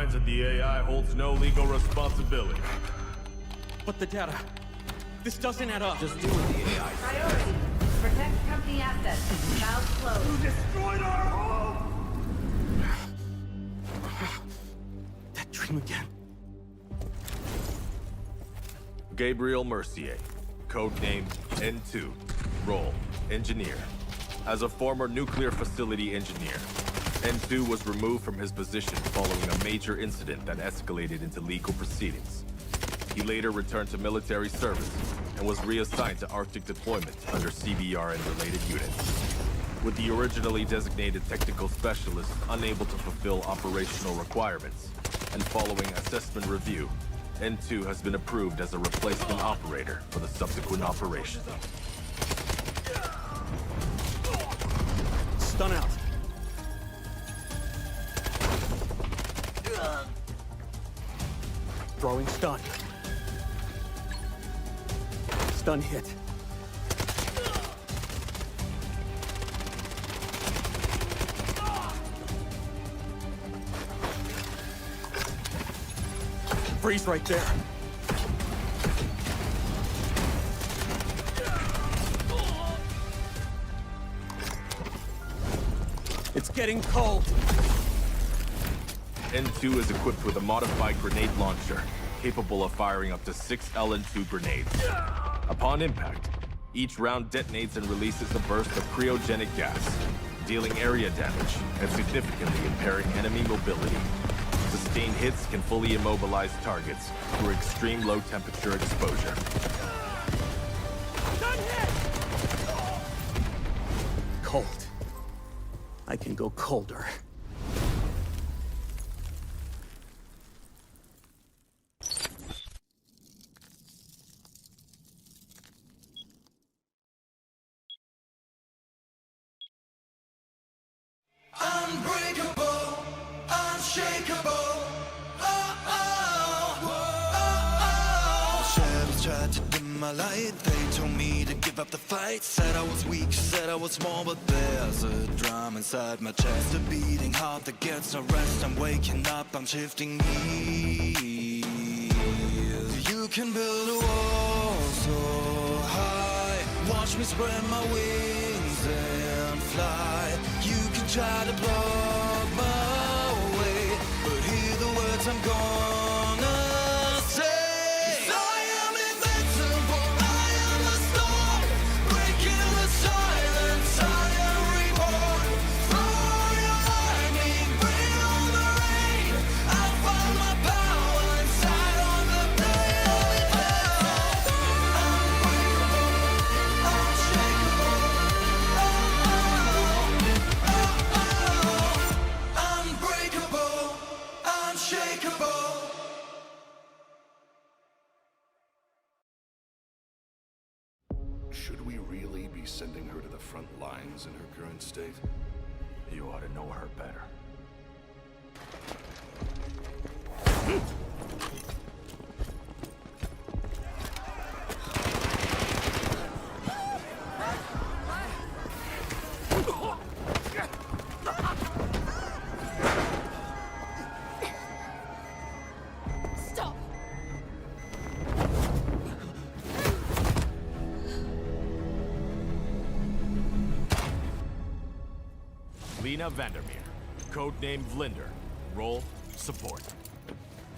finds that the AI holds no legal responsibility. But the data... This doesn't add up. Just do what the AI says. Priority. Protect company assets. Valve closed. Destroyed our home! That dream again. Gabriel Mercier, codename N2, role engineer. As a former nuclear facility engineer, N2 was removed from his position following a major incident that escalated into legal proceedings. He later returned to military service and was reassigned to Arctic deployment under CBR and related units. With the originally designated technical specialist unable to fulfill operational requirements, and following assessment review, N2 has been approved as a replacement operator for the subsequent operation. Stun out. Throwing stun. Stun hit. Freeze right there. It's getting cold. N2 is equipped with a modified grenade launcher, capable of firing up to 6 LN2 grenades. Upon impact, each round detonates and releases a burst of cryogenic gas, dealing area damage and significantly impairing enemy mobility. Sustained hits can fully immobilize targets through extreme low temperature exposure. Cold. I can go colder. Unbreakable, unshakeable. Shadows tried to dim my light. They told me to give up the fight. Said I was weak, said I was small, but there's a drum inside my chest, a beating heart that gets no rest. I'm waking up, I'm shifting gears. You can build a wall so high. Watch me spread my wings and fly. You can try to block my way, but hear the words I'm gonna say. 'Cause I am invincible, I am the storm, breaking the silence, I am reborn. Throw your lightning, bring on the rain. I'll find my power inside on the plane. Unbreakable, unshakable. Unbreakable, unshakeable. Should we really be sending her to the front lines in her current state? You ought to know her better. Stop! Lena Vandermeer, codename Vlinder, role support.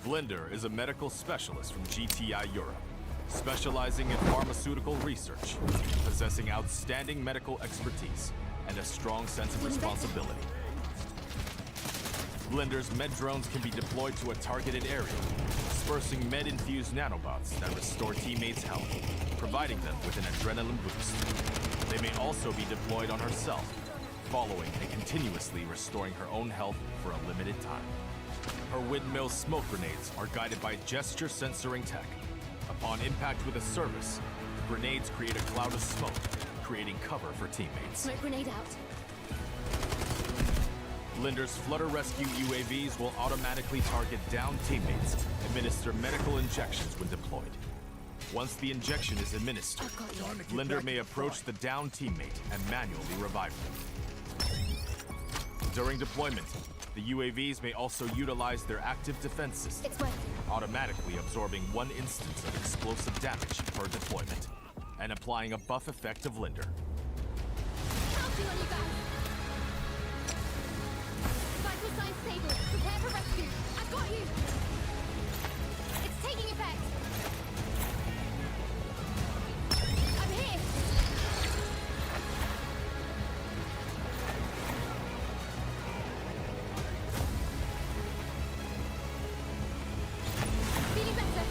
Vlinder is a medical specialist from GTI Europe, specializing in pharmaceutical research, possessing outstanding medical expertise, and a strong sense of responsibility. Vlinder's med drones can be deployed to a targeted area, dispersing med-infused nanobots that restore teammates' health, providing them with an adrenaline boost. They may also be deployed on herself, following and continuously restoring her own health for a limited time. Her windmill smoke grenades are guided by gesture censoring tech. Upon impact with a service, the grenades create a cloud of smoke, creating cover for teammates. Smoke grenade out. Vlinder's Flutter Rescue UAVs will automatically target downed teammates, administer medical injections when deployed. Once the injection is administered, I've got you. Vlinder may approach the downed teammate and manually revive them. During deployment, The UAVs may also utilize their active defense system, It's working. automatically absorbing 1 instance of explosive damage per deployment, and applying a buff effect of Linder. Counting on you guys. Vital signs stable. Prepare for rescue. I've got you. It's taking effect. I'm here. Feeling better.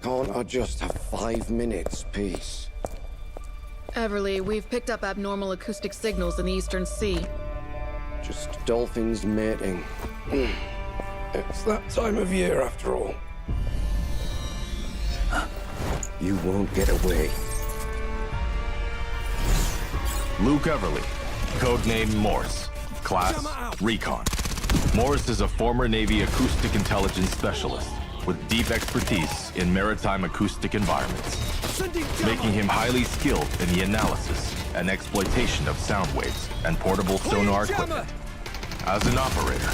Can't I just have 5 minutes, peace? Everly, we've picked up abnormal acoustic signals in the Eastern Sea. Just dolphins mating. It's that time of year, after all. You won't get away. Luke Everly, codename Morse, class Recon. Morse is a former Navy acoustic intelligence specialist with deep expertise in maritime acoustic environments, making him highly skilled in the analysis and exploitation of sound waves and portable sonar equipment. As an operator,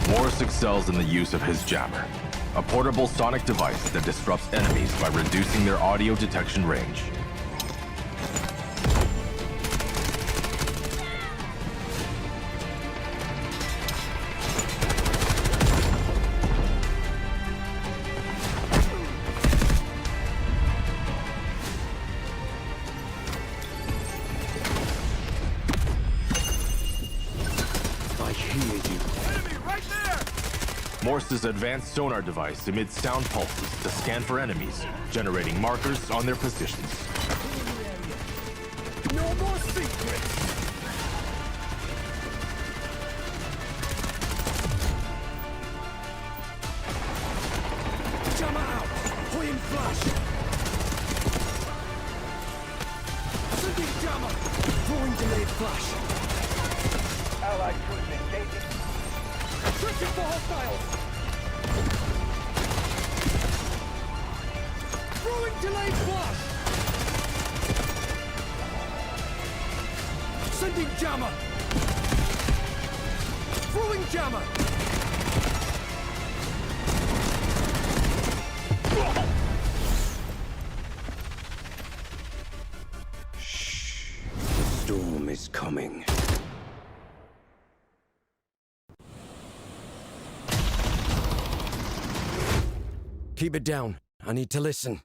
Morse excels in the use of his jammer, a portable sonic device that disrupts enemies by reducing their audio detection range. Morse's advanced sonar device emits sound pulses to scan for enemies, generating markers on their positions. No more secrets! Jammer out! Hoying flash! Sending jammer! Throwing delayed flash! Allied troops engaging! Searching for hostiles! Throwing delayed flash! Sending jammer! Throwing jammer! The storm is coming. Keep it down. I need to listen.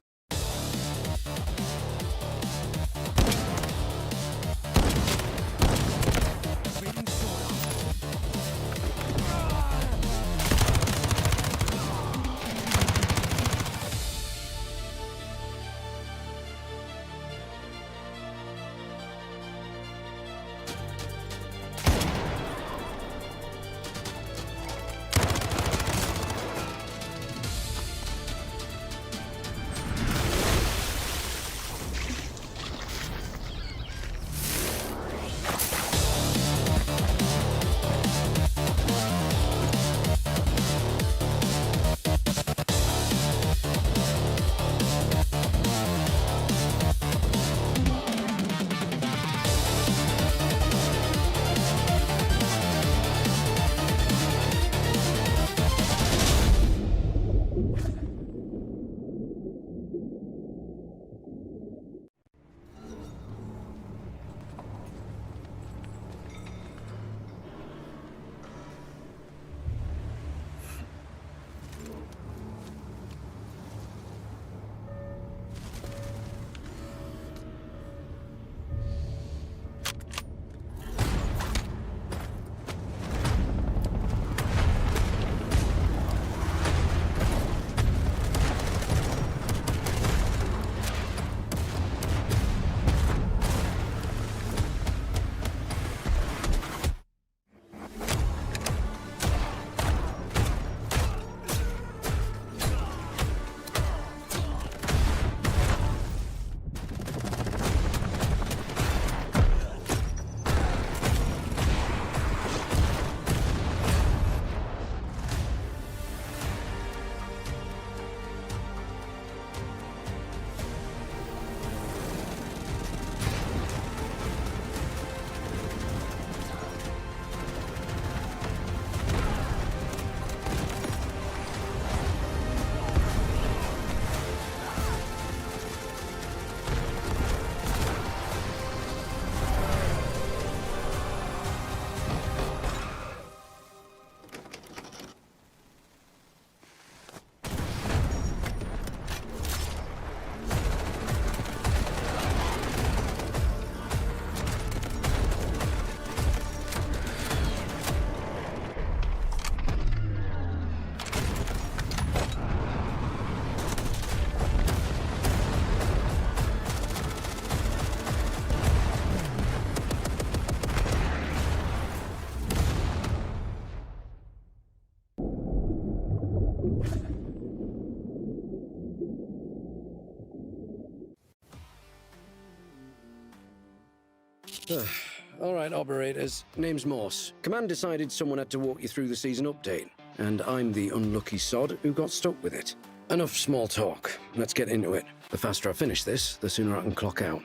All right, operators. Name's Morse. Command decided someone had to walk you through the season update, and I'm the unlucky sod who got stuck with it. Enough small talk. Let's get into it. The faster I finish this, the sooner I can clock out.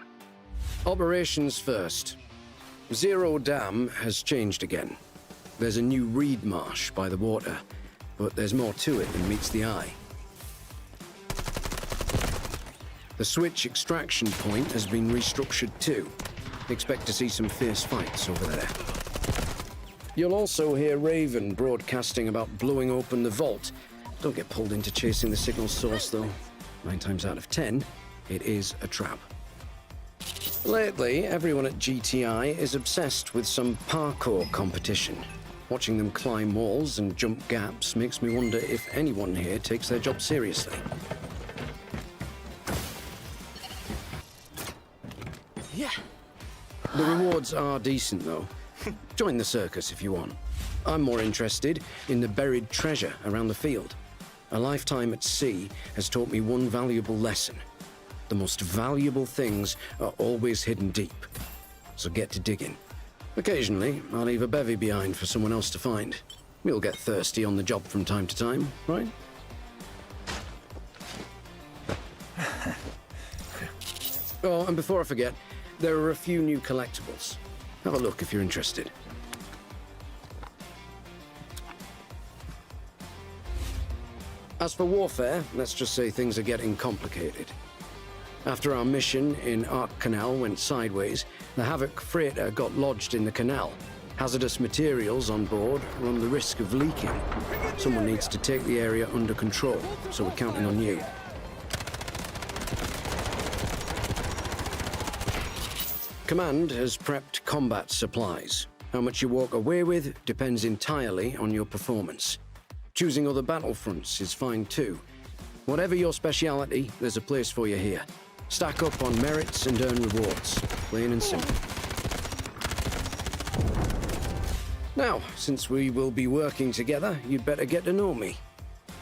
Operations first. Zero Dam has changed again. There's a new reed marsh by the water, but there's more to it than meets the eye. The switch extraction point has been restructured too. Expect to see some fierce fights over there. You'll also hear Raven broadcasting about blowing open the vault. Don't get pulled into chasing the signal source, though. 9 times out of 10, it is a trap. Lately, everyone at GTI is obsessed with some parkour competition. Watching them climb walls and jump gaps makes me wonder if anyone here takes their job seriously. Yeah. The rewards are decent, though. Join the circus if you want. I'm more interested in the buried treasure around the field. A lifetime at sea has taught me one valuable lesson. The most valuable things are always hidden deep. So get to digging. Occasionally, I'll leave a bevy behind for someone else to find. We'll get thirsty on the job from time to time, right? Oh, and before I forget, there are a few new collectibles. Have a look if you're interested. As for warfare, let's just say things are getting complicated. After our mission in Ark Canal went sideways, the Havoc freighter got lodged in the canal. Hazardous materials on board run the risk of leaking. Someone needs to take the area under control, so we're counting on you. Command has prepped combat supplies. How much you walk away with depends entirely on your performance. Choosing other battlefronts is fine too. Whatever your speciality, there's a place for you here. Stack up on merits and earn rewards. Plain and simple. Now, since we will be working together, you'd better get to know me.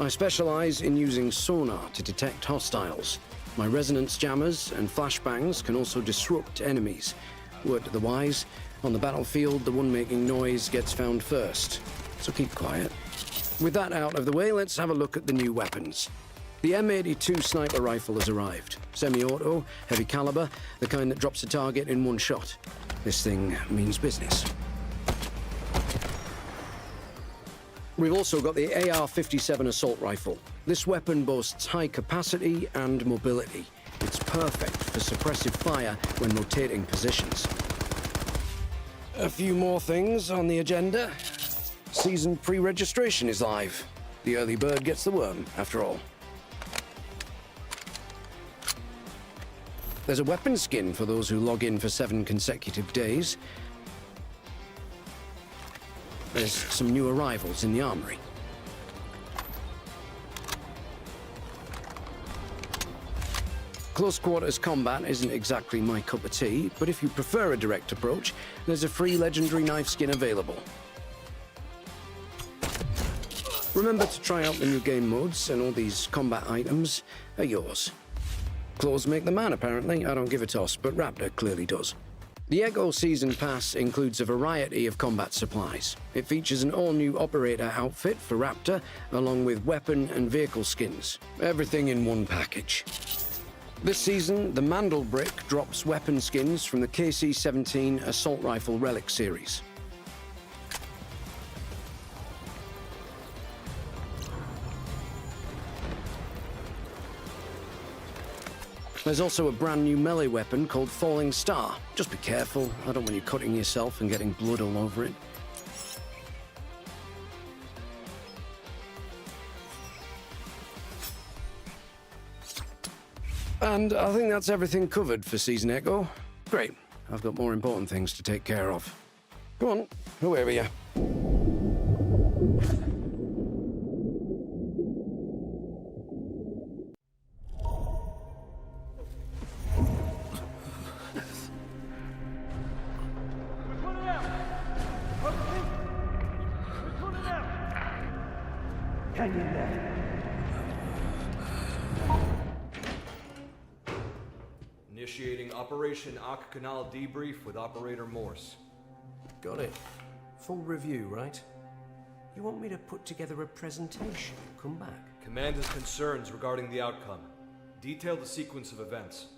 I specialize in using sonar to detect hostiles. My resonance jammers and flashbangs can also disrupt enemies. Word to the wise, on the battlefield, the one making noise gets found first. So keep quiet. With that out of the way, let's have a look at the new weapons. The M82 sniper rifle has arrived. Semi-auto, heavy caliber, the kind that drops a target in one shot. This thing means business. We've also got the AR-57 assault rifle. This weapon boasts high capacity and mobility. It's perfect for suppressive fire when rotating positions. A few more things on the agenda. Season pre-registration is live. The early bird gets the worm, after all. There's a weapon skin for those who log in for 7 consecutive days. There's some new arrivals in the armory. Close quarters combat isn't exactly my cup of tea, but if you prefer a direct approach, there's a free legendary knife skin available. Remember to try out the new game modes, and all these combat items are yours. Clothes make the man, apparently. I don't give a toss, but Raptor clearly does. The Echo Season Pass includes a variety of combat supplies. It features an all-new operator outfit for Raptor, along with weapon and vehicle skins. Everything in one package. This season, the Mandel Brick drops weapon skins from the KC-17 Assault Rifle Relic series. There's also a brand new melee weapon called Falling Star. Just be careful, I don't want you cutting yourself and getting blood all over it. And I think that's everything covered for Season Echo. Great, I've got more important things to take care of. Go on, away with you. Initiating Operation Ak Canal debrief with Operator Morse. Got it. Full review, right? You want me to put together a presentation? Come back. Command has concerns regarding the outcome. Detail the sequence of events.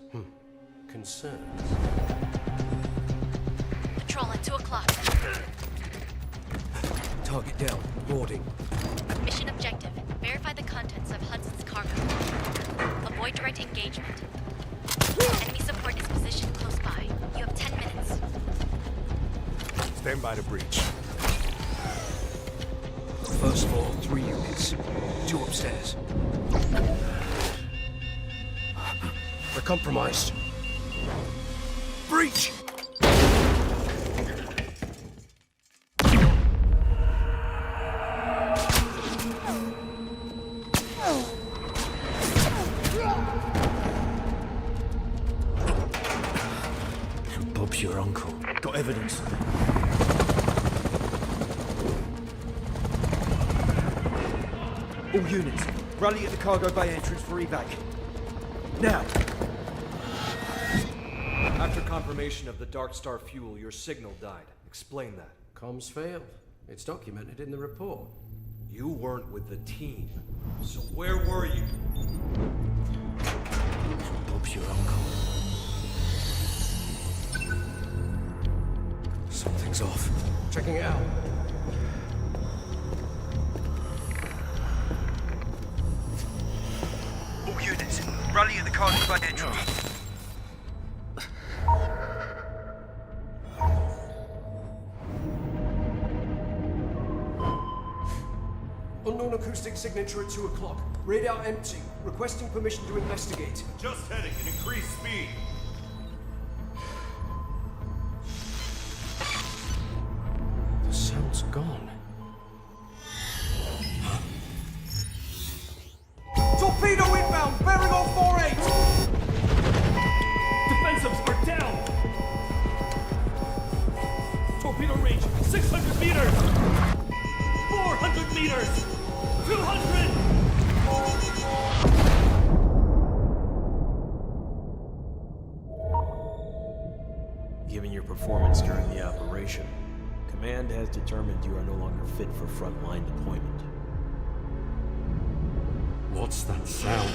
Concerns? Patrol at 2 o'clock. Target down. Boarding. Mission objective. Verify the contents of Hudson's cargo. Avoid direct engagement. Enemy support is positioned close by. You have 10 minutes. Stand by to breach. First floor, 3 units. 2 upstairs. We're compromised. Breach! Bob's your uncle. Got evidence. All units, rally at the cargo bay entrance for evac. Now! After confirmation of the Dark Star fuel, your signal died. Explain that. Comms failed. It's documented in the report. You weren't with the team. So where were you? Bob's your uncle. Something's off. Checking it out. All units, rally at the cargo bay entrance. Unknown acoustic signature at 2 o'clock. Radar empty. Requesting permission to investigate. Just heading at increased speed. The sound's gone. Torpedo inbound, bearing on 48! Defensives are down! Torpedo range, 600 meters! 400 meters! 200! Given your performance during the operation, Command has determined you are no longer fit for frontline deployment. What's that sound?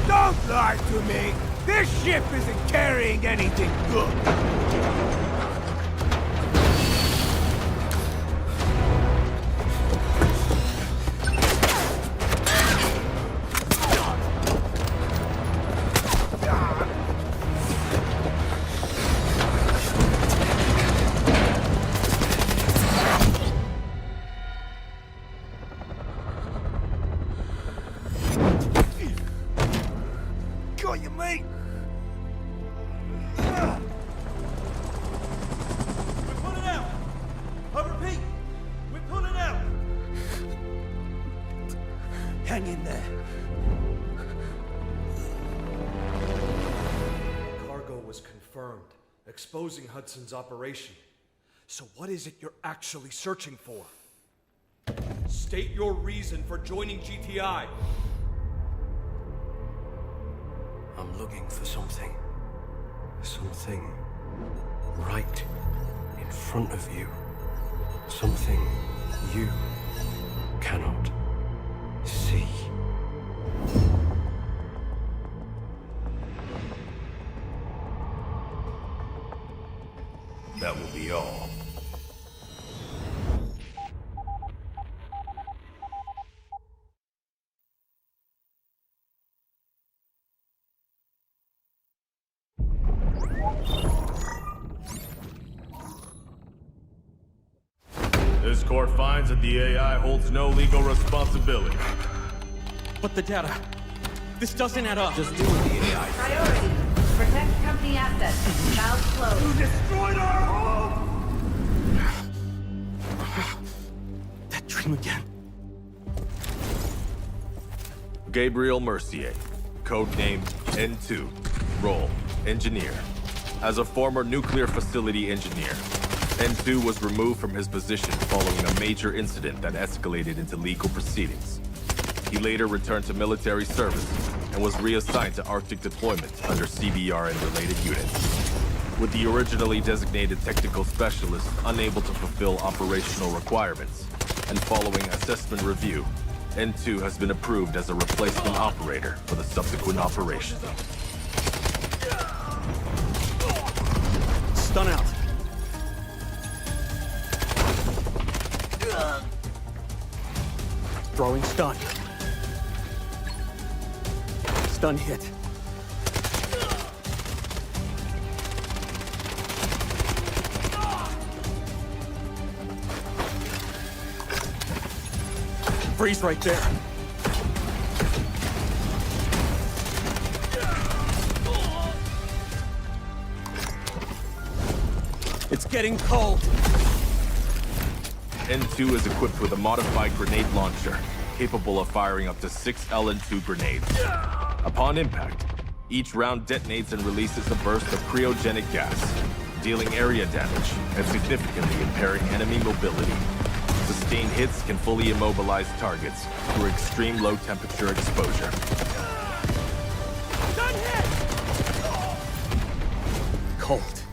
Don't lie to me! This ship isn't carrying anything good! Got you, mate! We're pulling out! I repeat, we're pulling out! Hang in there. Cargo was confirmed, exposing Hudson's operation. So what is it you're actually searching for? State your reason for joining GTI. I'm looking for something. Something right in front of you. Something you cannot see. That will be all. This court finds that the AI holds no legal responsibility. But the data... This doesn't add up. Just do what the AI says. Priority. Protect company assets. Valve closed. You destroyed our home! That dream again. Gabriel Mercier, codenamed N2, role, engineer. As a former nuclear facility engineer, N2 was removed from his position following a major incident that escalated into legal proceedings. He later returned to military service and was reassigned to Arctic deployment under CBR and related units. With the originally designated technical specialist unable to fulfill operational requirements, and following assessment review, N2 has been approved as a replacement operator for the subsequent operation. Stun out. Throwing stun. Stun hit. Freeze right there. It's getting cold. N2 is equipped with a modified grenade launcher, capable of firing up to 6 LN2 grenades. Upon impact, each round detonates and releases a burst of cryogenic gas, dealing area damage and significantly impairing enemy mobility. Sustained hits can fully immobilize targets through extreme low temperature exposure. Stun hit! Cold.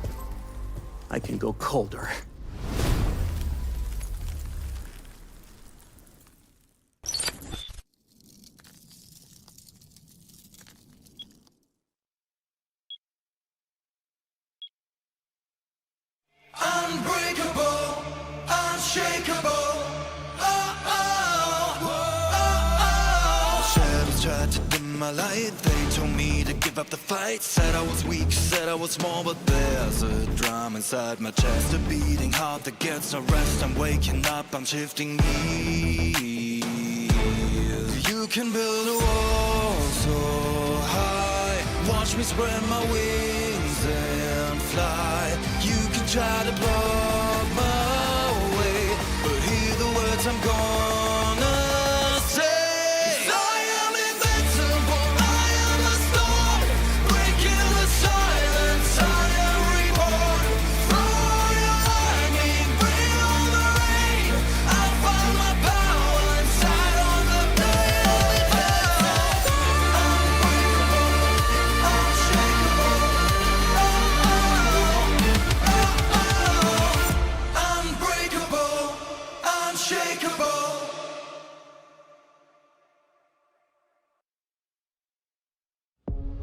I can go colder. Unbreakable, unshakeable. Shadows tried to dim my light. They told me to give up the fight. Said I was weak, said I was small, but there's a drum inside my chest, a beating heart that gets no rest. I'm waking up, I'm shifting gears. You can build a wall so high. Watch me spread my wings and fly. You can try to block my way, but hear the words I'm gonna say. 'Cause I am invincible, I am the storm, breaking the silence, I am reborn. Throw your lightning, bring on the rain. I'll find my power inside on the blade. Unbreakable, unshakable. Unbreakable, unshakeable.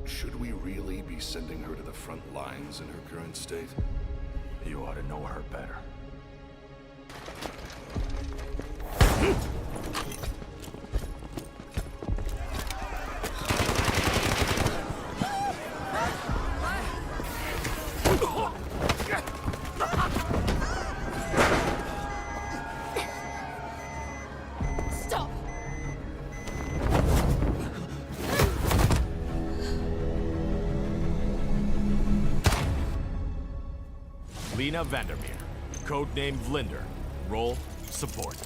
Should we really be sending her to the front lines in her current state? You ought to know her better. Stop! Lena Vandermeer, codenamed Vlinder, role, support.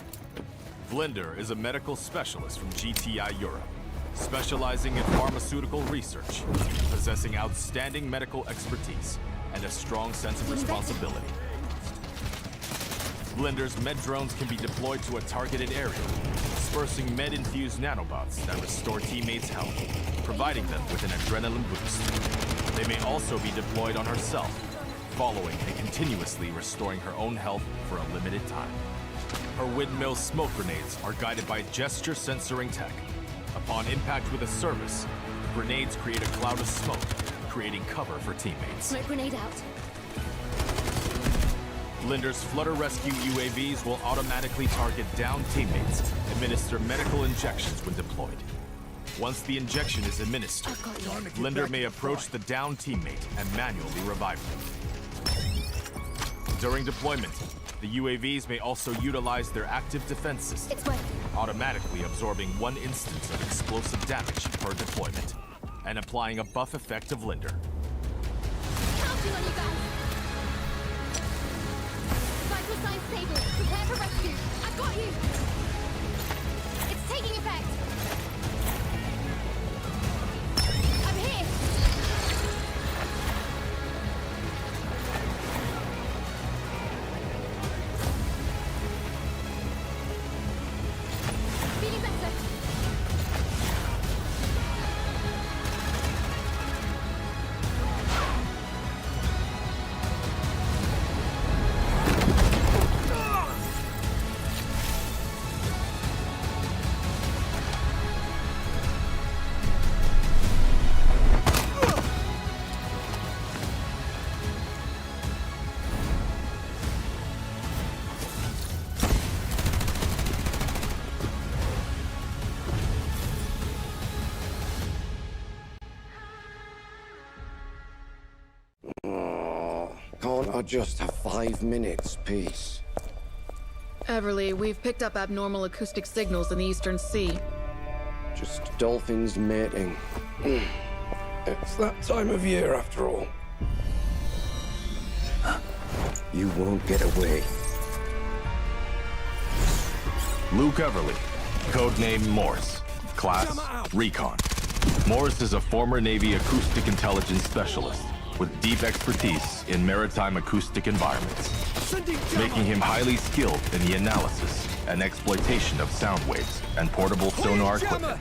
Vlinder is a medical specialist from GTI Europe, specializing in pharmaceutical research, possessing outstanding medical expertise, and a strong sense of responsibility. Vlinder's med drones can be deployed to a targeted area, dispersing med-infused nanobots that restore teammates' health, providing them with an adrenaline boost. They may also be deployed on herself, following and continuously restoring her own health for a limited time. Her windmill smoke grenades are guided by gesture censoring tech. Upon impact with a service, the grenades create a cloud of smoke, creating cover for teammates. Smoke grenade out. Vlinder's Flutter Rescue UAVs will automatically target downed teammates, administer medical injections when deployed. Once the injection is administered, Vlinder may approach the downed teammate and manually revive them. During deployment, The UAVs may also utilize their active defense system, It's working. automatically absorbing 1 instance of explosive damage per deployment, and applying a buff effect of Linder. Counting on you guys. Vital signs stable. Prepare for rescue. I've got you. It's taking effect. I'm here. Feeling better. Can't I just have 5 minutes, peace? Everly, we've picked up abnormal acoustic signals in the Eastern Sea. Just dolphins mating. It's that time of year, after all. You won't get away. Luke Everly, codename Morse, class Recon. Morse is a former Navy acoustic intelligence specialist with deep expertise in maritime acoustic environments, making him highly skilled in the analysis and exploitation of sound waves and portable sonar equipment.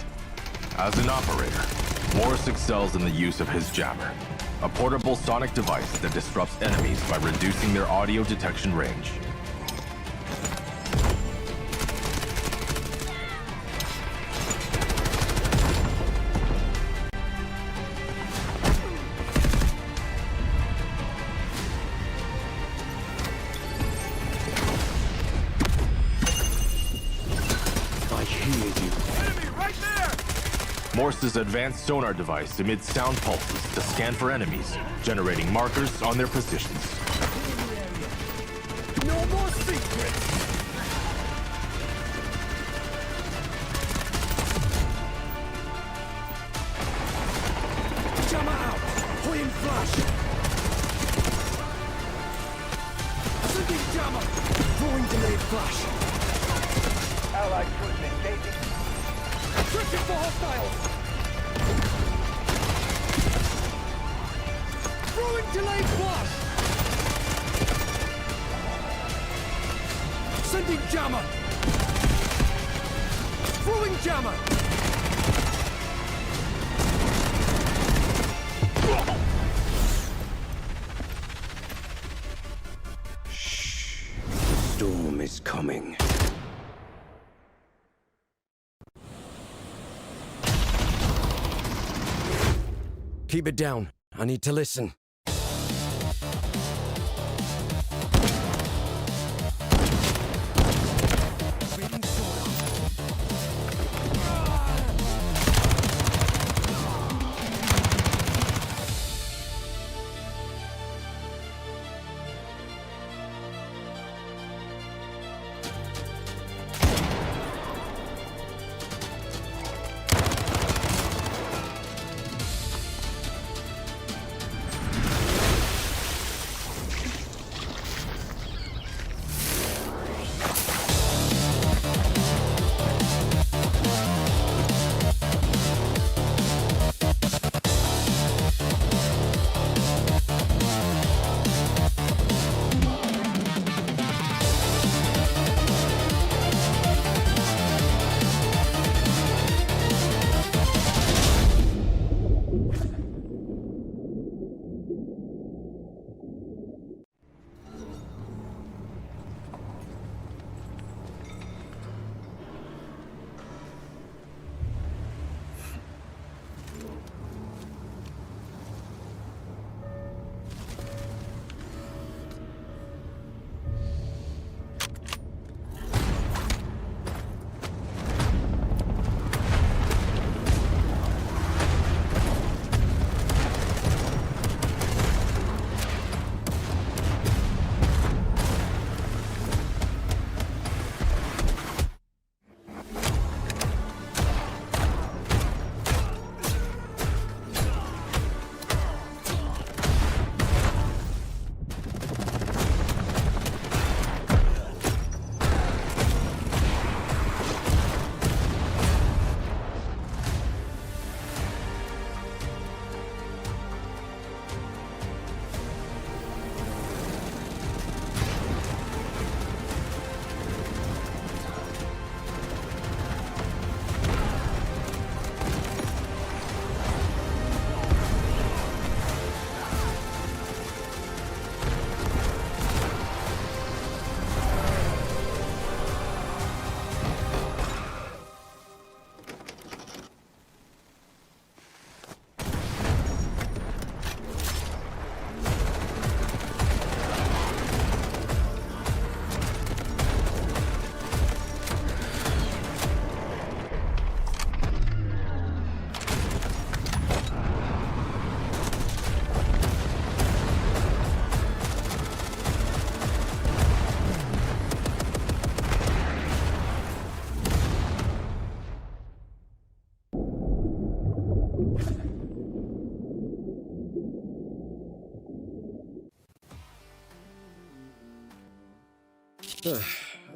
As an operator, Morse excels in the use of his jammer, a portable sonic device that disrupts enemies by reducing their audio detection range. Morse's advanced sonar device emits sound pulses to scan for enemies, generating markers on their positions. No more secrets! Jammer out! Hoying flash! Sending jammer! Throwing delayed flash! Allied troops engaging. Searching for hostiles! Throwing delayed flash! Sending jammer! Throwing jammer! Shh. The storm is coming. Keep it down. I need to listen.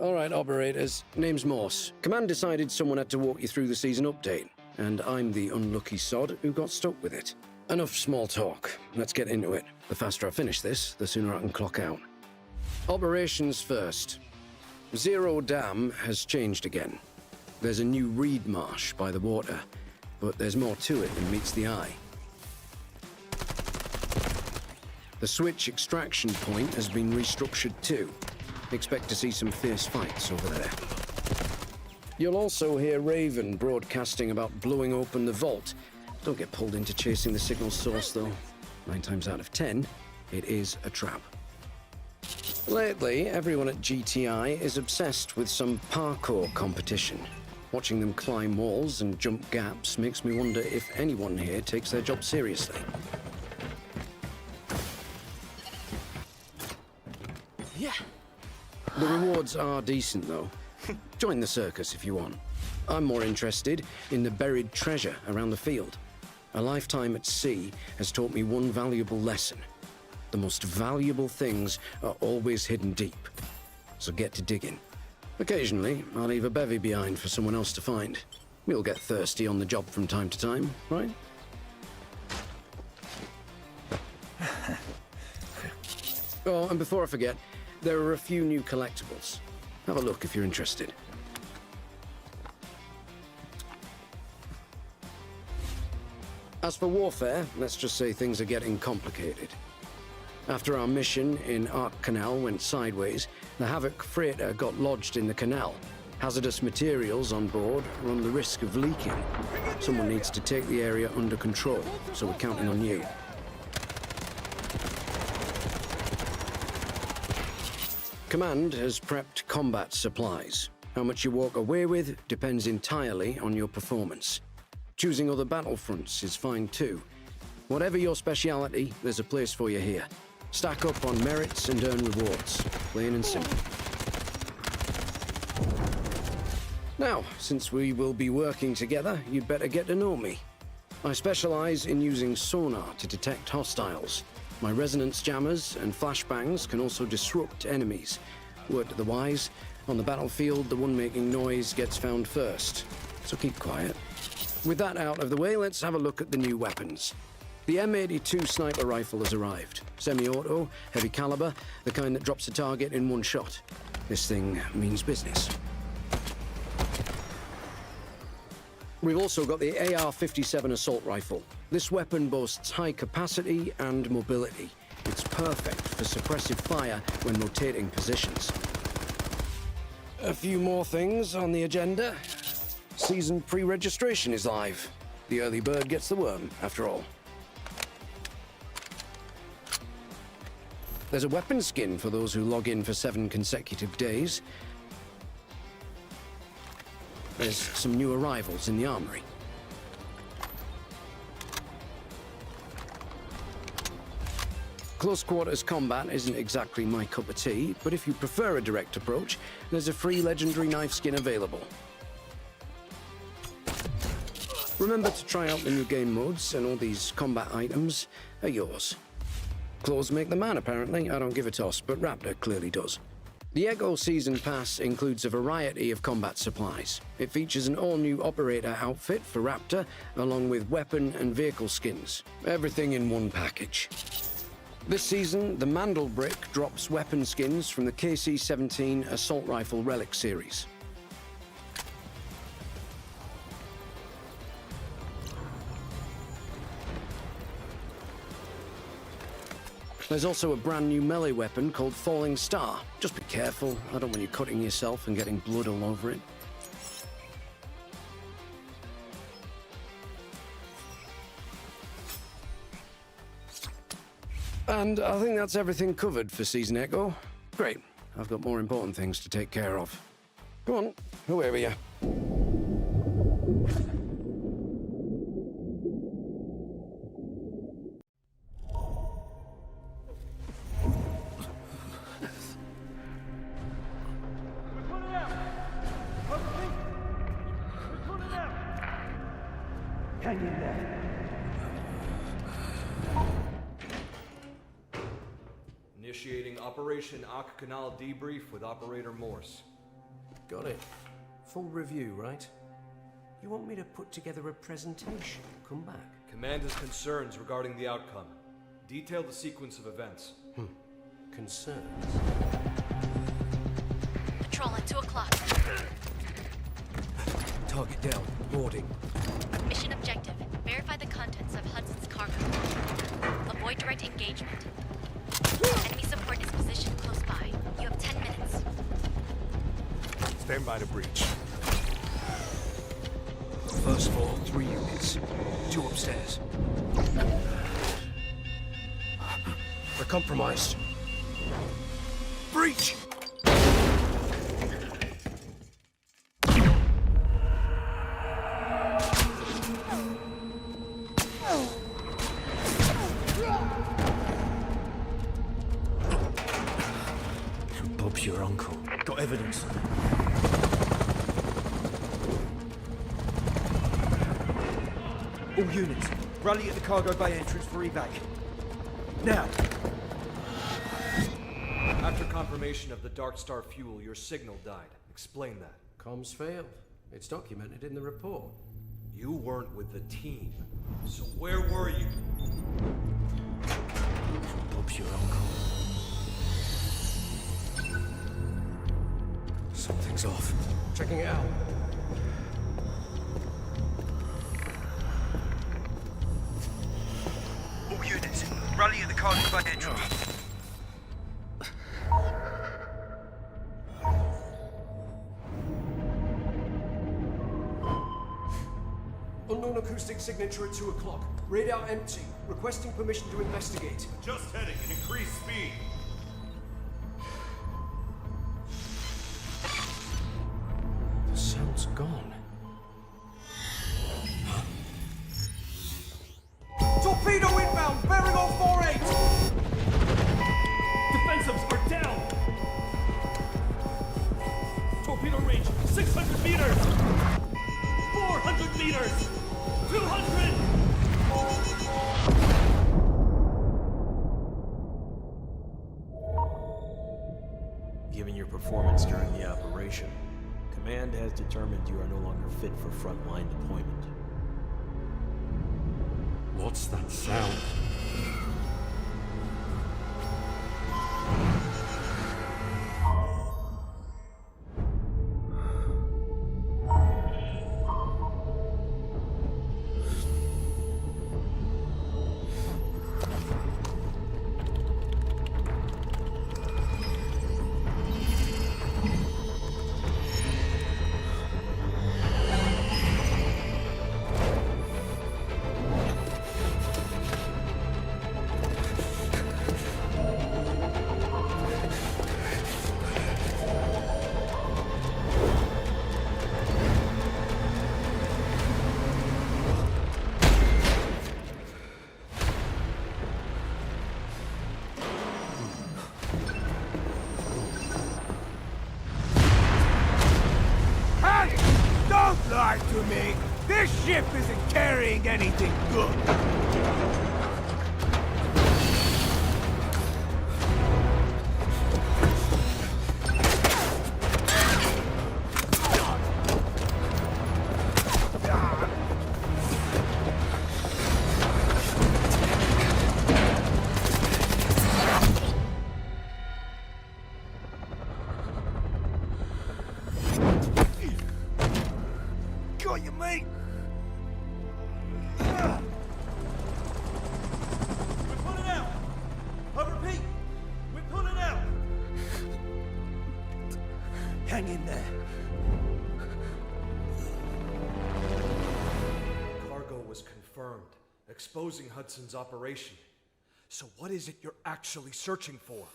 All right, operators. Name's Morse. Command decided someone had to walk you through the season update, and I'm the unlucky sod who got stuck with it. Enough small talk. Let's get into it. The faster I finish this, the sooner I can clock out. Operations first. Zero Dam has changed again. There's a new reed marsh by the water, but there's more to it than meets the eye. The switch extraction point has been restructured too. Expect to see some fierce fights over there. You'll also hear Raven broadcasting about blowing open the vault. Don't get pulled into chasing the signal source, though. 9 times out of 10, it is a trap. Lately, everyone at GTI is obsessed with some parkour competition. Watching them climb walls and jump gaps makes me wonder if anyone here takes their job seriously. Yeah. The rewards are decent, though. Join the circus if you want. I'm more interested in the buried treasure around the field. A lifetime at sea has taught me one valuable lesson. The most valuable things are always hidden deep. So get to digging. Occasionally, I'll leave a bevy behind for someone else to find. We'll get thirsty on the job from time to time, right? Oh, and before I forget, there are a few new collectibles. Have a look if you're interested. As for warfare, let's just say things are getting complicated. After our mission in Ark Canal went sideways, the Havoc freighter got lodged in the canal. Hazardous materials on board run the risk of leaking. Someone needs to take the area under control, so we're counting on you. Command has prepped combat supplies. How much you walk away with depends entirely on your performance. Choosing other battlefronts is fine too. Whatever your speciality, there's a place for you here. Stack up on merits and earn rewards. Plain and simple. Now, since we will be working together, you'd better get to know me. I specialize in using sonar to detect hostiles. My resonance jammers and flashbangs can also disrupt enemies. Word to the wise, on the battlefield, the one making noise gets found first. So keep quiet. With that out of the way, let's have a look at the new weapons. The M82 sniper rifle has arrived. Semi-auto, heavy caliber, the kind that drops a target in one shot. This thing means business. We've also got the AR-57 assault rifle. This weapon boasts high capacity and mobility. It's perfect for suppressive fire when rotating positions. A few more things on the agenda. Season pre-registration is live. The early bird gets the worm, after all. There's a weapon skin for those who log in for 7 consecutive days. There's some new arrivals in the armory. Close quarters combat isn't exactly my cup of tea, but if you prefer a direct approach, there's a free legendary knife skin available. Remember to try out the new game modes, and all these combat items are yours. Clothes make the man, apparently. I don't give a toss, but Raptor clearly does. The Echo Season Pass includes a variety of combat supplies. It features an all-new operator outfit for Raptor, along with weapon and vehicle skins. Everything in one package. This season, the Mandelbrick drops weapon skins from the KC-17 Assault Rifle Relic series. There's also a brand new melee weapon called Falling Star. Just be careful, I don't want you cutting yourself and getting blood all over it. And I think that's everything covered for Season Echo. Great, I've got more important things to take care of. Go on, away with you. Initiating Operation Ak Canal debrief with Operator Morse. Got it. Full review, right? You want me to put together a presentation? Come back. Command has concerns regarding the outcome. Detail the sequence of events. Concerns? Patrol at 2 o'clock. Target down. Boarding. Mission objective. Verify the contents of Hudson's cargo. Avoid direct engagement. Enemy support is positioned close by. You have 10 minutes. Stand by to breach. First floor, 3 units. 2 upstairs. We're compromised. Breach! Bob's your uncle. Got evidence. All units, rally at the cargo bay entrance for evac. Now! After confirmation of the Dark Star fuel, your signal died. Explain that. Comms failed. It's documented in the report. You weren't with the team. So where were you? Bob's your uncle. Something's off. Checking it out. All units, rally at the cargo bay entrance. Unknown acoustic signature at 2 o'clock. Radar empty. Requesting permission to investigate. Just heading at increased speed. The sound's gone. Torpedo inbound! Bearing on 48! Defensives are down! Torpedo range, 600 meters! 400 meters! 200! Given your performance during the operation, Command has determined you are no longer fit for frontline deployment. What's that sound? Don't lie to me! This ship isn't carrying anything good! Got you, mate! We're pulling out! I repeat, we're pulling out! Hang in there. Cargo was confirmed, exposing Hudson's operation. So what is it you're actually searching for?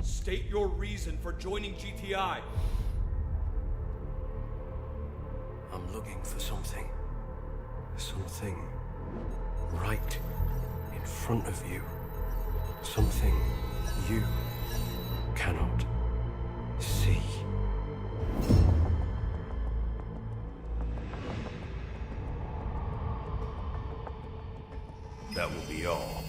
State your reason for joining GTI. I'm looking for something. Something right in front of you. Something you cannot see. That will be all.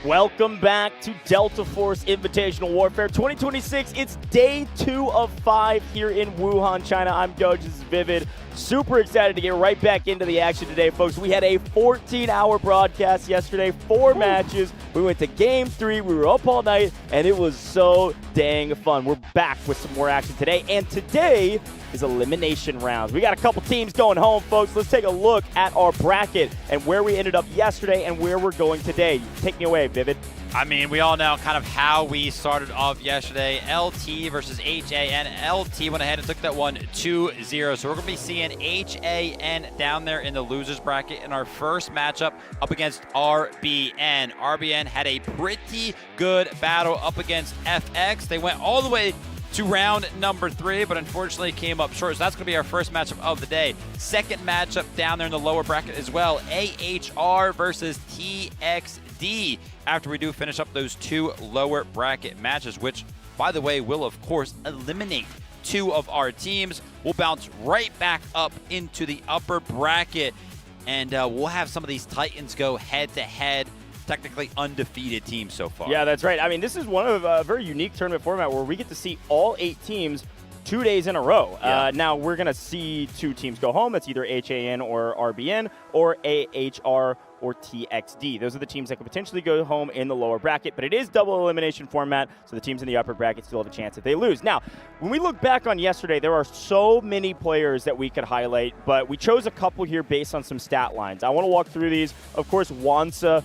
Welcome back to Delta Force Invitational Warfare 2026. It's day 2 of 5 here in Wuhan, China. I'm Doge, this is Vivid. Super excited to get right back into the action today, folks. We had a 14-hour broadcast yesterday, 4 matches. We went to Game 3, we were up all night, and it was so dang fun. We're back with some more action today, and today is elimination rounds. We got a couple teams going home, folks. Let's take a look at our bracket and where we ended up yesterday and where we're going today. Take me away, Vivid. I mean, we all know kind of how we started off yesterday. LT versus HAN. LT went ahead and took that one 2-0. So we're going to be seeing HAN down there in the losers bracket in our first matchup up against RBN. RBN had a pretty good battle up against FX. They went all the way to round number 3, but unfortunately came up short. So that's going to be our first matchup of the day. Second matchup down there in the lower bracket as well. AHR versus TXD. After we do finish up those 2 lower bracket matches, which, by the way, will, of course, eliminate 2 of our teams. We'll bounce right back up into the upper bracket, and we'll have some of these Titans go head-to-head. Technically undefeated teams so far. Yeah, that's right. I mean, this is one of a very unique tournament format where we get to see all 8 teams 2 days in a row. Yeah. Now, we're going to see 2 teams go home. It's either HAN or RBN or AHR or TXD. Those are the teams that could potentially go home in the lower bracket, but it is double elimination format, so the teams in the upper bracket still have a chance if they lose. Now, when we look back on yesterday, there are so many players that we could highlight, but we chose a couple here based on some stat lines. I want to walk through these. Of course, Wansa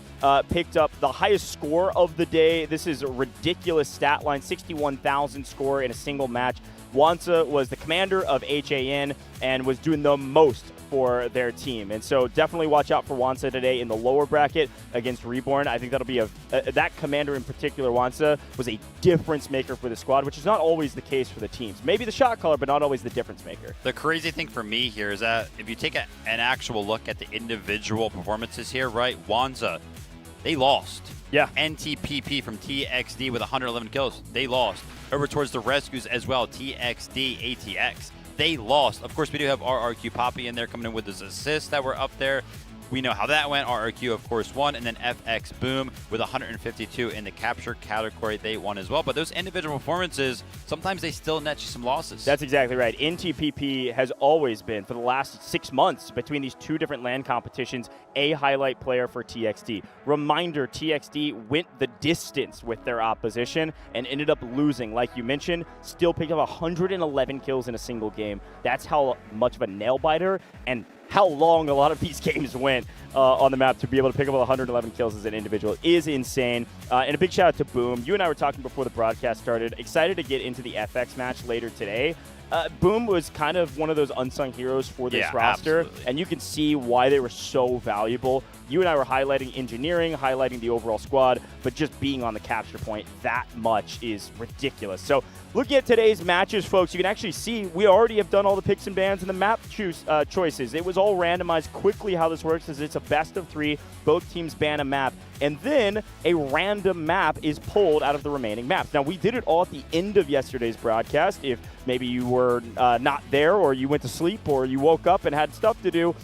picked up the highest score of the day. This is a ridiculous stat line, 61,000 score in a single match. Wansa was the commander of HAN and was doing the most for their team. And so definitely watch out for Wansa today in the lower bracket against Reborn. I think that'll be that commander in particular, Wansa, was a difference maker for the squad, which is not always the case for the teams. Maybe the shot caller, but not always the difference maker. The crazy thing for me here is that if you take an actual look at the individual performances here, right, Wansa, they lost. Yeah. NTPP from TXD with 111 kills. They lost. Over towards the rescues as well, TXD, ATX. They lost. Of course, we do have RRQ Poppy in there coming in with his assists that were up there. We know how that went. RRQ, of course, won. And then FX Boom with 152 in the capture category. They won as well. But those individual performances, sometimes they still net you some losses. That's exactly right. NTPP has always been, for the last 6 months, between these 2 different LAN competitions, a highlight player for TXD. Reminder, TXD went the distance with their opposition and ended up losing. Like you mentioned, still picked up 111 kills in a single game. That's how much of a nail-biter and how long a lot of these games went on the map to be able to pick up 111 kills as an individual is insane. And a big shout out to Boom. You and I were talking before the broadcast started. Excited to get into the FX match later today. Boom was kind of one of those unsung heroes for this roster, absolutely. and you can see why they were so valuable. You and I were highlighting engineering, highlighting the overall squad, but just being on the capture point that much is ridiculous. So looking at today's matches, folks, you can actually see we already have done all the picks and bans and the map choices. It was all randomized. Quickly how this works is it's a best of 3. Both teams ban a map, and then a random map is pulled out of the remaining maps. Now, we did it all at the end of yesterday's broadcast. If maybe you were not there, or you went to sleep, or you woke up and had stuff to do,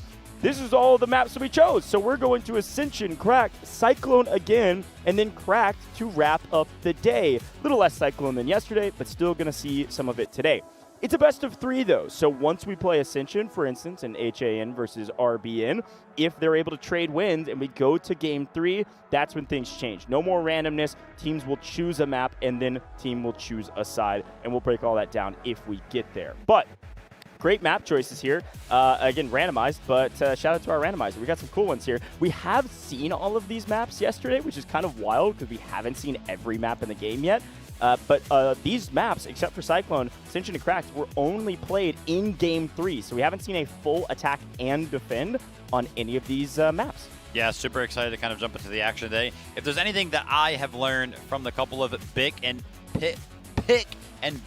this is all the maps that we chose. So we're going to Ascension, Cracked, Cyclone again, and then Cracked to wrap up the day. A little less Cyclone than yesterday, but still going to see some of it today. It's a best of 3, though. So once we play Ascension, for instance, in HAN versus RBN, if they're able to trade wins and we go to Game 3, that's when things change. No more randomness. Teams will choose a map, and then team will choose a side, and we'll break all that down if we get there. But great map choices here. Again, randomized, but shout out to our randomizer. We got some cool ones here. We have seen all of these maps yesterday, which is kind of wild because we haven't seen every map in the game yet. But these maps, except for Cyclone, Ascension, and Cracked, were only played in Game 3. So we haven't seen a full attack and defend on any of these maps. Yeah, super excited to kind of jump into the action today. If there's anything that I have learned from the couple of pick and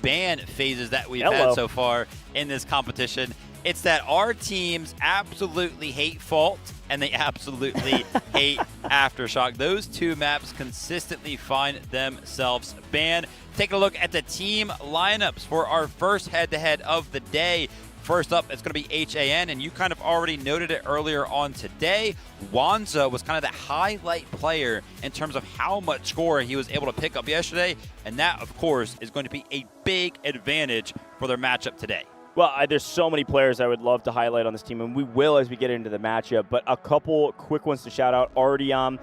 ban phases that we've had so far in this competition, it's that our teams absolutely hate Fault and they absolutely hate Aftershock. Those 2 maps consistently find themselves banned. Taking a look at the team lineups for our first head-to-head of the day. First up, it's going to be HAN, and you kind of already noted it earlier on today. Wanza was kind of the highlight player in terms of how much score he was able to pick up yesterday, and that, of course, is going to be a big advantage for their matchup today. Well, there's so many players I would love to highlight on this team, and we will as we get into the matchup. But a couple quick ones to shout out. Artyom,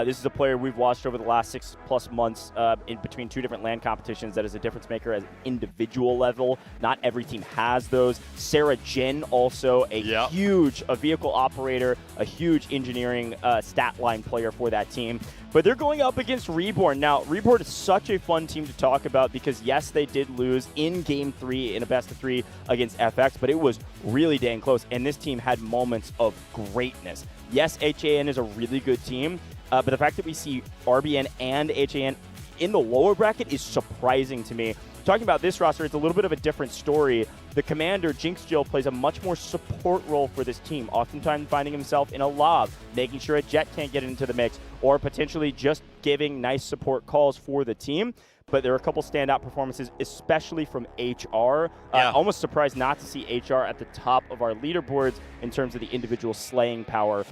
this is a player we've watched over the last 6+ months in between 2 different LAN competitions that is a difference maker at an individual level. Not every team has those. Sarah Jin, also a huge vehicle operator, a huge engineering stat line player for that team. But they're going up against Reborn. Now, Reborn is such a fun team to talk about because, yes, they did lose in Game 3 in a best-of-3 against FX, but it was really dang close, and this team had moments of greatness. Yes, HAN is a really good team, but the fact that we see RBN and HAN in the lower bracket is surprising to me. Talking about this roster, it's a little bit of a different story. The commander, Jinx Jill, plays a much more support role for this team, oftentimes finding himself in a lob, making sure a Jet can't get into the mix, or potentially just giving nice support calls for the team. But there are a couple standout performances, especially from HR. Almost surprised not to see HR at the top of our leaderboards in terms of the individual slaying power.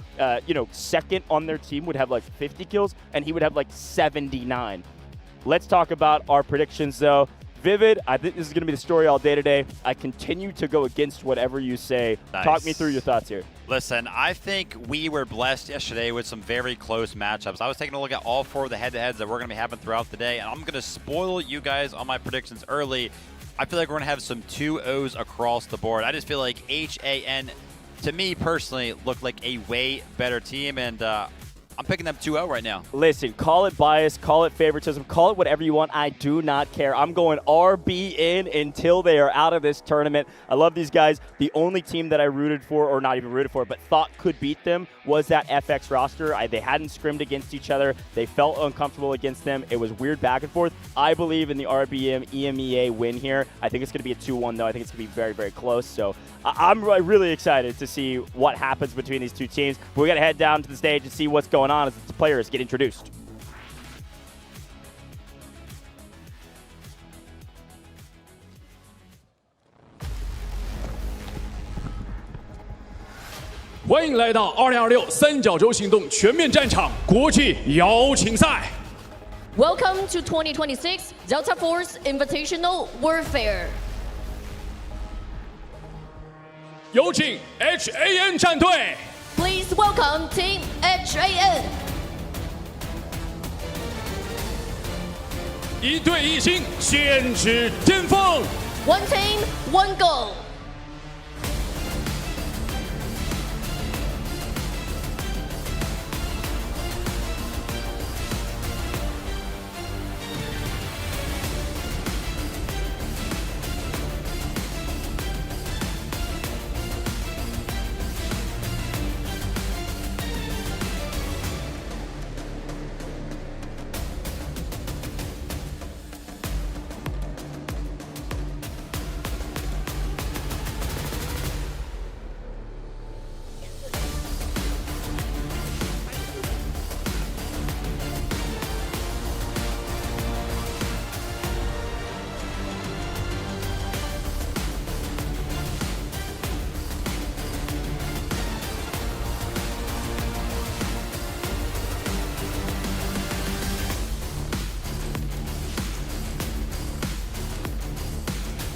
Second on their team would have like 50 kills, and he would have like 79. Let's talk about our predictions, though. Vivid, I think this is going to be the story all day today. I continue to go against whatever you say. Nice. Talk me through your thoughts here. Listen, I think we were blessed yesterday with some very close matchups. I was taking a look at all 4 of the head-to-heads that were going to be happening throughout the day, and I'm going to spoil you guys on my predictions early. I feel like we're going to have some 2-0s across the board. I just feel like HAN, to me personally, looked like a way better team, and I'm picking them 2-0 right now. Listen, call it bias, call it favoritism, call it whatever you want. I do not care. I'm going RBN until they are out of this tournament. I love these guys. The only team that I rooted for, or not even rooted for, but thought could beat them was that FX roster. They hadn't scrimmed against each other. They felt uncomfortable against them. It was weird back and forth. I believe in the RBM EMEA win here. I think it's going to be a 2-1, though. I think it's going to be very, very close. So I'm really excited to see what happens between these two teams. But we got to head down to the stage and see what's going on as the players get introduced.欢迎来到2026三角洲行动全面战场国际邀请赛。 Welcome to 2026 Delta Force Invitational Warfare. 有请 HAN 战队。 Please welcome Team HAN. 一队一心，坚持巅峰。 One team, one goal.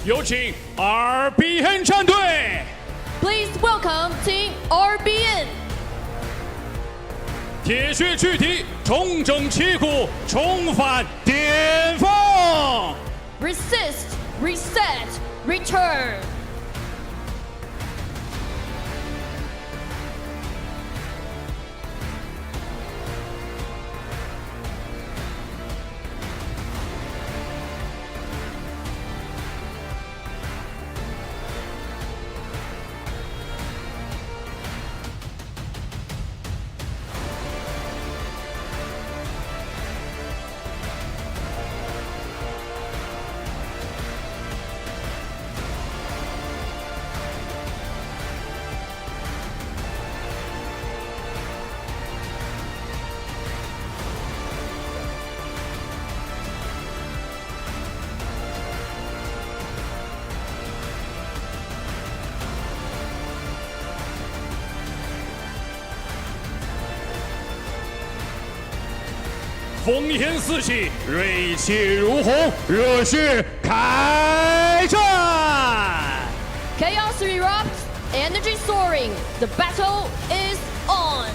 有请 RBN 战队。 Please welcome Team RBN. 铁血躯体，重整旗鼓，重返巅峰。 Resist, reset, return. 烽烟四起，锐气如虹，热血开战。 Chaos erupts, energy soaring. The battle is on.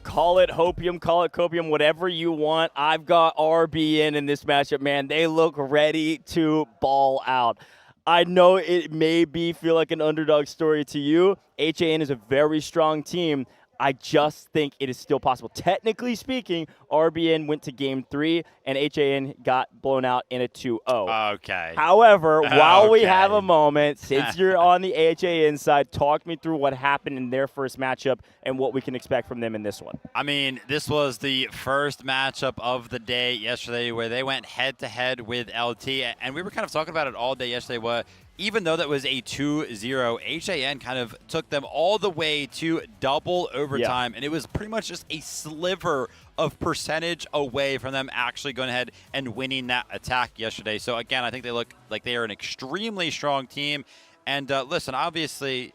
Call it hopium, call it copium, whatever you want. I've got RBN in this matchup, man. They look ready to ball out. I know it may feel like an underdog story to you. HAN is a very strong team. I just think it is still possible. Technically speaking, RBN went to game 3, and HAN got blown out in a 2-0. Okay. However, while we have a moment, since you're on the HAN side, talk me through what happened in their first matchup and what we can expect from them in this one. I mean, this was the first matchup of the day yesterday where they went head-to-head with LT, and we were kind of talking about it all day yesterday. Even though that was a 2-0, HAN kind of took them all the way to double overtime, and it was pretty much just a sliver of percentage away from them actually going ahead and winning that attack yesterday. So again, I think they look like they are an extremely strong team. And listen, obviously,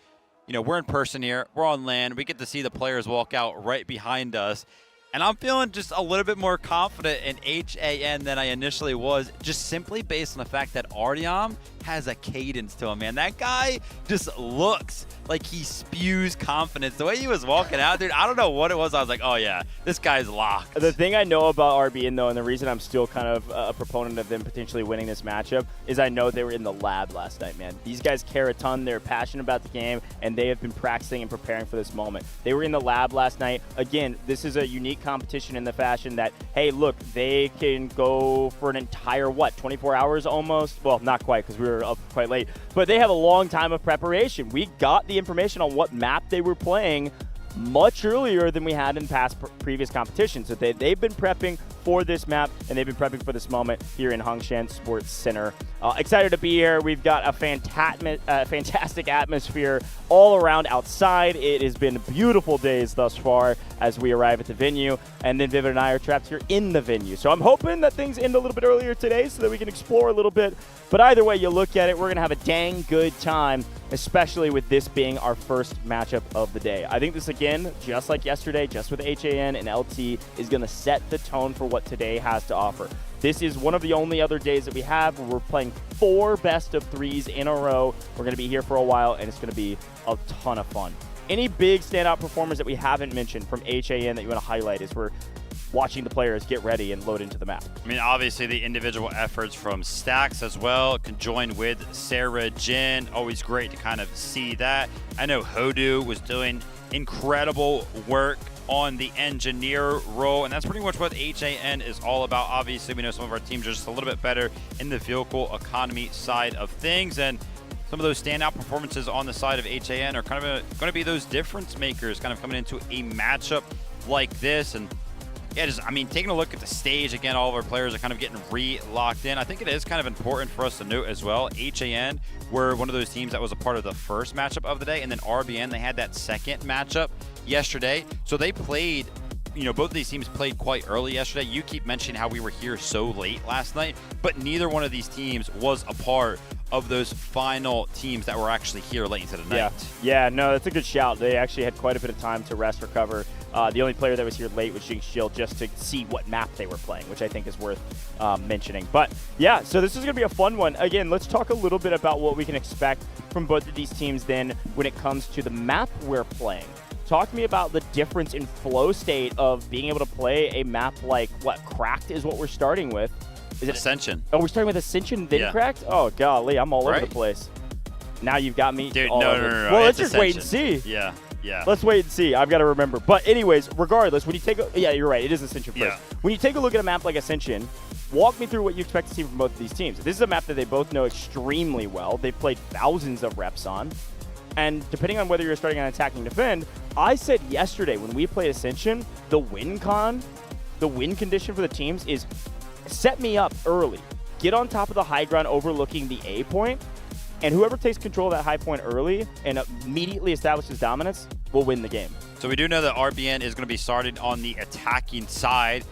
you know, we're in person here, we're on land, we get to see the players walk out right behind us. And I'm feeling just a little bit more confident in HAN than I initially was, just simply based on the fact that Artyom has a cadence to him, man. That guy just looks like he spews confidence. The way he was walking out, dude, I don't know what it was. I was like, oh, yeah, this guy's locked. The thing I know about RBN, though, and the reason I'm still kind of a proponent of them potentially winning this matchup is I know they were in the lab last night, man. These guys care a ton. They're passionate about the game, and they have been practicing and preparing for this moment. They were in the lab last night. Again, this is a unique competition in the fashion that, hey, look, they can go for an entire, 24 hours almost? Well, not quite, because we were up quite late. But they have a long time of preparation. We got the information on what map they were playing much earlier than we had in past previous competitions. So they've been prepping for this map, and they've been prepping for this moment here in Hongshan Sports Center. Excited to be here. We've got a fantastic atmosphere all around outside. It has been beautiful days thus far as we arrive at the venue, and then Vivid and I are trapped here in the venue. So I'm hoping that things end a little bit earlier today so that we can explore a little bit. But either way you look at it, we're going to have a dang good time, especially with this being our first matchup of the day. I think this, again, just like yesterday, just with HAN and LT, is going to set the tone for what today has to offer. This is one of the only other days that we have where we're playing 4 best-of-3s in a row. We're going to be here for a while, and it's going to be a ton of fun. Any big standout performers that we haven't mentioned from HAN that you want to highlight as we're watching the players get ready and load into the map? I mean, obviously the individual efforts from Stacks as well, conjoined with Sarah Jin. Always great to kind of see that. I know Hodu was doing incredible work on the engineer role, and that's pretty much what HAN is all about. Obviously, we know some of our teams are just a little bit better in the vehicle economy side of things, and some of those standout performances on the side of HAN are kind of going to be those difference makers kind of coming into a matchup like this. And yeah, I mean, taking a look at the stage, again, all of our players are kind of getting re-locked in. I think it is kind of important for us to note as well, HAN were one of those teams that was a part of the first matchup of the day, and then RBN, they had that second matchup yesterday. So they played, you know, both of these teams played quite early yesterday. You keep mentioning how we were here so late last night, but neither one of these teams was a part of those final teams that were actually here late into the night. Yeah, no, that's a good shout. They actually had quite a bit of time to rest, recover. The only player that was here late was Jinx Shield, just to see what map they were playing, which I think is worth mentioning. But yeah, so this is going to be a fun one. Again, let's talk a little bit about what we can expect from both of these teams then when it comes to the map we're playing. Talk to me about the difference in flow state of being able to play a map like, Cracked is what we're starting with. Is it Ascension? Oh, we're starting with Ascension, then Cracked? Oh, golly, I'm all over the place. Now you've got me. Dude, all no. Well, let's just wait and see. Yeah. Let's wait and see. I've got to remember. But anyways, regardless, when you take a... Yeah, you're right. It is Ascension first. Yeah. When you take a look at a map like Ascension, walk me through what you expect to see from both of these teams. This is a map that they both know extremely well. They've played thousands of reps on. And depending on whether you're starting on attacking defend, I said yesterday when we played Ascension, the win condition for the teams is set me up early. Get on top of the high ground overlooking the A point, and whoever takes control of that high point early and immediately establishes dominance will win the game. So we do know that RBN is going to be started on the attacking side.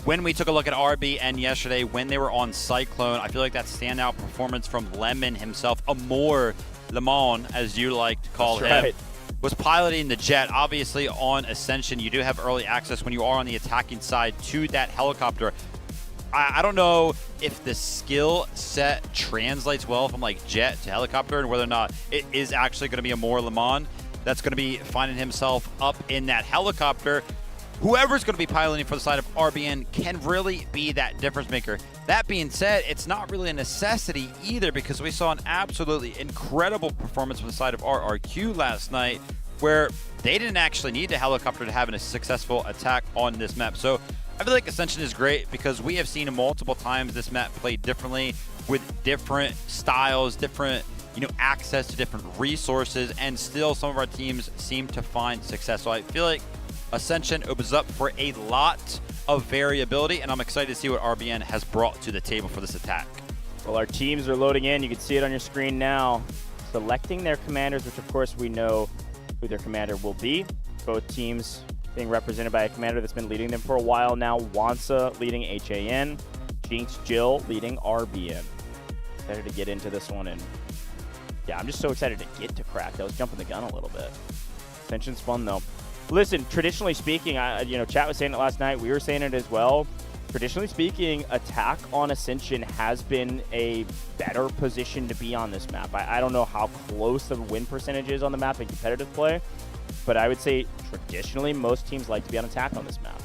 when we took a look at RBN yesterday, when they were on Cyclone, I feel like that standout performance from Lemon himself, Amor Lemon, as you like to call him, right. was piloting the jet. Obviously, on Ascension, you do have early access when you are on the attacking side to that helicopter. I don't know if the skill set translates well from like jet to helicopter and whether or not it is actually going to be Amor Lemon that's going to be finding himself up in that helicopter. Whoever's going to be piloting for the side of RBN can really be that difference maker. That being said, it's not really a necessity either because we saw an absolutely incredible performance from the side of RRQ last night where they didn't actually need a helicopter to have a successful attack on this map. So I feel like Ascension is great because we have seen multiple times this map played differently with different styles, different access to different resources, and still some of our teams seem to find success. So I feel like Ascension opens up for a lot of variability, and I'm excited to see what RBN has brought to the table for this attack. Well, our teams are loading in. You can see it on your screen now. Selecting their commanders, which of course we know who their commander will be. Both teams being represented by a commander that's been leading them for a while now. Wansa leading HAN, Jinx Jill leading RBN. Excited to get into this one, and yeah, I'm just so excited to get to Cracked. I was jumping the gun a little bit. Ascension's fun though. Listen, traditionally speaking, chat was saying it last night. We were saying it as well. Traditionally speaking, attack on Ascension has been a better position to be on this map. I don't know how close the win percentage is on the map in competitive play, but I would say traditionally most teams like to be on attack on this map.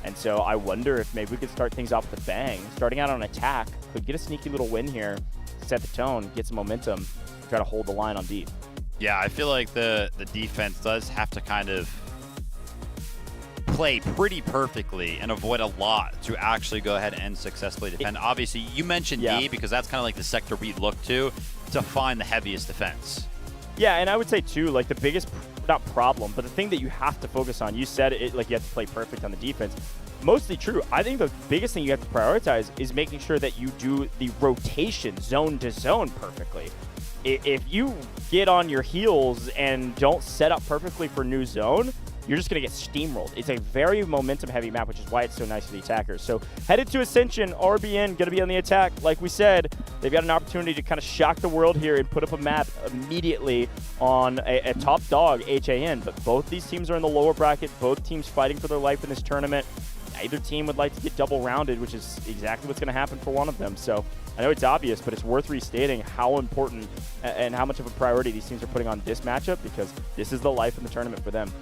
And so I wonder if maybe we could start things off with a bang. Starting out on attack, could get a sneaky little win here, set the tone, get some momentum, try to hold the line on D. Yeah, I feel like the defense does have to kind of play pretty perfectly and avoid a lot to actually go ahead and successfully defend. Obviously, you mentioned D because that's kind of like the sector we look to find the heaviest defense. Yeah, and I would say too, like the biggest, not problem, but the thing that you have to focus on, you said it, like you have to play perfect on the defense. Mostly true. I think the biggest thing you have to prioritize is making sure that you do the rotation zone to zone perfectly. If you get on your heels and don't set up perfectly for new zone, you're just going to get steamrolled. It's a very momentum-heavy map, which is why it's so nice for the attackers. So headed to Ascension, RBN going to be on the attack. Like we said, they've got an opportunity to kind of shock the world here and put up a map immediately on a top dog, HAN. But both these teams are in the lower bracket, both teams fighting for their life in this tournament. Either team would like to get double-rounded, which is exactly what's going to happen for one of them. So I know it's obvious, but it's worth restating how important and how much of a priority these teams are putting on this matchup because this is the life in the tournament for them.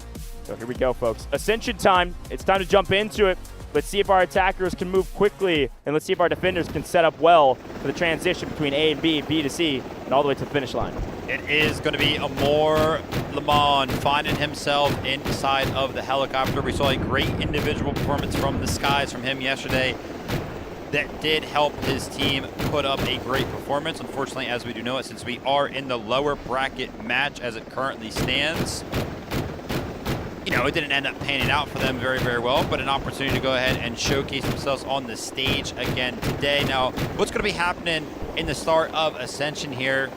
So here we go, folks. Ascension time. It's time to jump into it. Let's see if our attackers can move quickly, and let's see if our defenders can set up well for the transition between A and B, B to C, and all the way to the finish line. It is going to be Amor Lemon finding himself inside of the helicopter. We saw a great individual performance from the skies from him yesterday that did help his team put up a great performance. Unfortunately, as we do know it, since we are in the lower bracket match as it currently stands, it didn't end up panning out for them very, very well, but an opportunity to go ahead and showcase themselves on the stage again today. Now, what's going to be happening in the start of Ascension here?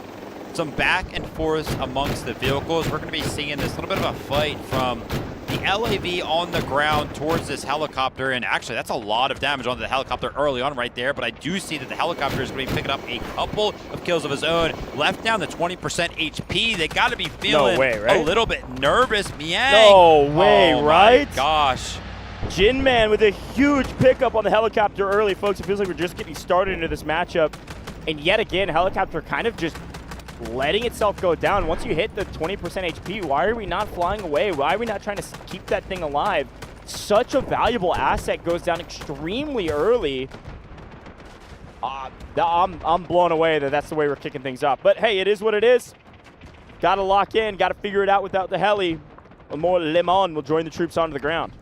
Some back and forth amongst the vehicles. We're going to be seeing this little bit of a fight from the LAV on the ground towards this helicopter, and actually that's a lot of damage onto the helicopter early on right there, but I do see that the helicopter is going to be picking up a couple of kills of his own. Left down to 20% HP. They got to be feeling a little bit nervous. Miang. No way, right? My gosh. Jin Man with a huge pickup on the helicopter early, folks. It feels like we're just getting started into this matchup, and yet again, helicopter kind of just letting itself go down. Once you hit the 20% HP, why are we not flying away? Why are we not trying to keep that thing alive? Such a valuable asset goes down extremely early. I'm blown away that that's the way we're kicking things off. But hey, it is what it is. Got to lock in, got to figure it out without the heli. Amor Lemon will join the troops onto the ground.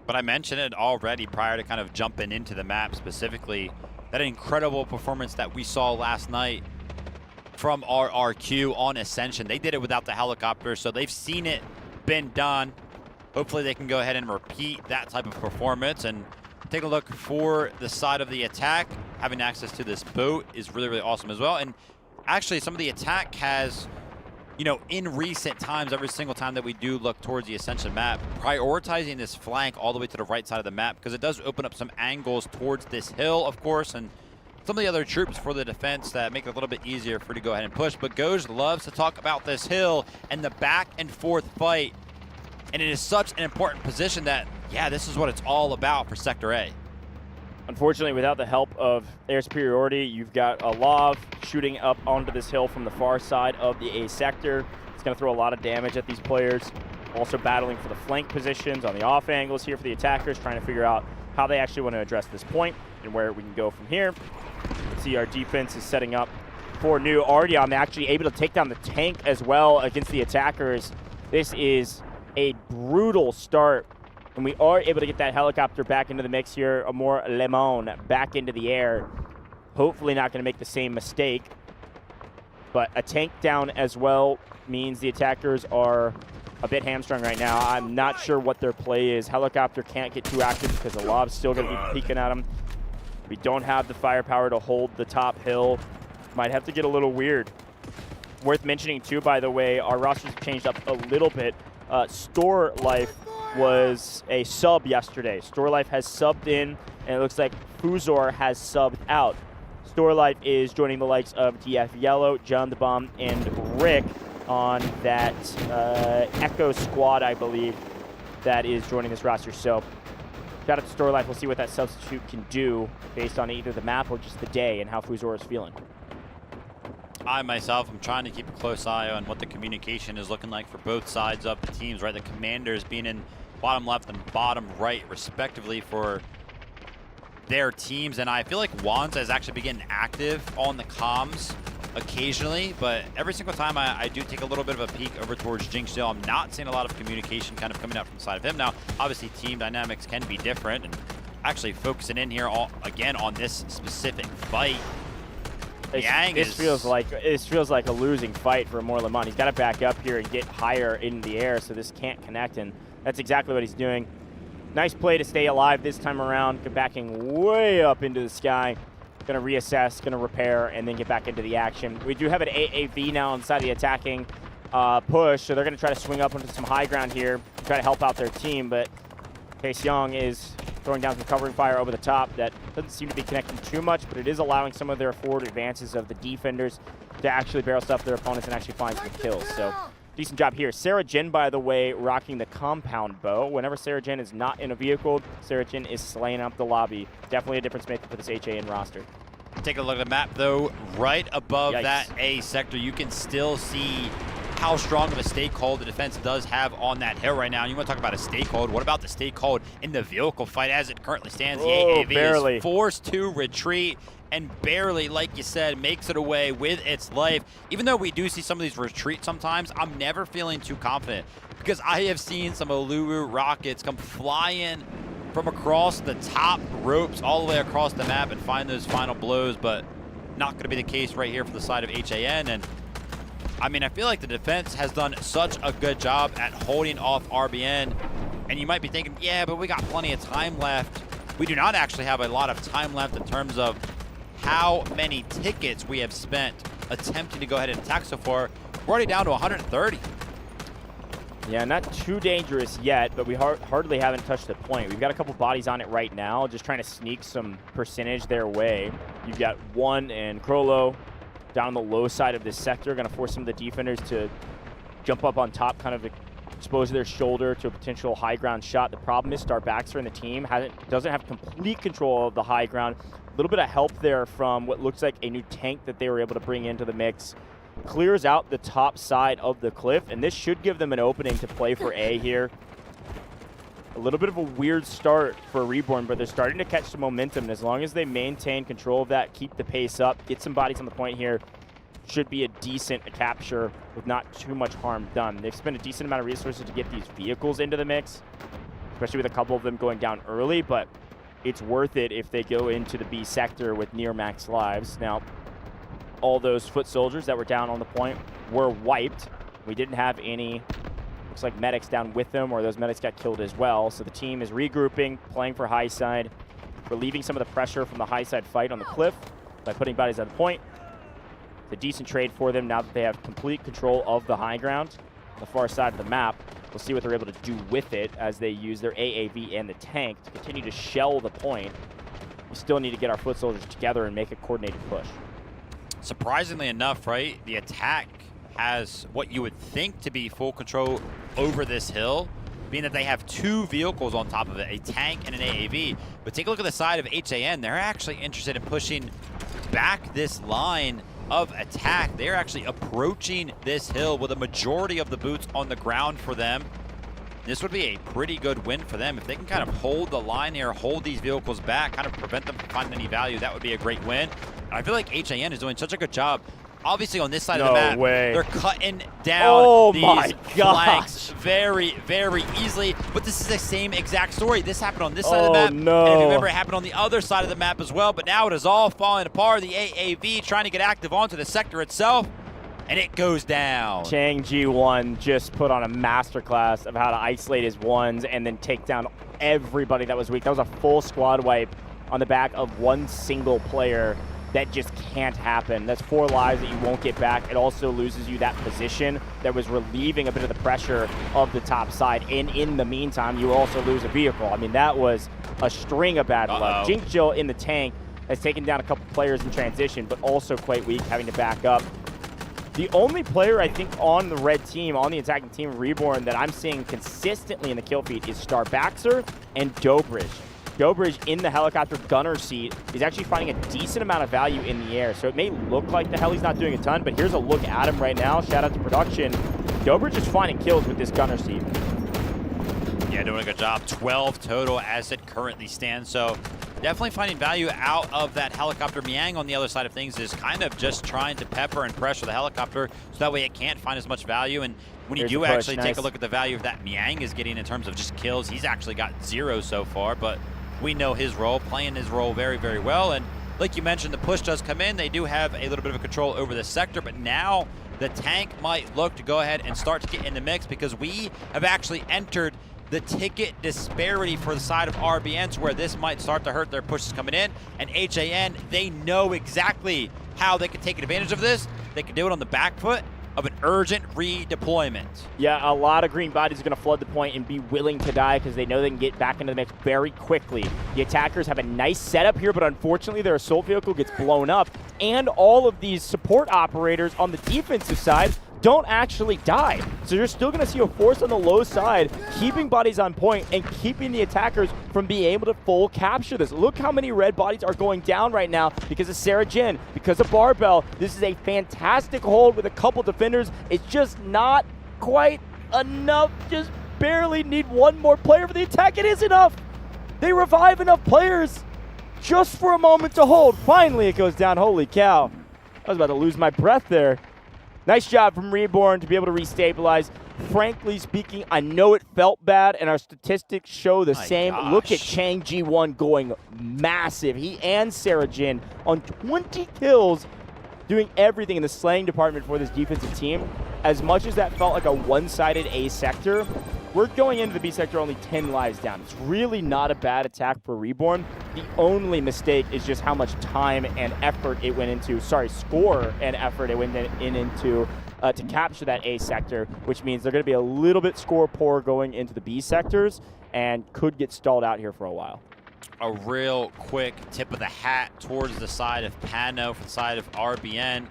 But I mentioned it already prior to kind of jumping into the map specifically, that incredible performance that we saw last night from RRQ on Ascension. They did it without the helicopter, so they've seen it been done. Hopefully they can go ahead and repeat that type of performance and take a look for the side of the attack. Having access to this boat is really, really awesome as well. And actually some of the attack has you know, in recent times, every single time that we do look towards the Ascension map, prioritizing this flank all the way to the right side of the map, because it does open up some angles towards this hill, of course, and some of the other troops for the defense that make it a little bit easier for you to go ahead and push. But Goj loves to talk about this hill and the back and forth fight, and it is such an important position that, yeah, this is what it's all about for Sector A. Unfortunately, without the help of air superiority, you've got a Lav shooting up onto this hill from the far side of the A sector. It's going to throw a lot of damage at these players. Also battling for the flank positions on the off angles here for the attackers, trying to figure out how they actually want to address this point and where we can go from here. See, our defense is setting up for new Artyom, actually able to take down the tank as well against the attackers. This is a brutal start. And we are able to get that helicopter back into the mix here, a more Lemon back into the air. Hopefully not going to make the same mistake. But a tank down as well means the attackers are a bit hamstrung right now. I'm not sure what their play is. Helicopter can't get too active because the Lob's still going to be peeking at them. We don't have the firepower to hold the top hill. Might have to get a little weird. Worth mentioning too, by the way, our rosters have changed up a little bit. Store Life was a sub yesterday. Store Life has subbed in, and it looks like Fuzor has subbed out. Store Life is joining the likes of Dfiw, John the Bomb, and Rick on that Echo squad, I believe, that is joining this roster. So, shout out to Store Life. We'll see what that substitute can do based on either the map or just the day and how Fuzor is feeling. I myself am trying to keep a close eye on what the communication is looking like for both sides of the teams, right? The commanders being in bottom left and bottom right, respectively, for their teams. And I feel like Wanza is actually getting active on the comms occasionally, but every single time I do take a little bit of a peek over towards Jinxill, I'm not seeing a lot of communication kind of coming out from the side of him. Now, obviously, team dynamics can be different, and actually focusing in here again on this specific fight. This feels like a losing fight for Morlamon. He's got to back up here and get higher in the air, so this can't connect, and that's exactly what he's doing. Nice play to stay alive this time around, backing way up into the sky. Going to reassess, going to repair, and then get back into the action. We do have an AAV now inside the attacking push, so they're going to try to swing up into some high ground here, try to help out their team, but Taeseong is throwing down some covering fire over the top. That doesn't seem to be connecting too much, but it is allowing some of their forward advances of the defenders to actually barrel stuff their opponents and actually find some kills. So, decent job here. Sarah Jin, by the way, rocking the compound bow. Whenever Sarah Jin is not in a vehicle, Sarah Jin is slaying up the lobby. Definitely a difference maker for this HAN roster. Take a look at the map, though. Right above that A sector, you can still see how strong of a stakehold the defense does have on that hill right now. And you want to talk about a stakehold. What about the stakehold in the vehicle fight as it currently stands? The AAV is forced to retreat and barely, like you said, makes it away with its life. Even though we do see some of these retreats sometimes, I'm never feeling too confident because I have seen some Oluwu rockets come flying from across the top ropes all the way across the map and find those final blows, but not going to be the case right here for the side of HAN. And I mean, I feel like the defense has done such a good job at holding off RBN. And you might be thinking, yeah, but we got plenty of time left. We do not actually have a lot of time left in terms of how many tickets we have spent attempting to go ahead and attack so far. We're already down to 130. Yeah, not too dangerous yet, but we hardly haven't touched the point. We've got a couple bodies on it right now, just trying to sneak some percentage their way. You've got one and Krolo down on the low side of this sector, going to force some of the defenders to jump up on top, kind of expose their shoulder to a potential high ground shot. The problem is Starbaxter and the team doesn't have complete control of the high ground. A little bit of help there from what looks like a new tank that they were able to bring into the mix. Clears out the top side of the cliff, and this should give them an opening to play for A here. A little bit of a weird start for Reborn, but they're starting to catch some momentum, and as long as they maintain control of that, keep the pace up, get some bodies on the point here, should be a decent capture with not too much harm done. They've spent a decent amount of resources to get these vehicles into the mix, especially with a couple of them going down early, but it's worth it if they go into the B sector with near max lives. Now, all those foot soldiers that were down on the point were wiped. We didn't have any, looks like, medics down with them, or those medics got killed as well. So the team is regrouping, playing for high side, relieving some of the pressure from the high side fight on the cliff by putting bodies at the point. It's a decent trade for them now that they have complete control of the high ground, the far side of the map. We'll see what they're able to do with it as they use their AAV and the tank to continue to shell the point. We still need to get our foot soldiers together and make a coordinated push. Surprisingly enough, right, the attack has what you would think to be full control over this hill, being that they have 2 vehicles on top of it, a tank and an AAV. But take a look at the side of HAN. They're actually interested in pushing back this line of attack. They're actually approaching this hill with a majority of the boots on the ground for them. This would be a pretty good win for them. If they can kind of hold the line here, hold these vehicles back, kind of prevent them from finding any value, that would be a great win. And I feel like HAN is doing such a good job. Obviously, on this side of the map, they're cutting down these flanks very, very easily. But this is the same exact story. This happened on this side of the map. And if you remember, it happened on the other side of the map as well. But now it is all falling apart. The AAV trying to get active onto the sector itself. And it goes down. Chang Ji-won just put on a masterclass of how to isolate his ones and then take down everybody that was weak. That was a full squad wipe on the back of one single player. That just can't happen. That's 4 lives that you won't get back. It also loses you that position that was relieving a bit of the pressure of the top side. And in the meantime, you also lose a vehicle. I mean, that was a string of bad luck. Jinx Jill in the tank has taken down a couple players in transition, but also quite weak, having to back up. The only player, I think, on the red team, on the attacking team, Reborn, that I'm seeing consistently in the kill feed is Starbaxer and Dobrich. Dobrich in the helicopter gunner seat is actually finding a decent amount of value in the air. So it may look like the heli's not doing a ton, but here's a look at him right now. Shout out to production. Dobrich is finding kills with this gunner seat. Yeah, doing a good job. 12 total as it currently stands. So definitely finding value out of that helicopter. Miang on the other side of things is kind of just trying to pepper and pressure the helicopter so that way it can't find as much value. And when you do actually take a look at the value of that Miang is getting in terms of just kills, he's actually got 0 so far, but we know his role, playing his role very, very well. And like you mentioned, the push does come in. They do have a little bit of control over the sector, but now the tank might look to go ahead and start to get in the mix because we have actually entered the ticket disparity for the side of RBN, where this might start to hurt their pushes coming in. And HAN, they know exactly how they can take advantage of this. They can do it on the back foot of an urgent redeployment. Yeah, a lot of green bodies are going to flood the point and be willing to die because they know they can get back into the mix very quickly. The attackers have a nice setup here, but unfortunately their assault vehicle gets blown up, and all of these support operators on the defensive side don't actually die. So you're still going to see a force on the low side, keeping bodies on point and keeping the attackers from being able to full capture this. Look how many red bodies are going down right now because of Sarah Jin, because of Barbell. This is a fantastic hold with a couple defenders. It's just not quite enough. Just barely need one more player for the attack. It is enough. They revive enough players just for a moment to hold. Finally, it goes down. Holy cow. I was about to lose my breath there. Nice job from Reborn to be able to restabilize. Frankly speaking, I know it felt bad, and our statistics show the same. Gosh. Look at Chang Ji-won going massive. He and Sarah Jin on 20 kills, doing everything in the slaying department for this defensive team. As much as that felt like a one-sided A sector, we're going into the B sector only 10 lives down. It's really not a bad attack for Reborn. The only mistake is just how much time and effort it went into, score and effort it went into to capture that A sector, which means they're going to be a little bit score poor going into the B sectors and could get stalled out here for a while. A real quick tip of the hat towards the side of Pano from the side of RBN.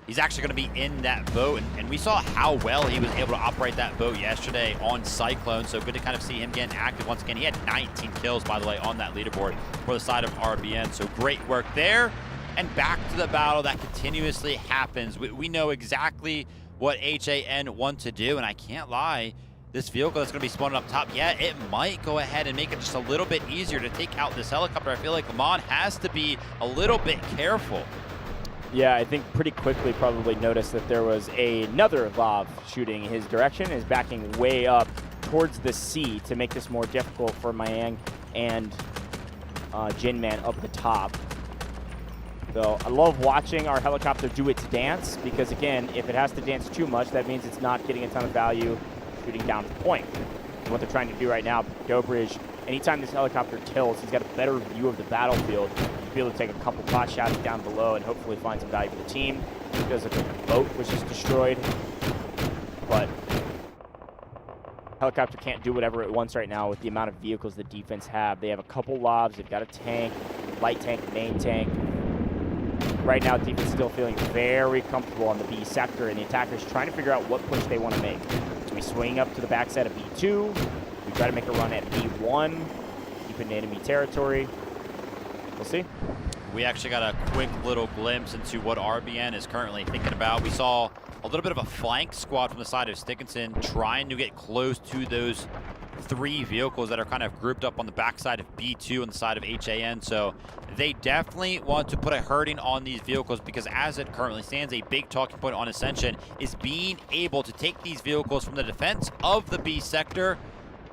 He's actually going to be in that boat, and we saw how well he was able to operate that boat yesterday on Cyclone, so good to kind of see him getting active once again. He had 19 kills, by the way, on that leaderboard for the side of RBN, so great work there. And back to the battle that continuously happens. We know exactly what HAN want to do, and I can't lie, this vehicle that's going to be spawning up top, yeah, it might go ahead and make it just a little bit easier to take out this helicopter. I feel like Lamont has to be a little bit careful. Yeah, I think pretty quickly probably noticed that there was another Lav shooting his direction, is backing way up towards the sea to make this more difficult for Miang and Jinman up the top. So I love watching our helicopter do its dance because, again, if it has to dance too much, that means it's not getting a ton of value shooting down the point. And what they're trying to do right now, Dobrich, anytime this helicopter tilts, he's got a better view of the battlefield. be able to take a couple pot shots down below and hopefully find some value for the team. Because the boat was just destroyed. But helicopter can't do whatever it wants right now with the amount of vehicles the defense have. They have a couple lobs. They've got a tank, light tank, main tank. Right now, defense is still feeling very comfortable on the B sector, and the attackers trying to figure out what push they want to make. Do we swing up to the backside of B2? We try to make a run at B1, keep in enemy territory. We'll see. We actually got a quick little glimpse into what RBN is currently thinking about. We saw a little bit of a flank squad from the side of Stickinson trying to get close to those 3 vehicles that are kind of grouped up on the backside of B2 on the side of HAN. So they definitely want to put a hurting on these vehicles because as it currently stands, a big talking point on Ascension is being able to take these vehicles from the defense of the B sector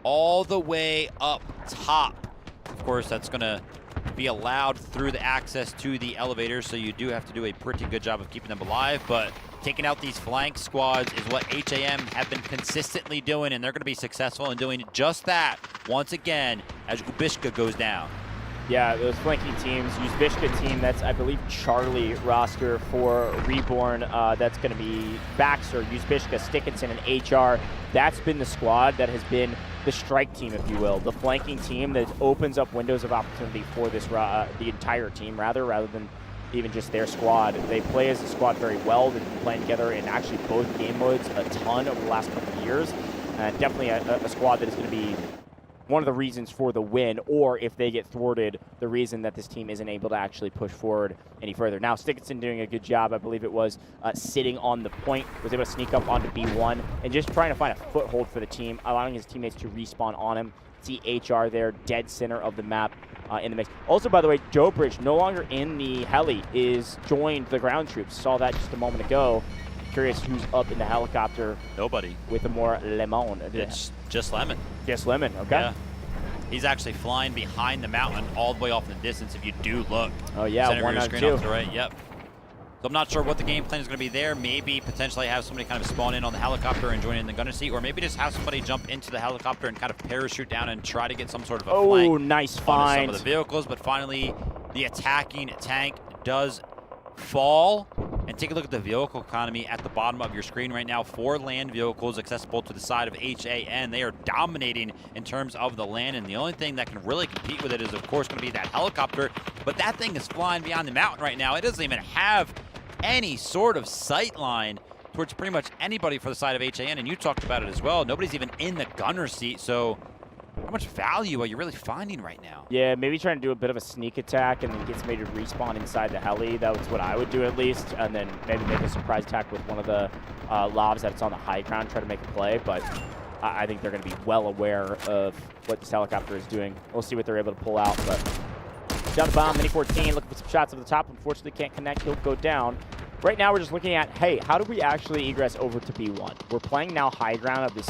all the way up top. Of course, that's going to be allowed through the access to the elevators, so you do have to do a pretty good job of keeping them alive, but taking out these flank squads is what HAM have been consistently doing, and they're going to be successful in doing just that once again as Ubishka goes down. Yeah, those flanking teams, Uzbishka team, that's, I believe, Charlie roster for Reborn. That's going to be Baxter, Uzbishka, Stickinson, and HR. That's been the squad that has been the strike team, if you will, the flanking team that opens up windows of opportunity for this the entire team, rather than even just their squad. They play as a squad very well. They've been playing together in actually both game modes a ton over the last couple of years. Definitely a squad that is going to be one of the reasons for the win, or if they get thwarted, the reason that this team isn't able to actually push forward any further. Now, Stickinson doing a good job, I believe it was, sitting on the point, was able to sneak up onto B1, and just trying to find a foothold for the team, allowing his teammates to respawn on him. See HR there, dead center of the map in the mix. Also, by the way, Joe Bridge, no longer in the heli, is joined the ground troops. Saw that just a moment ago. Curious who's up in the helicopter. Nobody. With a more Lemon. It's just Lemon. Just Lemon, okay. Yeah. He's actually flying behind the mountain all the way off in the distance if you do look. Oh, yeah, Center of one your out screen two. off to the right, yep. So I'm not sure what the game plan is going to be there. Maybe potentially have somebody kind of spawn in on the helicopter and join in the gunner seat, or maybe just have somebody jump into the helicopter and kind of parachute down and try to get some sort of a flank. Oh, nice onto find. some of the vehicles, but finally the attacking tank does fall. And take a look at the vehicle economy at the bottom of your screen right now. 4 land vehicles accessible to the side of HAN. They are dominating in terms of the land, and the only thing that can really compete with it is, of course, going to be that helicopter. But that thing is flying beyond the mountain right now. It doesn't even have any sort of sight line towards pretty much anybody for the side of HAN, and you talked about it as well. Nobody's even in the gunner seat, so how much value are you really finding right now? Yeah, maybe trying to do a bit of a sneak attack and then get somebody to respawn inside the heli. That was what I would do at least. And then maybe make a surprise attack with one of the lobs that's on the high ground, try to make a play. But I think they're going to be well aware of what this helicopter is doing. We'll see what they're able to pull out. But down the bomb, Mini 14 looking for some shots over the top. Unfortunately, can't connect. He'll go down. Right now, we're just looking at, hey, how do we actually egress over to B1? We're playing now high ground of this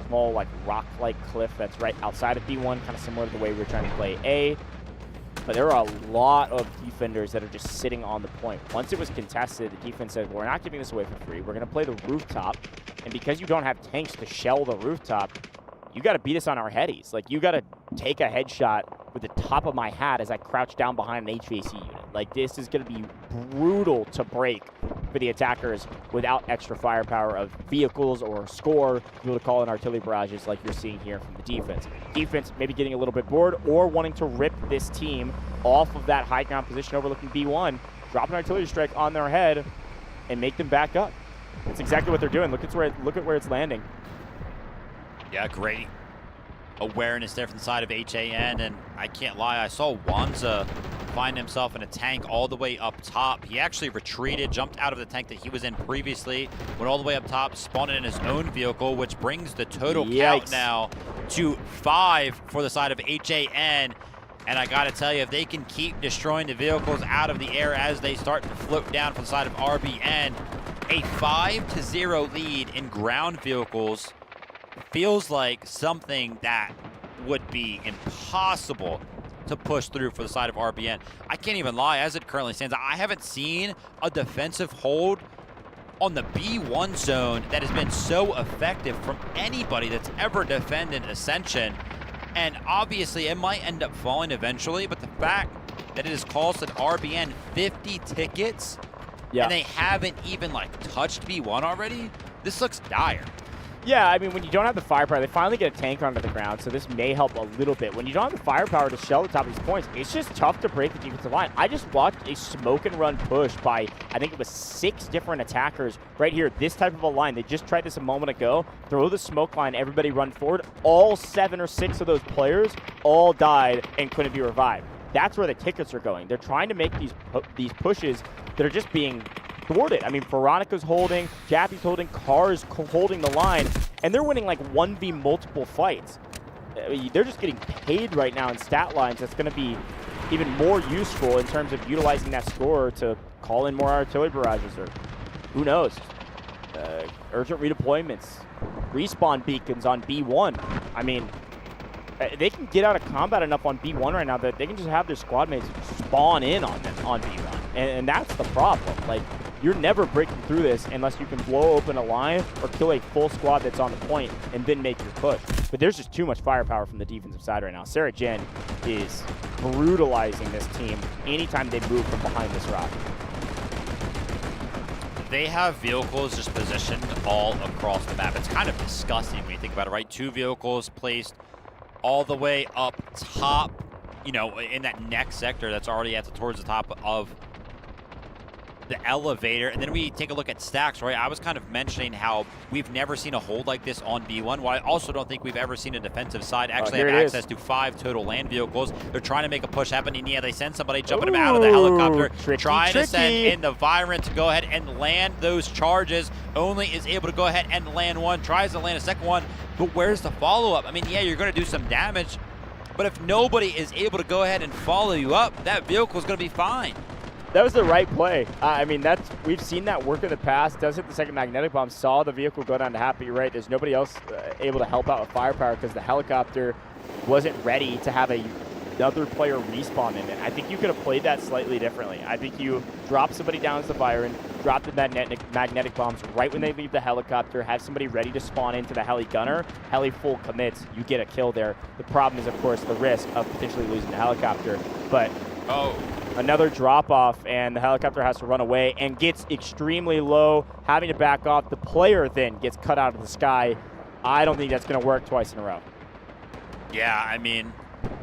small, like, rock-like cliff that's right outside of B1, kind of similar to the way we were trying to play A. But there are a lot of defenders that are just sitting on the point. Once it was contested, the defense said, well, we're not giving this away for free. We're going to play the rooftop. And because you don't have tanks to shell the rooftop, you got to beat us on our headies. Like, you got to take a headshot with the top of my hat as I crouch down behind an HVAC unit. Like, this is going to be brutal to break for the attackers without extra firepower of vehicles or score to be able to call in artillery barrages like you're seeing here from the defense. Defense maybe getting a little bit bored or wanting to rip this team off of that high ground position overlooking B1, drop an artillery strike on their head, and make them back up. That's exactly what they're doing. Look at where it's landing. Yeah, great awareness there from the side of HAN, and I can't lie, I saw Wanza find himself in a tank all the way up top. He actually retreated, jumped out of the tank that he was in previously, went all the way up top, spawned in his own vehicle, which brings the total count now to 5 for the side of HAN. And I gotta tell you, if they can keep destroying the vehicles out of the air as they start to float down from the side of RBN, a 5-0 lead in ground vehicles feels like something that would be impossible to push through for the side of RBN. I can't even lie, as it currently stands, I haven't seen a defensive hold on the B1 zone that has been so effective from anybody that's ever defended Ascension. And obviously, it might end up falling eventually, but the fact that it has cost an RBN 50 tickets, and they haven't even like touched B1 already? This looks dire. Yeah, I mean, when you don't have the firepower, they finally get a tank onto the ground, so this may help a little bit. When you don't have the firepower to shell the top of these points, it's just tough to break the defensive line. I just watched a smoke and run push by, I think it was 6 different attackers right here, this type of a line. They just tried this a moment ago. Throw the smoke line, everybody run forward. All 7 or 6 of those players all died and couldn't be revived. That's where the tickets are going. They're trying to make these pushes that are just being thwarted. I mean, Veronica's holding, Jappy's holding, Carr's holding the line, and they're winning like 1v multiple fights. I mean, they're just getting paid right now in stat lines. That's going to be even more useful in terms of utilizing that score to call in more artillery barrages, or who knows, urgent redeployments, respawn beacons on B1. I mean, they can get out of combat enough on B1 right now that they can just have their squad mates spawn in on them on B1. And that's the problem. Like, you're never breaking through this unless you can blow open a line or kill a full squad that's on the point and then make your push. But there's just too much firepower from the defensive side right now. Sarah Jen is brutalizing this team anytime they move from behind this rock. They have vehicles just positioned all across the map. It's kind of disgusting when you think about it, right? 2 vehicles placed all the way up top, you know, in that next sector that's already towards the top of the elevator. And then we take a look at stacks, right? I was kind of mentioning how we've never seen a hold like this on B1. Well, I also don't think we've ever seen a defensive side actually have access to 5 total land vehicles. They're trying to make a push happen, and yeah, they send somebody jumping them out of the helicopter, trying to send in the Virant to go ahead and land those charges. Only is able to go ahead and land one, tries to land a second one, but where's the follow-up? I mean, yeah, you're going to do some damage, but if nobody is able to go ahead and follow you up, that vehicle is going to be fine. That was the right play. I mean, we've seen that work in the past. Does hit the second magnetic bomb, saw the vehicle go down to Happy, right? There's nobody else able to help out with firepower because the helicopter wasn't ready to have another player respawn in it. I think you could have played that slightly differently. I think you drop somebody down as the fire and drop the magnetic bombs right when they leave the helicopter, have somebody ready to spawn into the heli gunner, heli full commits, you get a kill there. The problem is, of course, the risk of potentially losing the helicopter. But another drop off, and the helicopter has to run away and gets extremely low, having to back off. The player then gets cut out of the sky. I don't think that's going to work twice in a row. Yeah, I mean,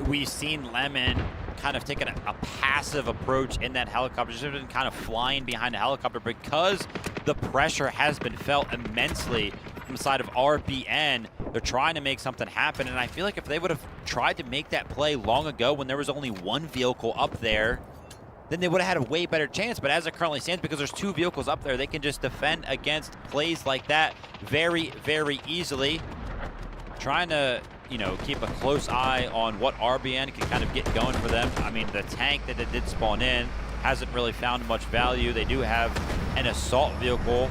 we've seen Lemon kind of taking a passive approach in that helicopter, just been kind of flying behind the helicopter because the pressure has been felt immensely from the side of RBN. They're trying to make something happen, and I feel like if they would have tried to make that play long ago when there was only 1 vehicle up there, then they would have had a way better chance. But as it currently stands, because there's 2 vehicles up there, they can just defend against plays like that very, very easily. Trying to, you know, keep a close eye on what RBN can kind of get going for them. I mean, the tank that it did spawn in hasn't really found much value. They do have an assault vehicle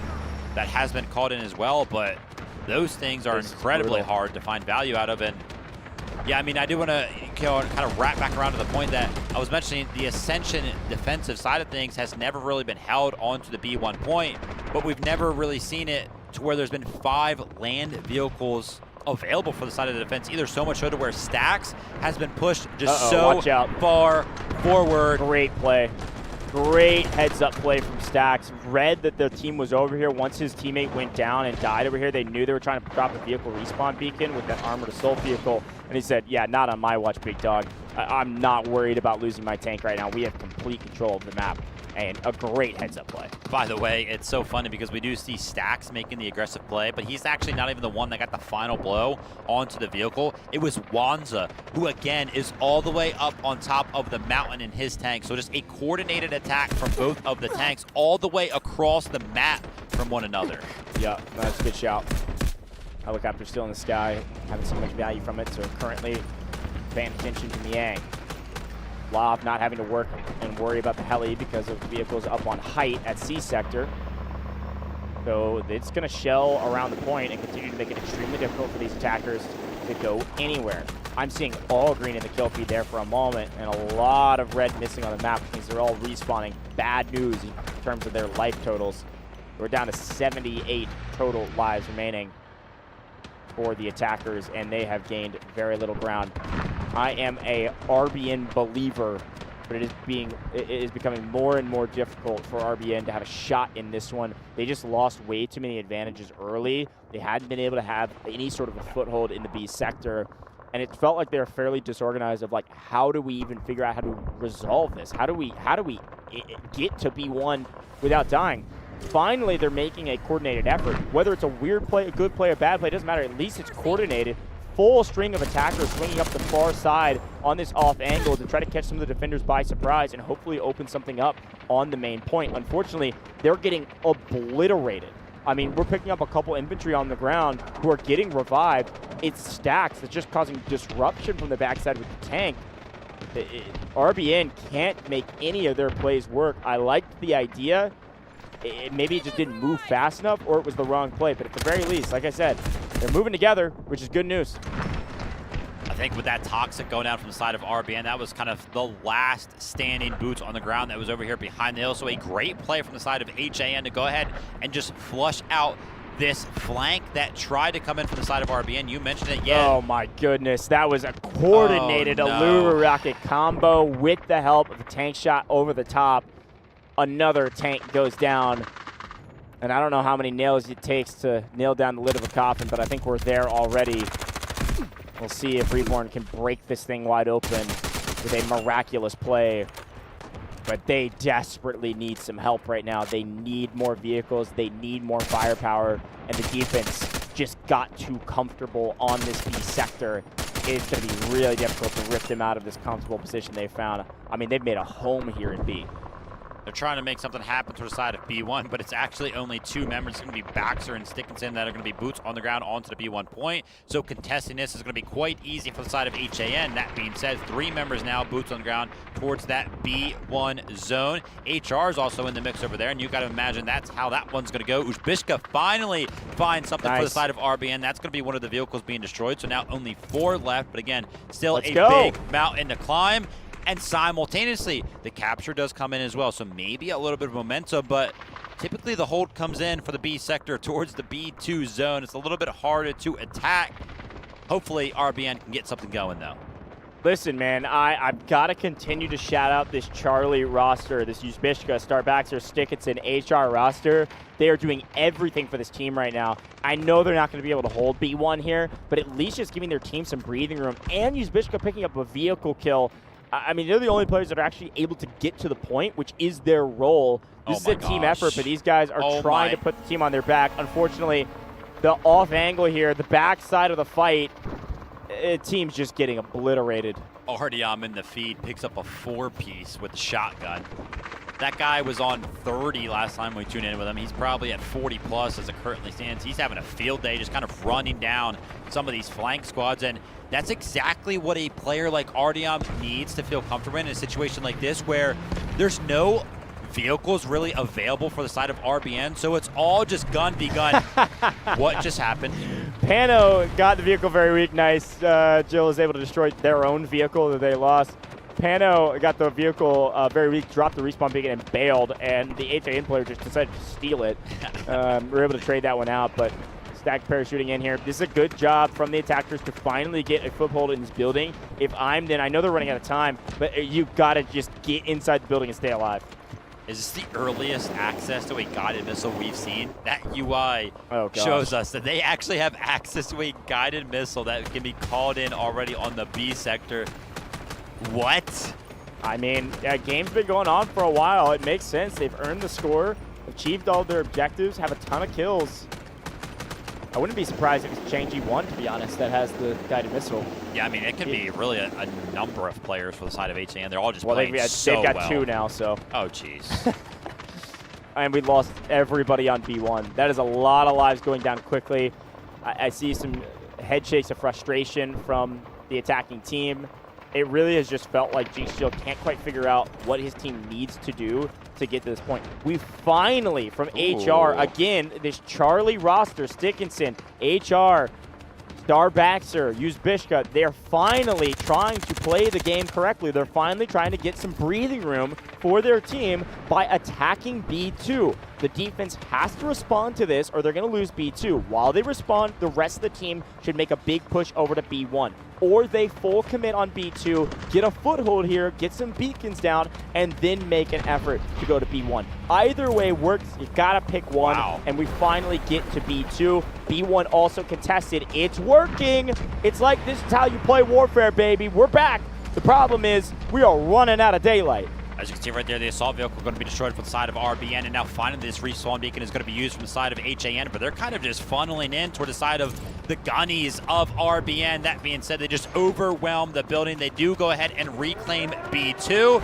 that has been called in as well, but those things are incredibly hard to find value out of. And yeah, I mean, I do want to kind of wrap back around to the point that I was mentioning. The Ascension defensive side of things has never really been held onto the B1 point, but we've never really seen it to where there's been 5 land vehicles available for the side of the defense either, so much so to where Stacks has been pushed just so far forward. Great play. Great heads-up play from Stacks. Read that the team was over here. Once his teammate went down and died over here, they knew they were trying to drop a vehicle respawn beacon with that armored assault vehicle. And he said, yeah, not on my watch, big dog. I'm not worried about losing my tank right now. We have complete control of the map. And a great heads-up play. By the way, it's so funny because we do see Stacks making the aggressive play, but he's actually not even the one that got the final blow onto the vehicle. It was Wanza, who again is all the way up on top of the mountain in his tank. So just a coordinated attack from both of the tanks all the way across the map from one another. Yeah, that's a good shout. Helicopter still in the sky, haven't seen much value from it, so currently paying attention to Miang. Lav not having to work and worry about the heli because of vehicles up on height at C sector. So it's going to shell around the point and continue to make it extremely difficult for these attackers to go anywhere. I'm seeing all green in the kill feed there for a moment and a lot of red missing on the map, which means they're all respawning. Bad news in terms of their life totals. We're down to 78 total lives remaining for the attackers, and they have gained very little ground. I am a RBN believer but it is becoming more and more difficult for RBN to have a shot in this one. They just lost way too many advantages early. They hadn't been able to have any sort of a foothold in the B sector, and it felt like they were fairly disorganized of like, how do we even figure out how to resolve this? How do we get to B1 without dying? Finally, they're making a coordinated effort. Whether it's a weird play, a good play, a bad play, it doesn't matter. At least it's coordinated. Full string of attackers swinging up the far side on this off angle to try to catch some of the defenders by surprise and hopefully open something up on the main point. Unfortunately, they're getting obliterated. I mean, we're picking up a couple infantry on the ground who are getting revived. It's stacks. It's just causing disruption from the backside with the tank. RBN can't make any of their plays work. I liked the idea. Maybe it just didn't move fast enough, or it was the wrong play. But at the very least, like I said, they're moving together, which is good news. I think with that Toxic going down from the side of RBN, that was kind of the last standing boots on the ground that was over here behind the hill. So a great play from the side of HAN to go ahead and just flush out this flank that tried to come in from the side of RBN. You mentioned it, yeah. Oh my goodness, that was a coordinated Allura rocket combo with the help of a tank shot over the top. Another tank goes down, and I don't know how many nails it takes to nail down the lid of a coffin, but I think we're there already. We'll see if Reborn can break this thing wide open with a miraculous play. But they desperately need some help right now. They need more vehicles. They need more firepower. And the defense just got too comfortable on this B sector. It's going to be really difficult to rip them out of this comfortable position they found. I mean, they've made a home here in B. They're trying to make something happen to the side of B1, but it's actually only two members. It's going to be Baxter and Stickinson that are going to be boots on the ground onto the B1 point. So contesting this is going to be quite easy for the side of HAN. That being said, three members now boots on the ground towards that B1 zone. HR is also in the mix over there, and you've got to imagine that's how that one's going to go. Uzbishka finally finds something for the side of RBN. That's going to be one of the vehicles being destroyed. So now only 4 left, but again, still a big mountain to climb. And simultaneously, the capture does come in as well. So maybe a little bit of momentum, but typically the hold comes in for the B sector towards the B2 zone. It's a little bit harder to attack. Hopefully, RBN can get something going, though. Listen, man, I've got to continue to shout out this Charlie roster, this Uzbishka, Starbaxer, Stickinson, HR roster. They are doing everything for this team right now. I know they're not going to be able to hold B1 here, but at least just giving their team some breathing room. And Uzbishka picking up a vehicle kill. I mean, they're the only players that are actually able to get to the point, which is their role. This is a team effort, but these guys are trying to put the team on their back. Unfortunately, the off angle here, the back side of the fight, team's just getting obliterated. Artyom in the feed picks up a 4-piece with the shotgun. That guy was on 30 last time we tuned in with him. He's probably at 40 plus as it currently stands. He's having a field day, just kind of running down some of these flank squads, and that's exactly what a player like Artyom needs to feel comfortable in a situation like this where there's no vehicles really available for the side of RBN, so it's all just gun v gun. What just happened? Pano got the vehicle very weak. Nice. Jill is able to destroy their own vehicle that they lost. Pano got the vehicle very weak, dropped the respawn beacon and bailed, and the HAN player just decided to steal it. We were able to trade that one out, but stacked parachuting in here. This is a good job from the attackers to finally get a foothold in this building. If I'm then, I know they're running out of time, but you've got to just get inside the building and stay alive. Is this the earliest access to a guided missile we've seen? That UI shows us that they actually have access to a guided missile that can be called in already on the B sector. What? I mean, game's been going on for a while. It makes sense. They've earned the score, achieved all their objectives, have a ton of kills. I wouldn't be surprised if it's Changji 1, to be honest, that has the guided missile. Yeah, I mean, it can be really a number of players for the side of HAN. They're all just playing so well. They've got 2 now, so. Oh, jeez. And we lost everybody on B1. That is a lot of lives going down quickly. I see some head shakes of frustration from the attacking team. It really has just felt like G-Shield can't quite figure out what his team needs to do to get to this point. We finally, from HR, again, this Charlie roster, Stickinson, HR, Starbaxer, Uzbishka, they're finally trying to play the game correctly. They're finally trying to get some breathing room for their team by attacking B2. The defense has to respond to this or they're going to lose B2. While they respond, the rest of the team should make a big push over to B1. or they full commit on B2, get a foothold here, get some beacons down, and then make an effort to go to B1. Either way works. You gotta pick one, and we finally get to B2. B1 also contested. It's working. It's like this is how you play Warfare, baby. We're back. The problem is we are running out of daylight. As you can see right there, the assault vehicle going to be destroyed from the side of RBN, and now finally this respawn beacon is going to be used from the side of HAN, but they're kind of just funneling in toward the side of the gunnies of RBN. That being said, they just overwhelm the building. They do go ahead and reclaim B2.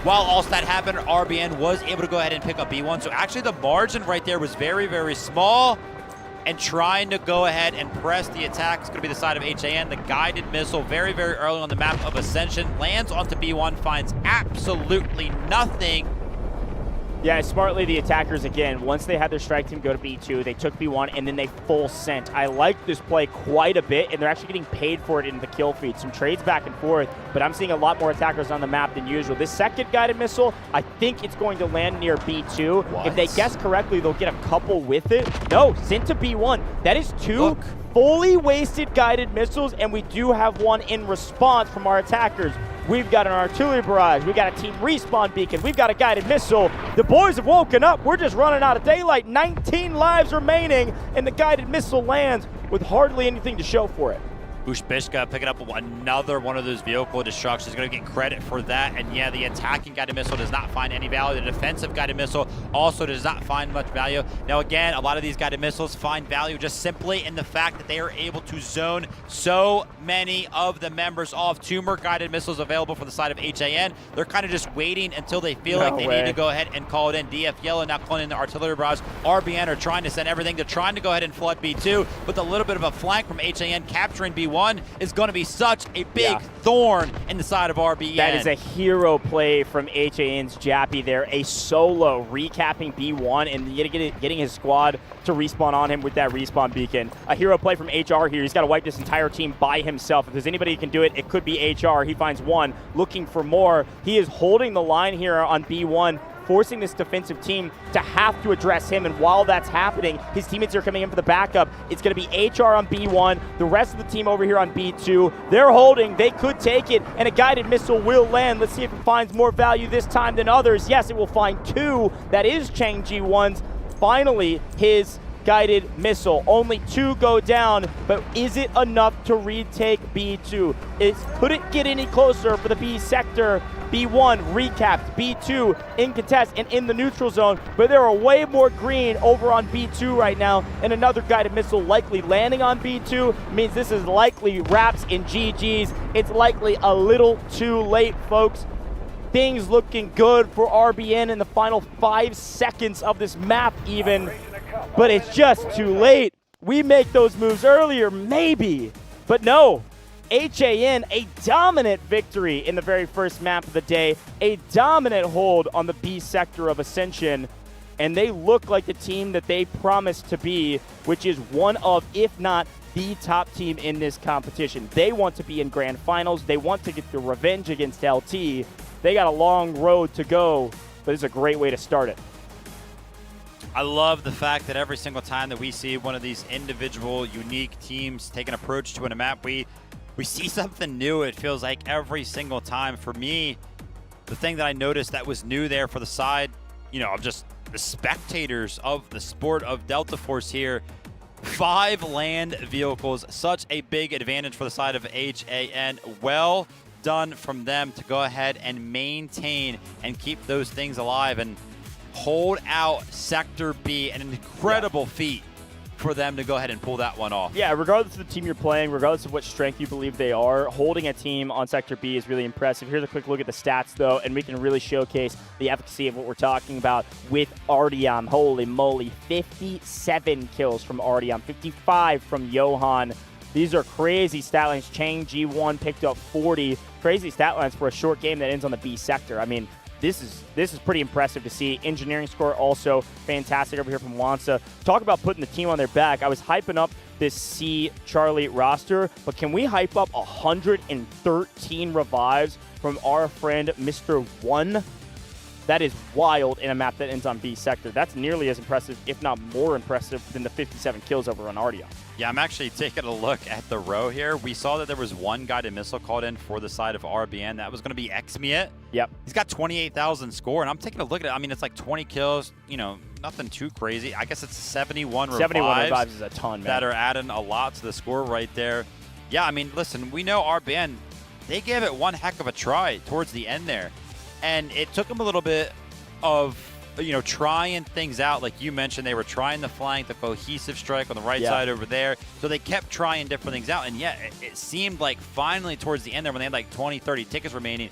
While all that happened, RBN was able to go ahead and pick up B1, so actually the margin right there was very, very small. And trying to go ahead and press the attack is going to be the side of HAN. The guided missile very, very early on the map of Ascension lands onto B1, finds absolutely nothing. Yeah, smartly the attackers, again, once they had their strike team go to B2, they took B1, and then they full sent. I like this play quite a bit, and they're actually getting paid for it in the kill feed. Some trades back and forth, but I'm seeing a lot more attackers on the map than usual. This second guided missile, I think it's going to land near B2. What? If they guess correctly, they'll get a couple with it. No, sent to B1. That is two fully wasted guided missiles, and we do have one in response from our attackers. We've got an artillery barrage. We've got a team respawn beacon. We've got a guided missile. The boys have woken up. We're just running out of daylight. 19 lives remaining, and the guided missile lands with hardly anything to show for it. Bushbishka picking up another one of those vehicle destructions. Going to get credit for that. And yeah, the attacking guided missile does not find any value. The defensive guided missile also does not find much value. Now again, a lot of these guided missiles find value just simply in the fact that they are able to zone so many of the members off. 2 more guided missiles available for the side of HAN. They're kind of just waiting until they feel like they need to go ahead and call it in. DF Yellow now calling in the artillery barrage. RBN are trying to send everything. They're trying to go ahead and flood B2 with a little bit of a flank from HAN capturing B1. Is going to be such a big thorn in the side of RBN. That is a hero play from HAN's Jappy there. A solo recapping B1 and getting his squad to respawn on him with that respawn beacon. A hero play from HR here. He's got to wipe this entire team by himself. If there's anybody who can do it, it could be HR. He finds one, looking for more. He is holding the line here on B1, forcing this defensive team to have to address him. And while that's happening, his teammates are coming in for the backup. It's going to be HR on B1, the rest of the team over here on B2. They're holding. They could take it, and a guided missile will land. Let's see if it finds more value this time than others. Yes, it will find 2. That is Chang Ji-won's. Finally, his guided missile. Only 2 go down, but is it enough to retake B2? Could it get any closer for the B sector? B1 recapped, B2 in contest and in the neutral zone, but there are way more green over on B2 right now, and another guided missile likely landing on B2 means this is likely wraps in GG's. It's likely a little too late, folks. Things looking good for RBN in the final 5 seconds of this map even, but it's just too late. We make those moves earlier, maybe, but no. HAN, a dominant victory in the very first map of the day, a dominant hold on the B sector of Ascension, and they look like the team that they promised to be, which is one of, if not the top team in this competition. They want to be in grand finals. They want to get the revenge against LT. They got a long road to go, but it's a great way to start it. I love the fact that every single time that we see one of these individual, unique teams take an approach to a map, we see something new. It feels like every single time. For me, the thing that I noticed that was new there for the side, of just the spectators of the sport of Delta Force here, 5 land vehicles, such a big advantage for the side of HAN. Well done from them to go ahead and maintain and keep those things alive and hold out Sector B, an incredible feat for them to go ahead and pull that one off. Yeah, regardless of the team you're playing, regardless of what strength you believe they are, holding a team on Sector B is really impressive. Here's a quick look at the stats, though, and we can really showcase the efficacy of what we're talking about with Artyom. Holy moly, 57 kills from Artyom, 55 from Johan. These are crazy stat lines. Chang Ji-won picked up 40. Crazy stat lines for a short game that ends on the B sector. I mean, this is pretty impressive to see. Engineering score also fantastic over here from Wansa. Talk about putting the team on their back. I was hyping up this C Charlie roster, but can we hype up 113 revives from our friend Mr. One? That is wild in a map that ends on B sector. That's nearly as impressive, if not more impressive, than the 57 kills over on Artyom. Yeah, I'm actually taking a look at the row here. We saw that there was one guided missile called in for the side of RBN. That was going to be Xmiet. Yep. He's got 28,000 score, and I'm taking a look at it. I mean, it's like 20 kills, you know, nothing too crazy. I guess it's 71 revives. 71 revives is a ton, man. That are adding a lot to the score right there. Yeah, I mean, listen, we know RBN, they gave it one heck of a try towards the end there. And it took them a little bit of, you know, trying things out. Like you mentioned, they were trying the flank, the cohesive strike on the right side over there. So they kept trying different things out. And yeah, it seemed like finally towards the end there, when they had like 20, 30 tickets remaining,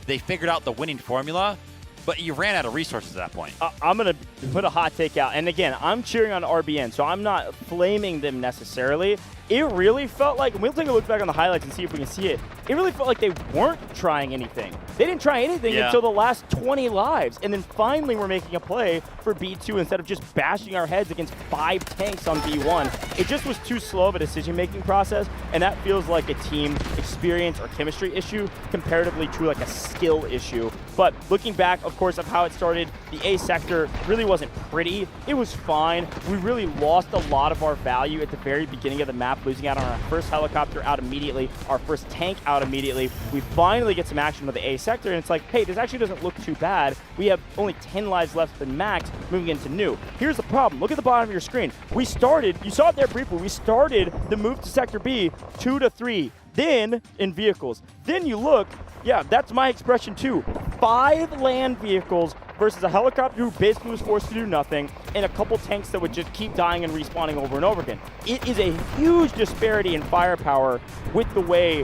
they figured out the winning formula. But you ran out of resources at that point. I'm going to put a hot take out. And again, I'm cheering on RBN, so I'm not flaming them necessarily. It really felt like, and we'll take a look back on the highlights and see if we can see it, it really felt like they weren't trying anything. They didn't try anything until the last 20 lives. And then finally we're making a play for B2 instead of just bashing our heads against 5 tanks on B1. It just was too slow of a decision-making process, and that feels like a team experience or chemistry issue comparatively to like a skill issue. But looking back, of course, of how it started, the A sector really wasn't pretty. It was fine. We really lost a lot of our value at the very beginning of the map, losing out on our first helicopter out immediately, our first tank out immediately. We finally get some action with the A sector, and it's like, hey, this actually doesn't look too bad. We have only 10 lives left than max moving into new. Here's the problem. Look at the bottom of your screen. We started, you saw it there briefly, we started the move to Sector B 2 to 3, then in vehicles. Then you look, yeah, that's my expression too. 5 land vehicles versus a helicopter who basically was forced to do nothing, and a couple tanks that would just keep dying and respawning over and over again. It is a huge disparity in firepower with the way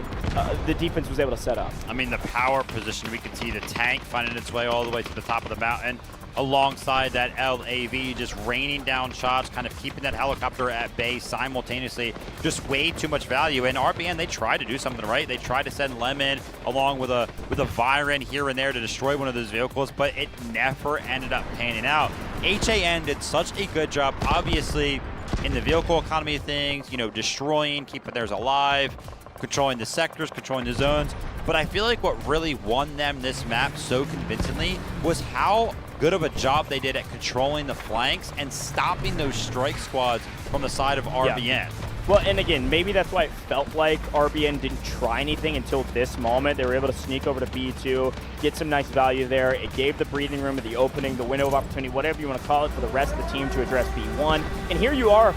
the defense was able to set up. I mean, the power position, we can see the tank finding its way all the way to the top of the mountain, alongside that LAV, just raining down shots, kind of keeping that helicopter at bay simultaneously. Just way too much value. And RBN, they tried to do something right. They tried to send Lemon along with a Viren here and there to destroy one of those vehicles, but it never ended up panning out. HAN did such a good job, obviously, in the vehicle economy of things, you know, destroying, keeping theirs alive, controlling the sectors, controlling the zones. But I feel like what really won them this map so convincingly was how good of a job they did at controlling the flanks and stopping those strike squads from the side of RBN. Yeah. Well, and again, maybe that's why it felt like RBN didn't try anything until this moment. They were able to sneak over to B2, get some nice value there. It gave the breathing room, the opening, the window of opportunity, whatever you want to call it, for the rest of the team to address B1. And here you are,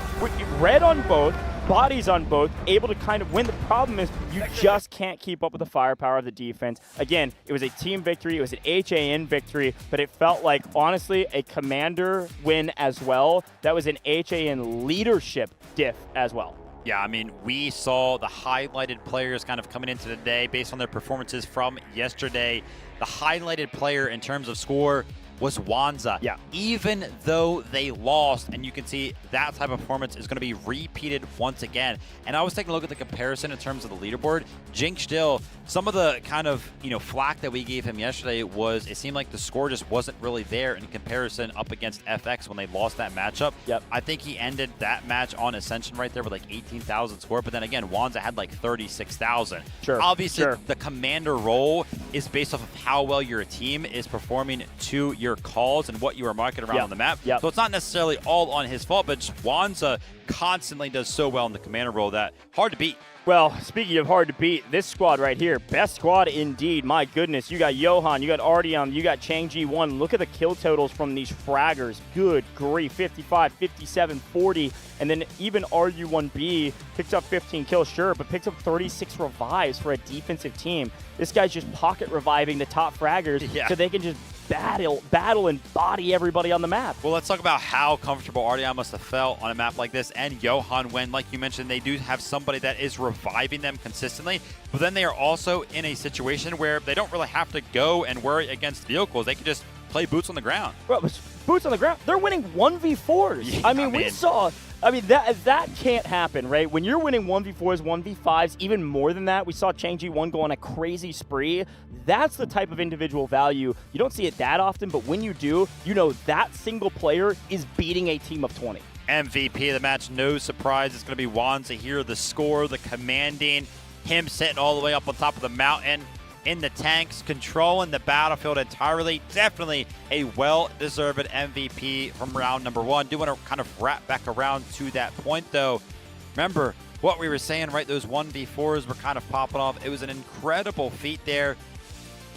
red on both, bodies on both, able to kind of win. The problem is you just can't keep up with the firepower of the defense. Again, it was a team victory. It was an HAN victory, but it felt like, honestly, a commander win as well. That was an HAN leadership diff as well. Yeah, I mean, we saw the highlighted players kind of coming into the day based on their performances from yesterday. The highlighted player in terms of score was Wanza. Yeah. Even though they lost, and you can see that type of performance is going to be repeated once again. And I was taking a look at the comparison in terms of the leaderboard. Jinx still, some of the kind of, you know, flack that we gave him yesterday was it seemed like the score just wasn't really there in comparison up against FX when they lost that matchup. Yep. I think he ended that match on Ascension right there with like 18,000 score, but then again, Wanza had like 36,000. Sure. Obviously, sure. The commander role is based off of how well your team is performing to your calls and what you are marking around on the map. Yep. So it's not necessarily all on his fault, but Wanza constantly does so well in the commander role that hard to beat. Well, speaking of hard to beat, this squad right here, best squad indeed. My goodness, you got Johan, you got Artyom, you got Chang Ji-1. Look at the kill totals from these fraggers. Good grief, 55, 57, 40. And then even RU1B picks up 15 kills, sure, but picks up 36 revives for a defensive team. This guy's just pocket reviving the top fraggers so they can just battle and body everybody on the map. Well, let's talk about how comfortable Artyom must have felt on a map like this, and Johan, when, like you mentioned, they do have somebody that is reviving them consistently, but then they are also in a situation where they don't really have to go and worry against vehicles. They can just play boots on the ground. Bro, boots on the ground. They're winning 1v4s. Yeah, I mean, we saw... I mean, that can't happen, right? When you're winning 1v4s, 1v5s, even more than that, we saw Chang Ji-1 go on a crazy spree. That's the type of individual value. You don't see it that often, but when you do, you know that single player is beating a team of 20. MVP of the match, no surprise. It's going to be Wanza here. The score, the commanding, him sitting all the way up on top of the mountain. in the tanks, controlling the battlefield entirely. Definitely a well-deserved MVP from round number 1. Do want to kind of wrap back around to that point, though. Remember what we were saying, right? Those 1v4s were kind of popping off. It was an incredible feat there.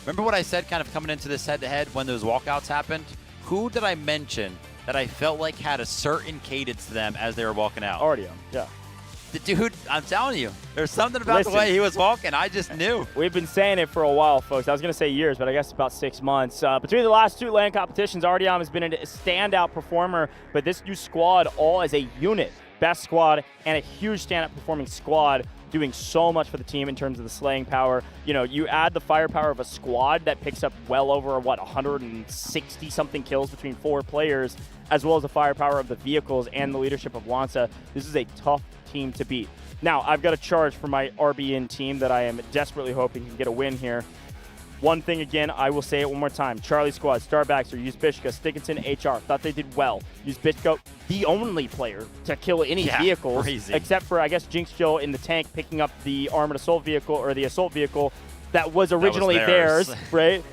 Remember what I said kind of coming into this head-to-head when those walkouts happened? Who did I mention that I felt like had a certain cadence to them as they were walking out? Artyom, yeah. The dude, I'm telling you, there's something about the way he was walking. I just knew. We've been saying it for a while, folks. I was going to say years, but I guess about 6 months. Between the last 2 LAN competitions, Artyom has been a standout performer, but this new squad, all as a unit, best squad and a huge standout performing squad, doing so much for the team in terms of the slaying power. You know, you add the firepower of a squad that picks up well over, 160-something kills between 4 players, as well as the firepower of the vehicles and the leadership of Lanza. This is a tough team to beat. Now, I've got a charge for my RBN team that I am desperately hoping can get a win here. One thing again, I will say it one more time. Charlie Squad, Starbaxter, Uzbishka, Stickinson, HR. Thought they did well. Uzbishka, the only player to kill any vehicles, except for, I guess, Jinx Jill in the tank picking up the armored assault vehicle, or the assault vehicle that was originally theirs, right?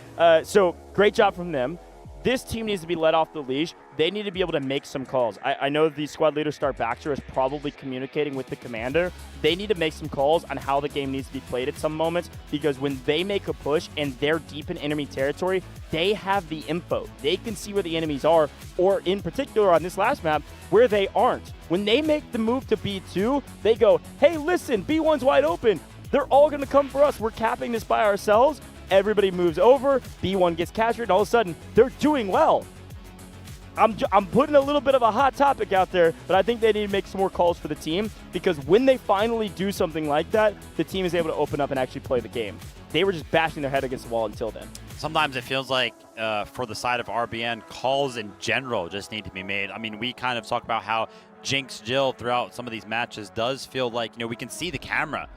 So great job from them. This team needs to be let off the leash. They need to be able to make some calls. I know the squad leader, Starbaxter, is probably communicating with the commander. They need to make some calls on how the game needs to be played at some moments, because when they make a push and they're deep in enemy territory, they have the info. They can see where the enemies are, or in particular on this last map, where they aren't. When they make the move to B2, they go, hey, listen, B1's wide open. They're all going to come for us. We're capping this by ourselves. Everybody moves over, B1 gets captured, and all of a sudden, they're doing well. I'm putting a little bit of a hot topic out there, but I think they need to make some more calls for the team, because when they finally do something like that, the team is able to open up and actually play the game. They were just bashing their head against the wall until then. Sometimes it feels like, for the side of RBN, calls in general just need to be made. I mean, we kind of talk about how Jinx Jill throughout some of these matches does feel like, we can see the camera.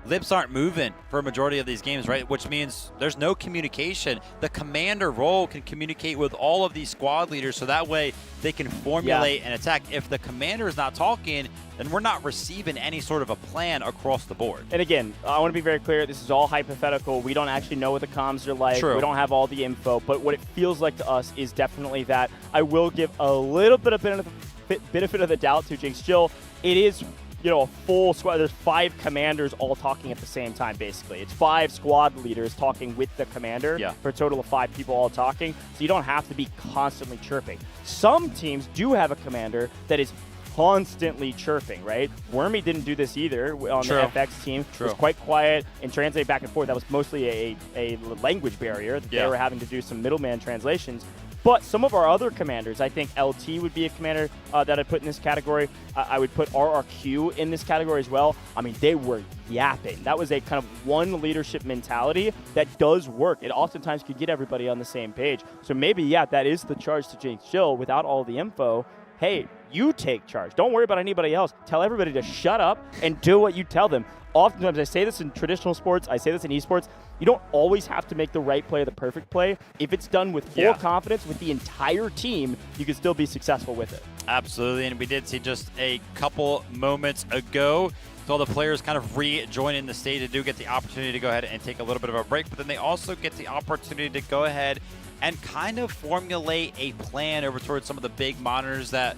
Lips aren't moving for a majority of these games, right? Which means there's no communication. The commander role can communicate with all of these squad leaders, so that way they can formulate an attack. If the commander is not talking, then we're not receiving any sort of a plan across the board. And again, I want to be very clear, this is all hypothetical. We don't actually know what the comms are like. True. We don't have all the info, but what it feels like to us is definitely that. I will give a little bit of benefit of the doubt to Jinx Jill. It is, a full squad. There's 5 commanders all talking at the same time, basically. It's 5 squad leaders talking with the commander for a total of 5 people all talking, so you don't have to be constantly chirping. Some teams do have a commander that is constantly chirping, right? Wormy didn't do this either on the FX team. It was quite quiet and translate back and forth. That was mostly a language barrier that they were having to do some middleman translations. But some of our other commanders, I think LT would be a commander that I'd put in this category. I would put RRQ in this category as well. I mean, they were yapping. That was a kind of one leadership mentality that does work. It oftentimes could get everybody on the same page. So maybe, that is the charge to Jinx Jill without all the info. Hey, you take charge. Don't worry about anybody else. Tell everybody to shut up and do what you tell them. Oftentimes, I say this in traditional sports, I say this in esports, you don't always have to make the right play the perfect play. If it's done with full confidence with the entire team, you can still be successful with it. Absolutely, and we did see just a couple moments ago, so all the players kind of rejoining the stage. They do get the opportunity to go ahead and take a little bit of a break, but then they also get the opportunity to go ahead and kind of formulate a plan over towards some of the big monitors that,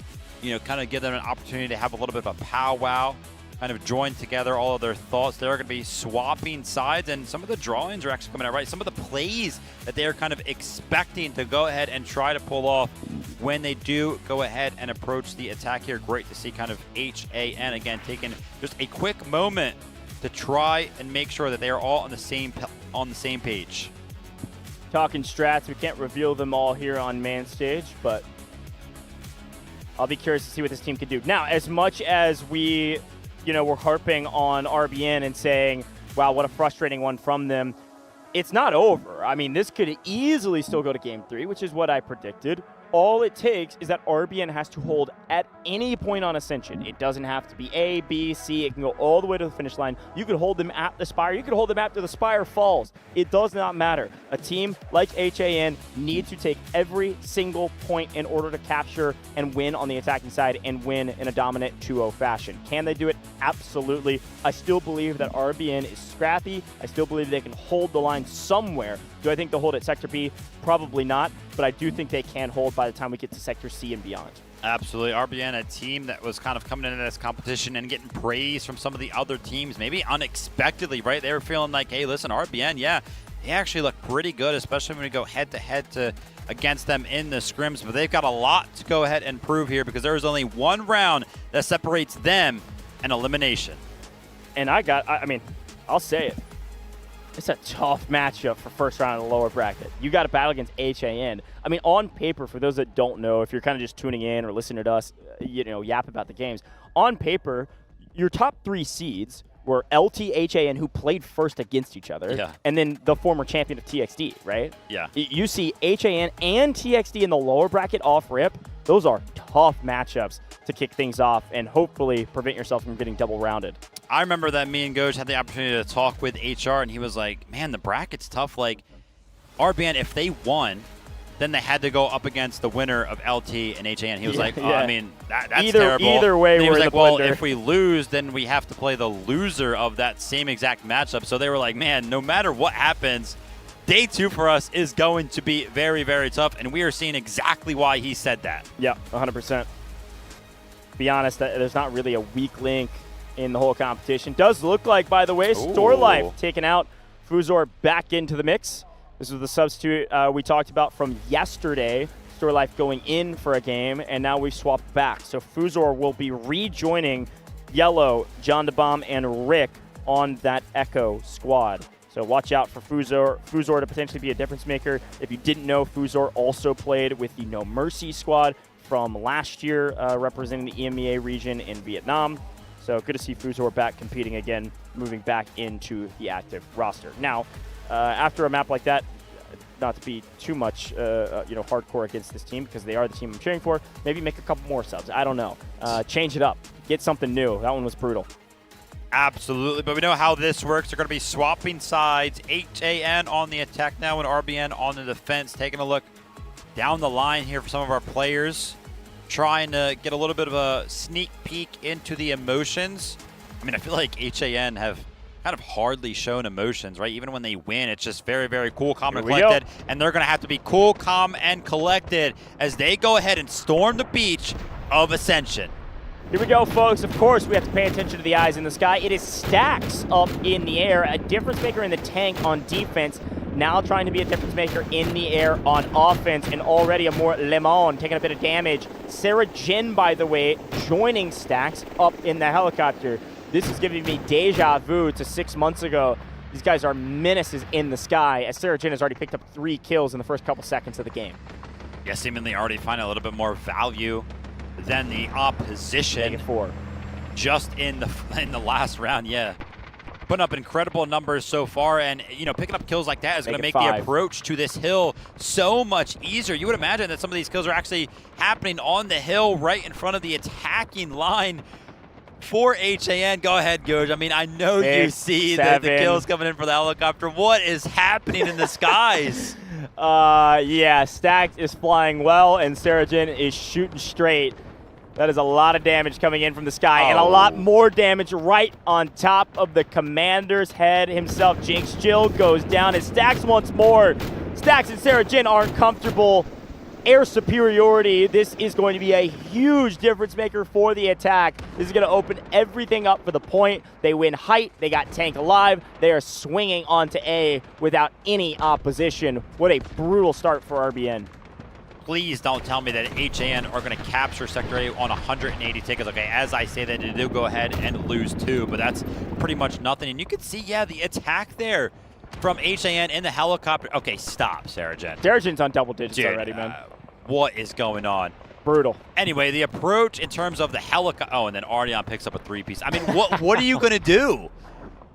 kind of give them an opportunity to have a little bit of a powwow, kind of join together all of their thoughts. They're going to be swapping sides, and some of the drawings are actually coming out right. Some of the plays that they are kind of expecting to go ahead and try to pull off when they do go ahead and approach the attack here. Great to see kind of HAN, again, taking just a quick moment to try and make sure that they are all on the same page. Talking strats, we can't reveal them all here on main stage, but I'll be curious to see what this team can do. Now, as much as we're harping on RBN and saying, wow, what a frustrating one from them, it's not over. I mean, this could easily still go to Game 3, which is what I predicted. all it takes is that RBN has to hold at any point on Ascension. It doesn't have to be A, B, C. It can go all the way to the finish line. You could hold them at the Spire. You could hold them after the Spire falls. It does not matter. A team like HAN needs to take every single point in order to capture and win on the attacking side and win in a dominant 2-0 fashion. Can they do it? Absolutely. I still believe that RBN is scrappy. I still believe they can hold the line somewhere. Do I think they'll hold at Sector B? Probably not, but I do think they can hold by the time we get to Sector C and beyond. Absolutely. RBN, a team that was kind of coming into this competition and getting praise from some of the other teams, maybe unexpectedly, right? They were feeling like, hey, listen, RBN, yeah, they actually look pretty good, especially when we go head-to-head against them in the scrims, but they've got a lot to go ahead and prove here because there is only one round that separates them and elimination. And I mean, I'll say it. It's a tough matchup for first round in the lower bracket. You got to battle against HAN. I mean, on paper, for those that don't know, if you're kind of just tuning in or listening to us, yap about the games, on paper, your top 3 seeds were LT, HAN, who played first against each other, and then the former champion of TXD, right? Yeah. You see HAN and TXD in the lower bracket off rip. Those are tough matchups to kick things off and hopefully prevent yourself from getting double rounded. I remember that me and Goj had the opportunity to talk with HR, and he was like, man, the bracket's tough. Like, RBN, if they won, then they had to go up against the winner of LT and HAN. He was like, oh, I mean, that's terrible. Either way, and he was we're like, the well, blender. if we lose, then we have to play the loser of that same exact matchup. So they were like, man, no matter what happens, Day 2 for us is going to be very, very tough, and we are seeing exactly why he said that. Yeah, 100%. Be honest, there's not really a weak link in the whole competition. Does look like, by the way, Store Life taking out Fuzor back into the mix. This was the substitute we talked about from yesterday. Store Life going in for a game, and now we've swapped back. So Fuzor will be rejoining Yellow, John DeBomb, and Rick on that Echo squad. So watch out for Fuzor to potentially be a difference maker. If you didn't know, Fuzor also played with the No Mercy squad from last year, representing the EMEA region in Vietnam. So good to see Fuzor back competing again, moving back into the active roster. Now, after a map like that, not to be too much, hardcore against this team because they are the team I'm cheering for. Maybe make a couple more subs. I don't know. Change it up. Get something new. That one was brutal. Absolutely, but we know how this works. They're going to be swapping sides. HAN on the attack now and RBN on the defense. Taking a look down the line here for some of our players. Trying to get a little bit of a sneak peek into the emotions. I mean, I feel like HAN have kind of hardly shown emotions, right? Even when they win, it's just very, very cool, calm, and collected. And they're going to have to be cool, calm, and collected as they go ahead and storm the beach of Ascension. Here we go, folks. Of course, we have to pay attention to the eyes in the sky. It is Stacks up in the air, a difference maker in the tank on defense, now trying to be a difference maker in the air on offense, and already a more Lemon taking a bit of damage. Sarah Jin, by the way, joining Stacks up in the helicopter. This is giving me deja vu to 6 months ago. These guys are menaces in the sky, as Sarah Jin has already picked up 3 kills in the first couple seconds of the game. Yeah, seemingly already finding a little bit more value than the opposition. -4. Just in the last round, yeah. Putting up incredible numbers so far, and picking up kills like that is going to make the approach to this hill so much easier. You would imagine that some of these kills are actually happening on the hill right in front of the attacking line for HAN. Go ahead, Goj. I mean, I know you see the kills coming in for the helicopter. What is happening in the skies? Yeah, Stacked is flying well, and Sarah Jin is shooting straight. That is a lot of damage coming in from the sky, and a lot more damage right on top of the commander's head himself. Jinx Jill goes down, and Stacks once more. Stacks and Sarah Jin aren't comfortable. Air superiority. This is going to be a huge difference maker for the attack. This is going to open everything up for the point. They win height. They got tank alive. They are swinging onto A without any opposition. What a brutal start for RBN. Please don't tell me that HAN are going to capture Sector A on 180 tickets. Okay, as I say that, they do go ahead and lose 2, but that's pretty much nothing. And you can see, yeah, the attack there from HAN in the helicopter. Okay, stop, Sarah Jin. Sarah Jin's on double digits already, man. What is going on? Brutal. Anyway, the approach in terms of the helicopter. Oh, and then Ardion picks up a 3-piece. I mean, what are you going to do?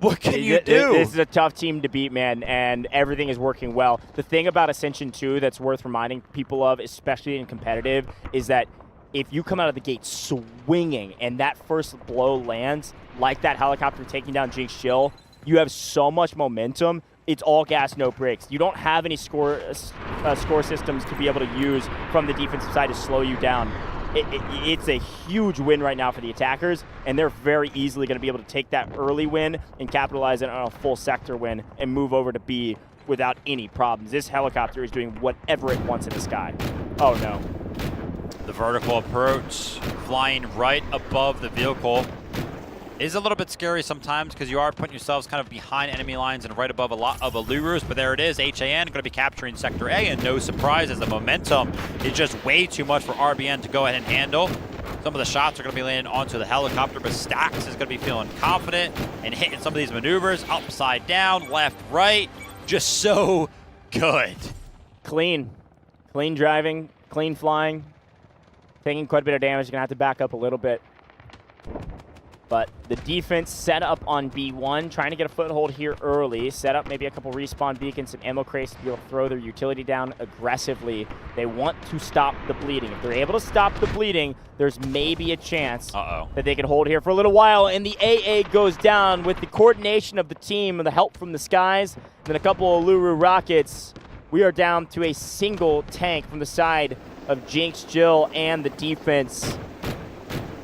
What can you do? This is a tough team to beat, man, and everything is working well. The thing about Ascension 2 that's worth reminding people of, especially in competitive, is that if you come out of the gate swinging and that first blow lands, like that helicopter taking down Jinx Chill, you have so much momentum. It's all gas, no brakes. You don't have any score systems to be able to use from the defensive side to slow you down. It's a huge win right now for the attackers, and they're very easily going to be able to take that early win and capitalize on a full sector win and move over to B without any problems. This helicopter is doing whatever it wants in the sky. Oh, no. The vertical approach, flying right above the vehicle, is a little bit scary sometimes because you are putting yourselves kind of behind enemy lines and right above a lot of Allurus, but there it is. HAN going to be capturing Sector A, and no surprise as the momentum is just way too much for RBN to go ahead and handle. Some of the shots are going to be landing onto the helicopter, but Stax is going to be feeling confident and hitting some of these maneuvers, upside down, left, right. Just so good. Clean driving, clean flying, taking quite a bit of damage. Going to have to back up a little bit. But the defense set up on B1, trying to get a foothold here early, set up maybe a couple respawn beacons, some ammo crates to be able to throw their utility down aggressively. They want to stop the bleeding. If they're able to stop the bleeding, there's maybe a chance that they can hold here for a little while. And the AA goes down with the coordination of the team and the help from the skies. And then a couple of Luru rockets. We are down to a single tank from the side of Jinx, Jill, and the defense.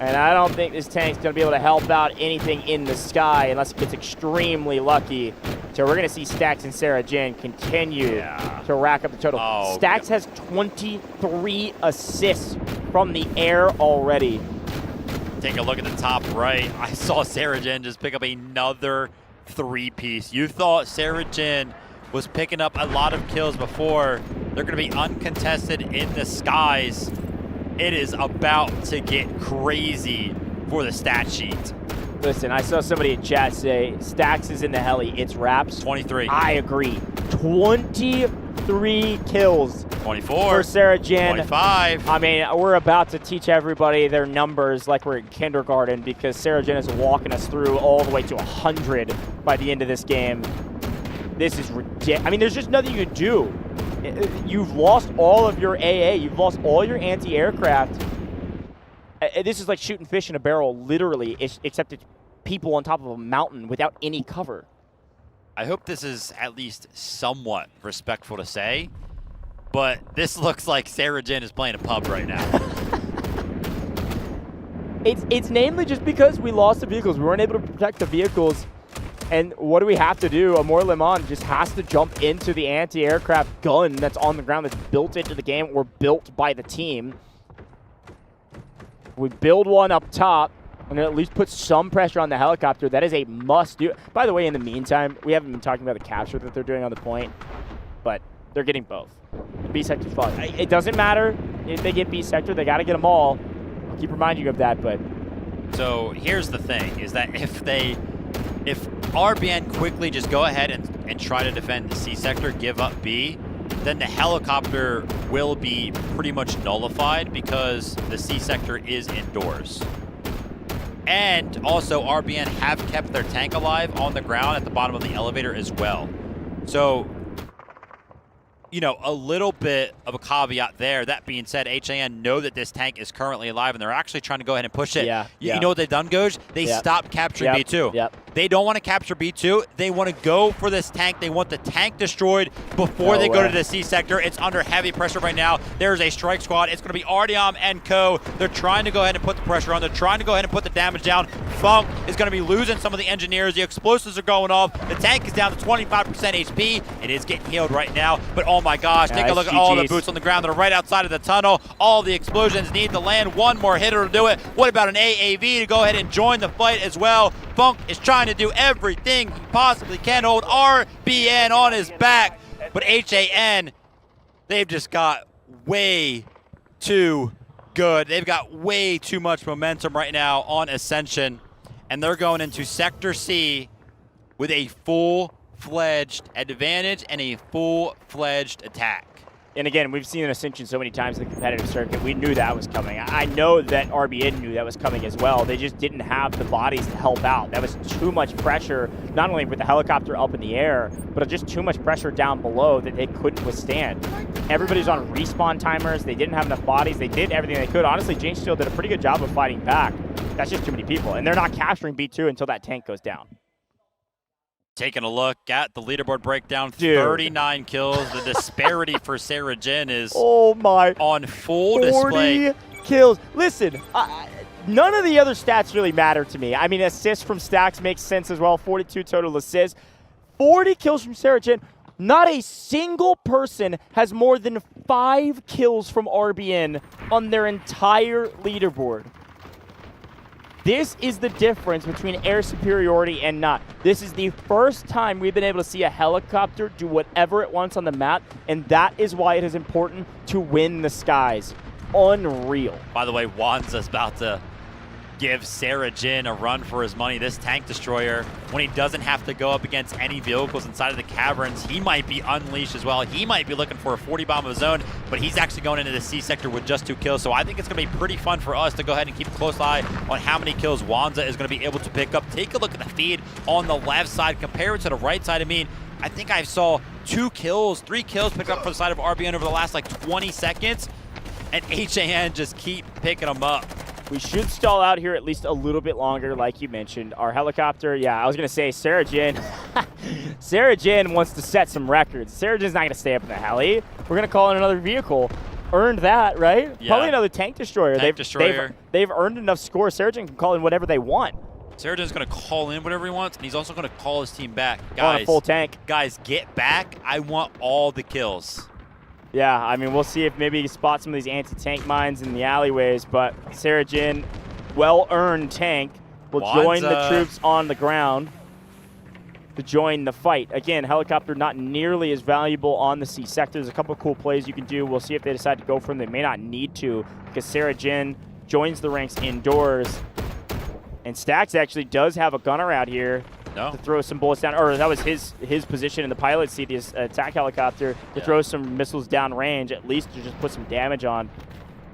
And I don't think this tank's going to be able to help out anything in the sky unless it gets extremely lucky. So we're going to see Stax and Sarah Jane continue to rack up the total. Stax has 23 assists from the air already. Take a look at the top right. I saw Sarah Jane just pick up another 3-piece. You thought Sarah Jane was picking up a lot of kills before. They're going to be uncontested in the skies. It is about to get crazy for the stat sheet. Listen, I saw somebody in chat say, Stax is in the heli, it's wraps. 23. I agree. 23 kills. 24. For Sarah Jane. 25. I mean, we're about to teach everybody their numbers like we're in kindergarten because Sarah Jane is walking us through all the way to 100 by the end of this game. This is ridiculous. I mean, there's just nothing you can do. You've lost all of your AA. You've lost all your anti-aircraft. This is like shooting fish in a barrel, literally, except it's people on top of a mountain without any cover. I hope this is at least somewhat respectful to say, but this looks like Sarah Jane is playing a pub right now. It's namely just because we lost the vehicles. We weren't able to protect the vehicles. And what do we have to do? Amor Lemon just has to jump into the anti-aircraft gun that's on the ground, that's built into the game or built by the team. We build one up top and at least put some pressure on the helicopter. That is a must do. By the way, in the meantime, we haven't been talking about the capture that they're doing on the point, but they're getting both. The B sector's fun. It doesn't matter if they get B sector, they got to get them all. I'll keep reminding you of that, but. So here's the thing, is that if RBN quickly just go ahead and try to defend the C sector, give up B, then the helicopter will be pretty much nullified because the C sector is indoors. And also RBN have kept their tank alive on the ground at the bottom of the elevator as well. So, you know, a little bit of a caveat there. That being said, HAN know that this tank is currently alive, and they're actually trying to go ahead and push it. You know what they've done, Goj? They stopped capturing B2. They don't want to capture B2. They want to go for this tank. They want the tank destroyed before they go to the C sector. It's under heavy pressure right now. There's a strike squad. It's going to be Artyom and co. They're trying to go ahead and put the pressure on. They're trying to go ahead and put the damage down. Funk is going to be losing some of the engineers. The explosives are going off. The tank is down to 25% HP. It is getting healed right now, but oh my gosh, take a look at all the boots on the ground that are right outside of the tunnel. All the explosions need to land. One more hitter to do it. What about an AAV to go ahead and join the fight as well? Funk is trying to do everything he possibly can, hold RBN on his back, but HAN, they've just got way too good. They've got way too much momentum right now on Ascension, and they're going into Sector C with a full-fledged advantage and a full-fledged attack. And again, we've seen an Ascension so many times in the competitive circuit. We knew that was coming. I know that RBN knew that was coming as well. They just didn't have the bodies to help out. That was too much pressure, not only with the helicopter up in the air, but just too much pressure down below that they couldn't withstand. Everybody's on respawn timers. They didn't have enough bodies. They did everything they could. Honestly, Jinx Steel did a pretty good job of fighting back. That's just too many people. And they're not capturing B2 until that tank goes down. Taking a look at the leaderboard breakdown, 39 kills. The disparity for Sarah Jin is on full 40 display. kills. Listen, none of the other stats really matter to me. I mean, assists from Stacks makes sense as well. 42 total assists. 40 kills from Sarah Jin. Not a single person has more than 5 kills from RBN on their entire leaderboard. This is the difference between air superiority and not. This is the first time we've been able to see a helicopter do whatever it wants on the map, and that is why it is important to win the skies. Unreal. By the way, Wanza's about to give Sarah Jin a run for his money. This tank destroyer, when he doesn't have to go up against any vehicles inside of the caverns, he might be unleashed as well. He might be looking for a 40 bomb of his own, but he's actually going into the C sector with just 2 kills. So I think it's going to be pretty fun for us to go ahead and keep a close eye on how many kills Wanza is going to be able to pick up. Take a look at the feed on the left side, compare it to the right side. I mean, I think I saw 3 kills picked up for the side of RBN over the last like 20 seconds, and HAN just keep picking them up. We should stall out here at least a little bit longer, like you mentioned. Our helicopter, yeah, I was going to say Sarah Jin. Sarah Jin wants to set some records. Sarah Jin's not going to stay up in the heli. We're going to call in another vehicle. Earned that, right? Yeah. Probably another tank destroyer. Destroyer. They've earned enough scores. Sarah Jin can call in whatever they want. Sarah Jin's going to call in whatever he wants, and he's also going to call his team back. On a full tank. Guys, get back. I want all the kills. Yeah, I mean, we'll see if maybe he spots some of these anti-tank mines in the alleyways, but Sarah Jin, well-earned tank, will join the troops on the ground to join the fight. Again, helicopter not nearly as valuable on the C sector. There's a couple of cool plays you can do. We'll see if they decide to go for them. They may not need to, because Sarah Jin joins the ranks indoors. And Stacks actually does have a gunner out here to throw some bullets down, or that was his position in the pilot seat, his attack helicopter, to throw some missiles down range, at least to just put some damage on,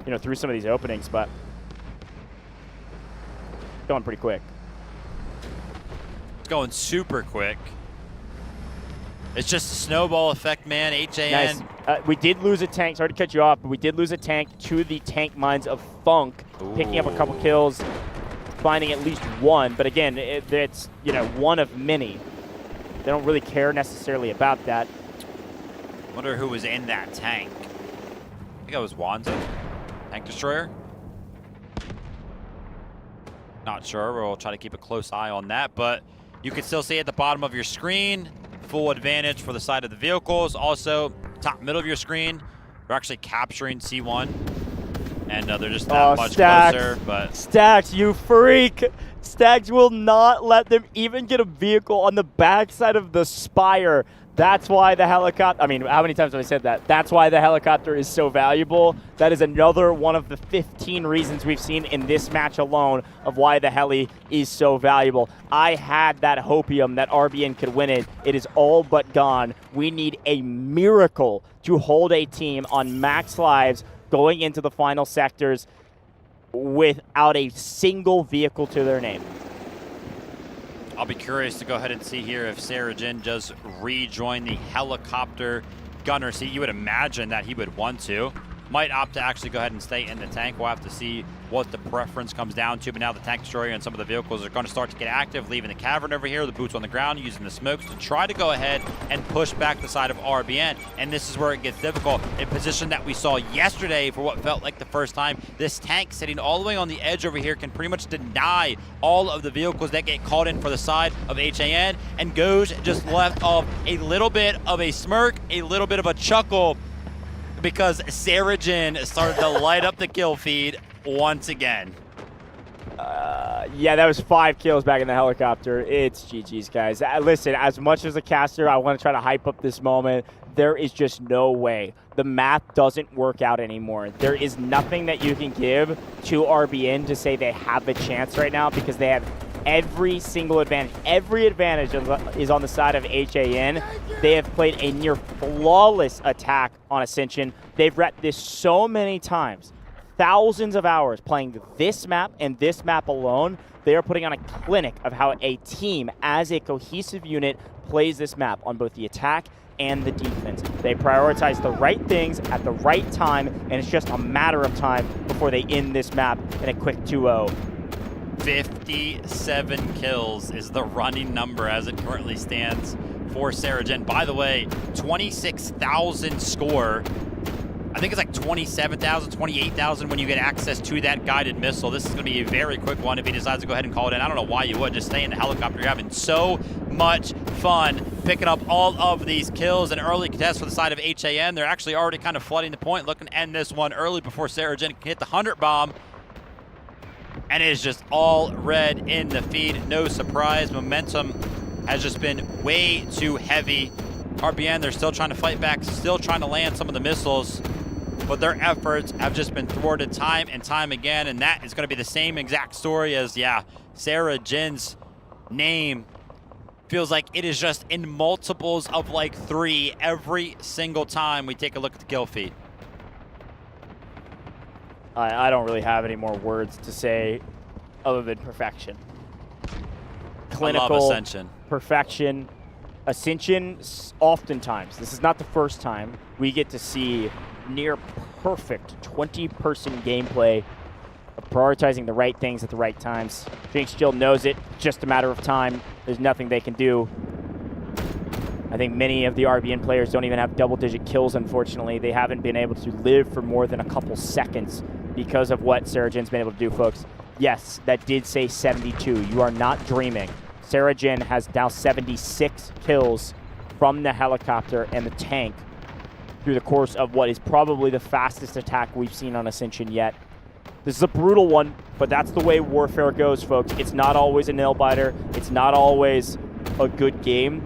you know, through some of these openings, but going pretty quick. It's going super quick. It's just a snowball effect, man. HAN. Nice. We did lose a tank. Sorry to cut you off, but we did lose a tank to the tank mines of Funk, picking up a couple kills, finding at least one, but again, it's, you know, one of many. They don't really care necessarily about that. Wonder who was in that tank. I think it was Wanza, tank destroyer. Not sure. We'll try to keep a close eye on that, but you can still see at the bottom of your screen, full advantage for the side of the vehicles. Also, top middle of your screen, we're actually capturing C1. And they're just that much closer. But Stacks, you freak! Stacks will not let them even get a vehicle on the backside of the Spire. That's why the helicopter, I mean, how many times have I said that? That's why the helicopter is so valuable. That is another one of the 15 reasons we've seen in this match alone of why the heli is so valuable. I had that hopium that RBN could win it. It is all but gone. We need a miracle to hold a team on max lives going into the final sectors without a single vehicle to their name. I'll be curious to go ahead and see here if Sarah Jin does rejoin the helicopter gunner seat. You would imagine that he would want to. Might opt to actually go ahead and stay in the tank. We'll have to see what the preference comes down to. But now the tank destroyer and some of the vehicles are going to start to get active, leaving the cavern over here, the boots on the ground, using the smokes to try to go ahead and push back the side of RBN. And this is where it gets difficult. A position that we saw yesterday for what felt like the first time. This tank sitting all the way on the edge over here can pretty much deny all of the vehicles that get called in for the side of HAN. And Goj just left off a little bit of a smirk, a little bit of a chuckle, because Sarah Jin started to light up the kill feed once again. Yeah, that was 5 kills back in the helicopter. It's GG's, guys. Listen, as much as a caster, I want to try to hype up this moment. There is just no way. The math doesn't work out anymore. There is nothing that you can give to RBN to say they have a chance right now, because they have every single advantage. Every advantage is on the side of HAN. They have played a near flawless attack on Ascension. They've repped this so many times. Thousands of hours playing this map and this map alone. They are putting on a clinic of how a team, as a cohesive unit, plays this map on both the attack and the defense. They prioritize the right things at the right time, and it's just a matter of time before they end this map in a quick 2-0. 57 kills is the running number as it currently stands for Saragen. By the way, 26,000 score. I think it's like 27,000, 28,000 when you get access to that guided missile. This is going to be a very quick one if he decides to go ahead and call it in. I don't know why you would. Just stay in the helicopter. You're having so much fun picking up all of these kills. And early contest for the side of HAN. They're actually already kind of flooding the point, looking to end this one early before Saragen can hit the 100 bomb. And it is just all red in the feed. No surprise. Momentum has just been way too heavy. RBN, they're still trying to fight back, still trying to land some of the missiles, but their efforts have just been thwarted time and time again, and that is going to be the same exact story as, Saragen's name feels like it is just in multiples of like 3 every single time we take a look at the kill feed. I don't really have any more words to say other than perfection. Clinical I love Ascension. Perfection. Ascension, oftentimes, this is not the first time, we get to see near perfect 20-person gameplay of prioritizing the right things at the right times. Jinx still knows it, just a matter of time. There's nothing they can do. I think many of the RBN players don't even have double-digit kills, unfortunately. They haven't been able to live for more than a couple seconds because of what Saragen's been able to do, folks. Yes, that did say 72. You are not dreaming. Saragen has now 76 kills from the helicopter and the tank through the course of what is probably the fastest attack we've seen on Ascension yet. This is a brutal one, but that's the way warfare goes, folks. It's not always a nail-biter. It's not always a good game.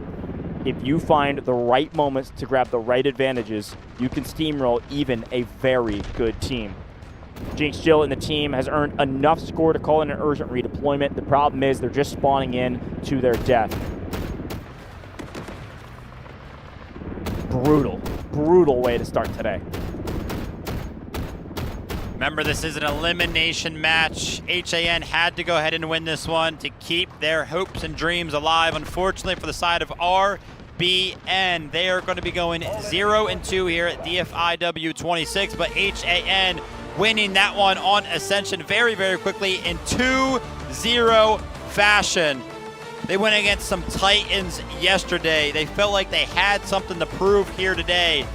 If you find the right moments to grab the right advantages, you can steamroll even a very good team. Jinx Jill and the team has earned enough score to call in an urgent redeployment. The problem is they're just spawning in to their death. Brutal way to start today. Remember, this is an elimination match. HAN had to go ahead and win this one to keep their hopes and dreams alive. Unfortunately, for the side of RBN, they are going to be going 0-2 here at Dfiw 26, but HAN winning that one on Ascension very, very quickly in 2-0 fashion. They went against some Titans yesterday. They felt like they had something to prove here today.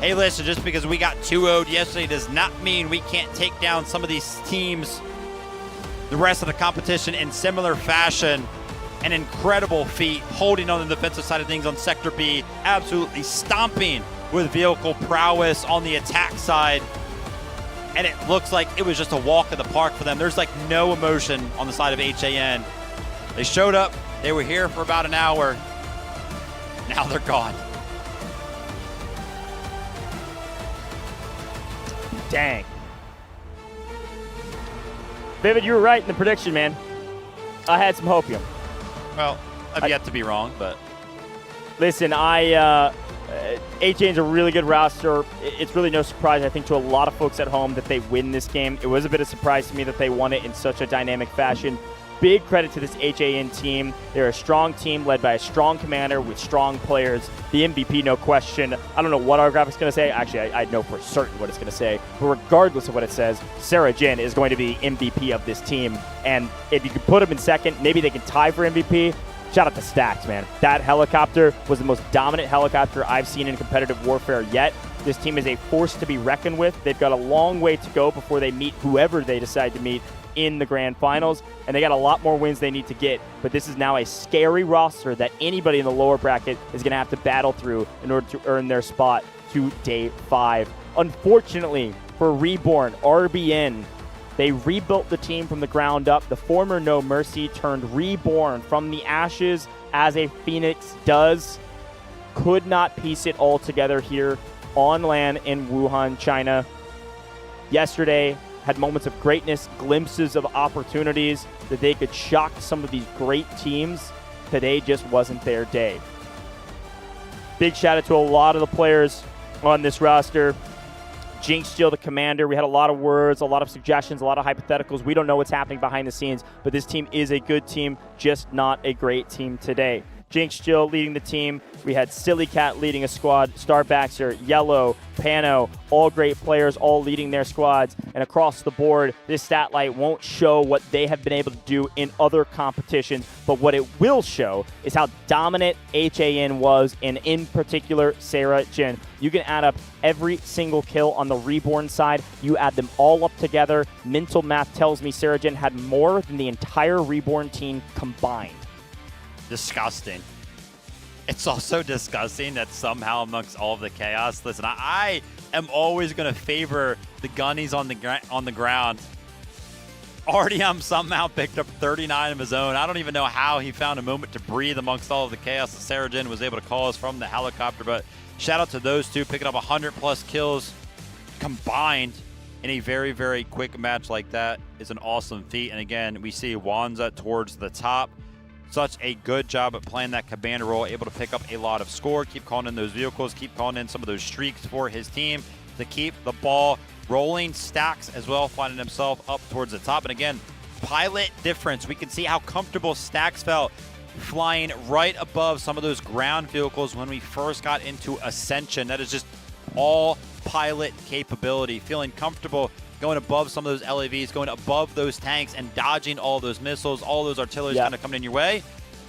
Hey, listen, just because we got 2-0'd yesterday does not mean we can't take down some of these teams, the rest of the competition, in similar fashion. An incredible feat, holding on the defensive side of things on Sector B, absolutely stomping with vehicle prowess on the attack side. And it looks like it was just a walk in the park for them. There's like no emotion on the side of HAN. They showed up, they were here for about an hour. Now they're gone. Dang. Vivid, you were right in the prediction, man. I had some hopium. Well, I've yet to be wrong, but... Listen, HAN's a really good roster. It's really no surprise, I think, to a lot of folks at home that they win this game. It was a bit of a surprise to me that they won it in such a dynamic fashion. Big credit to this HAN team. They're a strong team led by a strong commander with strong players. The MVP, no question. I don't know what our graphic's going to say. Actually, I know for certain what it's going to say. But regardless of what it says, Saragen is going to be MVP of this team. And if you could put him in second, maybe they can tie for MVP. Shout out to Stacks, man. That helicopter was the most dominant helicopter I've seen in competitive warfare yet. This team is a force to be reckoned with. They've got a long way to go before they meet whoever they decide to meet in the grand finals, and they got a lot more wins they need to get, but this is now a scary roster that anybody in the lower bracket is going to have to battle through in order to earn their spot to day 5. Unfortunately for Reborn, RBN, they rebuilt the team from the ground up. The former No Mercy turned Reborn from the ashes as a phoenix does. Could not piece it all together here on land in Wuhan, China. Yesterday, had moments of greatness, glimpses of opportunities that they could shock some of these great teams. Today just wasn't their day. Big shout out to a lot of the players on this roster. Jinx Steel, the commander. We had a lot of words, a lot of suggestions, a lot of hypotheticals. We don't know what's happening behind the scenes, but this team is a good team, just not a great team today. Jinx Steel leading the team. We had Silly Cat leading a squad. Starbaxer, Yellow, Pano, all great players, all leading their squads. And across the board, this stat light won't show what they have been able to do in other competitions, but what it will show is how dominant HAN was, and in particular, Sarah Jin. You can add up every single kill on the Reborn side. You add them all up together. Mental math tells me Sarah Jin had more than the entire Reborn team combined. Disgusting. It's also disgusting that somehow amongst all of the chaos, listen, I am always going to favor the gunnies on the ground. Artyom somehow picked up 39 of his own. I don't even know how he found a moment to breathe amongst all of the chaos that Sarah Jin was able to cause from the helicopter, but shout out to those two picking up 100+ kills combined in a very, very quick match like that is an awesome feat. And again, we see Wanza towards the top. Such a good job at playing that commander role, able to pick up a lot of score, keep calling in those vehicles, keep calling in some of those streaks for his team to keep the ball rolling. Stacks as well, finding himself up towards the top. And again, pilot difference. We can see how comfortable Stacks felt flying right above some of those ground vehicles when we first got into Ascension. That is just all pilot capability, feeling comfortable going above some of those LAVs, going above those tanks and dodging all those missiles, all those artilleries kind of coming in your way.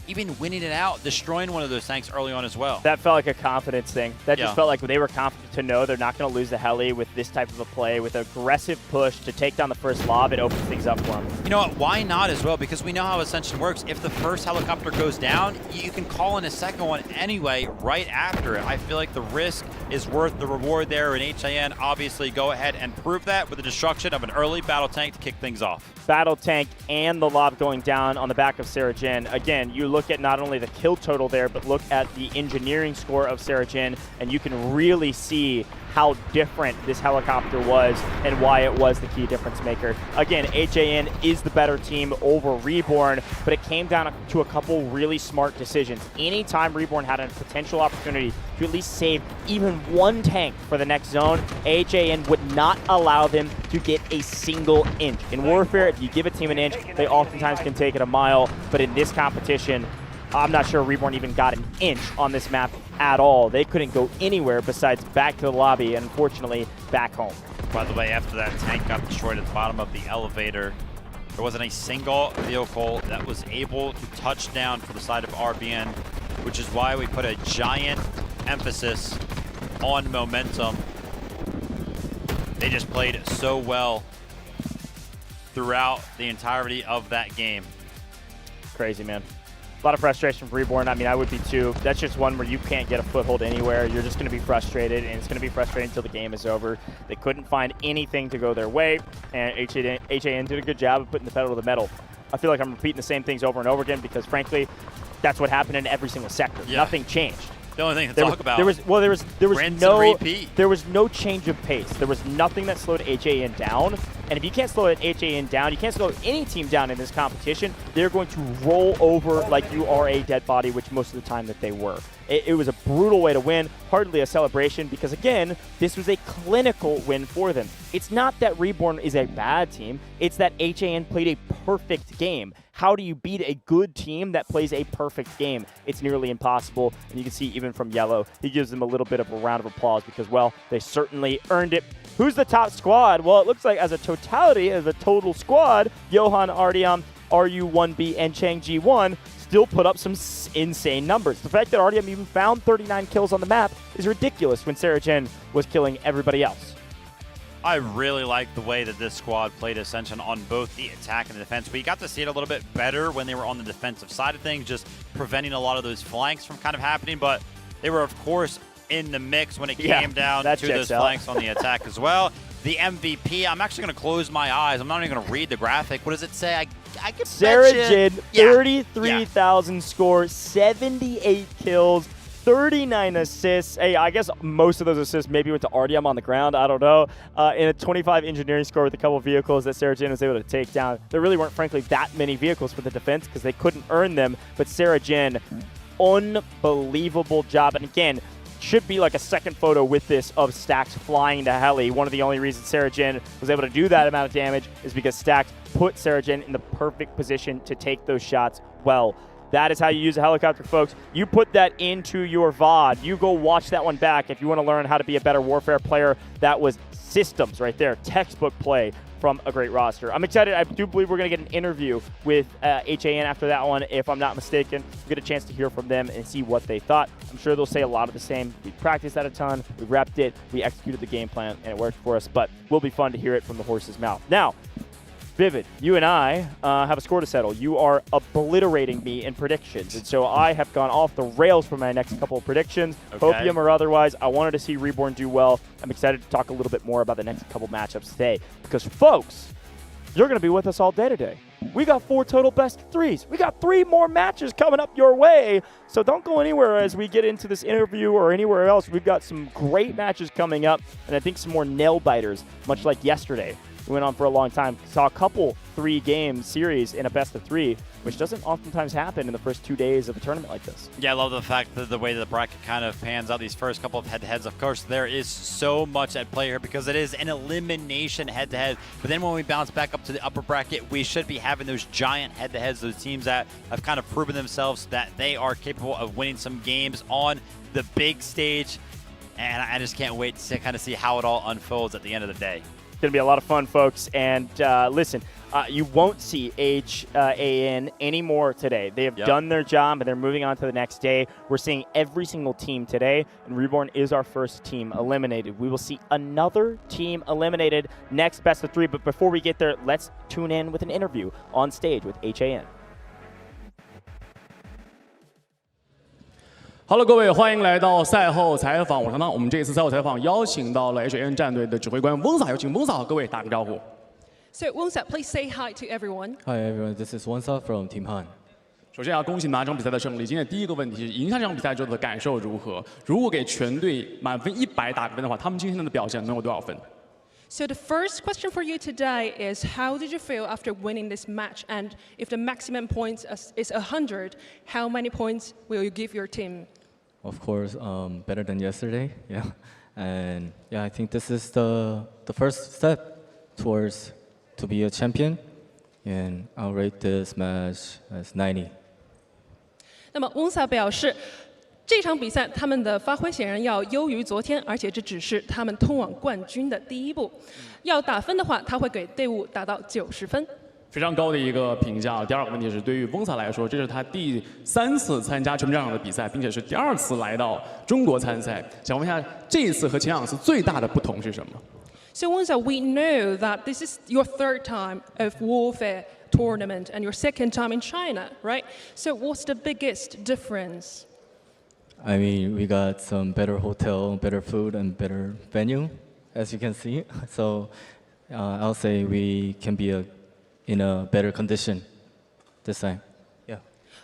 Even winning it out, destroying one of those tanks early on as well. That felt like a confidence thing. That just felt like they were confident to know they're not going to lose the heli with this type of a play, with aggressive push to take down the first lob. It opens things up for them. You know what? Why not as well? Because we know how Ascension works. If the first helicopter goes down, you can call in a second one anyway right after it. I feel like the risk is worth the reward there, and HAN obviously go ahead and prove that with the destruction of an early battle tank to kick things off. Battle tank and the lob going down on the back of Sarah Jin. Again, you look at not only the kill total there, but look at the engineering score of Sarah Jin, and you can really see how different this helicopter was and why it was the key difference maker. Again, HAN is the better team over Reborn, but it came down to a couple really smart decisions. Anytime Reborn had a potential opportunity to at least save even one tank for the next zone, HAN would not allow them to get a single inch. In Warfare, if you give a team an inch, they oftentimes can take it a mile, but in this competition, I'm not sure Reborn even got an inch on this map at all. They couldn't go anywhere besides back to the lobby and, unfortunately, back home. By the way, after that tank got destroyed at the bottom of the elevator, there wasn't a single vehicle that was able to touch down for the side of RBN, which is why we put a giant emphasis on momentum. They just played so well throughout the entirety of that game. Crazy, man. A lot of frustration for Reborn. I mean, I would be too. That's just one where you can't get a foothold anywhere. You're just going to be frustrated, and it's going to be frustrating until the game is over. They couldn't find anything to go their way, and HAN did a good job of putting the pedal to the metal. I feel like I'm repeating the same things over and over again because, frankly, that's what happened in every single sector. Yeah. Nothing changed. The only thing to talk about. There was no change of pace. There was nothing that slowed HAN down. And if you can't slow HAN down, you can't slow any team down in this competition. They're going to roll over like you are a dead body, which most of the time that they were. It was a brutal way to win, hardly a celebration, because again, this was a clinical win for them. It's not that Reborn is a bad team, it's that HAN played a perfect game. How do you beat a good team that plays a perfect game? It's nearly impossible, and you can see even from Yellow, he gives them a little bit of a round of applause because, well, they certainly earned it. Who's the top squad? Well, it looks like as a totality, as a total squad, Johan, Artyom, RU1B, and Chang G1 still put up some insane numbers. The fact that Artyom even found 39 kills on the map is ridiculous when Sarah Jin was killing everybody else. I really like the way that this squad played Ascension on both the attack and the defense. We got to see it a little bit better when they were on the defensive side of things, just preventing a lot of those flanks from kind of happening, but they were, of course, in the mix when it came down to those flanks on the attack as well. The MVP, I'm actually going to close my eyes. I'm not even going to read the graphic. What does it say? I can Sarah Jin, 33,000 score, 78 kills, 39 assists. Hey, I guess most of those assists maybe went to Artyom on the ground. I don't know. In a 25 engineering score with a couple vehicles that Sarah Jane was able to take down. There really weren't, frankly, that many vehicles for the defense because they couldn't earn them. But Sarah Jane, unbelievable job. And again, should be like a second photo with this of Stax flying to heli. One of the only reasons Sarah Jane was able to do that amount of damage is because Stax put Sarah Jane in the perfect position to take those shots well. That is how you use a helicopter, folks. You put that into your VOD. You go watch that one back if you want to learn how to be a better Warfare player. That was systems right there, textbook play from a great roster. I'm excited. I do believe we're going to get an interview with HAN after that one, if I'm not mistaken. We'll get a chance to hear from them and see what they thought. I'm sure they'll say a lot of the same. We practiced that a ton. We repped it. We executed the game plan, and it worked for us. But it will be fun to hear it from the horse's mouth. Now, Vivid, you and I have a score to settle. You are obliterating me in predictions, and so I have gone off the rails for my next couple of predictions. Okay. Hopium or otherwise, I wanted to see Reborn do well. I'm excited to talk a little bit more about the next couple matchups today, because folks, you're going to be with us all day today. We got 4 total best of 3s. We got 3 more matches coming up your way, so don't go anywhere as we get into this interview or anywhere else. We've got some great matches coming up, and I think some more nail-biters, much like yesterday. We went on for a long time. Saw a couple 3-game series in a best of 3, which doesn't oftentimes happen in the first 2 days of a tournament like this. Yeah, I love the fact that the way the bracket kind of pans out these first couple of head-to-heads. Of course, there is so much at play here because it is an elimination head-to-head. But then when we bounce back up to the upper bracket, we should be having those giant head-to-heads, those teams that have kind of proven themselves that they are capable of winning some games on the big stage. And I just can't wait to kind of see how it all unfolds at the end of the day. It's going to be a lot of fun, folks. And listen, you won't see HAN anymore today. They have done their job, and they're moving on to the next day. We're seeing every single team today, and Reborn is our first team eliminated. We will see another team eliminated next best of 3. But before we get there, let's tune in with an interview on stage with HAN. Hello， 各位，欢迎来到赛后采访。我是汤。我们这次赛后采访邀请到了 HAN 战队的指挥官翁萨，有请翁萨和各位打个招呼。So Wonsa, please say hi to everyone. Hi everyone, this is Wonsa from Team Han. 首先要恭喜拿这场比赛的胜利。今天的第一个问题是，赢下这场比赛之后的感受如何？如果给全队满分100打个分的话，他们今天的表现能有多少分？ So the first question for you today is, how did you feel after winning this match? And if the maximum points is 100, how many points will you give your team? Of course, better than yesterday, yeah. And yeah, I think this is the first step towards to be a champion. And I'll rate this match as 90. 那么翁萨表示，这场比赛他们的发挥显然要优于昨天，而且这只是他们通往冠军的第一步。要打分的话，他会给队伍打到90分。 非常高的一个评价。第二个问题是，对于翁萨来说，这是他第3次参加全民战场的比赛，并且是第2次来到中国参赛。想问一下，这一次和前2次最大的不同是什么？ So Wonsa, we know that this is your 3rd time of Warfare tournament and your 2nd time in China, right? So what's the biggest difference? I mean, we got some better hotel, better food, and better venue, as you can see. So I'll say we can be in a better condition this time. Yeah.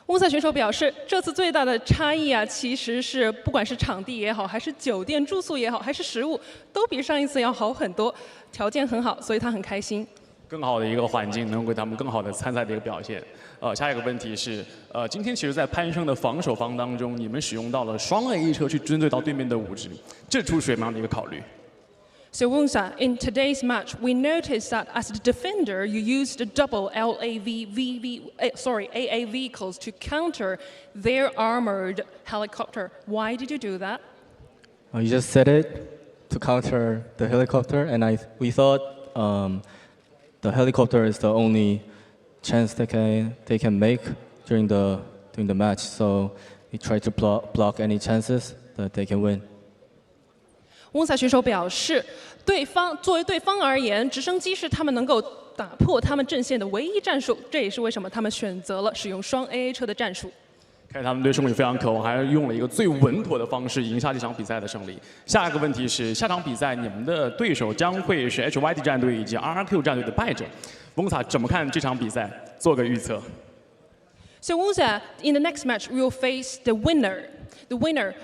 翁萨选手表示，这次最大的差异啊，其实是不管是场地也好，还是酒店住宿也好，还是食物，都比上一次要好很多，条件很好，所以他很开心。更好的一个环境，能给他们更好的参赛的一个表现。下一个问题是，今天其实，在攀升的防守方当中，你们使用到了双 A 车去针对到对面的5支，这出什么样的一个考虑？ So Wonsa, in today's match, we noticed that as a defender, you used the double AA vehicles to counter their armored helicopter. Why did you do that? You just said it to counter the helicopter, and we thought the helicopter is the only chance they can make during the match. So we tried to block any chances that they can win. 翁萨选手表示，作为对方而言，直升机是他们能够打破他们阵线的唯一战术，这也是为什么他们选择了使用双 AA 车的战术。看他们对胜利非常渴望，还是用了一个最稳妥的方式赢下这场比赛的胜利。下一个问题是，下场比赛你们的对手将会是 HYD 战队以及 RRQ 战队的败者。翁萨怎么看这场比赛？做个预测。So Wunsa, in the next match, we will face the winner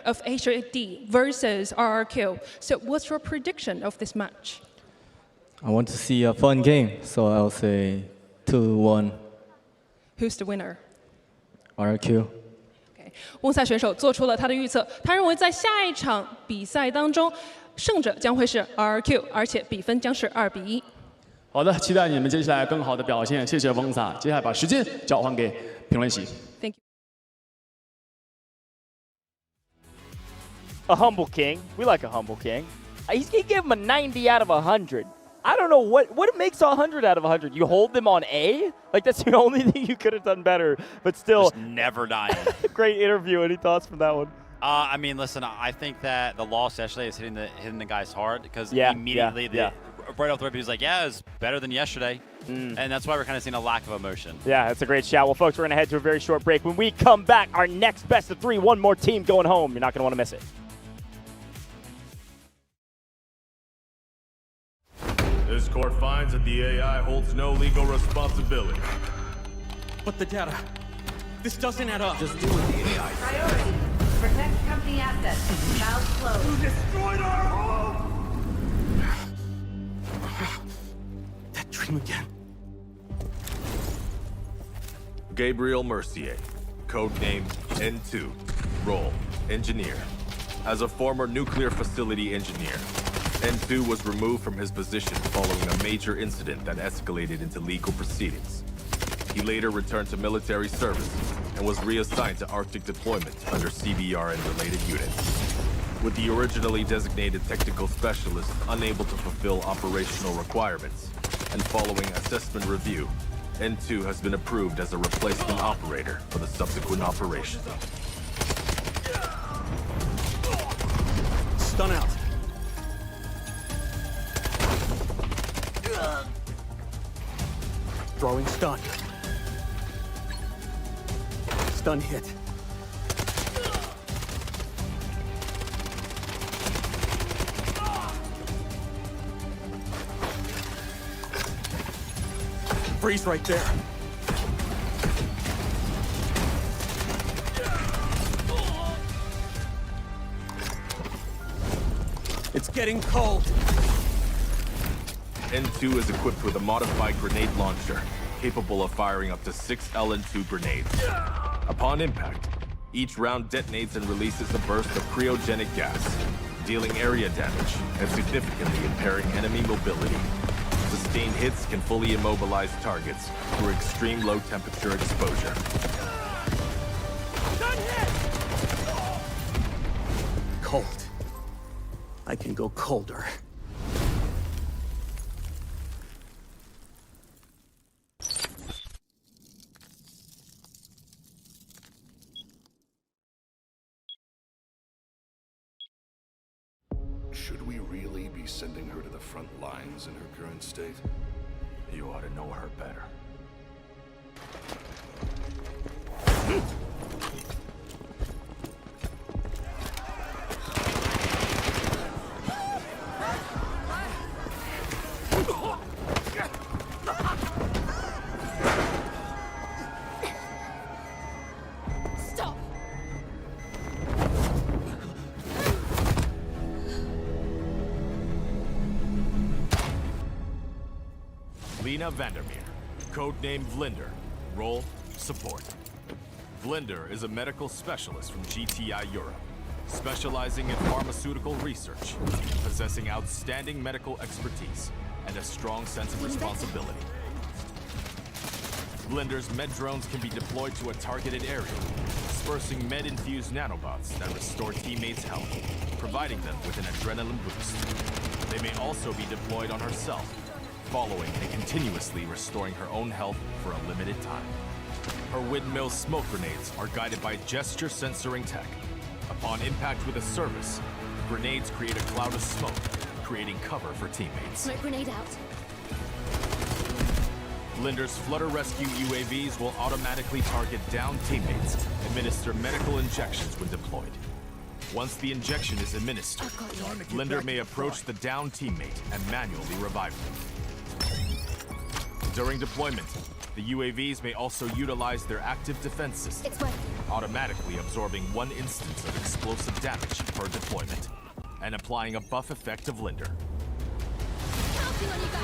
of HAD versus RRQ. So what's your prediction of this match? I want to see a fun game, so I'll say 2-1 Who's the winner? RQ. 翁萨选手做出了他的预测，他认为在下一场比赛当中，胜者将会是 RRQ， 而且比分将是2-1。好的，期待你们接下来更好的表现，谢谢翁萨。接下来把时间交还给评论席。Thank you. A humble king. We like a humble king. He gave him a 90 out of 100. I don't know what makes 100 out of 100. You hold them on A? Like, that's the only thing you could have done better. But still, just never dying. Great interview. Any thoughts from that one? I mean, listen, I think that the loss yesterday is hitting the guy's hard because immediately right off the rip he was like, yeah, it was better than yesterday. And that's why we're kind of seeing a lack of emotion. Yeah, that's a great shout. Well, folks, we're going to head to a very short break. When we come back, our next best of 3, one more team going home. You're not going to want to miss it. This court finds that the AI holds no legal responsibility. But the data, this doesn't add up. Just do what the AI says. Priority. Protect company assets. Child closed. You destroyed our home! That dream again. Gabriel Mercier, codenamed N2, role, engineer. As a former nuclear facility engineer, N2 was removed from his position following a major incident that escalated into legal proceedings. He later returned to military service and was reassigned to Arctic deployment under CBR and related units. With the originally designated technical specialist unable to fulfill operational requirements, and following assessment review, N2 has been approved as a replacement operator for the subsequent operation. Stun out. Throwing stun. Stun hit. Freeze right there. It's getting cold. N2 is equipped with a modified grenade launcher, capable of firing up to 6 LN2 grenades. Upon impact, each round detonates and releases a burst of cryogenic gas, dealing area damage and significantly impairing enemy mobility. Sustained hits can fully immobilize targets through extreme low temperature exposure. Cold. I can go colder. Should we really be sending her to the front lines in her current state? You ought to know her better. Stop! Lena Vandermeer, codenamed Vlinder, role, support. Vlinder is a medical specialist from GTI Europe, specializing in pharmaceutical research, possessing outstanding medical expertise, and a strong sense of responsibility. Vlinder's med drones can be deployed to a targeted area, dispersing med-infused nanobots that restore teammates' health, providing them with an adrenaline boost. They may also be deployed on herself, following and continuously restoring her own health for a limited time. Her windmill smoke grenades are guided by gesture sensoring tech. Upon impact with a service, grenades create a cloud of smoke, creating cover for teammates. Smoke grenade out. Vlinder's Flutter Rescue UAVs will automatically target downed teammates, administer medical injections when deployed. Once the injection is administered, Vlinder may approach the downed teammate and manually revive them. During deployment, The UAVs may also utilize their active defense system, automatically absorbing 1 instance of explosive damage per deployment, and applying a buff effect of Linder. Counting on you guys.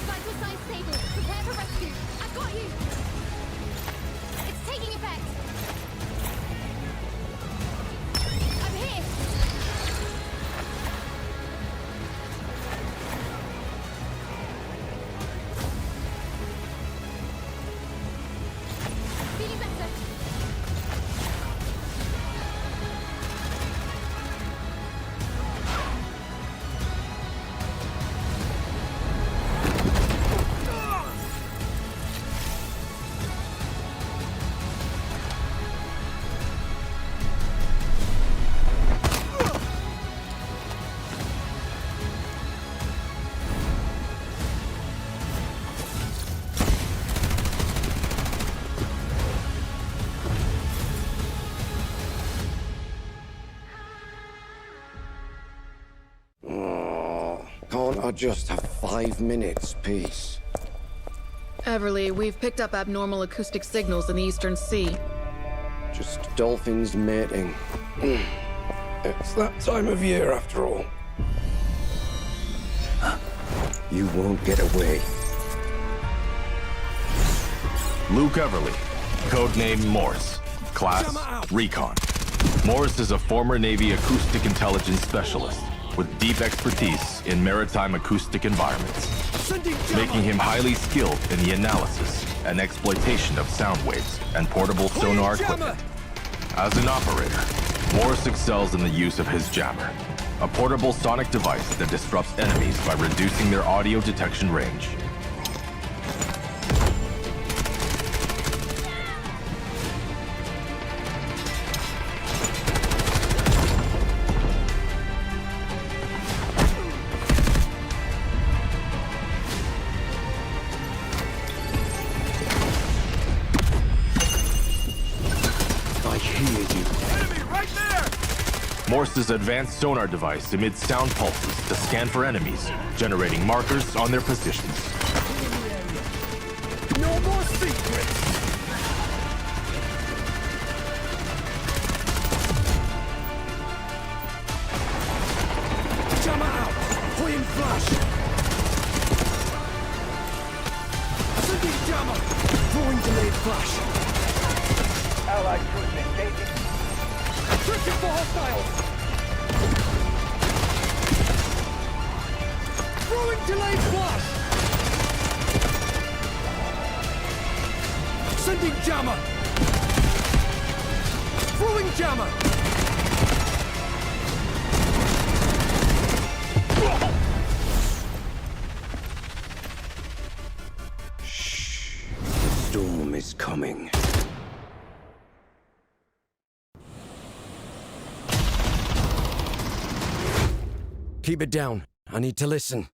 Vital signs stable. Prepare for rescue. I've got you. It's taking effect. I'm here. Feeling better. Can't I just have 5 minutes, peace? Everly, we've picked up abnormal acoustic signals in the Eastern Sea. Just dolphins mating. It's that time of year, after all. You won't get away. Luke Everly, codename Morse, class Recon. Morse is a former Navy acoustic intelligence specialist with deep expertise in maritime acoustic environments, making him highly skilled in the analysis and exploitation of sound waves and portable sonar equipment. As an operator, Morse excels in the use of his jammer, a portable sonic device that disrupts enemies by reducing their audio detection range. Morse's advanced sonar device emits sound pulses to scan for enemies, generating markers on their positions. No more secrets! Jammer out! Point flash! Sending jammer! Throwing delayed flash! Allied troops engaging. Searching for hostiles! Throwing delayed flash! Sending jammer! Throwing jammer! Shh. The storm is coming. Keep it down. I need to listen.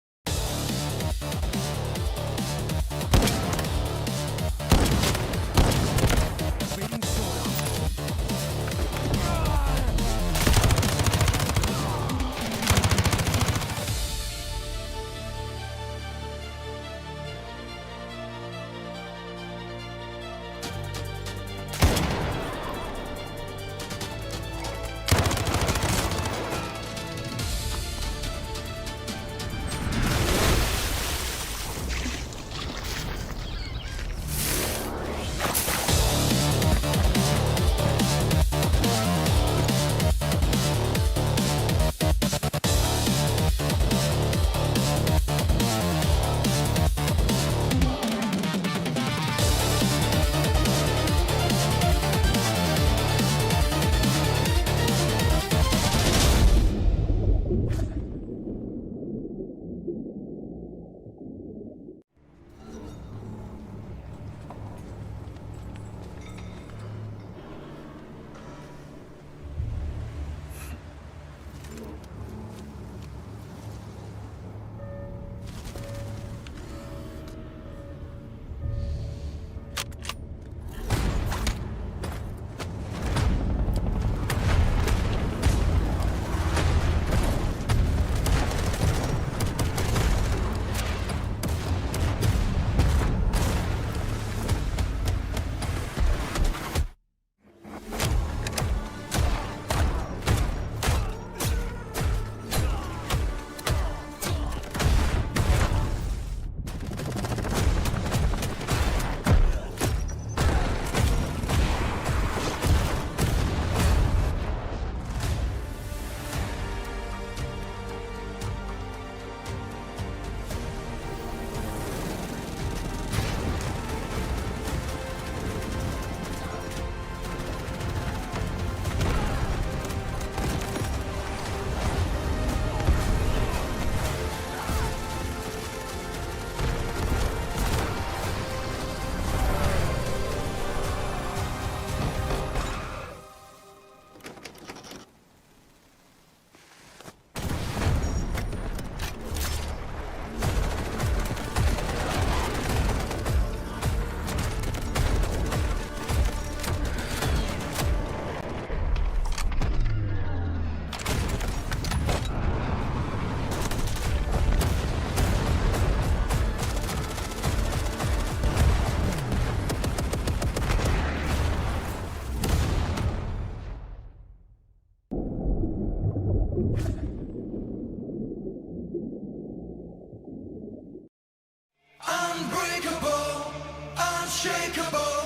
unshakable.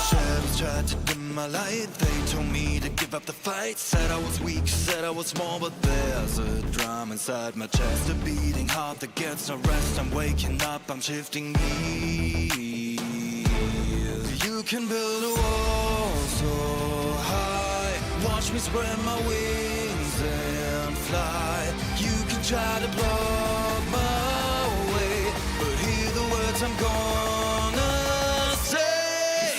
Shadows tried to dim my light. They told me to give up the fight. Said I was weak, said I was small, but there's a drum inside my chest, a beating heart that gets no rest. I'm waking up, I'm shifting gears. You can build a wall so high. Watch me spread my wings and fly. You can try to block my way, but hear the words I'm gonna say.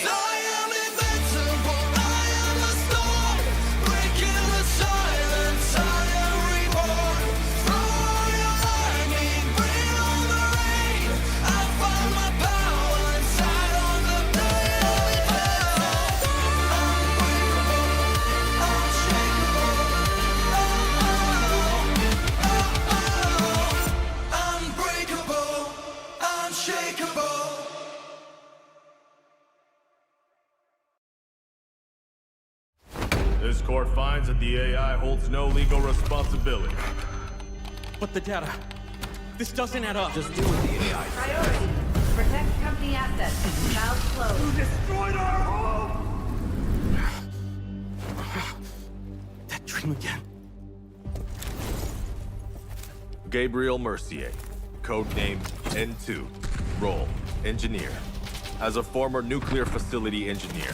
I am invincible, I am a storm, breaking the silence, I am reborn. Throw your lightning, bring on the rain. I find my power inside on the plane. Unbreakable, unshakeable. This court finds that the AI holds no legal responsibility. But the data. This doesn't add up. Just deal with the AI. Priority. Protect company assets. Valve closed. You destroyed our home! That dream again. Gabriel Mercier, codenamed N2, role, engineer. As a former nuclear facility engineer,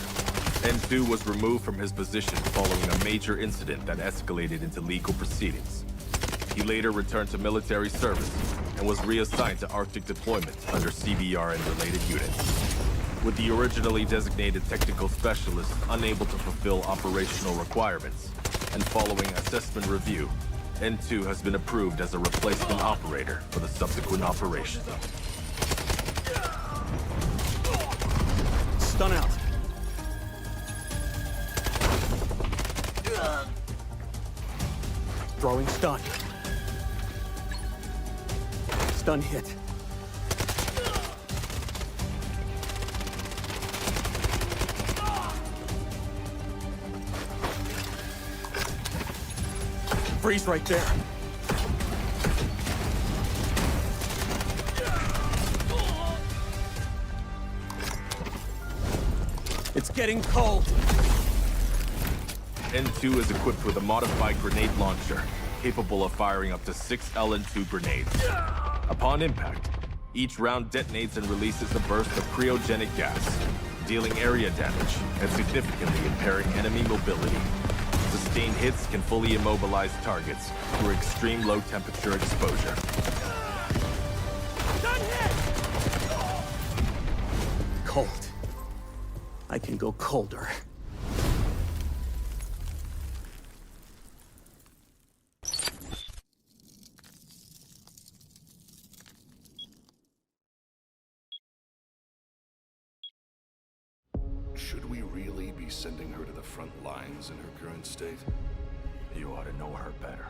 N2 was removed from his position following a major incident that escalated into legal proceedings. He later returned to military service and was reassigned to Arctic deployment under CBR and related units. With the originally designated technical specialist unable to fulfill operational requirements, and following assessment review, N2 has been approved as a replacement operator for the subsequent operation. Stun out. Throwing stun. Stun hit. Freeze right there. It's getting cold. N2 is equipped with a modified grenade launcher, capable of firing up to 6 LN2 grenades. Upon impact, each round detonates and releases a burst of cryogenic gas, dealing area damage and significantly impairing enemy mobility. Sustained hits can fully immobilize targets through extreme low temperature exposure. Cold. I can go colder. Should we really be sending her to the front lines in her current state? You ought to know her better.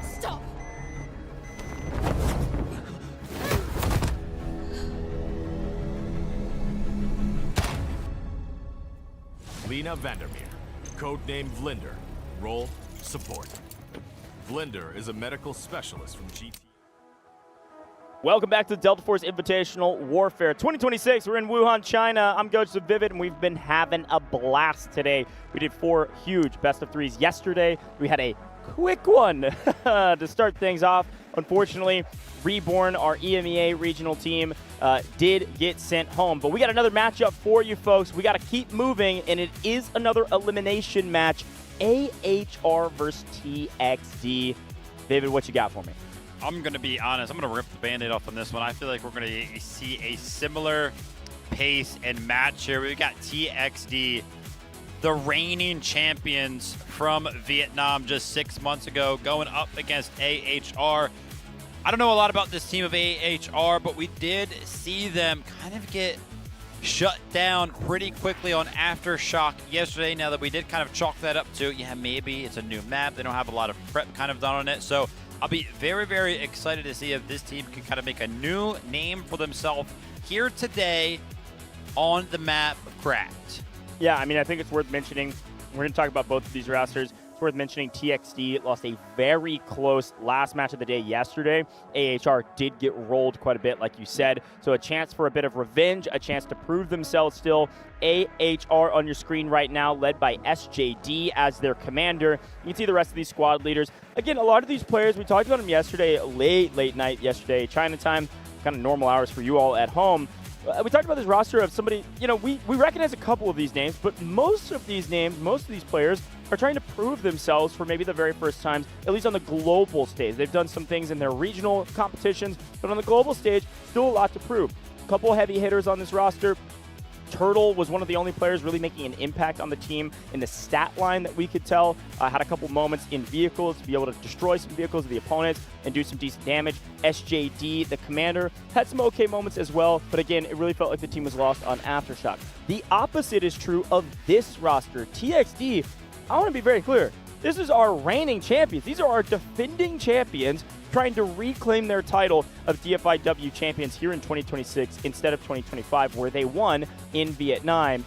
Stop! Lena Vandermeer, codenamed Vlinder, role, support. Vlinder is a medical specialist from GT. Welcome back to the Delta Force Invitational Warfare 2026. We're in Wuhan, China. I'm Coach Dfiw, and we've been having a blast today. We did 4 huge best of 3s yesterday. We had a quick one to start things off. Unfortunately, Reborn, our EMEA regional team, did get sent home. But we got another matchup for you folks. We got to keep moving, and it is another elimination match. AHR versus TXD. David, what you got for me? I'm going to be honest. I'm going to rip the Band-Aid off on this one. I feel like we're going to see a similar pace and match here. We've got TXD, the reigning champions from Vietnam just 6 months ago, going up against AHR. I don't know a lot about this team of AHR, but we did see them kind of get shut down pretty quickly on Aftershock yesterday. Now that we did kind of chalk that up to, yeah, maybe it's a new map. They don't have a lot of prep kind of done on it. So I'll be very, very excited to see if this team can kind of make a new name for themselves here today on the map of Cracked. Yeah, I mean, I think it's worth mentioning. We're going to talk about both of these rosters. It's worth mentioning TXD lost a very close last match of the day yesterday. AHR did get rolled quite a bit, like you said. So a chance for a bit of revenge, a chance to prove themselves still. AHR on your screen right now, led by SJD as their commander. You can see the rest of these squad leaders. Again, a lot of these players, we talked about them yesterday, late night yesterday, China time, kind of normal hours for you all at home. We talked about this roster of somebody, you know, we recognize a couple of these names, but most of these names, most of these players are trying to prove themselves for maybe the very first times, at least on the global stage. They've done some things in their regional competitions, but on the global stage, still a lot to prove. A couple heavy hitters on this roster. Turtle was one of the only players really making an impact on the team in the stat line that we could tell. Had a couple moments in vehicles to be able to destroy some vehicles of the opponents and do some decent damage. SJD, the commander, had some okay moments as well, but again, it really felt like the team was lost on Aftershock. The opposite is true of this roster. TXD, I want to be very clear, this is our reigning champions. These are our defending champions trying to reclaim their title of Dfiw champions here in 2026 instead of 2025, where they won in Vietnam.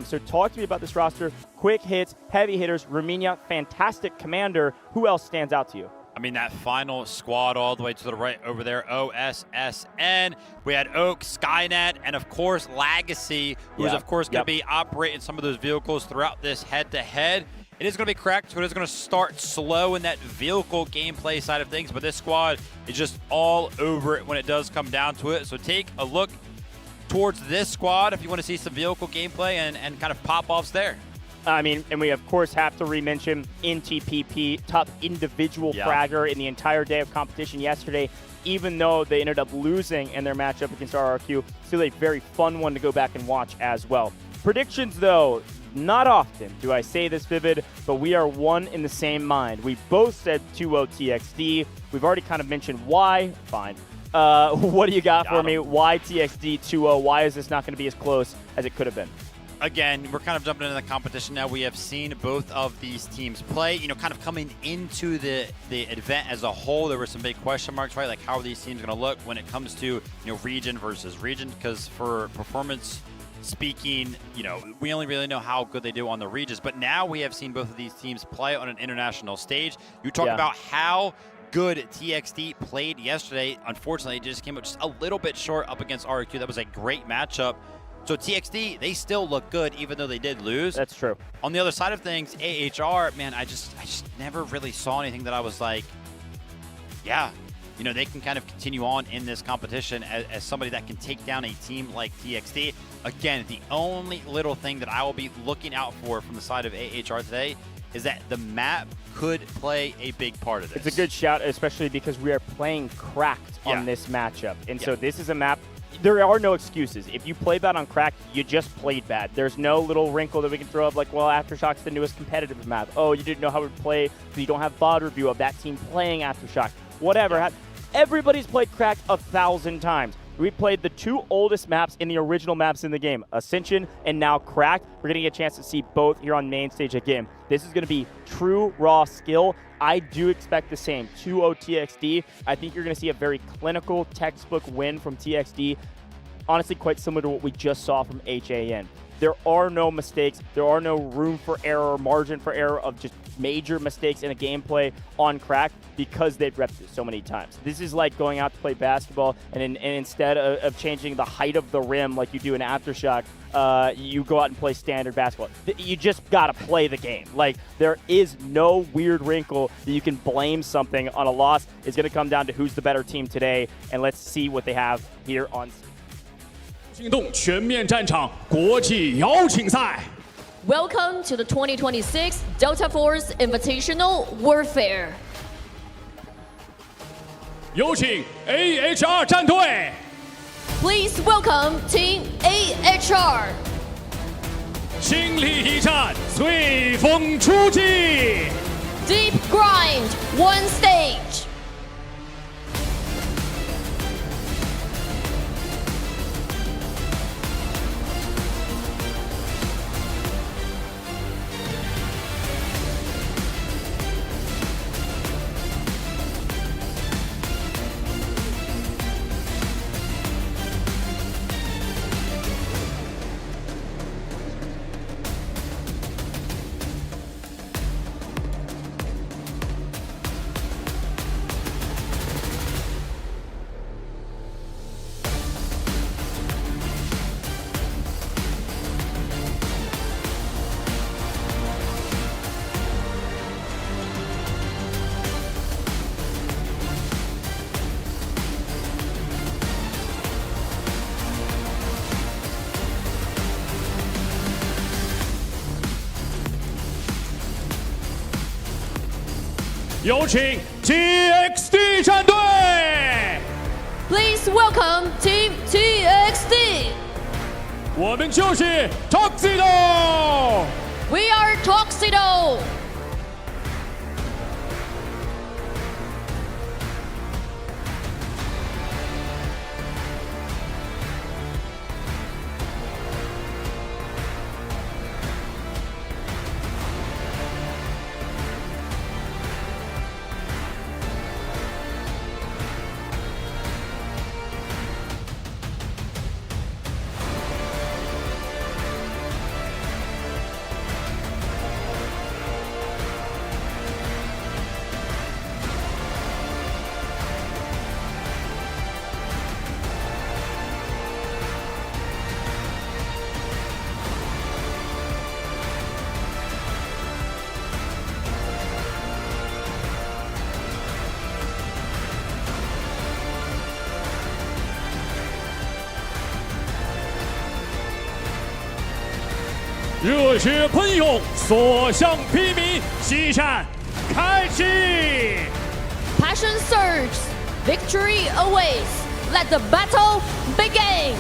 So talk to me about this roster. Quick hits, heavy hitters. Romania, fantastic commander. Who else stands out to you? I mean, that final squad all the way to the right over there, OSSN. We had Oak, Skynet, and of course, Legacy, who's of course going to be operating some of those vehicles throughout this head-to-head. It is going to be Cracked, so it is going to start slow in that vehicle gameplay side of things, but this squad is just all over it when it does come down to it. So take a look towards this squad if you want to see some vehicle gameplay and kind of pop-offs there. I mean, and we of course have to re-mention NTPP, top individual fragger in the entire day of competition yesterday. Even though they ended up losing in their matchup against RRQ, still a very fun one to go back and watch as well. Predictions, though. Not often do I say this, Vivid, but we are one in the same mind. We both said 2-0 TXD. We've already kind of mentioned why. Fine. What do you got for me? Why TXD 2-0? Why is this not going to be as close as it could have been? Again, we're kind of jumping into the competition now. We have seen both of these teams play. You know, kind of coming into the event as a whole, there were some big question marks, right? Like, how are these teams going to look when it comes to, you know, region versus region? Because for performance speaking, you know, we only really know how good they do on the regions, but now we have seen both of these teams play on an international stage. You talk about how good TXD played yesterday. Unfortunately, it just came up just a little bit short up against RQ. That was a great matchup. So TXD, they still look good even though they did lose. That's true. On the other side of things, AHR, man, I just never really saw anything that I was like, yeah, you know, they can kind of continue on in this competition as somebody that can take down a team like TXD. Again, the only little thing that I will be looking out for from the side of AHR today is that the map could play a big part of this. It's a good shout, especially because we are playing Cracked on this matchup. And so this is a map, there are no excuses. If you play bad on Cracked, you just played bad. There's no little wrinkle that we can throw up like, well, Aftershock's the newest competitive map. Oh, you didn't know how to play, so you don't have VOD review of that team playing Aftershock. Whatever. Everybody's played Cracked 1,000 times. We played the two oldest maps in the original maps in the game, Ascension and now Cracked. We're going to get a chance to see both here on main stage again. This is going to be true raw skill. I do expect the same. 2-0 TXD. I think you're going to see a very clinical textbook win from TXD. Honestly, quite similar to what we just saw from HAN. There are no mistakes. There are no room for error, margin for error of just major mistakes in a gameplay on Cracked because they've repped it so many times. This is like going out to play basketball and instead of changing the height of the rim like you do in Aftershock, you go out and play standard basketball. You just got to play the game. Like, there is no weird wrinkle that you can blame something on a loss. It's going to come down to who's the better team today, and let's see what they have here on 行动全面战场国际邀请赛。 Welcome to the 2026 Delta Force Invitational Warfare. 有请 AHR 战队。 Please welcome Team AHR. 倾力一战，随风出击。 Deep grind, one stage. 有请 TXT 战队。 Please welcome Team TXT. 我们就是 Tuxedo。 We are Tuxedo. "热血喷涌，所向披靡，激战开启！ Passion surges, victory awaits. Let the battle begin.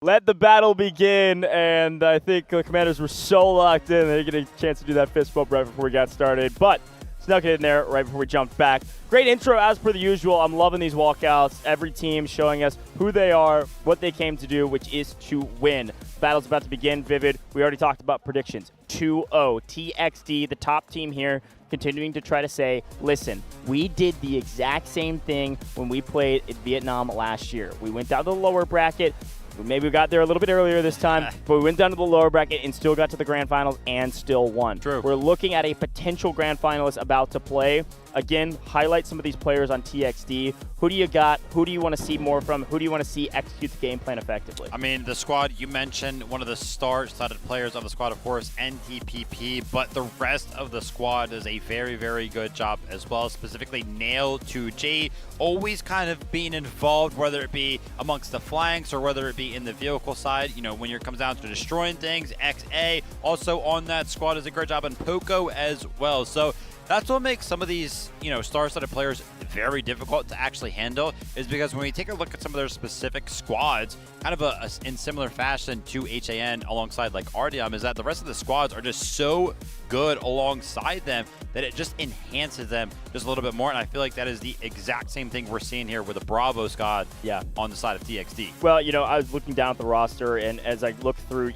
Let the battle begin, and I think the Commanders were so locked in, they didn't get a chance to do that fist bump right before we got started, but snuck it in there right before we jumped back. Great intro as per the usual. I'm loving these walkouts. Every team showing us who they are, what they came to do, which is to win. Battle's about to begin. Vivid, we already talked about predictions. 2-0. TXT, the top team here, continuing to try to say, listen, we did the exact same thing when we played in Vietnam last year. We went down to the lower bracket. Maybe we got there a little bit earlier this time, but we went down to the lower bracket and still got to the grand finals and still won. True. We're looking at a potential grand finalist about to play. Again, highlight some of these players on TXT. Who do you got? Who do you want to see more from? Who do you want to see execute the game plan effectively? I mean, the squad, you mentioned one of the star-studded players of the squad, of course, NTPP, but the rest of the squad does a very, very good job as well, specifically Nail 2G, always kind of being involved, whether it be amongst the flanks or whether it be in the vehicle side. You know, when it comes down to destroying things, XA also on that squad does a great job, and Poco as well. So that's what makes some of these, you know, star-studded players very difficult to actually handle, is because when we take a look at some of their specific squads, kind of in similar fashion to HAN alongside like Artyom, is that the rest of the squads are just so good alongside them that it just enhances them just a little bit more. And I feel like that is the exact same thing we're seeing here with the Bravo squad on the side of TXT. Well, you know, I was looking down at the roster, and as I look through,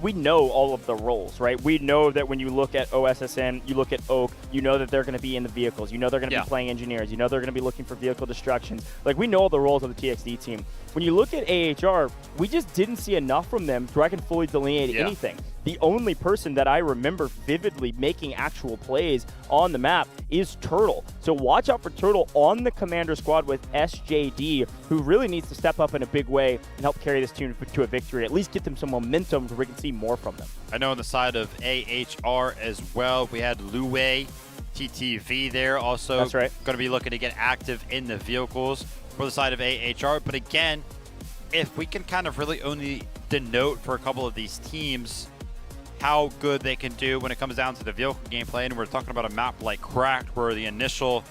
we know all of the roles, right? We know that when you look at OSSN, you look at Oak, you know that they're going to be in the vehicles. You know they're going to be playing engineers. You know they're going to be looking for vehicle destructions. Like, we know all the roles of the TXT team. When you look at AHR, we just didn't see enough from them to where I can fully delineate anything. The only person that I remember vividly making actual plays on the map is Turtle. So watch out for Turtle on the Commander squad with SJD, who really needs to step up in a big way and help carry this team to a victory, at least get them some momentum so we can see more from them. I know on the side of AHR as well, we had Luwei, TTV there, also going to be looking to get active in the vehicles for the side of AHR. But again, if we can kind of really only denote for a couple of these teams how good they can do when it comes down to the vehicle gameplay, and we're talking about a map like Cracked, where the initial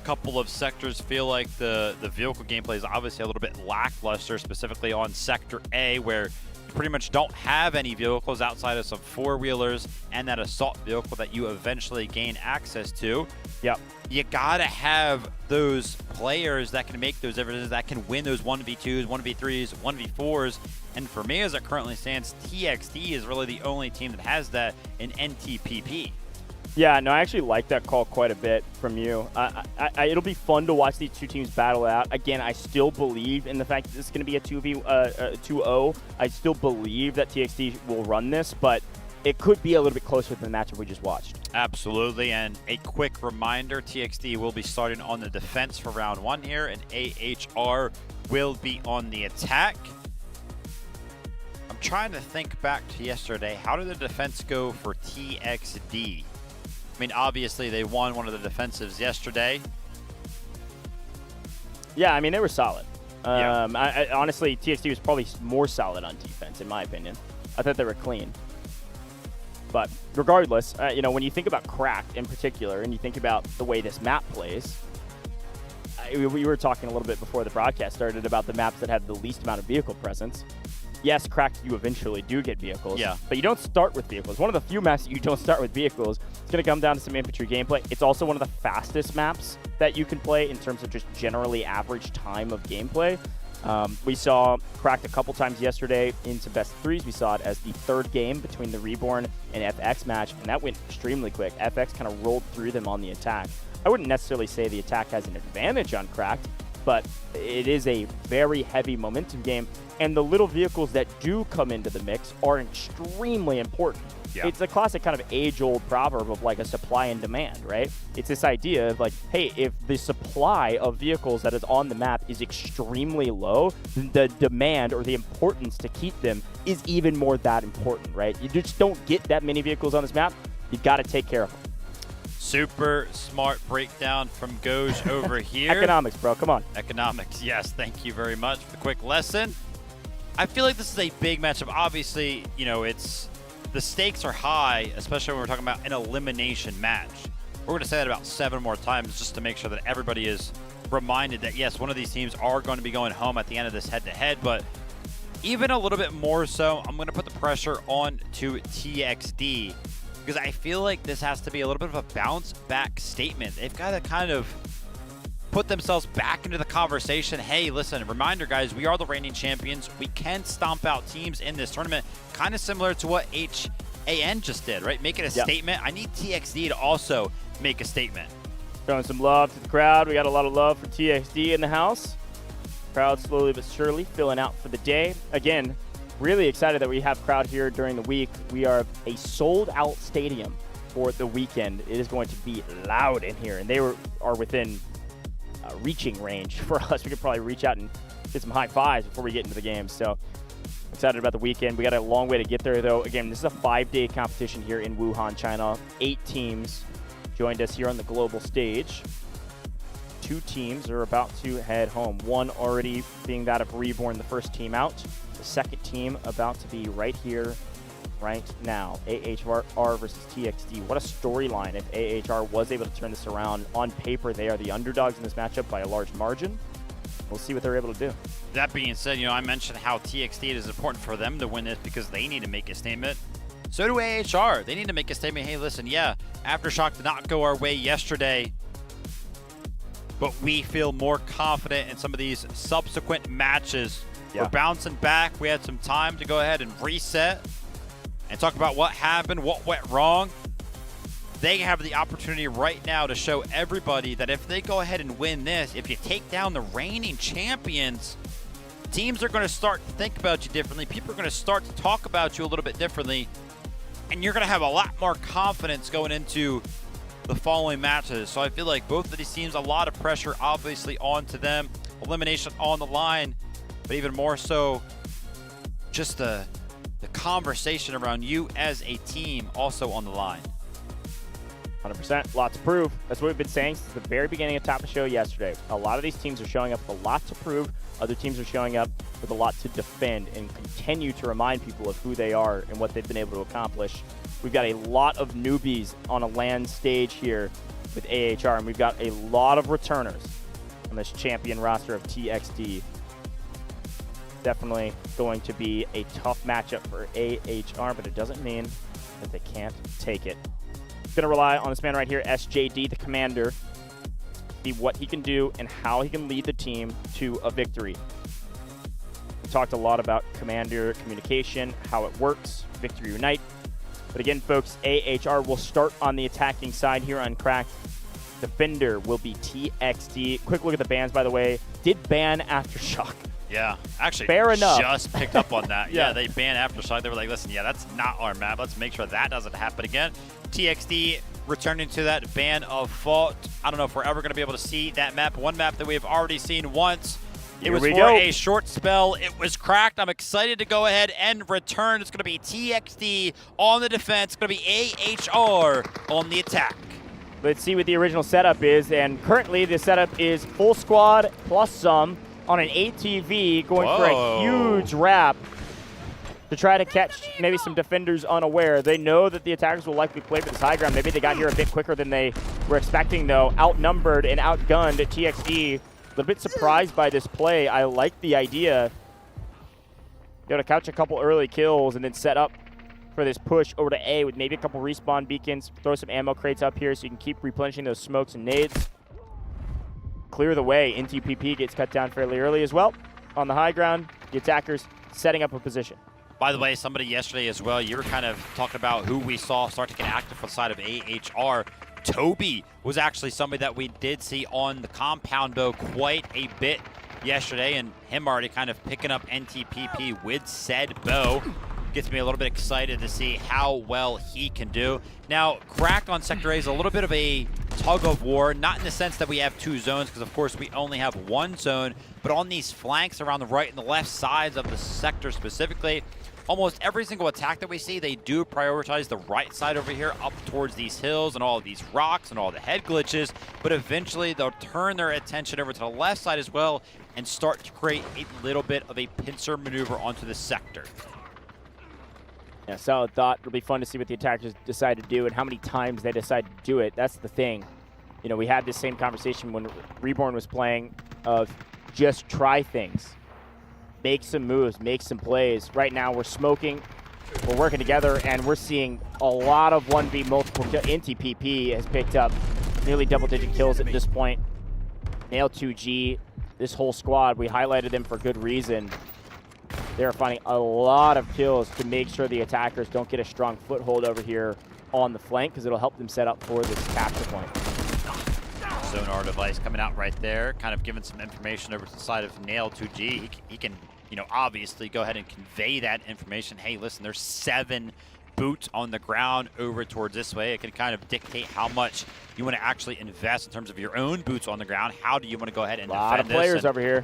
couple of sectors feel like the vehicle gameplay is obviously a little bit lackluster, specifically on Sector A, where you pretty much don't have any vehicles outside of some four-wheelers and that assault vehicle that you eventually gain access to. Yep. You gotta have those players that can make those differences, that can win those 1v2s, 1v3s, 1v4s. And for me, as it currently stands, TXT is really the only team that has that in NTPP. Yeah, no, I actually like that call quite a bit from you. It'll be fun to watch these two teams battle out. Again, I still believe in the fact that this is going to be a 2-0. I still believe that TXT will run this, but it could be a little bit closer than the matchup we just watched. Absolutely, and a quick reminder, TXT will be starting on the defense for round 1 here, and AHR will be on the attack. I'm trying to think back to yesterday. How did the defense go for TXD? I mean, obviously they won one of the defensives yesterday. Yeah, I mean, they were solid. I honestly, TXT was probably more solid on defense, in my opinion. I thought they were clean. But regardless, you know, when you think about Cracked in particular, and you think about the way this map plays, we were talking a little bit before the broadcast started about the maps that have the least amount of vehicle presence. Yes, Cracked, you eventually do get vehicles, but you don't start with vehicles. One of the few maps that you don't start with vehicles. It's going to come down to some infantry gameplay. It's also one of the fastest maps that you can play in terms of just generally average time of gameplay. We saw Cracked a couple times yesterday into best threes. We saw it as the third game between the Reborn and FX match, and that went extremely quick. FX kind of rolled through them on the attack. I wouldn't necessarily say the attack has an advantage on Cracked, but it is a very heavy momentum game, and the little vehicles that do come into the mix are extremely important. Yeah. It's a classic kind of age-old proverb of like a supply and demand, right? It's this idea of like, hey, if the supply of vehicles that is on the map is extremely low, then the demand or the importance to keep them is even more that important, right? You just don't get that many vehicles on this map. You've got to take care of them. Super smart breakdown from Goj over here. Economics, bro. Come on. Economics. Yes, thank you very much for the quick lesson. I feel like this is a big matchup. Obviously, you know, the stakes are high, especially when we're talking about an elimination match. We're going to say that about 7 more times just to make sure that everybody is reminded that, yes, one of these teams are going to be going home at the end of this head-to-head, but even a little bit more so, I'm going to put the pressure on to TXD, because I feel like this has to be a little bit of a bounce-back statement. They've got to kind of put themselves back into the conversation. Hey, listen, reminder, guys, we are the reigning champions. We can stomp out teams in this tournament, kind of similar to what HAN just did, right? Making a statement. I need TXD to also make a statement. Showing some love to the crowd. We got a lot of love for TXD in the house. Crowd slowly but surely filling out for the day. Again, really excited that we have crowd here during the week. We are a sold-out stadium for the weekend. It is going to be loud in here, and they are within reaching range for us. We could probably reach out and get some high fives before we get into the game. So excited about the weekend. We got a long way to get there, though. Again, this is a 5-day competition here in Wuhan, China. 8 teams joined us here on the global stage. 2 teams are about to head home. One already being that of Reborn, the first team out. The second team about to be right here, right now. AHR versus TXD. What a storyline if AHR was able to turn this around. On paper, they are the underdogs in this matchup by a large margin. We'll see what they're able to do. That being said, you know, I mentioned how TXD, it is important for them to win this because they need to make a statement. So do AHR. They need to make a statement. Hey, listen, yeah, Aftershock did not go our way yesterday, but we feel more confident in some of these subsequent matches. Yeah. We're bouncing back. We had some time to go ahead and reset and talk about what happened, what went wrong. They have the opportunity right now to show everybody that if they go ahead and win this, if you take down the reigning champions, teams are going to start to think about you differently. People are going to start to talk about you a little bit differently, and you're going to have a lot more confidence going into the following matches. So I feel like both of these teams, a lot of pressure obviously onto them, elimination on the line, but even more so just the conversation around you as a team also on the line. 100%. Lot to prove. That's what we've been saying since the very beginning of Top of the Show yesterday. A lot of these teams are showing up with a lot to prove. Other teams are showing up with a lot to defend and continue to remind people of who they are and what they've been able to accomplish. We've got a lot of newbies on a land stage here with AHR, and we've got a lot of returners on this champion roster of TXD. Definitely going to be a tough matchup for AHR, but it doesn't mean that they can't take it. Going to rely on this man right here, SJD, the commander, see what he can do and how he can lead the team to a victory. We talked a lot about commander communication, how it works, Victory Unite. But again, folks, AHR will start on the attacking side here on Cracked. Defender will be TXD. Quick look at the bans, by the way. Did ban Aftershock. Yeah, actually, fair enough. Just picked up on that. Yeah, they banned Aftershock. They were like, listen, yeah, that's not our map. Let's make sure that doesn't happen again. TXD returning to that ban of fault. I don't know if we're ever going to be able to see that map. One map that we have already seen once. It was for a short spell. It was Cracked. I'm excited to go ahead and return. It's going to be TXD on the defense. It's going to be AHR on the attack. Let's see what the original setup is, and currently the setup is full squad plus some on an ATV going for a huge wrap to try to catch maybe some defenders unaware. They know that the attackers will likely play for this high ground. Maybe they got here a bit quicker than they were expecting, though. Outnumbered and outgunned at TXD. A little bit surprised by this play. I like the idea. Able to couch a couple early kills and then set up for this push over to A with maybe a couple respawn beacons. Throw some ammo crates up here so you can keep replenishing those smokes and nades. Clear the way. NTPP gets cut down fairly early as well. On the high ground, the attackers setting up a position. By the way, somebody yesterday as well, you were kind of talking about who we saw start to get active for the side of AHR. Toby was actually somebody that we did see on the compound, though, quite a bit yesterday, and him already kind of picking up NTPP with said bow. Gets me a little bit excited to see how well he can do. Now, Crack on Sector A is a little bit of a tug of war, not in the sense that we have two zones, because of course we only have one zone, but on these flanks around the right and the left sides of the sector specifically, almost every single attack that we see, they do prioritize the right side over here up towards these hills and all of these rocks and all the head glitches, but eventually they'll turn their attention over to the left side as well and start to create a little bit of a pincer maneuver onto the sector. Yeah, solid thought. It'll be fun to see what the attackers decide to do and how many times they decide to do it. That's the thing. You know, we had this same conversation when Reborn was playing of just try things. Make some moves, make some plays. Right now we're smoking, we're working together, and we're seeing a lot of 1v multiple kills. NTPP has picked up nearly double-digit kills at this point. Nail 2G, this whole squad, we highlighted them for good reason. They're finding a lot of kills to make sure the attackers don't get a strong foothold over here on the flank, because it'll help them set up for this capture point. Sonar device coming out right there, kind of giving some information over to the side of Nail 2G. He can, you know, obviously go ahead and convey that information. Hey, listen, there's 7 boots on the ground over towards this way. It can kind of dictate how much you want to actually invest in terms of your own boots on the ground. How do you want to go ahead and defend this? A lot of players over here.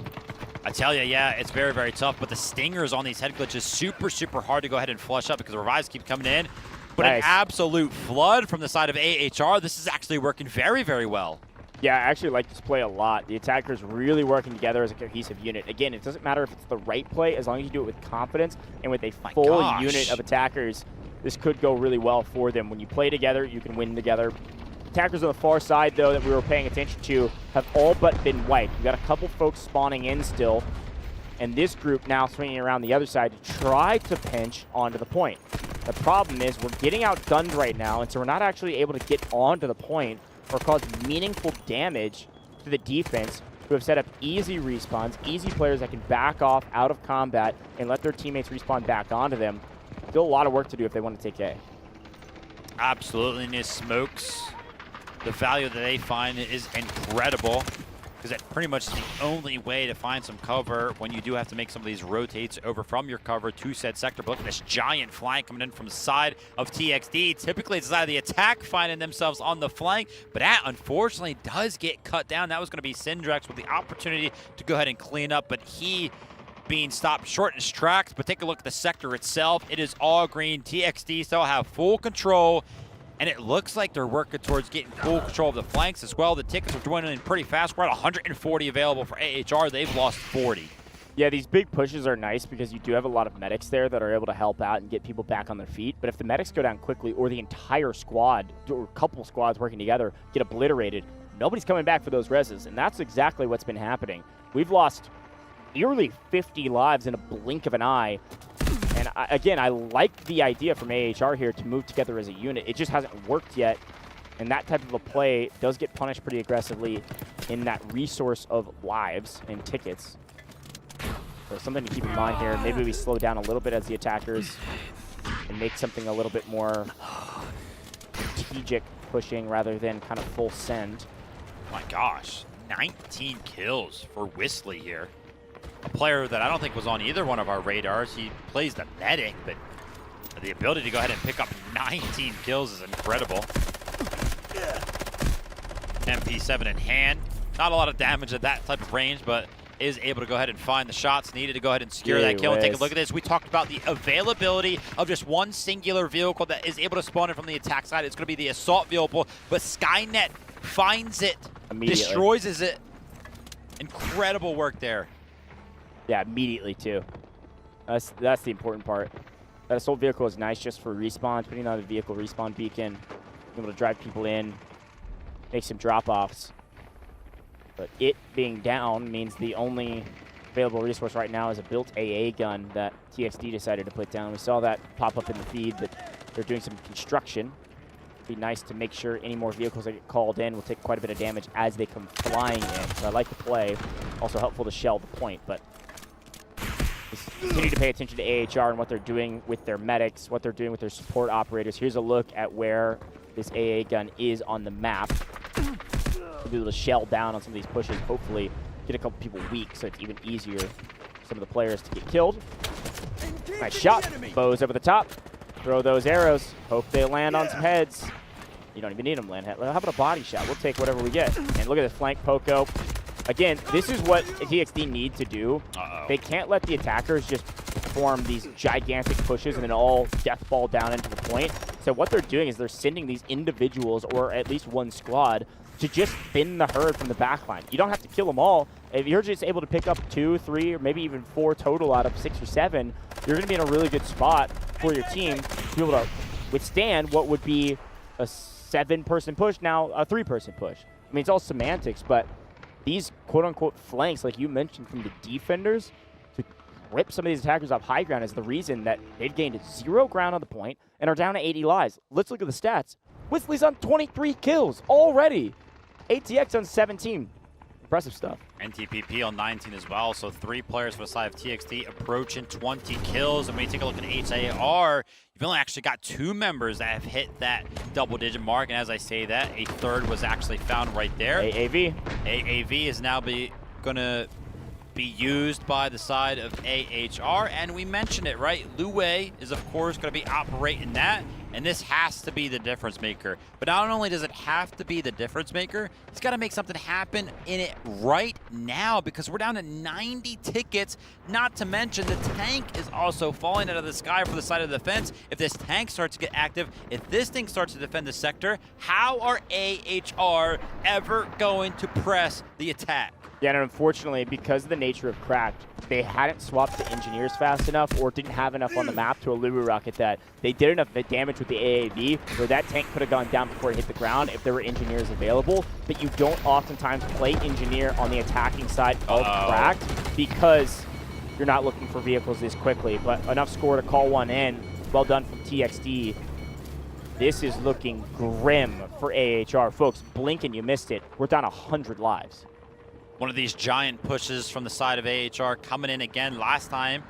I tell you, yeah, it's very, very tough, but the stingers on these head glitches super, super hard to go ahead and flush up because the revives keep coming in. But nice. An absolute flood from the side of AHR. This is actually working very, very well. Yeah, I actually like this play a lot. The attackers really working together as a cohesive unit. Again, it doesn't matter if it's the right play, as long as you do it with confidence and with a full unit of attackers, this could go really well for them. When you play together, you can win together. Attackers on the far side, though, that we were paying attention to have all but been wiped. We've got a couple folks spawning in still, and this group now swinging around the other side to try to pinch onto the point. The problem is we're getting outgunned right now, and so we're not actually able to get onto the point or cause meaningful damage to the defense, who have set up easy respawns, easy players that can back off out of combat and let their teammates respawn back onto them. Still a lot of work to do if they want to take A. Absolutely, and his smokes, the value that they find is incredible, because that pretty much is the only way to find some cover when you do have to make some of these rotates over from your cover to said sector. But look at this giant flank coming in from the side of TXD. Typically, it's the side of the attack finding themselves on the flank, but that unfortunately does get cut down. That was going to be Syndrex with the opportunity to go ahead and clean up, but he being stopped short in his tracks. But take a look at the sector itself. It is all green. TXD still have full control, and it looks like they're working towards getting full control of the flanks as well. The tickets are joining in pretty fast. We're at 140 available for AHR. They've lost 40. Yeah, these big pushes are nice because you do have a lot of medics there that are able to help out and get people back on their feet. But if the medics go down quickly, or the entire squad, or a couple squads working together, get obliterated, nobody's coming back for those reses. And that's exactly what's been happening. We've lost nearly 50 lives in a blink of an eye. And again, I like the idea from AHR here to move together as a unit. It just hasn't worked yet, and that type of a play does get punished pretty aggressively in that resource of lives and tickets. So something to keep in mind here. Maybe we slow down a little bit as the attackers and make something a little bit more strategic pushing rather than kind of full send. My gosh, 19 kills for Whistly here. A player that I don't think was on either one of our radars. He plays the medic, but the ability to go ahead and pick up 19 kills is incredible. MP7 in hand. Not a lot of damage at that type of range, but is able to go ahead and find the shots needed to go ahead and secure that kill. And take a look at this. We talked about the availability of just one singular vehicle that is able to spawn in from the attack side. It's going to be the assault vehicle, but Skynet finds it, destroys it. Incredible work there. Yeah, immediately too. That's the important part. That assault vehicle is nice just for respawns, putting on a vehicle respawn beacon, being able to drive people in, make some drop-offs. But it being down means the only available resource right now is a built AA gun that TXD decided to put down. We saw that pop up in the feed that they're doing some construction. It'd be nice to make sure any more vehicles that get called in will take quite a bit of damage as they come flying in. So I like the play. Also helpful to shell the point, but just continue to pay attention to AHR and what they're doing with their medics, what they're doing with their support operators. Here's a look at where this AA gun is on the map. Be able to shell down on some of these pushes, hopefully get a couple people weak so it's even easier for some of the players to get killed. Nice shot. Bows over the top. Throw those arrows. Hope they land on some heads. You don't even need them land head. How about a body shot? We'll take whatever we get. And look at this flank Poco. Again, this is what TXD need to do. They can't let the attackers just form these gigantic pushes and then all death ball down into the point. So what they're doing is they're sending these individuals, or at least one squad, to just thin the herd from the back line. You don't have to kill them all. If you're just able to pick up 2, 3, or maybe even 4 total out of 6 or 7, you're going to be in a really good spot for your team to be able to withstand what would be a 7-person push, now a 3-person push. I mean, it's all semantics, but these quote-unquote flanks, like you mentioned, from the defenders, to rip some of these attackers off high ground is the reason that they've gained 0 ground on the point and are down to 80 lives. Let's look at the stats. Whistly's on 23 kills already. ATX on 17. Impressive stuff. NTPP on 19 as well, so 3 players for the side of TXD approaching 20 kills. And when you take a look at HAR, you've only actually got 2 members that have hit that double-digit mark. And as I say that, a third was actually found right there. AAV. AAV is now going to be used by the side of AHR. And we mentioned it, right? Luwei is, of course, going to be operating that. And this has to be the difference maker. But not only does it have to be the difference maker, it's got to make something happen in it right now, because we're down to 90 tickets. Not to mention the tank is also falling out of the sky for the side of the defense. If this tank starts to get active, if this thing starts to defend the sector, how are AHR ever going to press the attack? Yeah, and unfortunately, because of the nature of Cracked, they hadn't swapped to engineers fast enough or didn't have enough on the map to Aluru rocket that. They did enough damage with the AAV where that tank could have gone down before it hit the ground if there were engineers available. But you don't oftentimes play engineer on the attacking side of Cracked because you're not looking for vehicles this quickly. But enough score to call one in. Well done from TXD. This is looking grim for AHR. Folks, blink and you missed it. We're down 100 lives. One of these giant pushes from the side of AHR coming in again. Last time,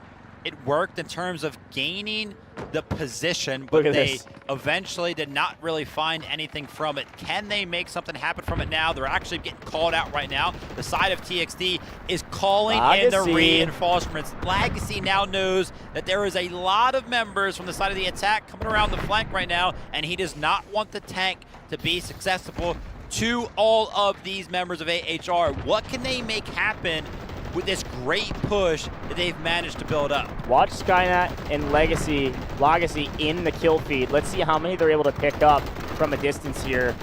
it worked in terms of gaining the position, but they eventually did not really find anything from it. Can they make something happen from it now? They're actually getting called out right now. The side of TXD is calling in the reinforcements. Legacy now knows that there is a lot of members from the side of the attack coming around the flank right now, and he does not want the tank to be successful to all of these members of AHR. What can they make happen with this great push that they've managed to build up? Watch Skynet and Legacy in the kill feed. Let's see how many they're able to pick up from a distance here.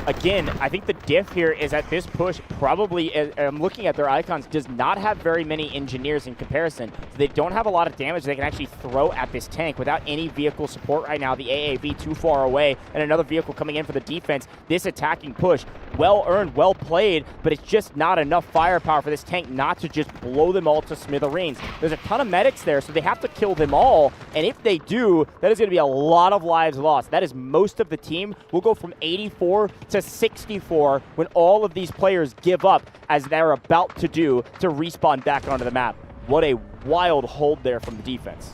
Again, I think the diff here is that this push probably, I'm looking at their icons, does not have very many engineers in comparison. So they don't have a lot of damage they can actually throw at this tank without any vehicle support right now. The AAV too far away and another vehicle coming in for the defense. This attacking push, well earned, well played, but it's just not enough firepower for this tank not to just blow them all to smithereens. There's a ton of medics there, so they have to kill them all. And if they do, that is going to be a lot of lives lost. That is most of the team. We'll go from 84 to 64 when all of these players give up, as they're about to do, to respawn back onto the map. What a wild hold there from the defense.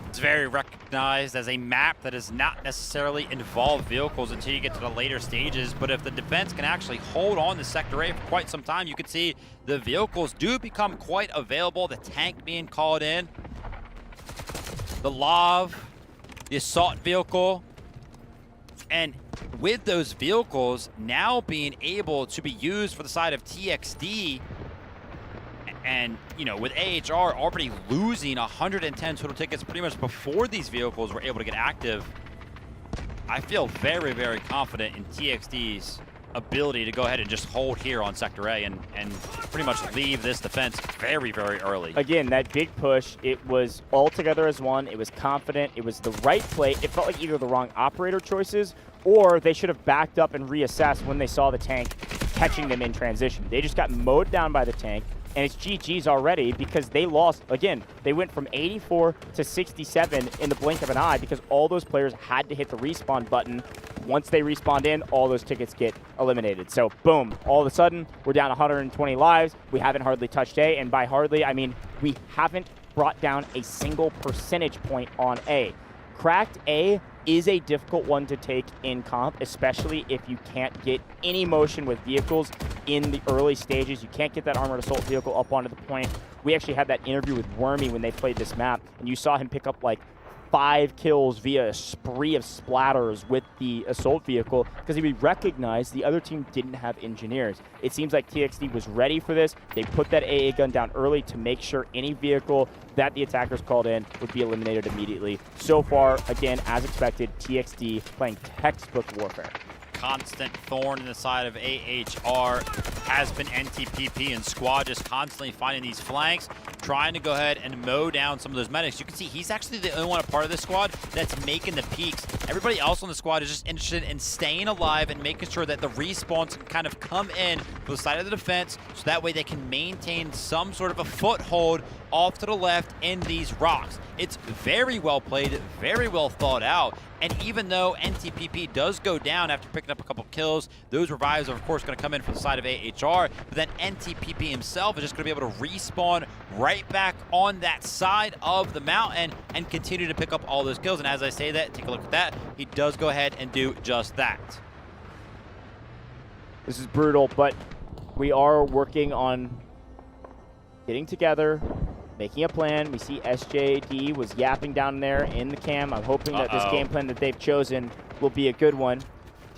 It's very recognized as a map that does not necessarily involve vehicles until you get to the later stages, but if the defense can actually hold on to Sector A for quite some time, you can see the vehicles do become quite available. The tank being called in, the LAV, the assault vehicle, and with those vehicles now being able to be used for the side of TXD, And, you know, with AHR already losing 110 total tickets pretty much before these vehicles were able to get active, I feel very, very confident in TXD's ability to go ahead and just hold here on Sector A and pretty much leave this defense very, very early. Again, that big push, it was all together as one. It was confident. It was the right play. It felt like either the wrong operator choices or they should have backed up and reassessed when they saw the tank catching them in transition. They just got mowed down by the tank, and it's GG's already because they lost. Again, they went from 84 to 67 in the blink of an eye because all those players had to hit the respawn button. Once they respawned in, all those tickets get eliminated. So boom, all of a sudden, we're down 120 lives. We haven't hardly touched A, and by hardly, I mean we haven't brought down a single percentage point on A. Cracked A is a difficult one to take in comp, especially if you can't get any motion with vehicles in the early stages. You can't get that armored assault vehicle up onto the point. We actually had that interview with Wormy when they played this map, and you saw him pick up like 5 kills via a spree of splatters with the assault vehicle because he recognized the other team didn't have engineers. It seems like TXD was ready for this. They put that AA gun down early to make sure any vehicle that the attackers called in would be eliminated immediately. So far, again, as expected, TXD playing textbook warfare. Constant thorn in the side of AHR has been NTPP, and Squad just constantly finding these flanks, trying to go ahead and mow down some of those medics. You can see he's actually the only one a part of this squad that's making the peaks. Everybody else on the squad is just interested in staying alive and making sure that the respawns can kind of come in for the side of the defense, so that way they can maintain some sort of a foothold off to the left in these rocks. It's very well played, very well thought out, and even though NTPP does go down after picking up a couple kills, those revives are of course going to come in from the side of AHR, but then NTPP himself is just going to be able to respawn right back on that side of the mountain and continue to pick up all those kills. And as I say that, take a look at that, he does go ahead and do just that. This is brutal, but we are working on getting together, making a plan. We see SJD was yapping down there in the cam. I'm hoping that this game plan that they've chosen will be a good one.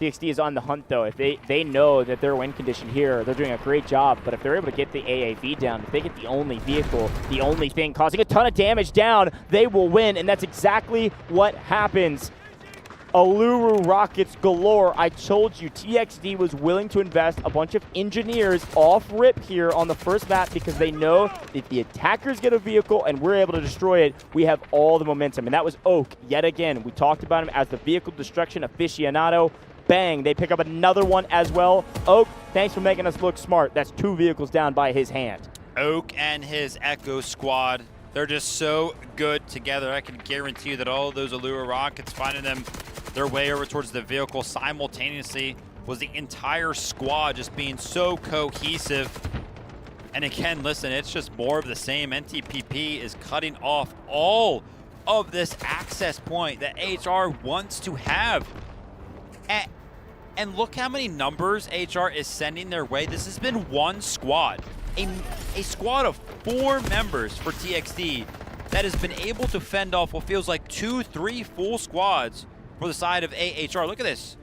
TXD is on the hunt, though. If they know that their win condition here, they're doing a great job. But if they're able to get the AAV down, if they get the only vehicle, the only thing causing a ton of damage down, they will win. And that's exactly what happens. Uluru rockets galore. I told you, TXD was willing to invest a bunch of engineers off rip here on the first map because they know if the attackers get a vehicle and we're able to destroy it, we have all the momentum. And that was Oak yet again. We talked about him as the vehicle destruction aficionado. Bang, they pick up another one as well. Oak, thanks for making us look smart. That's 2 vehicles down by his hand. Oak and his Echo squad, they're just so good together. I can guarantee you that all of those Allura rockets finding them their way over towards the vehicle simultaneously was the entire squad just being so cohesive. And again, listen, it's just more of the same. NTPP is cutting off all of this access point that HR wants to have. And look how many numbers HR is sending their way. This has been one squad, a squad of 4 members for TXD that has been able to fend off what feels like 2, 3 full squads for the side of AHR. Look at this.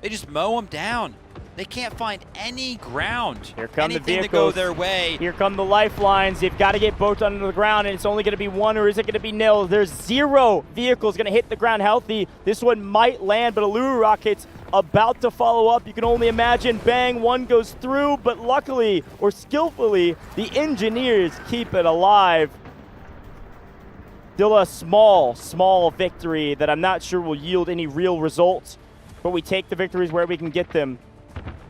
They just mow them down. They can't find any ground. Here come the vehicles to go their way. Here come the lifelines. You've got to get both under the ground, and it's only going to be 1, or is it going to be nil? There's 0 vehicles going to hit the ground healthy. This one might land, but Allura rockets about to follow up. You can only imagine. Bang, 1 goes through, but luckily, or skillfully, the engineers keep it alive. Still a small victory that I'm not sure will yield any real results, but we take the victories where we can get them.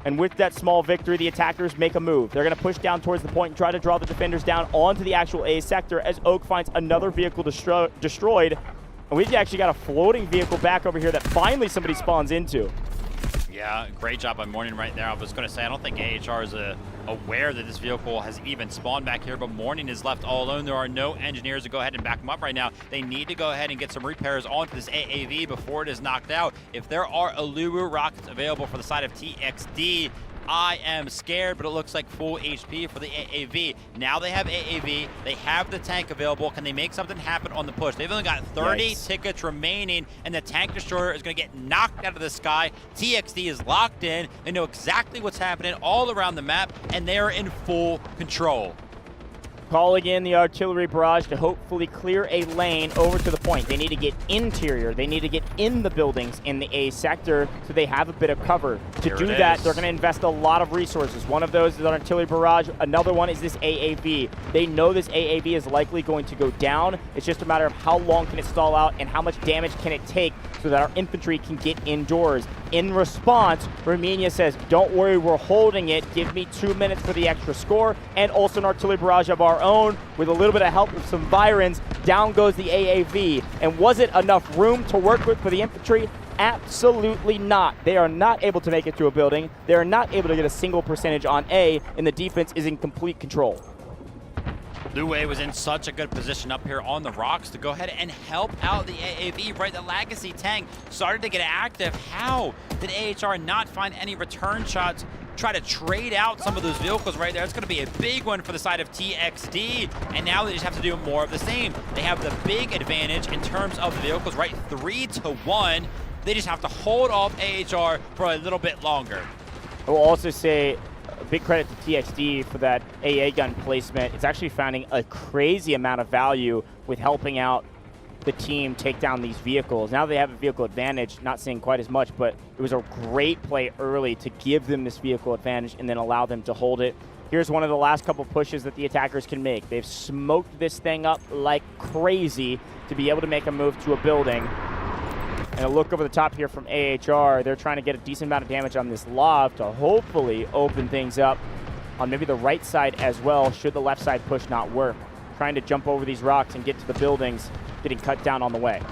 And with that small victory, the attackers make a move. They're going to push down towards the point and try to draw the defenders down onto the actual A sector as Oak finds another vehicle destroyed. And we've actually got a floating vehicle back over here that finally somebody spawns into. Yeah, great job by Morning right there. I was going to say, I don't think AHR is aware that this vehicle has even spawned back here, but Morning is left all alone. There are no engineers to go ahead and back him up right now. They need to go ahead and get some repairs onto this AAV before it is knocked out. If there are Allura rockets available for the side of TXD, I am scared, but it looks like full HP for the AAV. Now they have AAV. They have the tank available. Can they make something happen on the push? They've only got 30 tickets remaining, and the tank destroyer is going to get knocked out of the sky. TXD is locked in. They know exactly what's happening all around the map, and they are in full control. calling in the artillery barrage to hopefully clear a lane over to the point. They need to get interior. They need to get in the buildings in the A sector so they have a bit of cover. To do that, they're going to invest a lot of resources. One of those is an artillery barrage. Another one is this AAV. They know this AAV is likely going to go down. It's just a matter of how long can it stall out and how much damage can it take so that our infantry can get indoors. In response, Romania says, don't worry, we're holding it. Give me 2 minutes for the extra score, and also an artillery barrage of our own with a little bit of help with some Virons. Down goes the AAV. And was it enough room to work with for the infantry? Absolutely not. They are not able to make it to a building. They are not able to get a single percentage on A, and the defense is in complete control. Dfiw was in such a good position up here on the rocks to go ahead and help out the AAV, right? The Legacy tank started to get active. How did AHR not find any return shots? Try to trade out some of those vehicles right there. It's going to be a big one for the side of TXD, and now they just have to do more of the same. They have the big advantage in terms of the vehicles, right? 3-1. They just have to hold off AHR for a little bit longer. I will also say a big credit to TXD for that AA gun placement. It's actually finding a crazy amount of value with helping out the team take down these vehicles. Now they have a vehicle advantage, not seeing quite as much, but it was a great play early to give them this vehicle advantage and then allow them to hold it. Here's one of the last couple pushes that the attackers can make. They've smoked this thing up like crazy to be able to make a move to a building. And a look over the top here from AHR. They're trying to get a decent amount of damage on this lob to hopefully open things up on maybe the right side as well, should the left side push not work. Trying to jump over these rocks and get to the buildings, getting cut down on the way.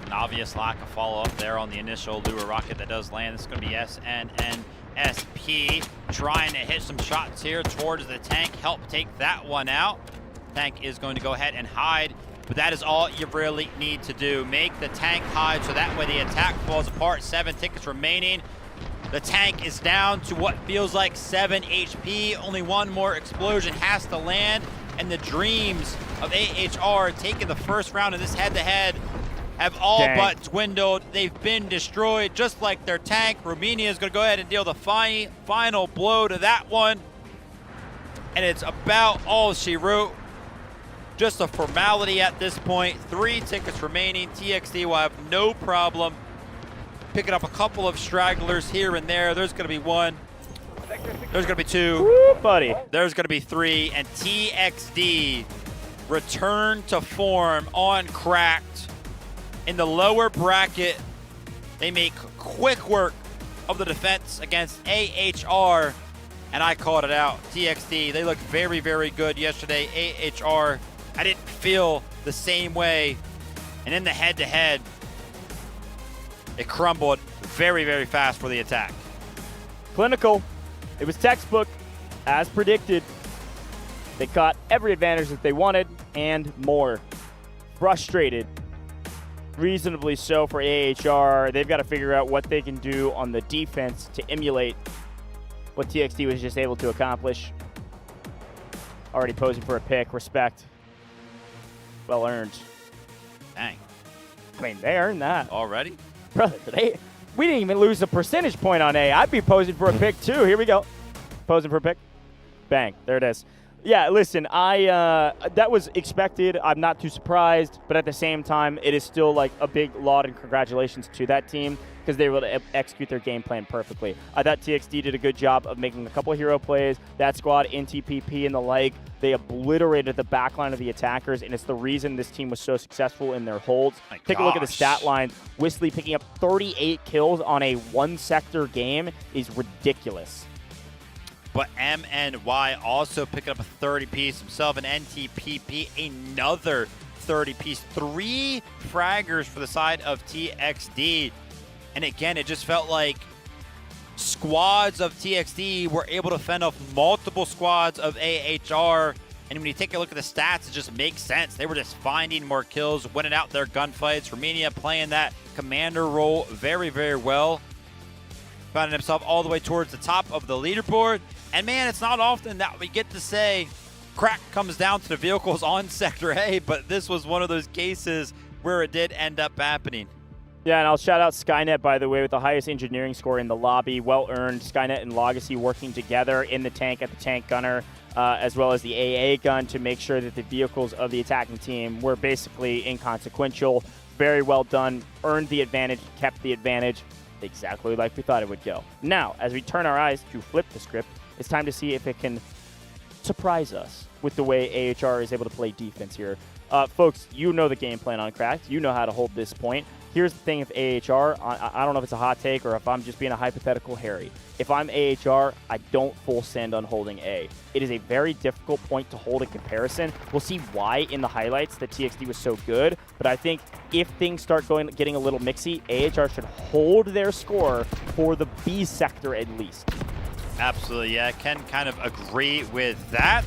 An obvious lack of follow-up there on the initial lure rocket that does land. This is going to be SNNSP trying to hit some shots here towards the tank. Help take that one out. Tank is going to go ahead and hide. But that is all you really need to do. Make the tank hide so that way the attack falls apart. 7 tickets remaining. The tank is down to what feels like 7 HP. Only one more explosion has to land. And the dreams of AHR taking the first round of this head-to-head have all but dwindled. They've been destroyed just like their tank. Romania is going to go ahead and deal the final blow to that one. And it's about all she wrote. Just a formality at this point. 3 tickets remaining. TXD will have no problem picking up a couple of stragglers here and there. There's going to be 1. There's going to be 2. Woo, buddy. There's going to be 3. And TXD return to form on Cracked. In the lower bracket, they make quick work of the defense against AHR. And I called it out. TXD, they looked very, very good yesterday. AHR, I didn't feel the same way. And in the head-to-head, it crumbled very, very fast for the attack. Clinical. It was textbook, as predicted. They caught every advantage that they wanted and more. Frustrated. Reasonably so for AHR. They've got to figure out what they can do on the defense to emulate what TXD was just able to accomplish. Already posing for a pick. Respect. Well earned. Dang. I mean, they earned that. Already? Brother, we didn't even lose a percentage point on A. I'd be posing for a pick, too. Here we go. Posing for a pick. Bang. There it is. Yeah, listen, that was expected. I'm not too surprised. But at the same time, it is still like a big laud and congratulations to that team because they were able to execute their game plan perfectly. I thought TXD did a good job of making a couple of hero plays. That squad, NTPP and the like, they obliterated the backline of the attackers, and it's the reason this team was so successful in their holds. Take a look at the stat lines. Whistly picking up 38 kills on a one-sector game is ridiculous. But MNY also picking up a 30-piece himself, and NTPP another 30-piece. 3 fraggers for the side of TXD. And again, it just felt like squads of TXD were able to fend off multiple squads of AHR. And when you take a look at the stats, it just makes sense. They were just finding more kills, winning out their gunfights. Romania playing that commander role very, very well. Finding himself all the way towards the top of the leaderboard. And man, it's not often that we get to say crack comes down to the vehicles on Sector A, but this was one of those cases where it did end up happening. Yeah, and I'll shout out Skynet, by the way, with the highest engineering score in the lobby. Well earned. Skynet and Legacy working together in the tank at the tank gunner. as well as the AA gun to make sure that the vehicles of the attacking team were basically inconsequential. Very well done. Earned the advantage, kept the advantage, exactly like we thought it would go. Now, as we turn our eyes to flip the script, it's time to see if it can surprise us with the way AHR is able to play defense here. Folks, you know the game plan on Cracked. You know how to hold this point. Here's the thing, if AHR, I don't know if it's a hot take or if I'm just being a hypothetical Harry. If I'm AHR, I don't full send on holding A. It is a very difficult point to hold in comparison. We'll see why in the highlights that TXD was so good, but I think if things start getting a little mixy, AHR should hold their score for the B sector at least. Absolutely, yeah, I can kind of agree with that.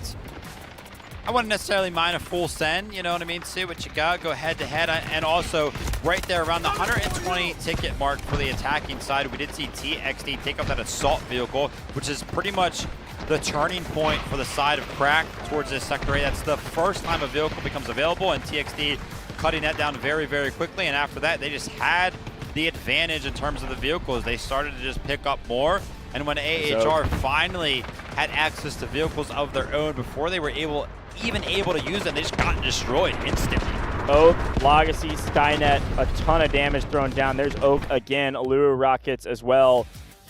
I wouldn't necessarily mind a full send, you know what I mean? See what you got, go head to head, and also right there around the 120 ticket mark for the attacking side, we did see TXD take up that assault vehicle, which is pretty much the turning point for the side of Crack towards this Sector A. That's the first time a vehicle becomes available, and TXD cutting that down very, very quickly, and after that, they just had the advantage in terms of the vehicles. They started to just pick up more, and when AHR finally had access to vehicles of their own before they were even able to use them, they just got destroyed instantly. Oak, Legacy, Skynet, a ton of damage thrown down. There's Oak again, Allure rockets as well.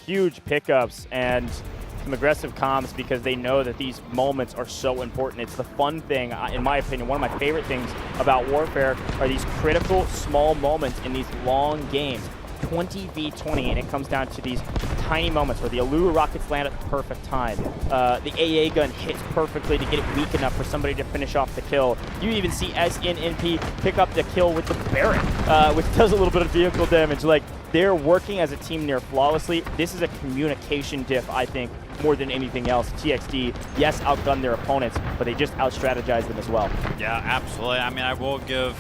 Huge pickups and some aggressive comms because they know that these moments are so important. It's the fun thing, in my opinion. One of my favorite things about Warfare are these critical small moments in these long games. 20v20, and it comes down to these tiny moments where the Allure rockets land at the perfect time. The AA gun hits perfectly to get it weak enough for somebody to finish off the kill. You even see SNNP pick up the kill with the Barrett, which does a little bit of vehicle damage. Like, they're working as a team near flawlessly. This is a communication diff, I think, more than anything else. TXD, yes, outgunned their opponents, but they just out-strategized them as well. Yeah, absolutely. I mean, I will give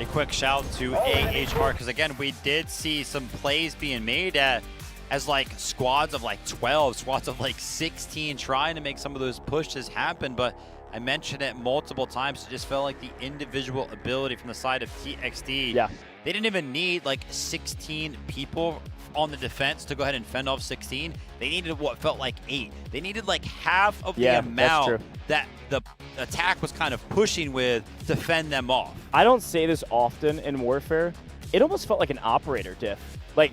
a quick shout to AHR because, again, we did see some plays being made as like squads of like 12, squads of like 16 trying to make some of those pushes happen, but I mentioned it multiple times. It just felt like the individual ability from the side of TXD. Yeah. They didn't even need like 16 people on the defense to go ahead and fend off 16. They needed what felt like 8. They needed like half of the amount that the attack was kind of pushing with to fend them off. I don't say this often in Warfare. It almost felt like an operator diff. Like,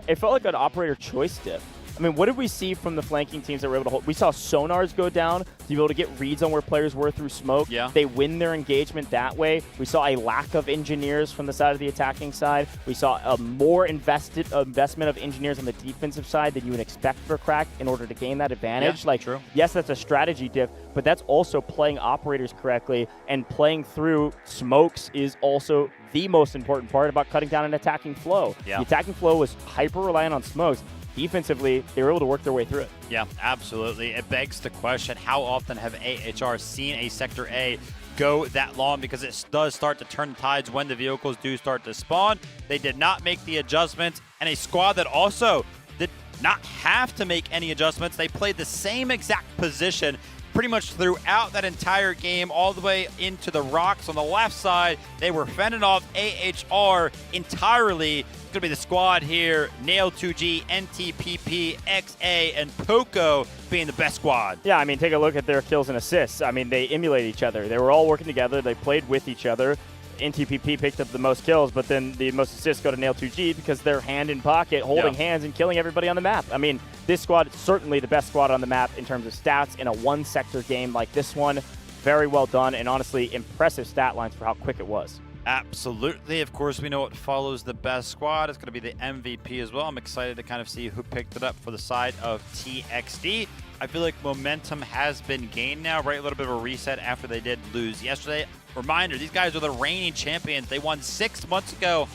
it felt like an operator choice diff. I mean, what did we see from the flanking teams that were able to hold? We saw sonars go down to be able to get reads on where players were through smoke. Yeah. They win their engagement that way. We saw a lack of engineers from the side of the attacking side. We saw a more investment of engineers on the defensive side than you would expect for Crack in order to gain that advantage. Yeah, like, true. Yes, that's a strategy diff, but that's also playing operators correctly, and playing through smokes is also the most important part about cutting down an attacking flow. Yeah. The attacking flow was hyper-reliant on smokes. Defensively, they were able to work their way through it. Yeah, absolutely. It begs the question, how often have AHR seen a Sector A go that long? Because it does start to turn tides when the vehicles do start to spawn. They did not make the adjustments, and a squad that also did not have to make any adjustments. They played the same exact position pretty much throughout that entire game, all the way into the rocks on the left side. They were fending off AHR entirely. It's going to be the squad here: Nail 2G, NTPP, XA, and Poco being the best squad. Yeah, I mean, take a look at their kills and assists. I mean, they emulate each other. They were all working together. They played with each other. NTPP picked up the most kills, but then the most assists go to Nail 2G because they're hand in pocket, holding hands and killing everybody on the map. I mean, this squad is certainly the best squad on the map in terms of stats in a one-sector game like this one. Very well done, and honestly, impressive stat lines for how quick it was. Absolutely. Of course, we know what follows the best squad. It's going to be the MVP as well. I'm excited to kind of see who picked it up for the side of TXD. I feel like momentum has been gained now, right? A little bit of a reset after they did lose yesterday. Reminder, these guys are the reigning champions. They won 6 months ago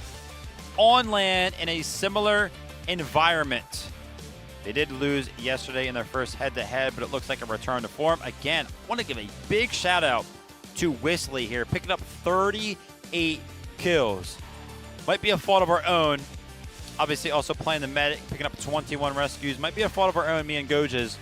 on land in a similar environment. They did lose yesterday in their first head-to-head, but it looks like a return to form. Again, I want to give a big shout-out to Whistly here, picking up 38 kills. Might be a fault of our own. Obviously, also playing the medic, picking up 21 rescues. Might be a fault of our own, me and Goges.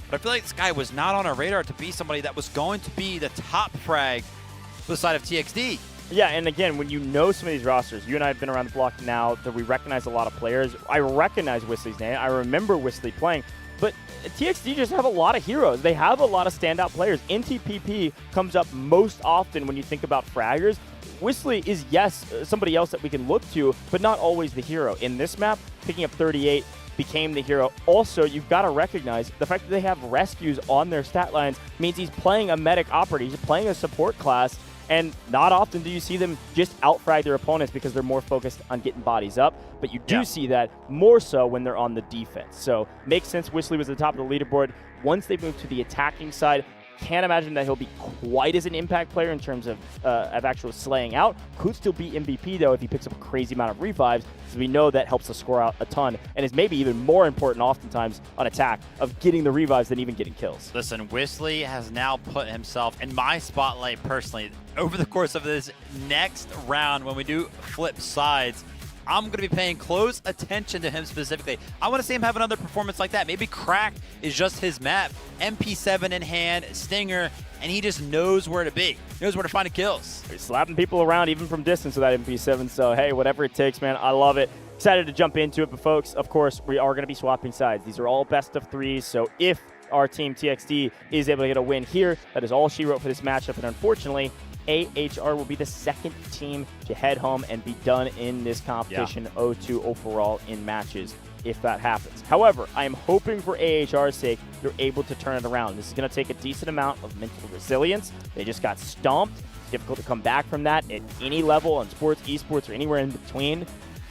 But I feel like this guy was not on our radar to be somebody that was going to be the top frag for the side of TXD. Yeah, and again, when you know some of these rosters, you and I have been around the block now that we recognize a lot of players. I recognize Whistly's name. I remember Whistly playing. but TXT just have a lot of heroes. They have a lot of standout players. NTPP comes up most often when you think about fraggers. Whistly is, yes, somebody else that we can look to, but not always the hero. In this map, picking up 38 became the hero. Also, you've got to recognize the fact that they have rescues on their stat lines means he's playing a medic operator. He's playing a support class, and not often do you see them just outfrag their opponents because they're more focused on getting bodies up. But you do see that more so when they're on the defense. So makes sense Whistly was at the top of the leaderboard. Once they move to the attacking side, can't imagine that he'll be quite as an impact player in terms of actual slaying out. Could still be MVP, though, if he picks up a crazy amount of revives, because we know that helps us score out a ton, and is maybe even more important oftentimes on attack of getting the revives than even getting kills. Listen, Whistly has now put himself in my spotlight personally. Over the course of this next round, when we do flip sides, I'm going to be paying close attention to him specifically. I want to see him have another performance like that. Maybe Crack is just his map. MP7 in hand, Stinger, and he just knows where to be. Knows where to find the kills. He's slapping people around even from distance with that MP7. So, hey, whatever it takes, man. I love it. Excited to jump into it. But, folks, of course, we are going to be swapping sides. These are all best of threes. So if our team TXT is able to get a win here, that is all she wrote for this matchup. And unfortunately, AHR will be the second team to head home and be done in this competition, 0-2 overall in matches, if that happens. However, I am hoping for AHR's sake, you're able to turn it around. This is going to take a decent amount of mental resilience. They just got stomped. It's difficult to come back from that at any level on sports, esports, or anywhere in between.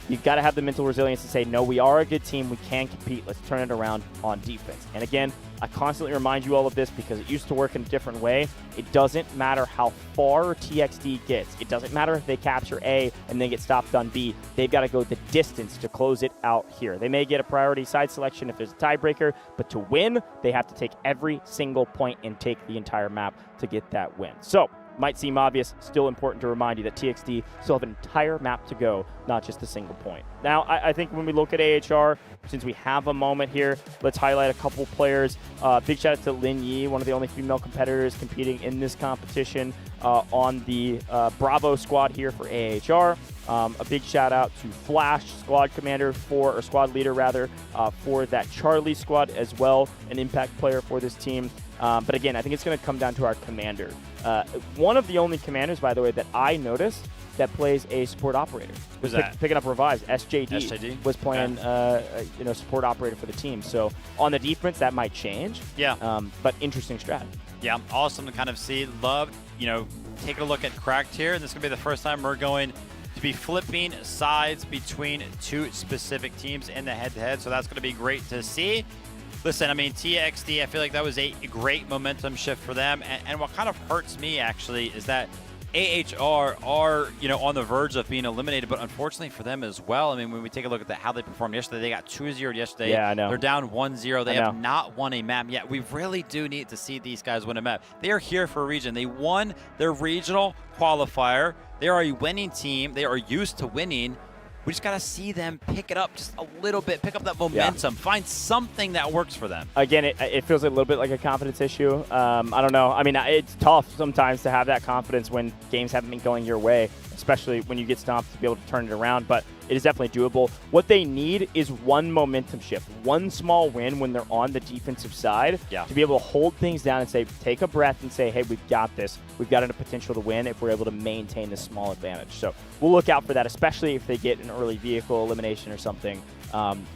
You've got to have the mental resilience to say, no, we are a good team. We can compete. Let's turn it around on defense. And again, I constantly remind you all of this because it used to work in a different way. It doesn't matter how far TXT gets. It doesn't matter if they capture A and then get stopped on B. They've got to go the distance to close it out here. They may get a priority side selection if there's a tiebreaker, but to win, they have to take every single point and take the entire map to get that win. So, might seem obvious, still important to remind you that TXT still have an entire map to go, not just a single point. Now, I think when we look at AHR, since we have a moment here, let's highlight a couple players. Big shout out to Lin Yi, one of the only female competitors competing in this competition on the Bravo squad here for AHR. A big shout out to Flash, squad commander or squad leader rather, for that Charlie squad as well, an impact player for this team. But again, I think it's going to come down to our commander. One of the only commanders, by the way, that I noticed that plays a support operator. Who's that? Picking up revives. SJD was playing support operator for the team. So on the defense, that might change. Yeah. But interesting strat. Yeah, awesome to kind of see. Love, taking a look at Cracked here. And this is going to be the first time we're going to be flipping sides between two specific teams in the head-to-head. So that's going to be great to see. Listen, I mean, TXT, I feel like that was a great momentum shift for them. And what kind of hurts me, actually, is that AHR are, on the verge of being eliminated, but unfortunately for them as well. I mean, when we take a look at how they performed yesterday, they got 2-0 yesterday. Yeah, I know. They're down 1-0. They have not won a map yet. We really do need to see these guys win a map. They are here for a region. They won their regional qualifier. They are a winning team. They are used to winning. We just got to see them pick it up just a little bit, pick up that momentum, find something that works for them. Again, it feels a little bit like a confidence issue. I don't know. I mean, it's tough sometimes to have that confidence when games haven't been going your way, especially when you get stomped to be able to turn it around. But it is definitely doable. What they need is one momentum shift, one small win when they're on the defensive side to be able to hold things down and say, take a breath and say, hey, we've got this. We've got a potential to win if we're able to maintain this small advantage. So we'll look out for that, especially if they get an early vehicle elimination or something.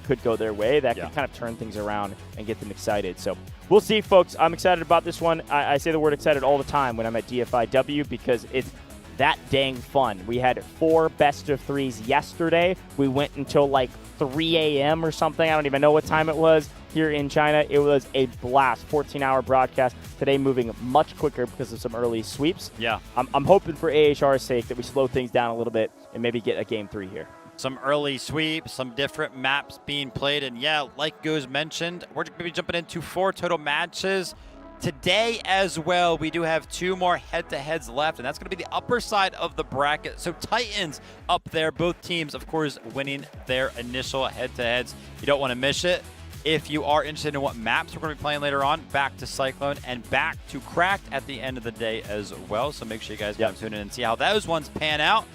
Could go their way. That could kind of turn things around and get them excited. So we'll see, folks. I'm excited about this one. I say the word excited all the time when I'm at Dfiw because it's that dang fun. We had 4 best of 3s yesterday. We went until like 3 a.m. or something. I don't even know what time it was here in China. It was a blast. 14-hour broadcast. Today moving much quicker because of some early sweeps. Yeah. I'm hoping for AHR's sake that we slow things down a little bit and maybe get a game 3 here. Some early sweeps, some different maps being played. And yeah, like Goose mentioned, we're going to be jumping into 4 total matches today as well. We do have 2 more head-to-heads left, and that's going to be the upper side of the bracket. So Titans up there, both teams, of course, winning their initial head-to-heads. You don't want to miss it. If you are interested in what maps we're going to be playing later on, back to Cyclone and back to Cracked at the end of the day as well. So make sure you guys tune in and see how those ones pan out.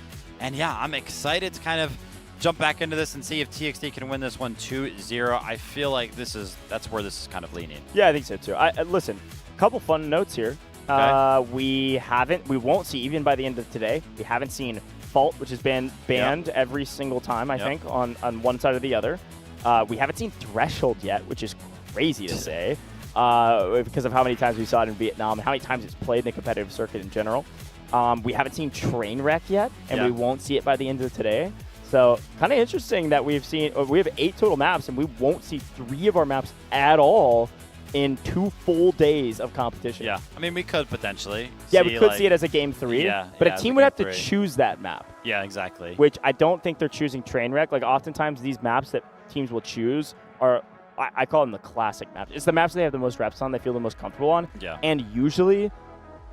And yeah, I'm excited to kind of jump back into this and see if TXT can win this one 2-0. I feel like that's where this is kind of leaning. Yeah, I think so too. Listen, a couple fun notes here. Okay. We won't see, even by the end of today, we haven't seen Fault, which has been banned every single time, I think, on one side or the other. We haven't seen Threshold yet, which is crazy to say, because of how many times we saw it in Vietnam and how many times it's played in the competitive circuit in general. We haven't seen Trainwreck yet, and we won't see it by the end of today. So kind of interesting that we have 8 total maps, and we won't see 3 of our maps at all in 2 full days of competition. Yeah, I mean, we could potentially. Yeah, we could see it as a game 3, but a team would have to choose that map. Yeah, exactly. Which I don't think they're choosing Trainwreck. Like, oftentimes these maps that teams will choose are, I call them the classic maps. It's the maps they have the most reps on, they feel the most comfortable on. Yeah. And usually,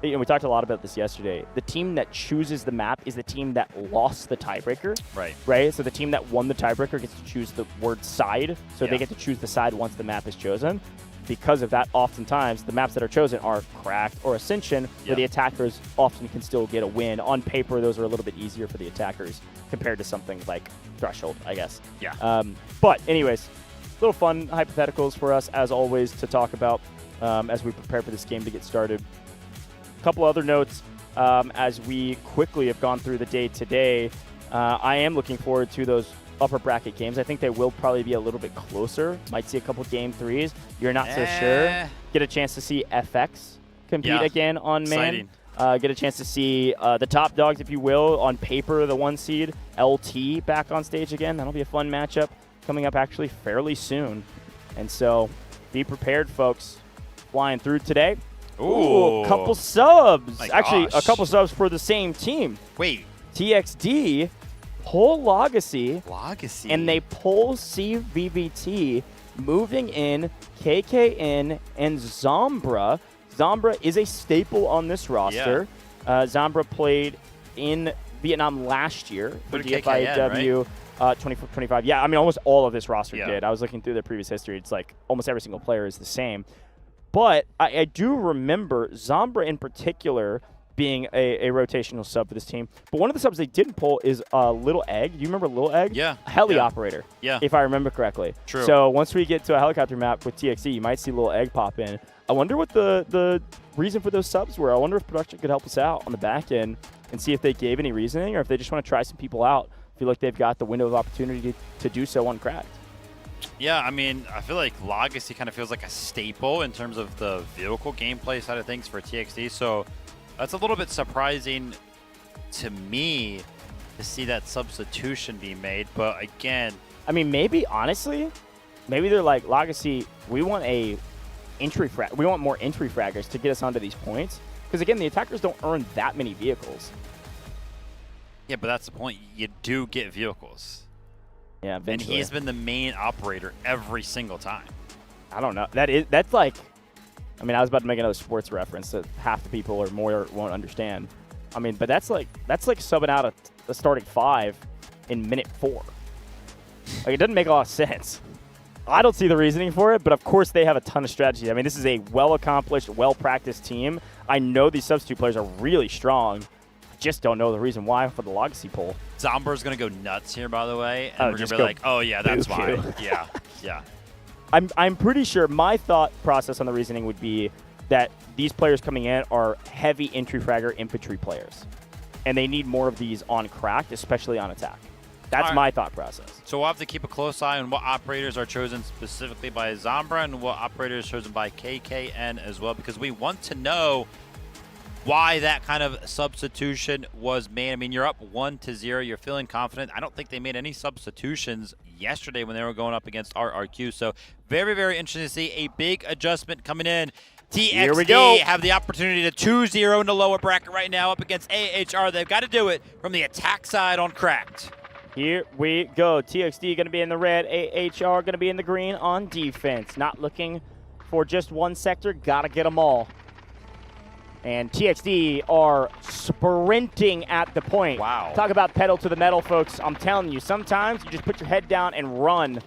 we talked a lot about this yesterday, the team that chooses the map is the team that lost the tiebreaker. Right. Right? So the team that won the tiebreaker gets to choose the word side, so they get to choose the side once the map is chosen. Because of that, oftentimes, the maps that are chosen are Cracked or Ascension, where the attackers often can still get a win. On paper, those are a little bit easier for the attackers compared to something like Threshold, I guess. Yeah. But anyways, little fun hypotheticals for us, as always, to talk about as we prepare for this game to get started. A couple other notes as we quickly have gone through the day today. I am looking forward to those upper bracket games. I think they will probably be a little bit closer. Might see a couple game 3s. You're not so sure. Get a chance to see FX compete again on main. Get a chance to see the top dogs, if you will, on paper, the 1 seed, LT back on stage again. That'll be a fun matchup coming up actually fairly soon. And so be prepared, folks. Flying through today. Ooh, a couple subs. Actually, a couple subs for the same team. Wait. TXD pull Legacy. Legacy. And they pull CVVT, moving in KKN and Zombra. Zombra is a staple on this roster. Zombra played in Vietnam last year for Dfiw 24-25. Yeah, I mean, almost all of this roster did. I was looking through their previous history. It's like almost every single player is the same. But I do remember Zombra in particular being a rotational sub for this team. But one of the subs they didn't pull is Little Egg. Do you remember Little Egg? Yeah. Heli operator. Yeah. If I remember correctly. True. So once we get to a helicopter map with TXT, you might see Little Egg pop in. I wonder what the reason for those subs were. I wonder if production could help us out on the back end and see if they gave any reasoning or if they just want to try some people out. Feel like they've got the window of opportunity to do so on Cracked. Yeah, I mean, I feel like Legacy kind of feels like a staple in terms of the vehicle gameplay side of things for TXT. So that's a little bit surprising to me to see that substitution be made. But again, I mean, maybe honestly, maybe they're like, Legacy, we want we want more entry fraggers to get us onto these points. Because again, the attackers don't earn that many vehicles. Yeah, but that's the point. You do get vehicles. Yeah, eventually. And he's been the main operator every single time. I don't know. That's like, I mean, I was about to make another sports reference that half the people or more won't understand. I mean, but that's like subbing out the starting 5 in minute 4. Like, it doesn't make a lot of sense. I don't see the reasoning for it, but of course they have a ton of strategy. I mean, this is a well-accomplished, well-practiced team. I know these substitute players are really strong. I just don't know the reason why for the Legacy poll. Zombra's going to go nuts here, by the way. And we're going to be like, oh, yeah, that's why. Yeah, yeah. I'm pretty sure my thought process on the reasoning would be that these players coming in are heavy entry fragger infantry players. And they need more of these on Cracked, especially on attack. That's my thought process. So we'll have to keep a close eye on what operators are chosen specifically by Zombra and what operators are chosen by KKN as well, because we want to know why that kind of substitution was made. I mean, you're up 1-0. You're feeling confident. I don't think they made any substitutions yesterday when they were going up against RRQ. So very, very interesting to see a big adjustment coming in. Here we go. TXD have the opportunity to 2-0 in the lower bracket right now up against AHR. They've got to do it from the attack side on Cracked. Here we go. TXD going to be in the red. AHR going to be in the green on defense. Not looking for just one sector. Got to get them all. And TXD are sprinting at the point. Wow. Talk about pedal to the metal, folks. I'm telling you, sometimes you just put your head down and run,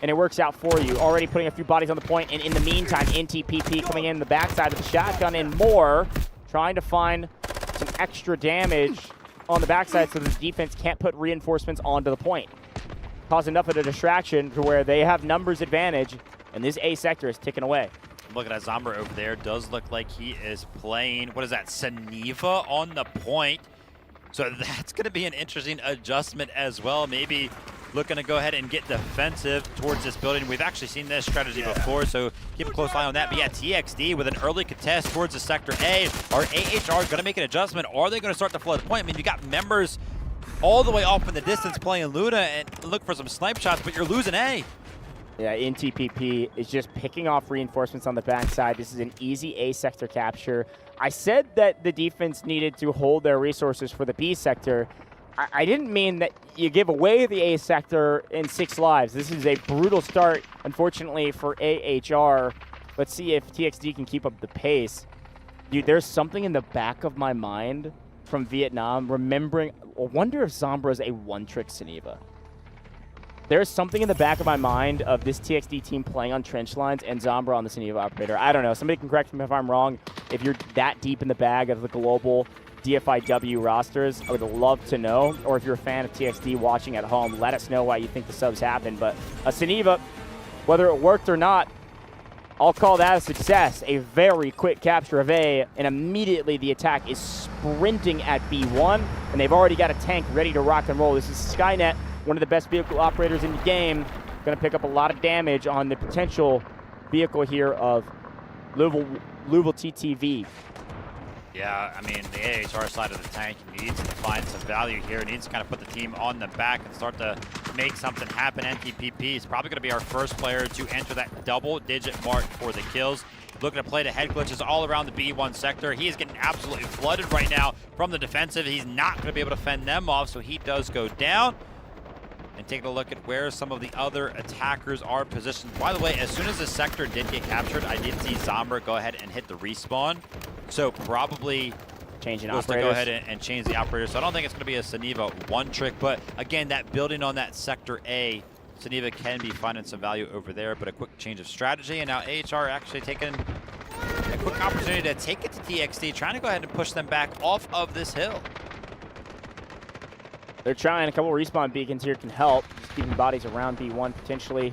and it works out for you. Already putting a few bodies on the point, and in the meantime, NTPP coming in the backside of the shotgun and more, trying to find some extra damage on the backside so the defense can't put reinforcements onto the point. cause enough of a distraction to where they have numbers advantage, and this A sector is ticking away. Look at that Zombra over there. Does look like he is playing, what is that, Saniva on the point. So that's going to be an interesting adjustment as well. Maybe looking to go ahead and get defensive towards this building. We've actually seen this strategy before, so keep a close eye on that. But yeah, TXD with an early contest towards the Sector A. Are AHR going to make an adjustment? Or are they going to start to flood the point? I mean, you got members all the way off in the distance playing Luna and look for some snipe shots, but you're losing A. Yeah, NTPP is just picking off reinforcements on the backside. This is an easy A sector capture. I said that the defense needed to hold their resources for the B sector. I didn't mean that you give away the A sector in 6 lives. This is a brutal start, unfortunately, for AHR. Let's see if TXD can keep up the pace. Dude, there's something in the back of my mind from Vietnam, remembering, I wonder if Zombra is a one-trick Saniva. There's something in the back of my mind of this TXD team playing on trench lines and Zombra on the Saniva operator. I don't know. Somebody can correct me if I'm wrong. If you're that deep in the bag of the global Dfiw rosters, I would love to know. Or if you're a fan of TXD watching at home, let us know why you think the subs happened. But a Saniva, whether it worked or not, I'll call that a success. A very quick capture of A, and immediately the attack is sprinting at B1, and they've already got a tank ready to rock and roll. This is Skynet, one of the best vehicle operators in the game. Going to pick up a lot of damage on the potential vehicle here of Louisville TTV. Yeah, I mean, the AHR side of the tank needs to find some value here. It needs to kind of put the team on the back and start to make something happen. NTPP is probably going to be our first player to enter that double-digit mark for the kills. Looking to play the head glitches all around the B1 sector. He is getting absolutely flooded right now from the defensive. He's not going to be able to fend them off, so he does go down. And taking a look at where some of the other attackers are positioned. By the way, as soon as the sector did get captured, I did see Zombra go ahead and hit the respawn. So probably changing was operators. To go ahead and change the operator. So I don't think it's going to be a Saniva one trick. But again, that building on that sector A, Saniva can be finding some value over there. But a quick change of strategy. And now AHR actually taking a quick opportunity to take it to TXD, trying to go ahead and push them back off of this hill. They're trying. A couple respawn beacons here can help. Just keeping bodies around B1 potentially.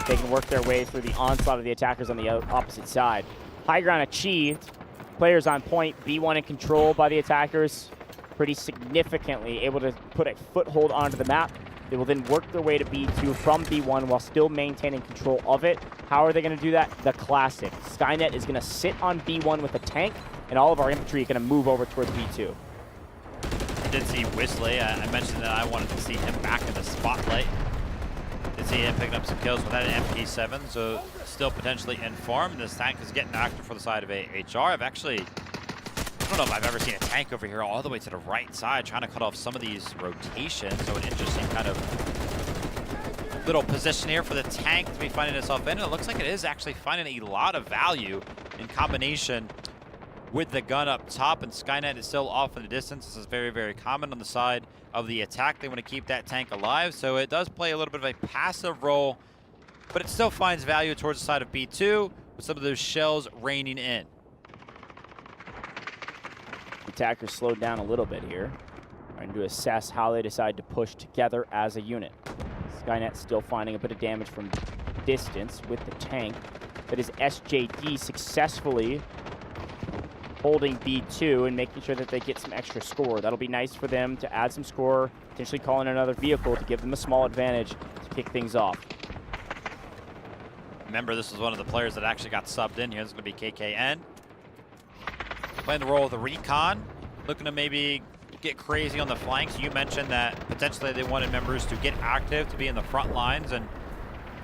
They can work their way through the onslaught of the attackers on the opposite side. High ground achieved. Players on point. B1 in control by the attackers. Pretty significantly able to put a foothold onto the map. They will then work their way to B2 from B1 while still maintaining control of it. How are they going to do that? The classic. Skynet is going to sit on B1 with a tank, and all of our infantry is going to move over towards B2. I did see Whistler. I mentioned that I wanted to see him back in the spotlight. Did see him picking up some kills with that MP7, so still potentially in farm. This tank is getting active for the side of AHR. I don't know if I've ever seen a tank over here all the way to the right side trying to cut off some of these rotations. So an interesting kind of little position here for the tank to be finding itself in. And it looks like it is actually finding a lot of value in combination with the gun up top, and Skynet is still off in the distance. This is very, very common on the side of the attack. They want to keep that tank alive, so it does play a little bit of a passive role, but it still finds value towards the side of B2 with some of those shells raining in. Attackers slowed down a little bit here, trying to assess how they decide to push together as a unit. Skynet still finding a bit of damage from distance with the tank, but is SJD successfully holding B2 and making sure that they get some extra score. That'll be nice for them to add some score, potentially call in another vehicle to give them a small advantage to kick things off. Remember, this is one of the players that actually got subbed in here. This is going to be KKN. Playing the role of the recon, looking to maybe get crazy on the flanks. You mentioned that potentially they wanted members to get active, to be in the front lines, and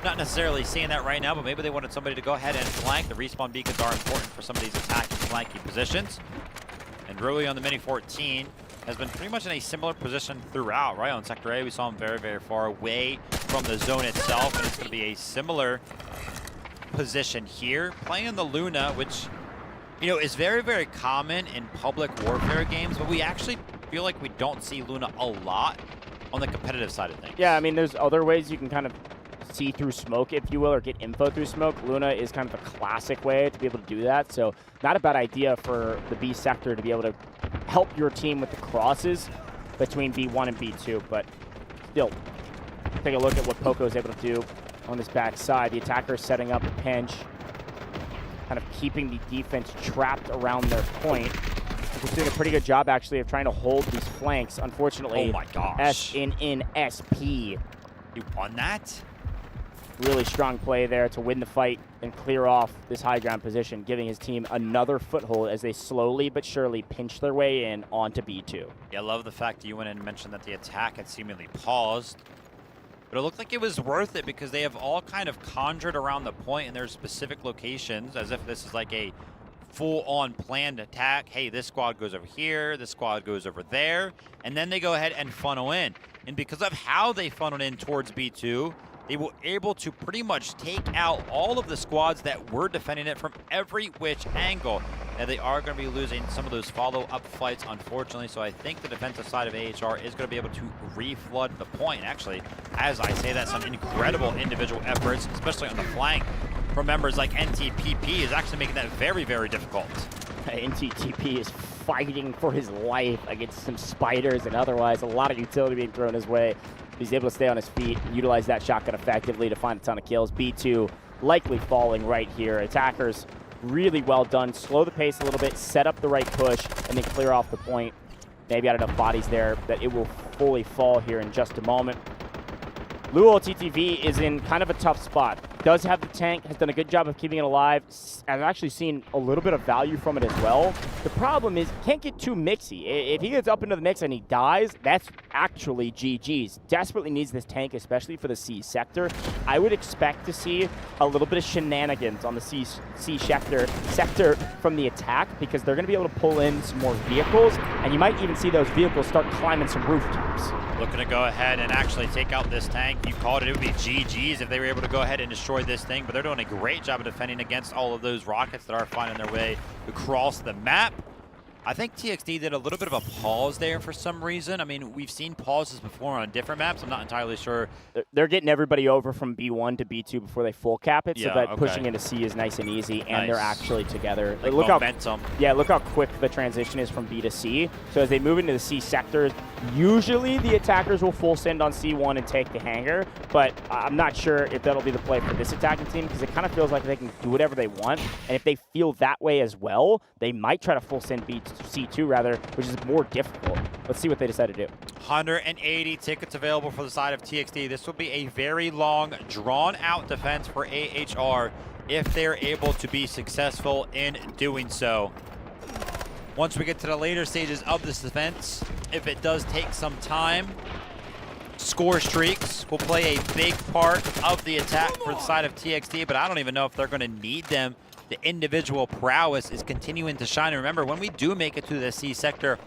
not necessarily seeing that right now, but maybe they wanted somebody to go ahead and flank. The respawn beacons are important for some of these attacking flanking positions. And Rui on the Mini 14 has been pretty much in a similar position throughout, right? On Sector A, we saw him very, very far away from the zone itself, and it's going to be a similar position here. Playing the Luna, which, you know, is very, very common in public warfare games, but we actually feel like we don't see Luna a lot on the competitive side of things. Yeah, I mean, there's other ways you can kind of see through smoke, if you will, or get info through smoke. Luna is kind of the classic way to be able to do that, so not a bad idea for the B sector to be able to help your team with the crosses between B1 and B2, but still Take a look at what Poco is able to do on this backside. The attacker is setting up a pinch, kind of keeping the defense trapped around their point. He's doing a pretty good job, actually, of trying to hold these flanks. Unfortunately, oh my gosh. SNNSP. You won that? Really strong play there to win the fight and clear off this high ground position, giving his team another foothold as they slowly but surely pinch their way in onto B2. Yeah, I love the fact that you went in and mentioned that the attack had seemingly paused. But it looked like it was worth it because they have all kind of conjured around the point in their specific locations as if this is like a full-on planned attack. Hey, this squad goes over here, this squad goes over there, and then they go ahead and funnel in. And because of how they funneled in towards B2, they were able to pretty much take out all of the squads that were defending it from every which angle. Now, they are going to be losing some of those follow-up fights, unfortunately, so I think the defensive side of AHR is going to be able to reflood the point. Actually, as I say that, some incredible individual efforts, especially on the flank, from members like NTPP is actually making that very, very difficult. NTTP is fighting for his life against some spiders and otherwise a lot of utility being thrown his way. He's able to stay on his feet, utilize that shotgun effectively to find a ton of kills. B2 likely falling right here. Attackers really well done. Slow the pace a little bit, set up the right push, and then clear off the point. Maybe got enough bodies there that it will fully fall here in just a moment. Luo TTV is in kind of a tough spot. Does have the tank, has done a good job of keeping it alive. I've actually seen a little bit of value from it as well. The problem is, can't get too mixy. If he gets up into the mix and he dies, that's actually GG's. Desperately needs this tank, especially for the C sector. I would expect to see a little bit of shenanigans on the C sector from the attack because they're going to be able to pull in some more vehicles, and you might even see those vehicles start climbing some rooftops. Looking to go ahead and actually take out this tank. You called it. It would be GG's if they were able to go ahead and destroy this thing, but they're doing a great job of defending against all of those rockets that are finding their way across the map. I think TXD did a little bit of a pause there for some reason. I mean, we've seen pauses before on different maps. I'm not entirely sure. They're getting everybody over from B1 to B2 before they full cap it, yeah, so that pushing into C is nice and easy, and they're actually together. Like look momentum. Look how quick the transition is from B to C. So as they move into the C sectors, usually the attackers will full send on C1 and take the hangar, but I'm not sure if that'll be the play for this attacking team because it kind of feels like they can do whatever they want, and if they feel that way as well, they might try to full send C2 rather, which is more difficult. Let's see what they decide to do. 180 tickets available for the side of TXD. This will be a very long, drawn-out defense for AHR if they're able to be successful in doing so. Once we get to the later stages of this defense, if it does take some time, score streaks will play a big part of the attack for the side of TXD, but I don't even know if they're going to need them. The individual prowess is continuing to shine. And remember, when we do make it to the C sector,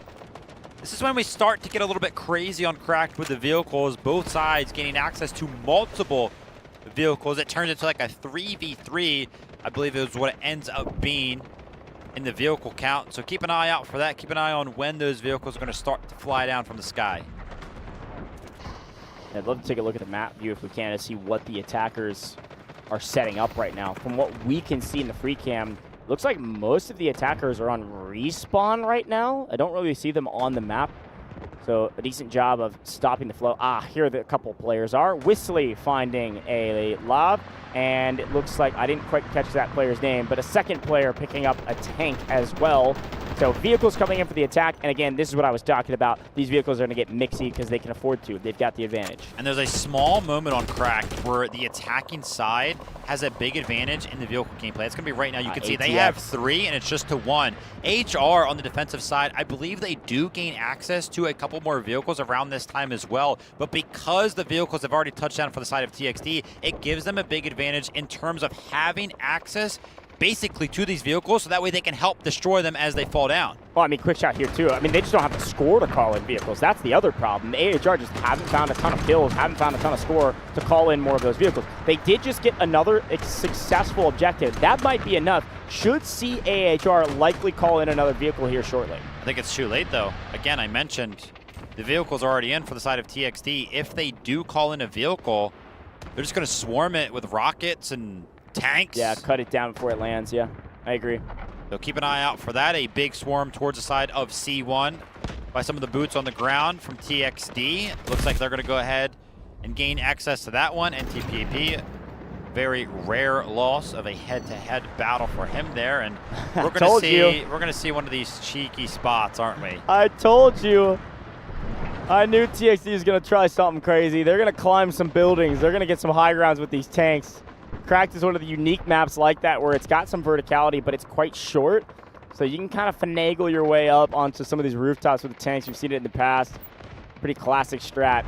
this is when we start to get a little bit crazy on Cracked with the vehicles, both sides gaining access to multiple vehicles. It turns into like a 3v3, I believe it was what it ends up being in the vehicle count. So keep an eye out for that. Keep an eye on when those vehicles are going to start to fly down from the sky. I'd love to take a look at the map view if we can to see what the attackers are setting up right now. From what we can see in the free cam, looks like most of the attackers are on respawn right now. I don't really see them on the map. So a decent job of stopping the flow. Here a couple players are. Whistly finding a lob, and it looks like, I didn't quite catch that player's name, but a second player picking up a tank as well. So vehicles coming in for the attack, and again, this is what I was talking about. These vehicles are going to get mixy because they can afford to. They've got the advantage. And there's a small moment on Cracked where the attacking side has a big advantage in the vehicle gameplay. It's going to be right now. You can see they have 3, and it's just to 1. HR on the defensive side, I believe they do gain access to a couple more vehicles around this time as well. But because the vehicles have already touched down for the side of TXD, it gives them a big advantage in terms of having access basically to these vehicles, so that way they can help destroy them as they fall down. Well, I mean, quick shot here too. I mean, they just don't have the score to call in vehicles. That's the other problem. The AHR just haven't found a ton of kills, haven't found a ton of score to call in more of those vehicles. They did just get another successful objective. That might be enough. Should see AHR likely call in another vehicle here shortly. I think it's too late though. Again, I mentioned the vehicle's already in for the side of TXD. If they do call in a vehicle, they're just going to swarm it with rockets and tanks. Yeah, cut it down before it lands. Yeah, I agree. So keep an eye out for that. A big swarm towards the side of C1 by some of the boots on the ground from TXD. Looks like they're going to go ahead and gain access to that one. NTPP, very rare loss of a head-to-head battle for him there, and we're gonna see one of these cheeky spots, aren't we? I told you. I knew TXD was gonna try something crazy. They're gonna climb some buildings. They're gonna get some high grounds with these tanks. Cracked is one of the unique maps like that where it's got some verticality, but it's quite short. So you can kind of finagle your way up onto some of these rooftops with the tanks. We've seen it in the past. Pretty classic strat.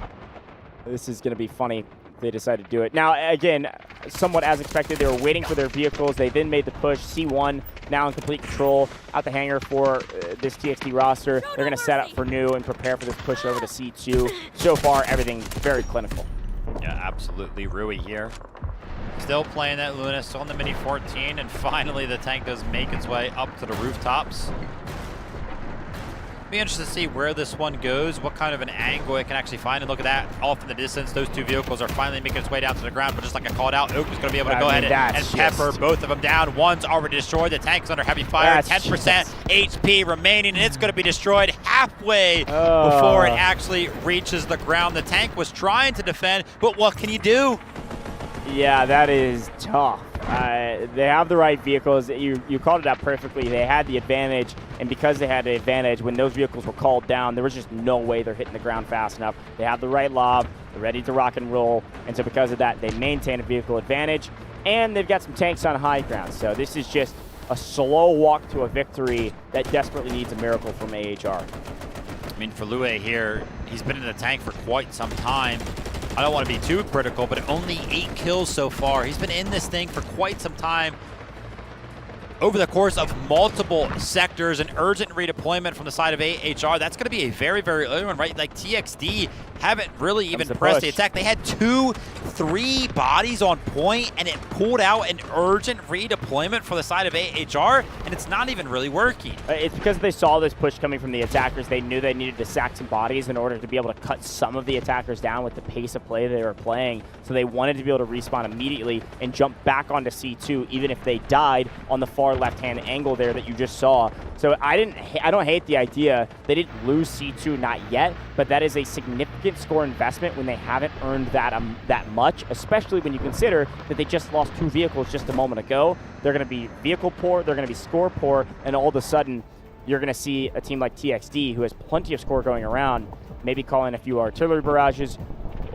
This is gonna be funny. They decided to do it. Now, again, somewhat as expected, they were waiting for their vehicles. They then made the push. C1 now in complete control out the hangar for this TXT roster. They're going to set up for new and prepare for this push over to C2. So far, everything very clinical. Yeah, absolutely. Rui here. Still playing that Luna, still in the Mini 14, and finally the tank does make its way up to the rooftops. Be interested to see where this one goes, what kind of an angle it can actually find, and look at that, off in the distance, those two vehicles are finally making its way down to the ground, but just like I called out, Oak is going to be able to go ahead and pepper both of them down. One's already destroyed, the tank's under heavy fire, 10% HP remaining, and it's going to be destroyed halfway before it actually reaches the ground. The tank was trying to defend, but what can you do? Yeah, that is tough. They have the right vehicles. You called it out perfectly. They had the advantage, and because they had the advantage, when those vehicles were called down, there was just no way they're hitting the ground fast enough. They have the right lob. They're ready to rock and roll, and so because of that, they maintain a vehicle advantage, and they've got some tanks on high ground. So this is just a slow walk to a victory that desperately needs a miracle from AHR. I mean, for Lue here, he's been in the tank for quite some time. I don't want to be too critical, but only 8 kills so far. He's been in this thing for quite some time. Over the course of multiple sectors, an urgent redeployment from the side of AHR. That's going to be a very, very early one, right? Like TXD haven't really even pressed the attack. They had 2-3 bodies on point, and it pulled out an urgent redeployment for the side of AHR, and it's not even really working. It's because they saw this push coming from the attackers. They knew they needed to sack some bodies in order to be able to cut some of the attackers down with the pace of play they were playing. So they wanted to be able to respawn immediately and jump back onto C2, even if they died on the far left-hand angle there that you just saw. So I don't hate the idea. They didn't lose C2, not yet, but that is a significant score investment when they haven't earned that much, especially when you consider that they just lost 2 vehicles just a moment ago. They're going to be vehicle poor, they're going to be score poor, and all of a sudden you're going to see a team like TXD, who has plenty of score going around, maybe call in a few artillery barrages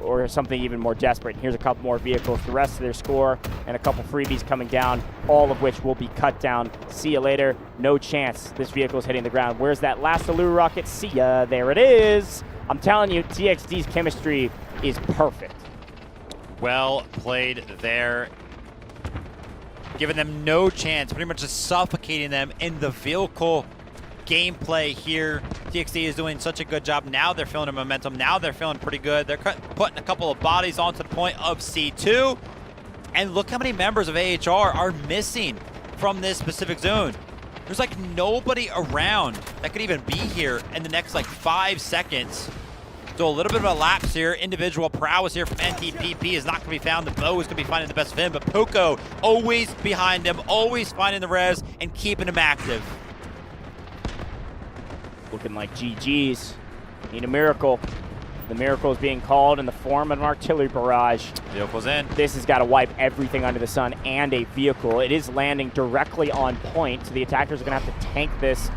or something even more desperate. Here's a couple more vehicles, the rest of their score, and a couple freebies coming down, all of which will be cut down. See you later. No chance this vehicle is hitting the ground. Where's that last Allure rocket? See ya. There it is. I'm telling you, TXD's chemistry is perfect. Well played there. Giving them no chance, pretty much just suffocating them in the vehicle gameplay here. TXD is doing such a good job. Now they're feeling the momentum. Now they're feeling pretty good. They're putting a couple of bodies onto the point of C2. And look how many members of AHR are missing from this specific zone. There's like nobody around that could even be here in the next like 5 seconds. So a little bit of a lapse here. Individual prowess here from NTPP is not going to be found. The bow is going to be finding the best of him, but Poco always behind him, always finding the res and keeping him active. Looking like GG's. Need a miracle. The miracle is being called in the form of an artillery barrage. Vehicle's in. This has got to wipe everything under the sun and a vehicle. It is landing directly on point, so the attackers are going to have to tank this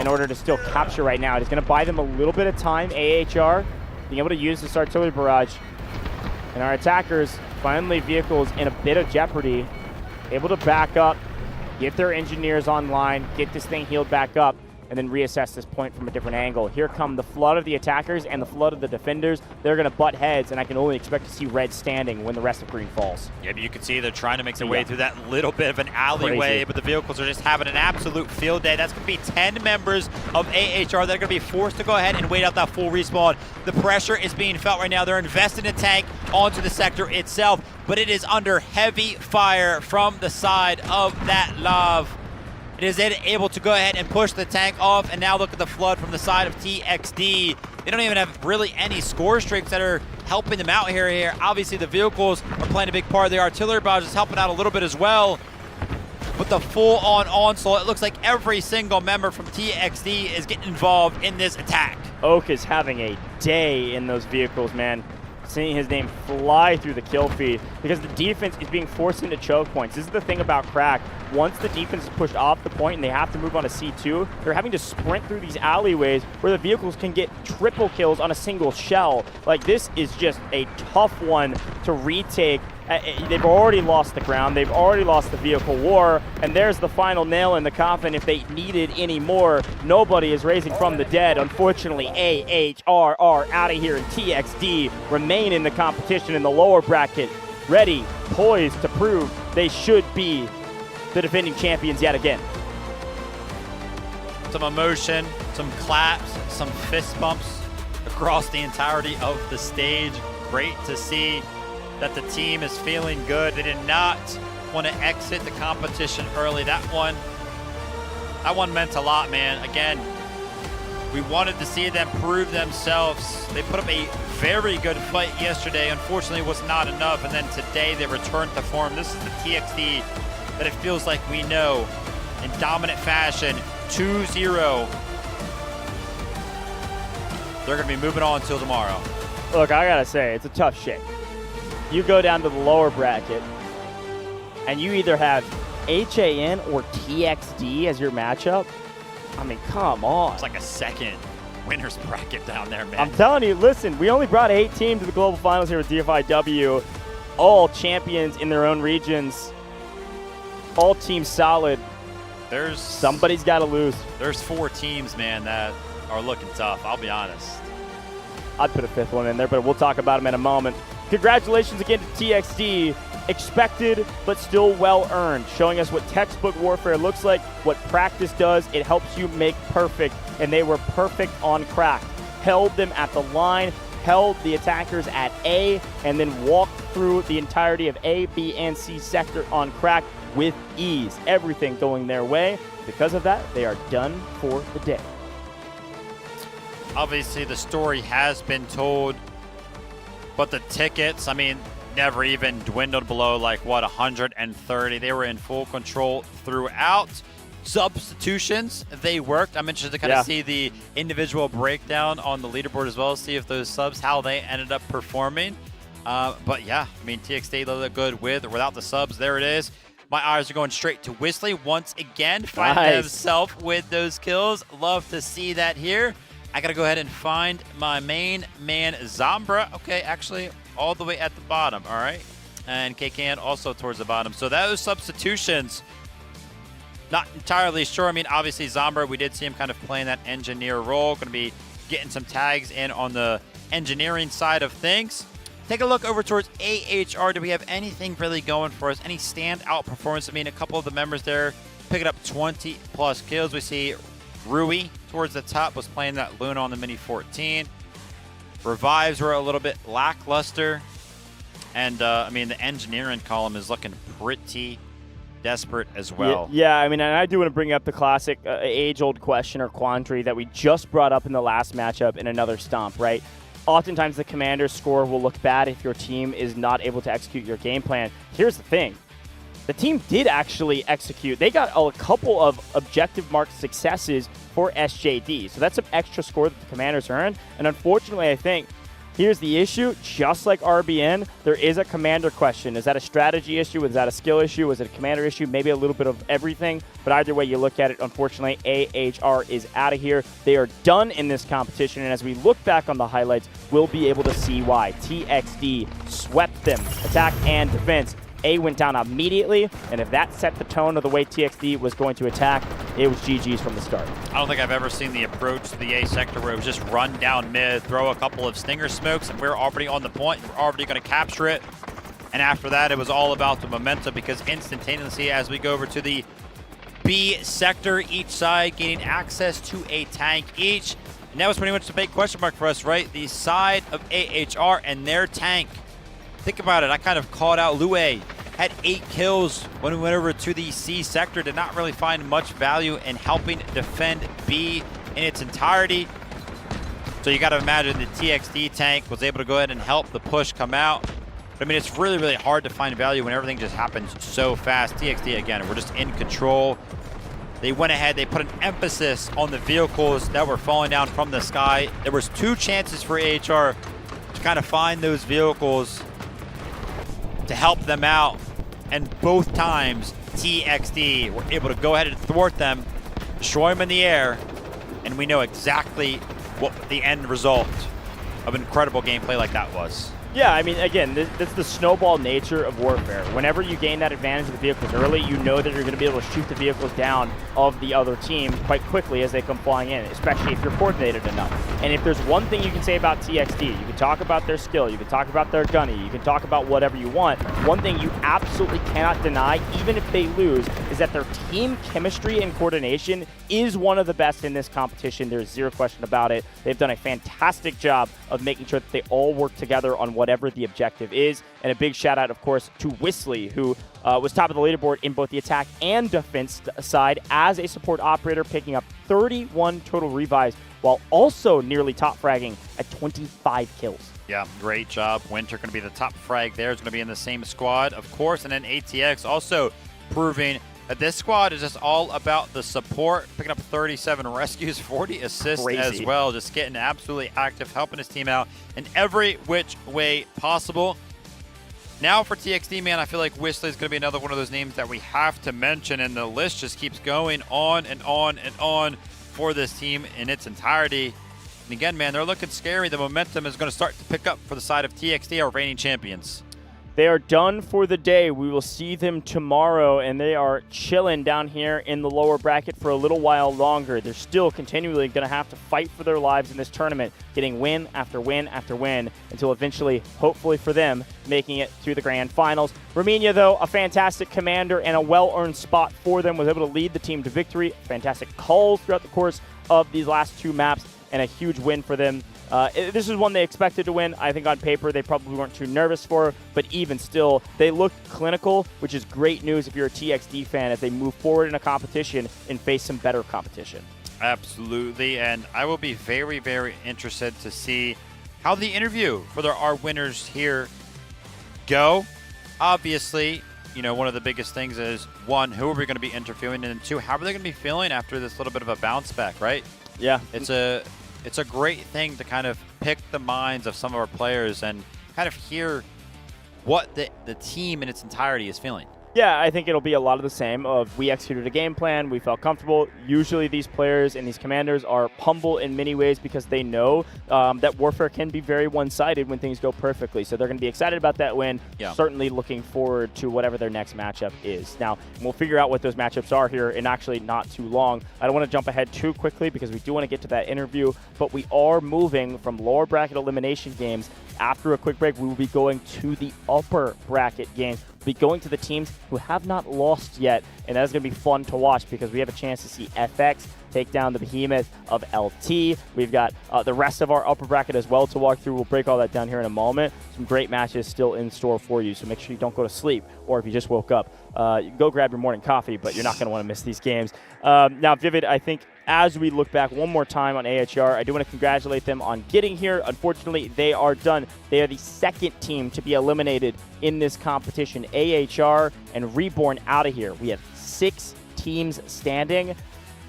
in order to still capture right now. It is going to buy them a little bit of time, AHR, being able to use this artillery barrage. And our attackers, finally vehicles in a bit of jeopardy, able to back up, get their engineers online, get this thing healed back up, and then reassess this point from a different angle. Here come the flood of the attackers and the flood of the defenders. They're going to butt heads, and I can only expect to see red standing when the rest of green falls. Yeah, but you can see they're trying to make their way through that little bit of an alleyway, but the vehicles are just having an absolute field day. That's going to be 10 members of AHR that are going to be forced to go ahead and wait out that full respawn. The pressure is being felt right now. They're investing a tank onto the sector itself, but it is under heavy fire from the side of that love. It is able to go ahead and push the tank off, and now look at the flood from the side of TXD. They don't even have really any score streaks that are helping them out here. Obviously, the vehicles are playing a big part. The artillery barrage is helping out a little bit as well. But the full-on onslaught, it looks like every single member from TXD is getting involved in this attack. Oak is having a day in those vehicles, man. seeing his name fly through the kill feed because the defense is being forced into choke points. This is the thing about Crack. Once the defense is pushed off the point and they have to move on to C2, they're having to sprint through these alleyways where the vehicles can get triple kills on a single shell. Like, this is just a tough one to retake. They've already lost the ground, they've already lost the vehicle war, and there's the final nail in the coffin if they needed any more. Nobody is raising from the dead. Unfortunately, AHR are out of here, and TXD remain in the competition in the lower bracket, ready, poised to prove they should be the defending champions yet again. Some emotion, some claps, some fist bumps across the entirety of the stage. Great to see that the team is feeling good. They did not want to exit the competition early. That one meant a lot, man. Again, we wanted to see them prove themselves. They put up a very good fight yesterday. Unfortunately, it was not enough. And then today they returned to form. This is the TXD that it feels like we know in dominant fashion. 2-0. They're going to be moving on until tomorrow. Look, I gotta say, it's a tough shake. You go down to the lower bracket, and you either have HAN or TXD as your matchup. I mean, come on. It's like a second winner's bracket down there, man. I'm telling you, listen, we only brought 8 teams to the global finals here with Dfiw. All champions in their own regions. All teams solid. Somebody's got to lose. There's 4 teams, man, that are looking tough. I'll be honest. I'd put a 5th one in there, but we'll talk about them in a moment. Congratulations again to TXD. Expected, but still well-earned, showing us what textbook warfare looks like, what practice does. It helps you make perfect, and they were perfect on Crack. Held them at the line, held the attackers at A, and then walked through the entirety of A, B, and C sector on Crack with ease. Everything going their way. Because of that, they are done for the day. Obviously, the story has been told, but the tickets, I mean, never even dwindled below, like, what, 130. They were in full control throughout. Substitutions, they worked. I'm interested to kind of see the individual breakdown on the leaderboard as well, see if those subs, how they ended up performing. But yeah, I mean, TXD looked good with or without the subs. There it is. My eyes are going straight to Whistly once again, finding himself with those kills. Love to see that here. I got to go ahead and find my main man, Zambra. Okay, actually, all the way at the bottom, all right? And Kkan also towards the bottom. So those substitutions, not entirely sure. I mean, obviously, Zambra, we did see him kind of playing that engineer role. Going to be getting some tags in on the engineering side of things. Take a look over towards AHR. Do we have anything really going for us? Any standout performance? I mean, a couple of the members there picking up 20-plus kills. We see Rui towards the top was playing that Luna on the Mini 14. Revives were a little bit lackluster. And, I mean, the engineering column is looking pretty desperate as well. Yeah, I mean, and I do want to bring up the classic age-old question or quandary that we just brought up in the last matchup in another stomp, right? Oftentimes the commander's score will look bad if your team is not able to execute your game plan. Here's the thing. The team did actually execute. They got a couple of objective marked successes for SJD. So that's some extra score that the commanders earned. And unfortunately, I think here's the issue. Just like RBN, there is a commander question. Is that a strategy issue? Is that a skill issue? Was it a commander issue? Maybe a little bit of everything. But either way you look at it, unfortunately, AHR is out of here. They are done in this competition. And as we look back on the highlights, we'll be able to see why. TXD swept them, attack and defense. A went down immediately, and if that set the tone of the way TXD was going to attack, it was GG's from the start. I don't think I've ever seen the approach to the A sector where it was just run down mid, throw a couple of stinger smokes, and we're already on the point. We're already going to capture it. And after that, it was all about the momentum because instantaneously, as we go over to the B sector, each side gaining access to a tank each. And that was pretty much the big question mark for us, right? The side of AHR and their tank. Think about it. I kind of called out Lue. Had 8 kills when we went over to the C sector. Did not really find much value in helping defend B in its entirety. So you got to imagine the TXD tank was able to go ahead and help the push come out. But I mean, it's really, really hard to find value when everything just happens so fast. TXD, again, we're just in control. They went ahead. They put an emphasis on the vehicles that were falling down from the sky. There was 2 chances for AHR to to kind of find those vehicles to help them out. And both times, TXD were able to go ahead and thwart them, destroy them in the air, and we know exactly what the end result of incredible gameplay like that was. Yeah, I mean, again, that's the snowball nature of warfare. Whenever you gain that advantage of the vehicles early, you know that you're going to be able to shoot the vehicles down of the other team quite quickly as they come flying in, especially if you're coordinated enough. And if there's one thing you can say about TXD, you can talk about their skill, you can talk about their gunny, you can talk about whatever you want. One thing you absolutely cannot deny, even if they lose, is that their team chemistry and coordination is one of the best in this competition. There's zero question about it. They've done a fantastic job of making sure that they all work together on whatever the objective is. And a big shout out, of course, to Whistly, who was top of the leaderboard in both the attack and defense side as a support operator, picking up 31 total revives while also nearly top fragging at 25 kills. Yeah, great job. Winter going to be the top frag there. It's going to be in the same squad, of course. And then ATX also proving that this squad is just all about the support, picking up 37 rescues, 40 assists as well, just getting absolutely active, helping his team out in every which way possible. Now for TXD, man, I feel like Whistler is going to be another one of those names that we have to mention, and the list just keeps going on and on and on for this team in its entirety. And again, man, they're looking scary. The momentum is going to start to pick up for the side of TXD, our reigning champions. They are done for the day. We will see them tomorrow, and they are chilling down here in the lower bracket for a little while longer. They're still continually going to have to fight for their lives in this tournament, getting win after win after win until eventually, hopefully for them, making it through the grand finals. Romania, though, a fantastic commander and a well-earned spot for them, was able to lead the team to victory. Fantastic calls throughout the course of these last two maps, and a huge win for them. This is one they expected to win. I think on paper they probably weren't too nervous for, but even still, they looked clinical, which is great news if you're a TXD fan as they move forward in a competition and face some better competition. Absolutely, and I will be very, very interested to see how the interview for our winners here go. Obviously, you know, one of the biggest things is, one, who are we going to be interviewing, and two, how are they going to be feeling after this little bit of a bounce back, right? Yeah. It's a great thing to kind of pick the minds of some of our players and kind of hear what the team in its entirety is feeling. Yeah, I think it'll be a lot of the same of we executed a game plan, we felt comfortable. Usually these players and these commanders are humble in many ways because they know that warfare can be very one-sided when things go perfectly. So they're going to be excited about that win, certainly looking forward to whatever their next matchup is. Now, we'll figure out what those matchups are here in actually not too long. I don't want to jump ahead too quickly because we do want to get to that interview, but we are moving from lower bracket elimination games. After a quick break, we will be going to the upper bracket games. We'll be going to the teams who have not lost yet, and that's going to be fun to watch because we have a chance to see FX take down the behemoth of LT. We've got the rest of our upper bracket as well to walk through. We'll break all that down here in a moment. Some great matches still in store for you, so make sure you don't go to sleep, or if you just woke up, you can go grab your morning coffee, but you're not going to want to miss these games. Now, Vivid, I think as we look back one more time on AHR, I do want to congratulate them on getting here. Unfortunately, they are done. They are the second team to be eliminated in this competition. AHR and Reborn out of here. We have 6 teams standing,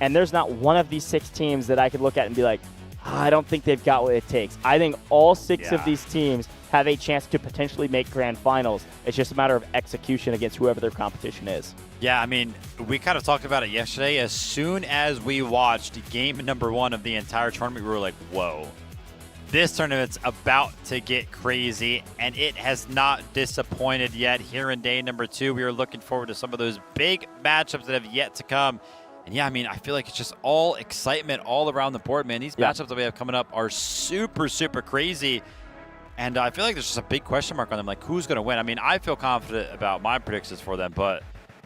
and there's not one of these 6 teams that I could look at and be like, I don't think they've got what it takes. I think all 6 of these teams have a chance to potentially make grand finals. It's just a matter of execution against whoever their competition is. Yeah, I mean, we kind of talked about it yesterday. As soon as we watched game number 1 of the entire tournament, we were like, whoa, this tournament's about to get crazy, and it has not disappointed yet. Here in day number 2, we are looking forward to some of those big matchups that have yet to come. And yeah, I mean, I feel like it's just all excitement all around the board, man. These matchups that we have coming up are super, super crazy. And I feel like there's just a big question mark on them, like who's going to win. I mean, I feel confident about my predictions for them, but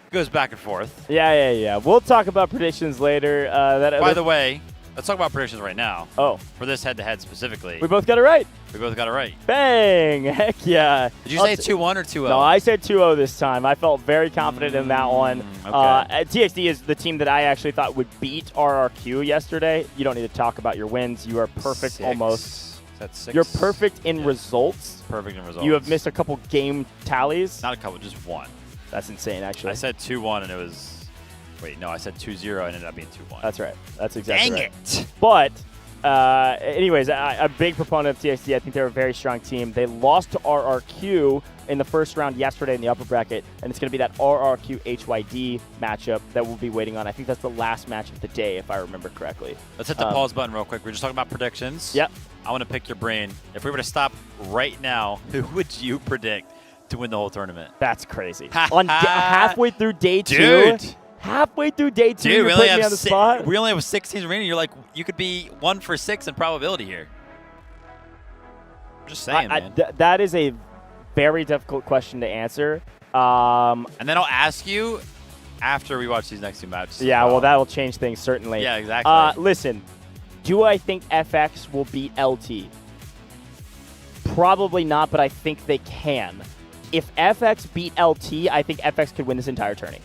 it goes back and forth. Yeah. We'll talk about predictions later. By the way, let's talk about predictions right now. Oh. For this head-to-head specifically. We both got it right. We both got it right. Bang! Heck yeah. Did you say 2-1 or 2-0? No, I said 2-0 this time. I felt very confident in that one. Okay. TXD is the team that I actually thought would beat RRQ yesterday. You don't need to talk about your wins. You are perfect 6. almost. That's 6. You're perfect in results. Perfect in results. You have missed a couple game tallies. Not a couple, just one. That's insane, actually. I said 2-1 and it was... Wait, no, I said 2-0 and it ended up being 2-1. That's right. That's exactly Dang right. it! But anyways, a big proponent of TXT. I think they're a very strong team. They lost to RRQ in the first round yesterday in the upper bracket, and it's going to be that RRQ HYD matchup that we'll be waiting on. I think that's the last match of the day, if I remember correctly. Let's hit the pause button real quick. We're just talking about predictions. Yep. I want to pick your brain. If we were to stop right now, who would you predict to win the whole tournament? That's crazy. Halfway through day 2. Dude. Halfway through day 2, Dude, you're putting me on the spot? We only have 6 teams remaining. You're like, you could be 1 for 6 in probability here. I'm just saying, man. That is a very difficult question to answer. And then I'll ask you after we watch these next 2 matches. Yeah, well, that will change things, certainly. Yeah, exactly. Listen, do I think FX will beat LT? Probably not, but I think they can. If FX beat LT, I think FX could win this entire tourney.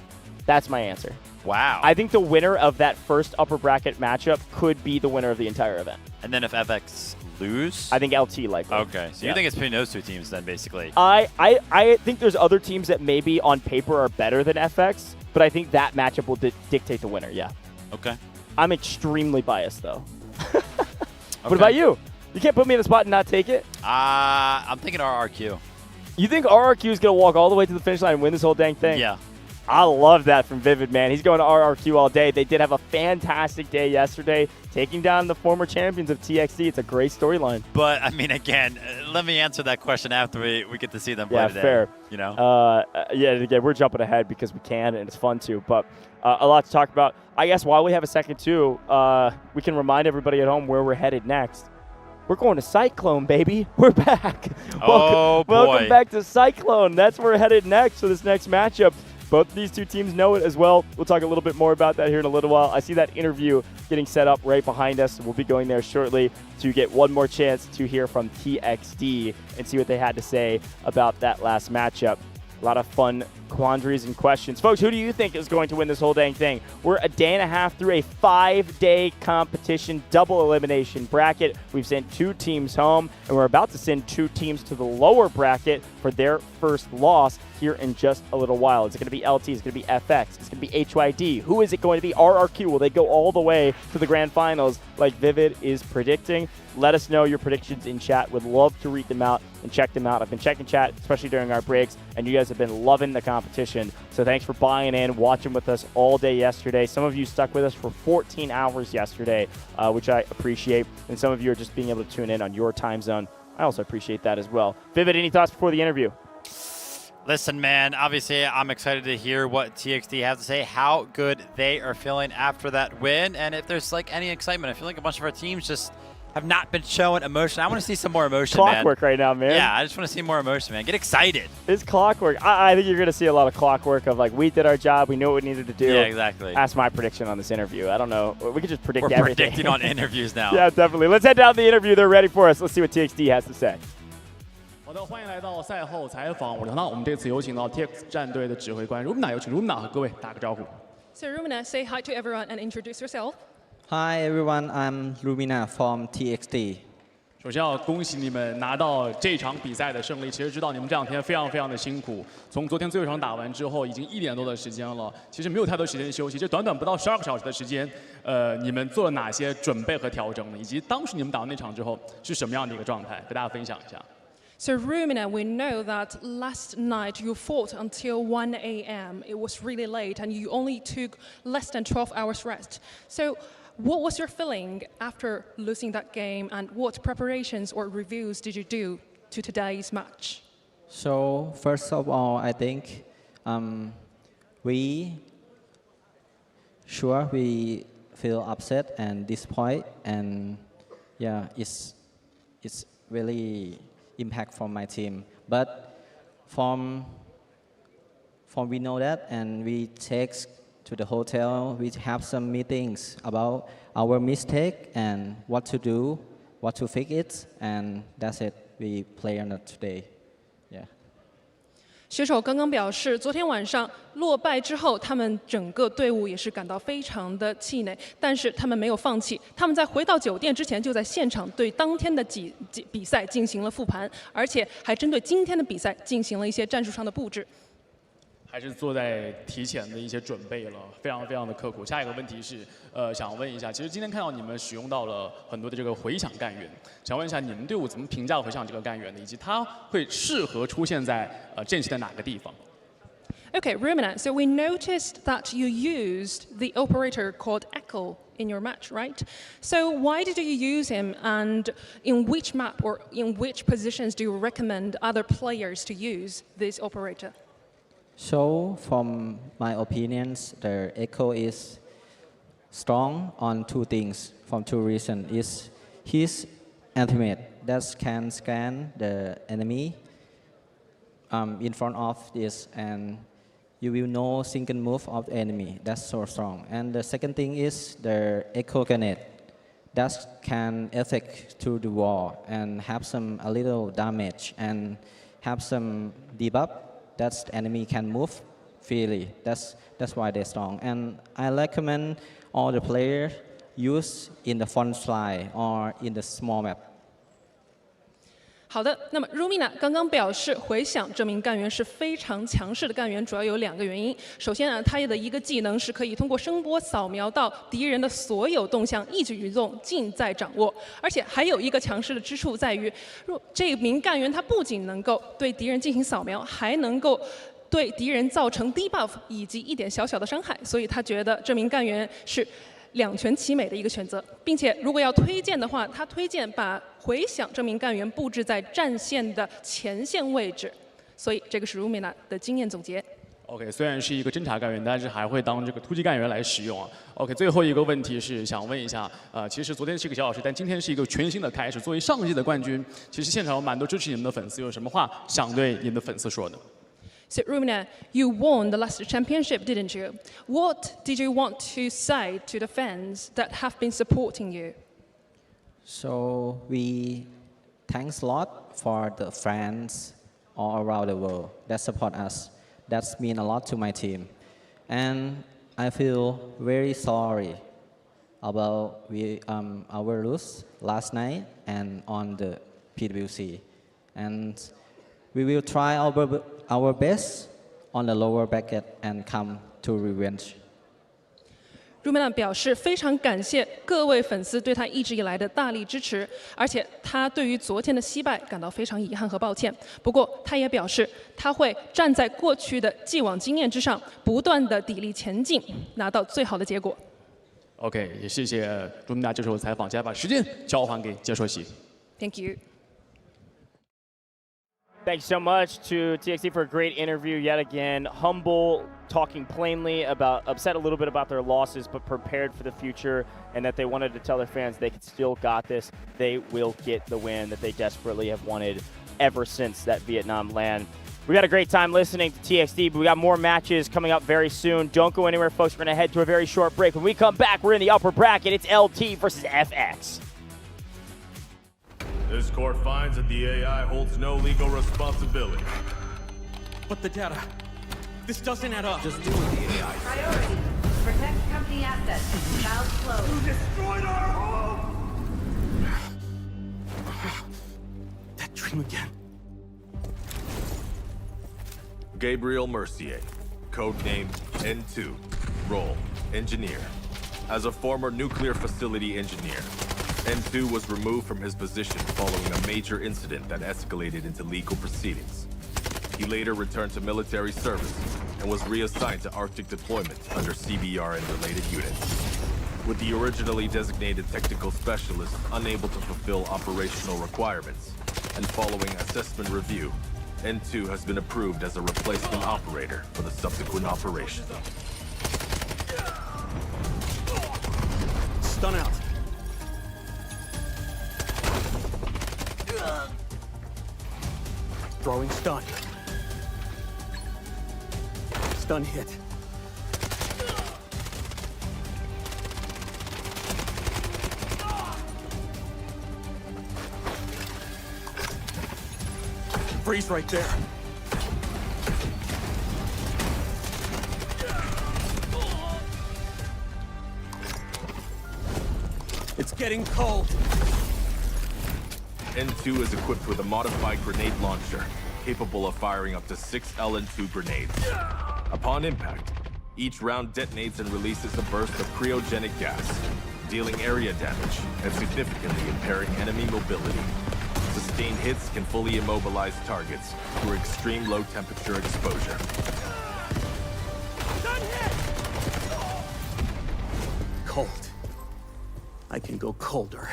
That's my answer. Wow. I think the winner of that first upper bracket matchup could be the winner of the entire event. And then if FX lose? I think LT likely. Okay, so you think it's between those 2 teams then, basically? I think there's other teams that maybe on paper are better than FX, but I think that matchup will dictate the winner, yeah. Okay. I'm extremely biased, though. What about you? You can't put me in the spot and not take it? I'm thinking RRQ. You think RRQ is going to walk all the way to the finish line and win this whole dang thing? Yeah. I love that from Vivid, man. He's going to RRQ all day. They did have a fantastic day yesterday, taking down the former champions of TXT. It's a great storyline. But, I mean, again, let me answer that question after we get to see them play today. Fair. You know? Yeah, again, we're jumping ahead because we can, and it's fun too. But a lot to talk about. I guess while we have a second, too, we can remind everybody at home where we're headed next. We're going to Cyclone, baby. We're back. Oh, boy. Welcome back to Cyclone. That's where we're headed next for this next matchup. Both of these 2 teams know it as well. We'll talk a little bit more about that here in a little while. I see that interview getting set up right behind us. We'll be going there shortly to get one more chance to hear from TXT and see what they had to say about that last matchup. A lot of fun quandaries and questions. Folks, who do you think is going to win this whole dang thing? We're a day and a half through a 5-day competition double elimination bracket. We've sent 2 teams home, and we're about to send 2 teams to the lower bracket for their first loss here in just a little while. Is it going to be LT? Is it going to be FX? Is it going to be HYD? Who is it going to be? RRQ? Will they go all the way to the grand finals like Vivid is predicting? Let us know your predictions in chat. Would love to read them out and check them out. I've been checking chat, especially during our breaks, and you guys have been loving the competition. So thanks for buying in, watching with us all day yesterday. Some of you stuck with us for 14 hours yesterday, which I appreciate. And some of you are just being able to tune in on your time zone. I also appreciate that as well. Vivid, any thoughts before the interview? Listen, man, obviously I'm excited to hear what TXT has to say, how good they are feeling after that win, and if there's like any excitement. I feel like a bunch of our teams just have not been showing emotion. I want to see some more emotion, clockwork right now, man. Yeah, I just want to see more emotion, man. Get excited. It's clockwork. I think you're going to see a lot of clockwork of like, we did our job. We knew what we needed to do. Yeah, exactly. That's my prediction on this interview. I don't know. We could just predict We're everything. predicting on interviews now. Yeah, definitely. Let's head down to the interview. They're ready for us. Let's see what TXT has to say. 好的，欢迎来到赛后采访。那我们这次有请到 TX 战队的指挥官 Rumina， 有请 Rumina 和各位打个招呼。So Rumina, say hi to everyone and introduce yourself. Hi everyone, I'm Rumina from TXT. 首先要恭喜你们拿到这场比赛的胜利。其实知道你们这2天非常的辛苦，从昨天最后一场打完之后，已经1点多的时间了，其实没有太多时间休息。这短短不到12个小时的时间，你们做了哪些准备和调整呢？以及当时你们打完那场之后是什么样的一个状态？跟大家分享一下。So Rumina, we know that last night you fought until 1 a.m. It was really late and you only took less than 12 hours rest. So what was your feeling after losing that game and what preparations or reviews did you do to today's match? So first of all, I think we feel upset and disappointed, and yeah, it's really impact from my team. But from we know that, and we take to the hotel, we have some meetings about our mistake and what to do, what to fix it, and that's it. We play on it today. Yeah. 选手刚刚表示，昨天晚上落败之后，他们整个队伍也是感到非常的气馁，但是他们没有放弃。他们在回到酒店之前，就在现场对当天的比赛进行了复盘，而且还针对今天的比赛进行了一些战术上的布置。还是做在提前的一些准备了，非常非常的刻苦。下一个问题是，想问一下，其实今天看到你们使用到了很多的这个回响干员，想问一下你们队伍怎么评价回响这个干员的，以及它会适合出现在阵型的哪个地方？ Okay, Ruminant, so we noticed that you used the operator called Echo in your match, right? So why did you use him, and in which map or in which positions do you recommend other players to use this operator? So, from my opinions, the Echo is strong on two things, from two reasons. Is his ultimate that can scan the enemy in front of this, and you will know single move of the enemy. That's so strong. And the second thing is the Echo Grenade that can affect to the wall and have some a little damage and have some debuff that the enemy can move freely. That's why they're strong. And I recommend all the players use in the front line or in the small map. 好的，那么 Rumina 刚刚表示，回响这名干员是非常强势的干员，主要有2个原因。首先呢，他的一个技能是可以通过声波扫描到敌人的所有动向，一举一动尽在掌握。而且还有一个强势的之处在于，这名干员他不仅能够对敌人进行扫描，还能够对敌人造成 debuff 以及一点小小的伤害，所以他觉得这名干员是 两全其美的一个选择，并且如果要推荐的话，他推荐把回响这名干员布置在战线的前线位置，所以这个是 Rumina 的经验总结。OK， 虽然是一个侦察干员，但是还会当这个突击干员来使用啊。OK， 最后一个问题是想问一下，其实昨天是一个小老师，但今天是一个全新的开始。作为上届的冠军，其实现场有蛮多支持你们的粉丝，有什么话想对你们的粉丝说的？ So Rumina, you won the last championship, didn't you? What did you want to say to the fans that have been supporting you? So we thanks a lot for the fans all around the world that support us. That's mean a lot to my team, and I feel very sorry about our lose last night and on the PWC, and we will try our best on the lower bracket and come to revenge. Rumina 表示非常感谢各位粉丝对他一直以来的大力支持，而且他对于昨天的惜败感到非常遗憾和抱歉。不过他也表示他会站在过去的既往经验之上，不断的砥砺前进，拿到最好的结果。OK， 也谢谢 Rumina 接受采访，接下来把时间交还给解说席。Thank you. Thanks so much to TXT for a great interview yet again. Humble, talking plainly about, upset a little bit about their losses, but prepared for the future, and that they wanted to tell their fans they still got this. They will get the win that they desperately have wanted ever since that Vietnam land. We got a great time listening to TXT, but we got more matches coming up very soon. Don't go anywhere, folks. We're going to head to a very short break. When we come back, we're in the upper bracket. It's LT versus FX. This court finds that the AI holds no legal responsibility. But the data, this doesn't add up. Just do with the AI. Priority, protect company assets. Valve closed. You destroyed our home! That dream again. Gabriel Mercier, codenamed N2, role, engineer. As a former nuclear facility engineer, N2 was removed from his position following a major incident that escalated into legal proceedings. He later returned to military service and was reassigned to Arctic deployment under CBR and related units. With the originally designated technical specialist unable to fulfill operational requirements, and following assessment review, N2 has been approved as a replacement operator for the subsequent operation. Stun out. Throwing stun. Stun hit. Freeze right there. It's getting cold. N2 is equipped with a modified grenade launcher, capable of firing up to 6 LN2 grenades. Upon impact, each round detonates and releases a burst of cryogenic gas, dealing area damage and significantly impairing enemy mobility. Sustained hits can fully immobilize targets through extreme low temperature exposure. Cold. I can go colder.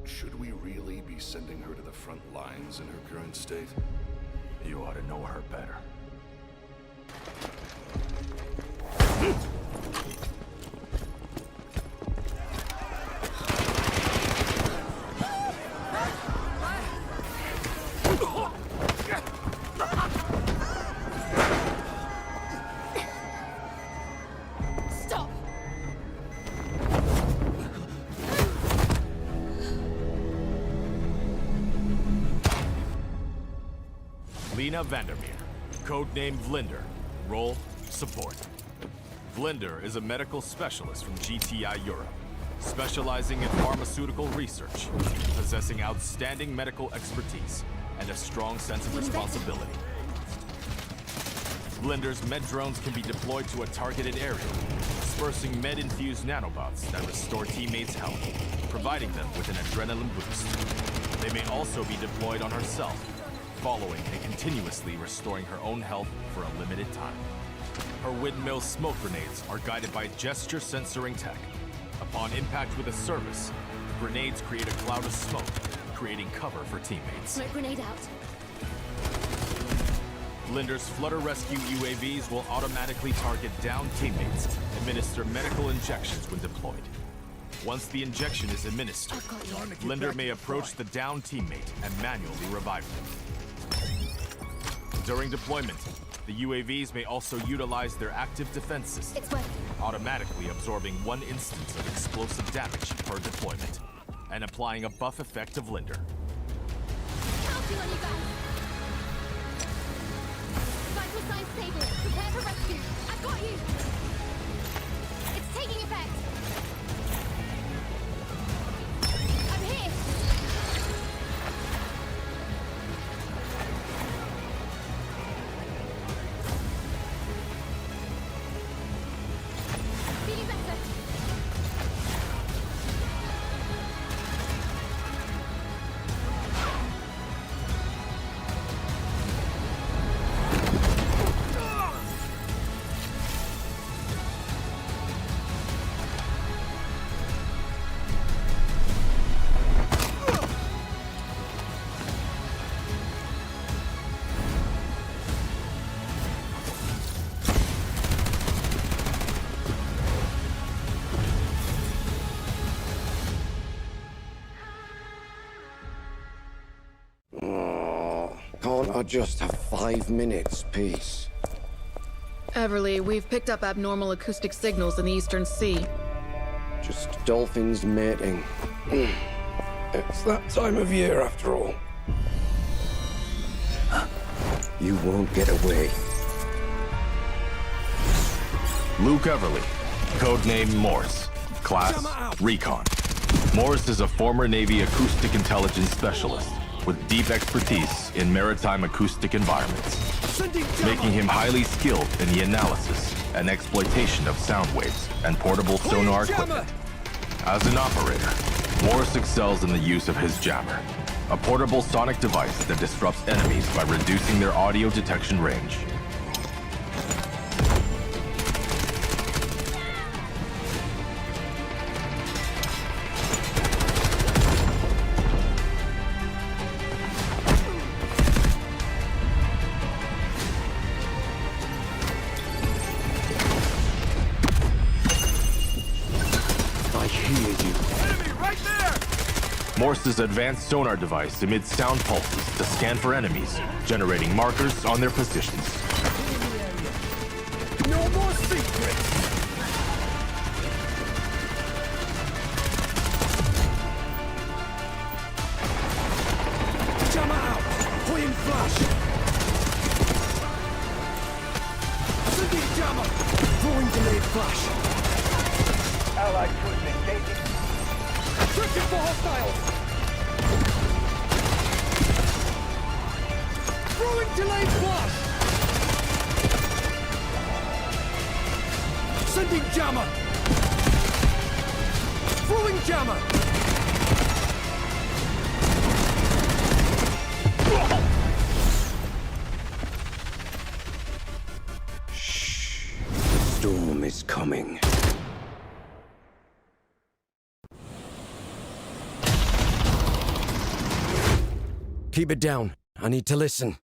Should we really be sending her to the front lines in her current state? You ought to know her better. Stop! Lena Vandermeer, codename Vlinder, role support. Vlinder is a medical specialist from GTI Europe, specializing in pharmaceutical research, possessing outstanding medical expertise and a strong sense of responsibility. Vlinder's med drones can be deployed to a targeted area, dispersing med-infused nanobots that restore teammates' health, providing them with an adrenaline boost. They may also be deployed on herself, following and continuously restoring her own health for a limited time. Her windmill smoke grenades are guided by gesture censoring tech. Upon impact with a service, the grenades create a cloud of smoke, creating cover for teammates. Smoke grenade out. Vlinder's Flutter Rescue UAVs will automatically target downed teammates, administer medical injections when deployed. Once the injection is administered, Vlinder may approach the downed teammate and manually revive them. During deployment, the UAVs may also utilize their active defense system, automatically absorbing 1 instance of explosive damage per deployment, and applying a buff effect to Vlinder. Counting on you guys. Vital signs stable. Prepare for rescue. I've got you. It's taking effect. I'm here. Feeling better. Can't I just have 5 minutes, peace? Everly, we've picked up abnormal acoustic signals in the Eastern Sea. Just dolphins mating. It's that time of year, after all. You won't get away. Luke Everly, codename Morse, class Recon. Morse is a former Navy acoustic intelligence specialist with deep expertise in maritime acoustic environments, making him highly skilled in the analysis and exploitation of sound waves and portable sonar equipment. As an operator, Morse excels in the use of his jammer, a portable sonic device that disrupts enemies by reducing their audio detection range. Morse's advanced sonar device emits sound pulses to scan for enemies, generating markers on their positions. No more secrets! Jammer out! Pulling flash! Sending jammer! Throwing Grenade flash. Allied troops engaging. Searching for hostiles. Throwing delayed flash. Sending jammer. Throwing jammer. Shh. The storm is coming. Keep it down. I need to listen.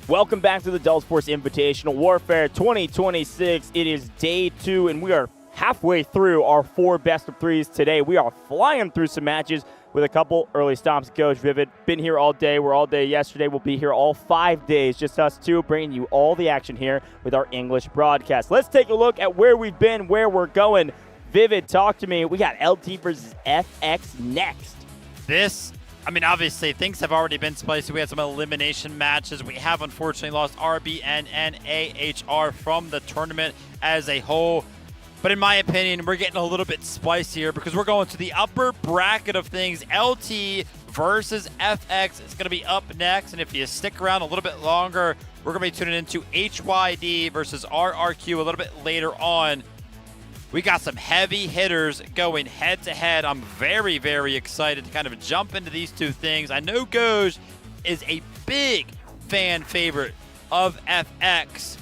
Welcome back to the Delta Force Invitational Warfare 2026. It is day 2, and we are halfway through our 4 best of 3s today. We are flying through some matches with a couple early stops. Coach Vivid, been here all day. We're all day yesterday. We'll be here all 5 days, just us two, bringing you all the action here with our English broadcast. Let's take a look at where we've been, where we're going. Vivid, talk to me. We got LT versus FX next. Obviously, things have already been spicy. We had some elimination matches. We have unfortunately lost RBN and AHR from the tournament as a whole. But in my opinion, we're getting a little bit spicier because we're going to the upper bracket of things. LT versus FX is going to be up next. And if you stick around a little bit longer, we're going to be tuning into HYD versus RRQ a little bit later on. We got some heavy hitters going head-to-head. I'm very, very excited to kind of jump into these two things. I know Goj is a big fan favorite of FX,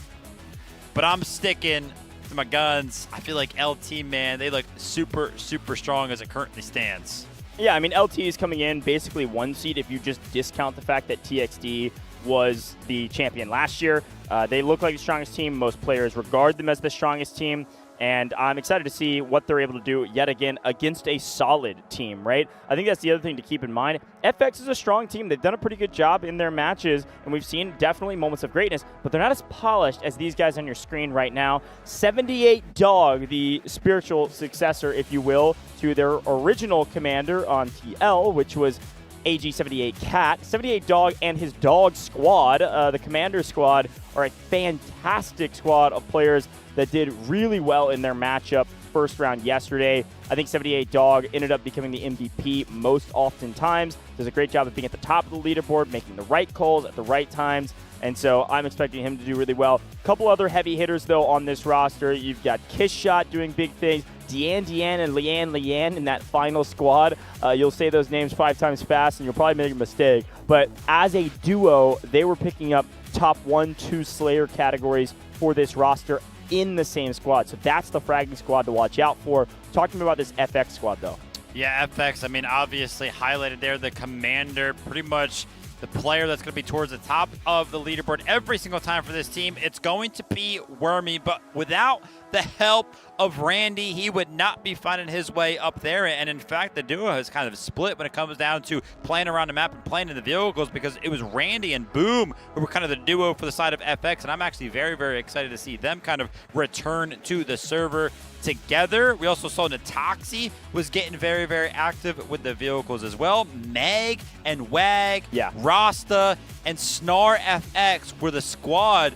but I'm sticking to my guns. I feel like LT, man, they look super, super strong as it currently stands. Yeah, LT is coming in basically 1 seed if you just discount the fact that TXD was the champion last year. They look like the strongest team. Most players regard them as the strongest team. And I'm excited to see what they're able to do yet again against a solid team, right? I think that's the other thing to keep in mind. FX is a strong team. They've done a pretty good job in their matches, and we've seen definitely moments of greatness, but they're not as polished as these guys on your screen right now. 78 Dog, the spiritual successor, if you will, to their original commander on TL, which was AG78 Cat. 78 Dog and his Dog squad, the commander squad, are a fantastic squad of players that did really well in their matchup first round yesterday. I think 78 Dog ended up becoming the MVP most oftentimes. Does a great job of being at the top of the leaderboard, making the right calls at the right times. And so I'm expecting him to do really well. A couple other heavy hitters, though, on this roster. You've got Kiss Shot doing big things. Deanne and Leanne in that final squad. You'll say those names 5 times fast, and you'll probably make a mistake. But as a duo, they were picking up top 1, 2 Slayer categories for this roster in the same squad. So that's the fragging squad to watch out for. Talking about this FX squad, though. Yeah, FX, I mean, obviously highlighted there, the commander, pretty much the player that's going to be towards the top of the leaderboard every single time for this team. It's going to be Wormy, but without the help of Randy, he would not be finding his way up there. And in fact, the duo has kind of split when it comes down to playing around the map and playing in the vehicles, because it was Randy and Boom who were kind of the duo for the side of FX. And I'm actually very, very excited to see them kind of return to the server together. We also saw Natoxi was getting very, very active with the vehicles as well. Meg and Wag, Rasta, and Snar FX were the squad.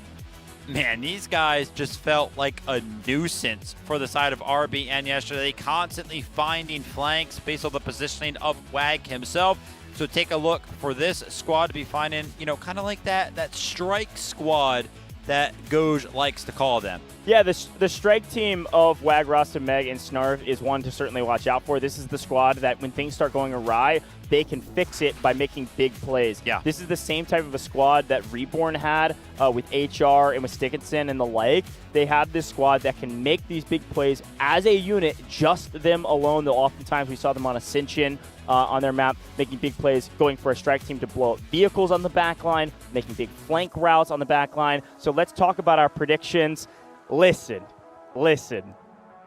Man, these guys just felt like a nuisance for the side of RBN yesterday, constantly finding flanks based on the positioning of Wag himself. So take a look for this squad to be finding, you know, kind of like that strike squad that Goj likes to call them. Yeah, the strike team of Wag, Rasta, Meg, and Snarf is one to certainly watch out for. This is the squad that when things start going awry, they can fix it by making big plays. Yeah. This is the same type of a squad that Reborn had with HR and with Stickinson and the like. They have this squad that can make these big plays as a unit, just them alone. Though oftentimes we saw them on Ascension on their map, making big plays, going for a strike team to blow up vehicles on the back line, making big flank routes on the back line. So let's talk about our predictions. Listen.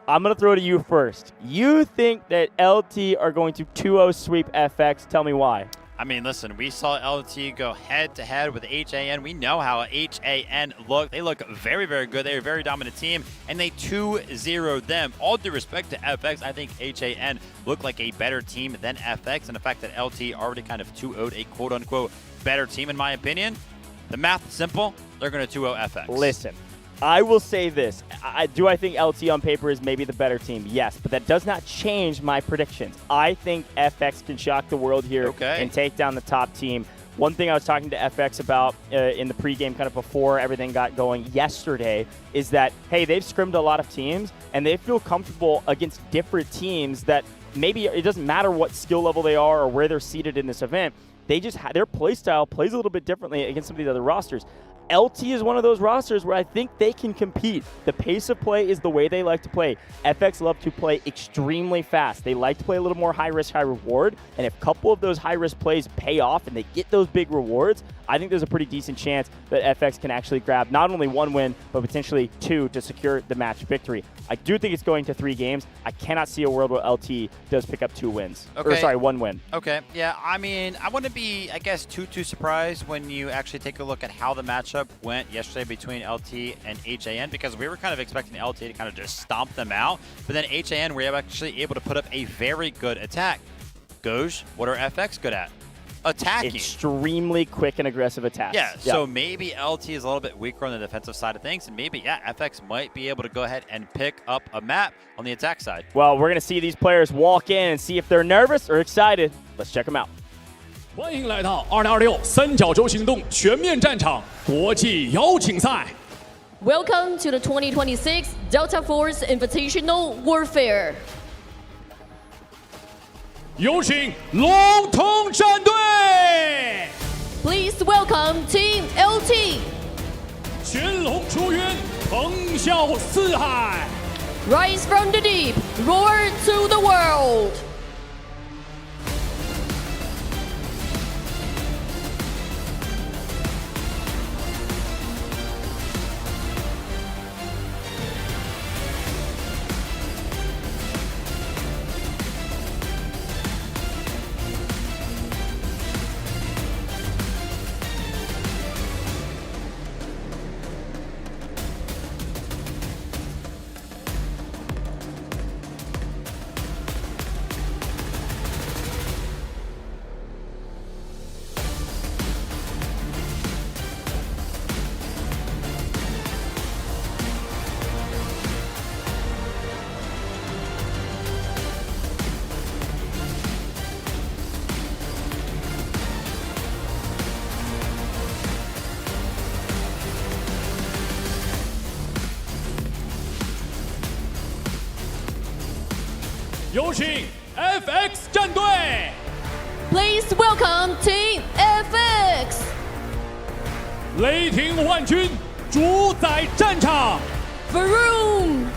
I'm going to throw to you first. You think that LT are going to 2-0 sweep FX. Tell me why. I mean, listen, we saw LT go head-to-head with HAN. We know how HAN look. They look very, very good. They're a very dominant team, and they 2-0'd them. All due respect to FX, I think HAN looked like a better team than FX, and the fact that LT already kind of 2-0'd a quote-unquote better team, in my opinion, the math is simple. They're going to 2-0 FX. Listen. I will say this. I think LT on paper is maybe the better team? Yes, but that does not change my predictions. I think FX can shock the world here and take down the top team. One thing I was talking to FX about in the pregame kind of before everything got going yesterday is that, hey, they've scrimmed a lot of teams, and they feel comfortable against different teams that maybe it doesn't matter what skill level they are or where they're seated in this event. They just their play style plays a little bit differently against some of these other rosters. LT is one of those rosters where I think they can compete. The pace of play is the way they like to play. FX love to play extremely fast. They like to play a little more high risk, high reward. And if a couple of those high risk plays pay off and they get those big rewards, I think there's a pretty decent chance that FX can actually grab not only one win, but potentially two to secure the match victory. I do think it's going to 3 games. I cannot see a world where LT does pick up 2 wins. Okay. Or sorry, 1 win. Okay, yeah, I mean, I wouldn't be, I guess, too surprised when you actually take a look at how the matchup went yesterday between LT and HAN, because we were kind of expecting LT to kind of just stomp them out, but then HAN were actually able to put up a very good attack. Goj, what are FX good at? Attacking. Extremely quick and aggressive attacks. Yeah, so maybe LT is a little bit weaker on the defensive side of things, and maybe, FX might be able to go ahead and pick up a map on the attack side. Well, we're going to see these players walk in and see if they're nervous or excited. Let's check them out. 欢迎来到2026三角洲行动全面战场国际邀请赛。 Welcome to the 2026 Delta Force Invitational Warfare. 有请龙腾战队。 Please welcome Team LT. 潜龙出渊，腾啸四海。 Rise from the deep, roar to the world.有请 FX 战队。 Please welcome Team FX. 雷霆万军主宰战场。Vroom!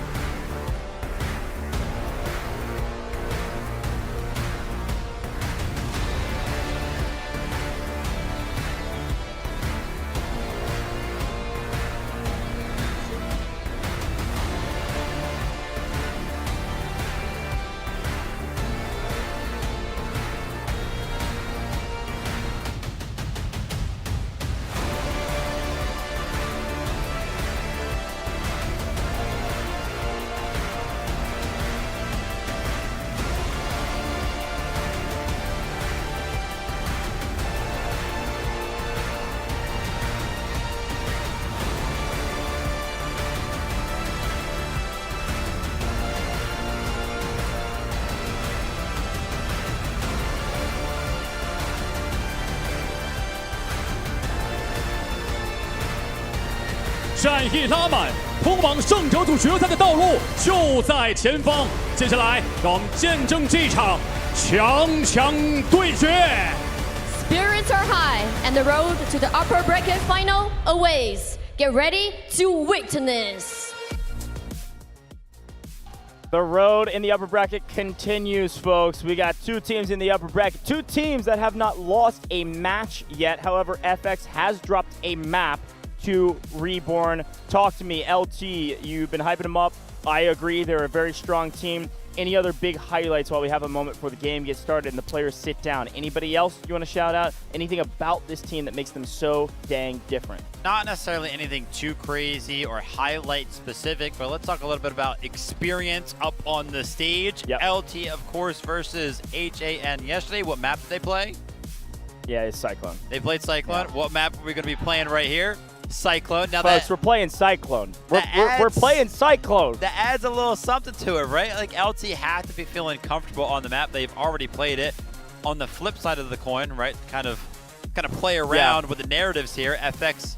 战意拉满，通往胜者组决赛的道路就在前方。接下来，让我们见证这场强强对决。Spirits are high, and the road to the upper bracket final awaits. Get ready to witness. The road in the upper bracket continues, folks. We got 2 teams in the upper bracket, 2 teams that have not lost a match yet. However, FX has dropped a map to Reborn. Talk to me, LT. You've been hyping them up. I agree, they're a very strong team. Any other big highlights while we have a moment before the game gets started and the players sit down? Anybody else you want to shout out? Anything about this team that makes them so dang different? Not necessarily anything too crazy or highlight specific, but let's talk a little bit about experience up on the stage. Yep. LT, of course, versus HAN yesterday. What map did they play? Yeah, it's Cyclone. They played Cyclone. Yeah. What map are we going to be playing right here? Cyclone. Now folks, we're playing Cyclone. We're playing Cyclone. That adds a little something to it, right? Like LT had to be feeling comfortable on the map. They've already played it. On the flip side of the coin, right? Kind of play around with the narratives here. FX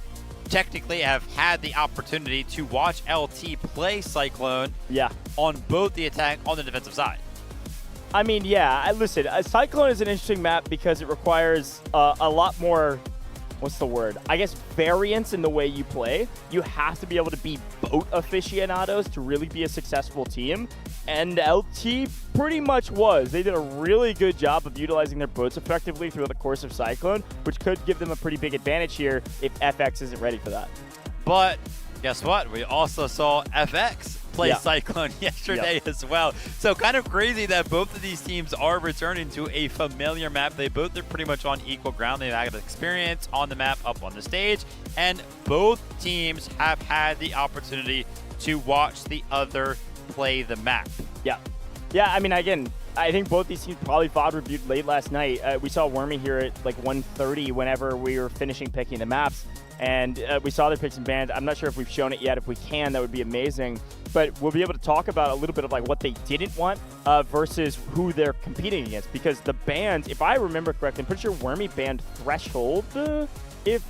technically have had the opportunity to watch LT play Cyclone. Yeah. On both the attack on the defensive side. I mean, yeah. Listen, Cyclone is an interesting map because it requires a lot more. What's the word? I guess variance in the way you play. You have to be able to be boat aficionados to really be a successful team. And LT pretty much was. They did a really good job of utilizing their boats effectively throughout the course of Cyclone, which could give them a pretty big advantage here if FX isn't ready for that. But guess what? We also saw FX play Cyclone yesterday as well. So kind of crazy that both of these teams are returning to a familiar map. They both are pretty much on equal ground. They've had experience on the map up on the stage, and both teams have had the opportunity to watch the other play the map. Yeah. Yeah, I mean, again, I think both these teams probably VOD reviewed late last night. We saw Wormy here at like 1:30 whenever we were finishing picking the maps. And we saw their picks and bans. I'm not sure if we've shown it yet. If we can, that would be amazing. But we'll be able to talk about a little bit of like what they didn't want versus who they're competing against. Because the bans, if I remember correctly, I'm pretty sure Wormy banned Threshold. It's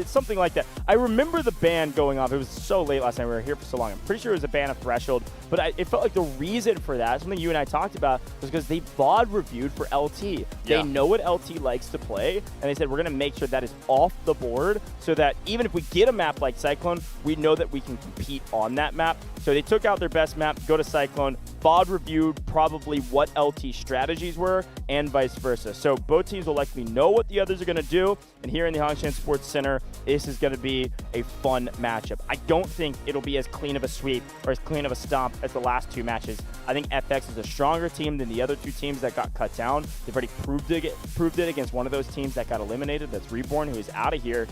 something like that. I remember the ban going off. It was so late last night. We were here for so long. I'm pretty sure it was a ban of Threshold. But it felt like the reason for that, something you and I talked about, was because they VOD reviewed for LT. They know what LT likes to play, and they said, we're going to make sure that is off the board so that even if we get a map like Cyclone, we know that we can compete on that map. So they took out their best map, go to Cyclone, VOD reviewed probably what LT strategies were, and vice versa. So both teams will likely know what the others are going to do, and here in the Hongshan Sports Center, this is going to be a fun matchup. I don't think it'll be as clean of a sweep or as clean of a stomp as the last 2 matches. I think FX is a stronger team than the other 2 teams that got cut down. They've already proved it against one of those teams that got eliminated. That's Reborn, who is out of here.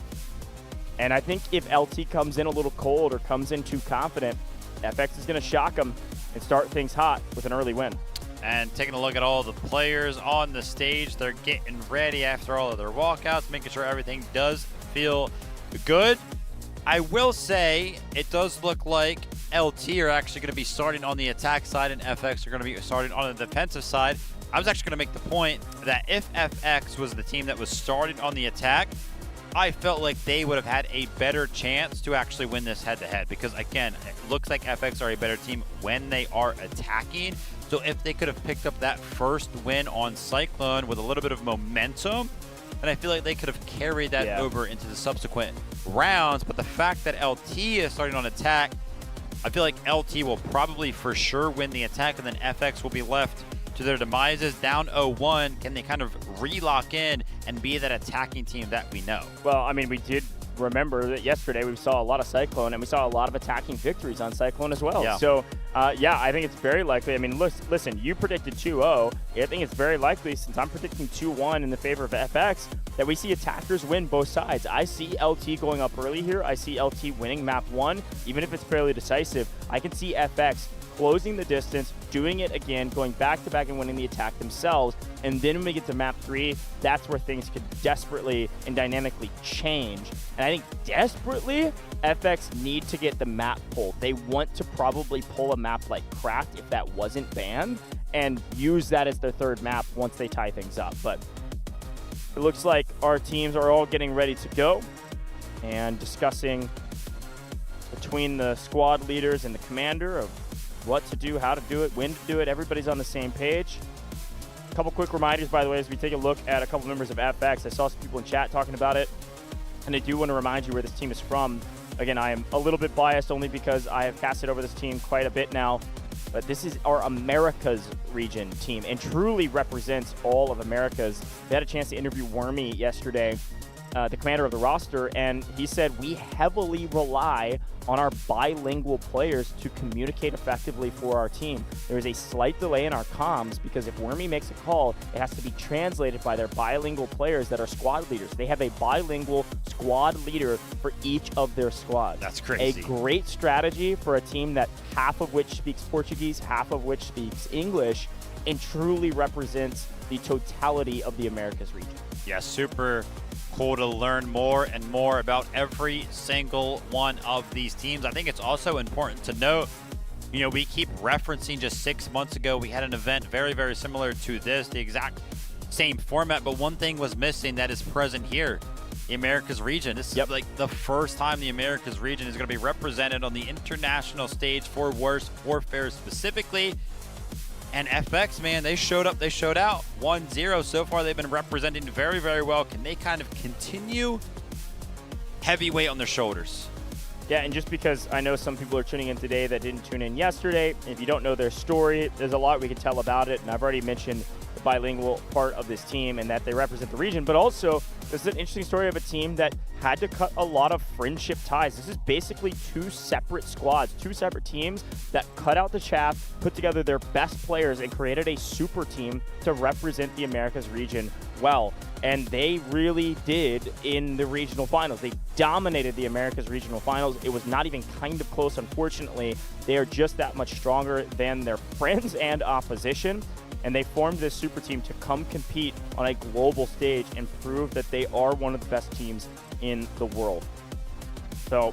And I think if LT comes in a little cold or comes in too confident, FX is going to shock them and start things hot with an early win. And taking a look at all the players on the stage, they're getting ready after all of their walkouts, making sure everything does feel good. I will say it does look like LT are actually going to be starting on the attack side and FX are going to be starting on the defensive side. I was actually going to make the point that if FX was the team that was starting on the attack, I felt like they would have had a better chance to actually win this head-to-head because, again, it looks like FX are a better team when they are attacking. So if they could have picked up that first win on Cyclone with a little bit of momentum, then I feel like they could have carried that over into the subsequent rounds. But the fact that LT is starting on attack, I feel like LT will probably for sure win the attack, and then FX will be left to their demises down 0-1. Can they kind of re-lock in and be that attacking team that we know? Well, I mean, we did remember that yesterday we saw a lot of Cyclone, and we saw a lot of attacking victories on Cyclone as well. Yeah. So, yeah, I think it's very likely. I mean, listen, you predicted 2-0. I think it's very likely, since I'm predicting 2-1 in the favor of FX, that we see attackers win both sides. I see LT going up early here. I see LT winning map 1, even if it's fairly decisive. I can see FX closing the distance, doing it again, going back-to-back and winning the attack themselves. And then when we get to map 3, that's where things could desperately and dynamically change. And I think desperately, FX need to get the map pulled. They want to probably pull a map like Craft, if that wasn't banned, and use that as their third map once they tie things up. But it looks like our teams are all getting ready to go and discussing between the squad leaders and the commander of what to do, how to do it, when to do it. Everybody's on the same page. A couple quick reminders, by the way, as we take a look at a couple members of FX. I saw some people in chat talking about it, and I do want to remind you where this team is from. Again, I am a little bit biased only because I have casted over this team quite a bit now, but this is our Americas region team and truly represents all of Americas. We had a chance to interview Wormy yesterday, the commander of the roster, and he said we heavily rely on our bilingual players to communicate effectively for our team. There is a slight delay in our comms because if Wormy makes a call, it has to be translated by their bilingual players that are squad leaders. They have a bilingual squad leader for each of their squads. That's crazy. A great strategy for a team that half of which speaks Portuguese, half of which speaks English, and truly represents the totality of the Americas region. Yeah, super cool to learn more and more about every single one of these teams. I think it's also important to note, you know, we keep referencing just 6 months ago, we had an event very, very similar to this, the exact same format, but one thing was missing that is present here, the Americas region. This is like the first time the Americas region is going to be represented on the international stage for Worst Warfare specifically. And FX, man, they showed up, they showed out. 1-0 so far. They've been representing very, very well. Can they kind of continue? Heavy weight on their shoulders. Yeah, and just because I know some people are tuning in today that didn't tune in yesterday, if you don't know their story, there's a lot we can tell about it. And I've already mentioned the bilingual part of this team and that they represent the region. But also, this is an interesting story of a team that had to cut a lot of friendship ties. This is basically 2 separate squads, 2 separate teams that cut out the chaff, put together their best players, and created a super team to represent the Americas region well. And they really did in the regional finals. They dominated the Americas regional finals. It was not even kind of close, unfortunately. They are just that much stronger than their friends and opposition. And they formed this super team to come compete on a global stage and prove that they are one of the best teams in the world. So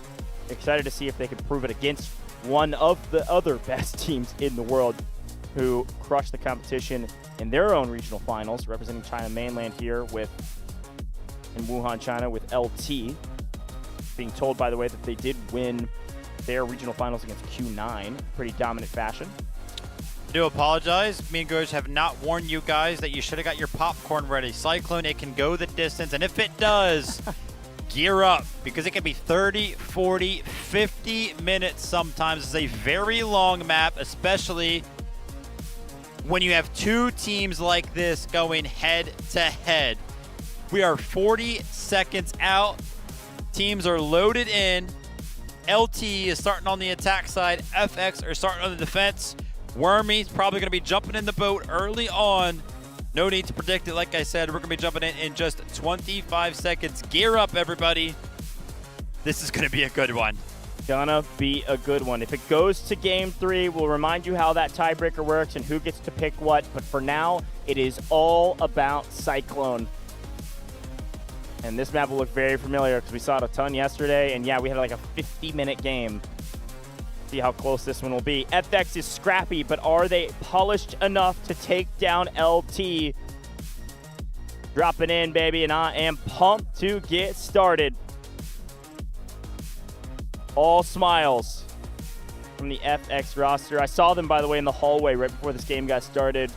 excited to see if they can prove it against one of the other best teams in the world who crushed the competition in their own regional finals, representing China mainland here in Wuhan, China, with LT. Being told, by the way, that they did win their regional finals against Q9, pretty dominant fashion. I do apologize. Me and Goj have not warned you guys that you should have got your popcorn ready. Cyclone, it can go the distance, and if it does, gear up, because it can be 30, 40, 50 minutes sometimes. It's a very long map, especially when you have 2 teams like this going head to head. We are 40 seconds out. Teams are loaded in. LT is starting on the attack side. FX are starting on the defense. Wormy's probably going to be jumping in the boat early on. No need to predict it. Like I said, we're going to be jumping in just 25 seconds. Gear up, everybody. This is going to be a good one. Gonna be a good one. If it goes to game 3, we'll remind you how that tiebreaker works and who gets to pick what. But for now, it is all about Cyclone. And this map will look very familiar because we saw it a ton yesterday. And yeah, we had like a 50-minute game. See how close this one will be. FX is scrappy, but are they polished enough to take down LT? Dropping in, baby, and I am pumped to get started. All smiles from the FX roster. I saw them, by the way, in the hallway right before this game got started.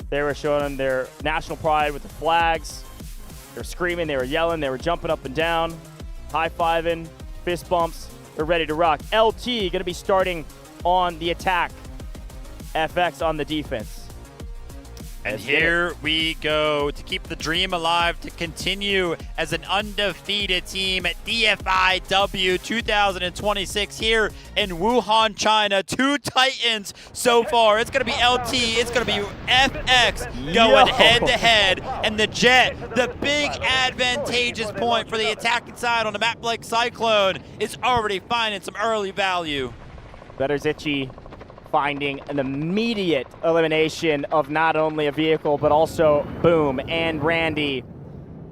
They were showing their national pride with the flags. They were screaming, they were yelling, they were jumping up and down, high-fiving, fist bumps. They're ready to rock. LT going to be starting on the attack. FX on the defense. And here we go to keep the dream alive, to continue as an undefeated team at Dfiw 2026 here in Wuhan, China. 2 Titans so far. It's going to be LT, it's going to be FX going head-to-head. And the Jet, the big advantageous point for the attacking side on a map like Cyclone, is already finding some early value. Betterzici finding an immediate elimination of not only a vehicle, but also Boom and Randy.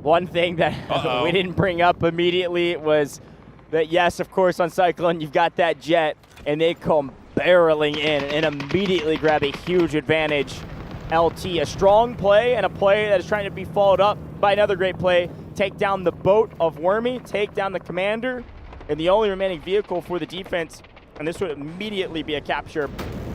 One thing that we didn't bring up immediately was that, yes, of course, on Cyclone, you've got that Jet, and they come barreling in and immediately grab a huge advantage. LT, a strong play and a play that is trying to be followed up by another great play. Take down the boat of Wormy, take down the commander, and the only remaining vehicle for the defense. And this would immediately be a capture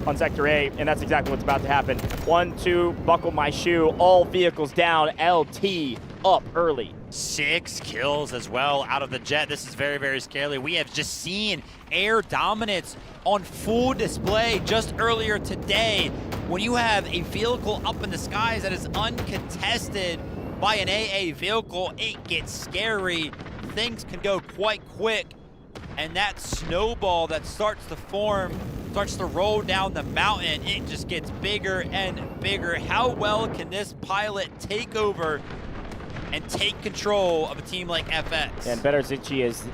on Sector A, and that's exactly what's about to happen. 1, 2, buckle my shoe, all vehicles down, LT up early. 6 kills as well out of the Jet. This is very, very scary. We have just seen air dominance on full display just earlier today. When you have a vehicle up in the skies that is uncontested by an AA vehicle, it gets scary. Things can go quite quick. And that snowball that starts to form, starts to roll down the mountain, it just gets bigger and bigger. How well can this pilot take over and take control of a team like FX? And Betterzici is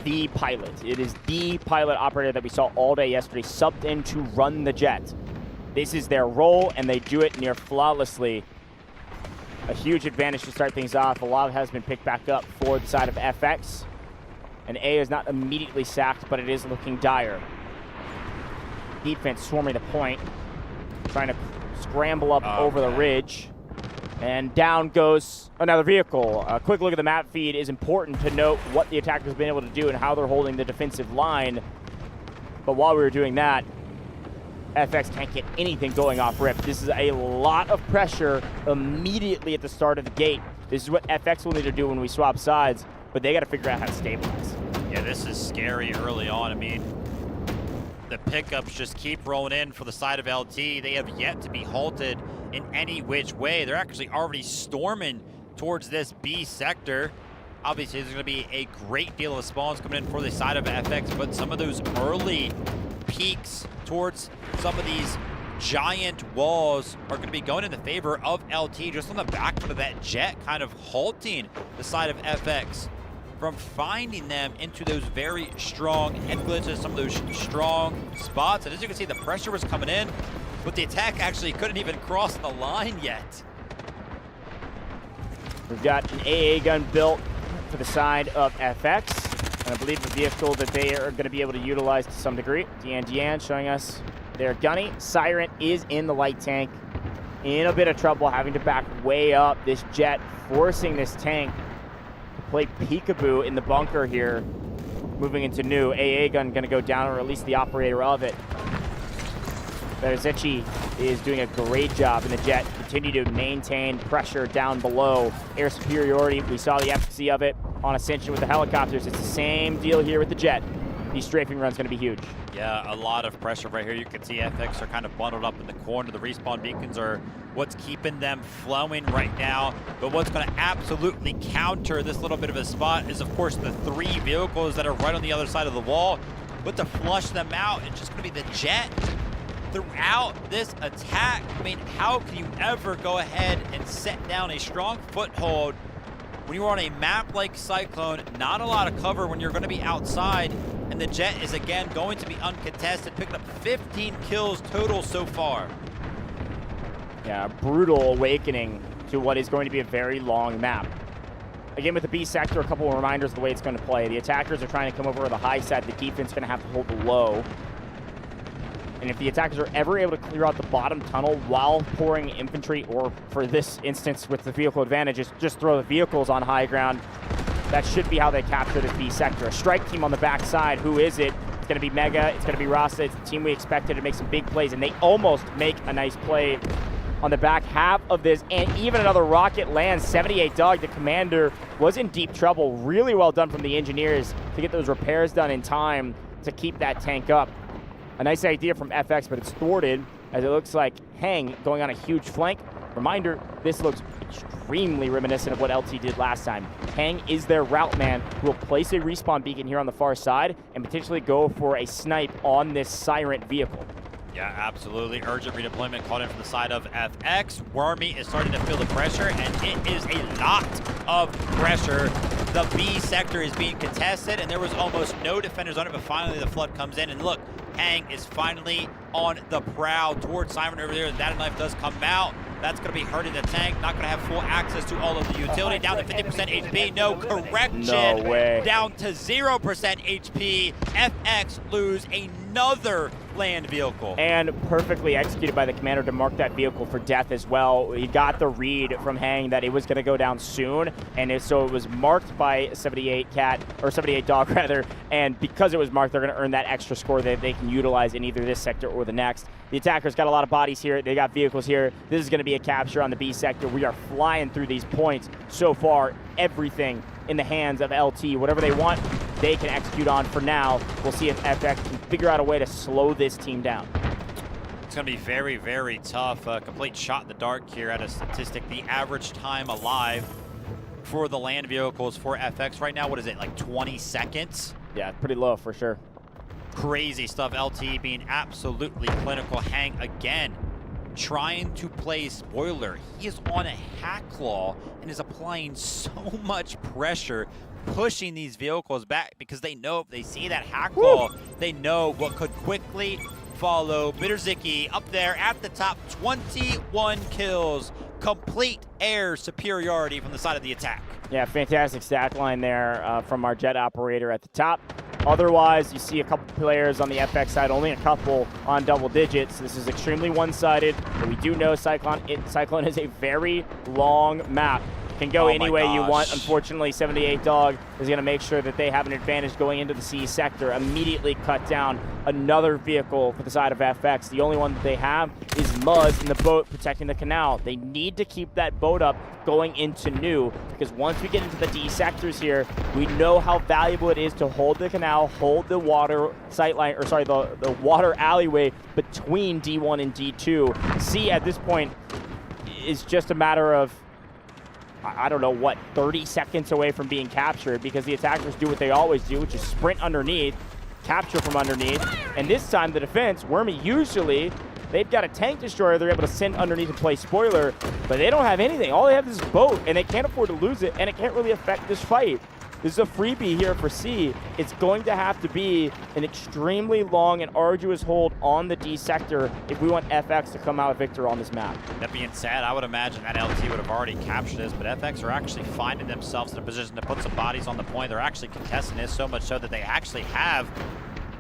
the pilot. It is the pilot operator that we saw all day yesterday, subbed in to run the Jet. This is their role, and they do it near flawlessly. A huge advantage to start things off. A lot has been picked back up for the side of FX. And A is not immediately sacked, but it is looking dire. Defense swarming the point, trying to scramble up over the ridge. And down goes another vehicle. A quick look at the map feed is important to note what the attackers have been able to do and how they're holding the defensive line. But while we were doing that, FX can't get anything going off rip. This is a lot of pressure immediately at the start of the gate. This is what FX will need to do when we swap sides, but they got to figure out how to stabilize. Yeah, this is scary early on. I mean, the pickups just keep rolling in for the side of LT. They have yet to be halted in any which way. They're actually already storming towards this B sector. Obviously, there's going to be a great deal of spawns coming in for the side of FX, but some of those early peaks towards some of these giant walls are going to be going in the favor of LT, just on the back foot of that Jet, kind of halting the side of FX from finding them into those very strong head glitches, some of those strong spots. And as you can see, the pressure was coming in, but the attack actually couldn't even cross the line yet. We've got an AA gun built for the side of FX. And I believe the vehicle that they are going to be able to utilize to some degree. Dian showing us their gunny. Siren is in the light tank. In a bit of trouble, having to back way up. This Jet forcing this tank to play peekaboo in the bunker here. Moving into new. AA gun going to go down, or at least the operator of it. Betterzici is doing a great job in the Jet. Continue to maintain pressure down below. Air superiority, we saw the efficacy of it on Ascension with the helicopters. It's the same deal here with the Jet. These strafing runs going to be huge. Yeah, a lot of pressure right here. You can see FX are kind of bundled up in the corner. The respawn beacons are what's keeping them flowing right now. But what's going to absolutely counter this little bit of a spot is, of course, the 3 vehicles that are right on the other side of the wall. But to flush them out, it's just going to be the Jet throughout this attack. I mean, how can you ever go ahead and set down a strong foothold when you're on a map like Cyclone? Not a lot of cover when you're going to be outside, and the Jet is again going to be uncontested, picking up 15 kills total so far. Yeah, a brutal awakening to what is going to be a very long map. Again, with the B sector, a couple of reminders of the way it's going to play. The attackers are trying to come over to the high side. The defense is going to have to hold the low. And if the attackers are ever able to clear out the bottom tunnel while pouring infantry, or for this instance with the vehicle advantage, just throw the vehicles on high ground, that should be how they capture this B sector. A strike team on the backside, who is it? It's going to be Mega, it's going to be Rasa. It's the team we expected to make some big plays, and they almost make a nice play on the back half of this, and even another rocket lands. 78 Dog, the commander, was in deep trouble. Really well done from the engineers to get those repairs done in time to keep that tank up. A nice idea from FX, but it's thwarted as it looks like Hang going on a huge flank. Reminder, this looks extremely reminiscent of what LT did last time. Hang is their route man who will place a respawn beacon here on the far side and potentially go for a snipe on this Siren vehicle. Yeah, absolutely. Urgent redeployment called in from the side of FX. Wormy is starting to feel the pressure, and it is a lot of pressure. The B sector is being contested, and there was almost no defenders on it, but finally the flood comes in, and look, Hang is finally on the prowl towards Simon over there. That knife does come out. That's going to be hurting the tank. Not going to have full access to all of the utility. Down to 50% HP. No correction. No way. Down to 0% HP. FX lose another land vehicle. And perfectly executed by the commander to mark that vehicle for death as well. He got the read from Hang that it was going to go down soon, and so it was marked by 78 Dog rather. And because it was marked, they're going to earn that extra score that they can utilize in either this sector or the next. The attackers got a lot of bodies here. They got vehicles here. This is going to be a capture on the B sector. We are flying through these points. So far, everything in the hands of LT. Whatever they want, they can execute on for now. We'll see if FX can figure out a way to slow this team down. It's going to be very, very tough. Complete shot in the dark here at a statistic. The average time alive for the land vehicles for FX right now, what is it, like 20 seconds? Yeah, pretty low for sure. Crazy stuff. LT being absolutely clinical. Hang again, trying to play spoiler. He is on a hack claw and is applying so much pressure, pushing these vehicles back because they know if they see that hack claw, they know what could quickly follow. Bitterzicki up there at the top, 21 kills, complete air superiority from the side of the attack. Yeah, fantastic stat line there from our jet operator at the top. Otherwise, you see a couple players on the FX side, only a couple on double digits. This is extremely one-sided, but we do know Cyclone is a very long map. Can go any way you want. Unfortunately, 78 Dog is going to make sure that they have an advantage going into the C sector. Immediately cut down another vehicle for the side of FX. The only one that they have is Muzz in the boat protecting the canal. They need to keep that boat up going into New, because once we get into the D sectors here, we know how valuable it is to hold the canal, hold the water sightline, or sorry, the water alleyway between D1 and D2. C at this point is just a matter of, I don't know what, 30 seconds away from being captured, because the attackers do what they always do, which is sprint underneath, capture from underneath, and this time the defense, Wormy, usually they've got a tank destroyer they're able to send underneath and play spoiler, but they don't have anything. All they have is this boat, and they can't afford to lose it, and it can't really affect this fight. This is a freebie here for C. It's going to have to be an extremely long and arduous hold on the D sector if we want FX to come out a victor on this map. That being said, I would imagine that LT would have already captured this, but FX are actually finding themselves in a position to put some bodies on the point. They're actually contesting this so much so that they actually have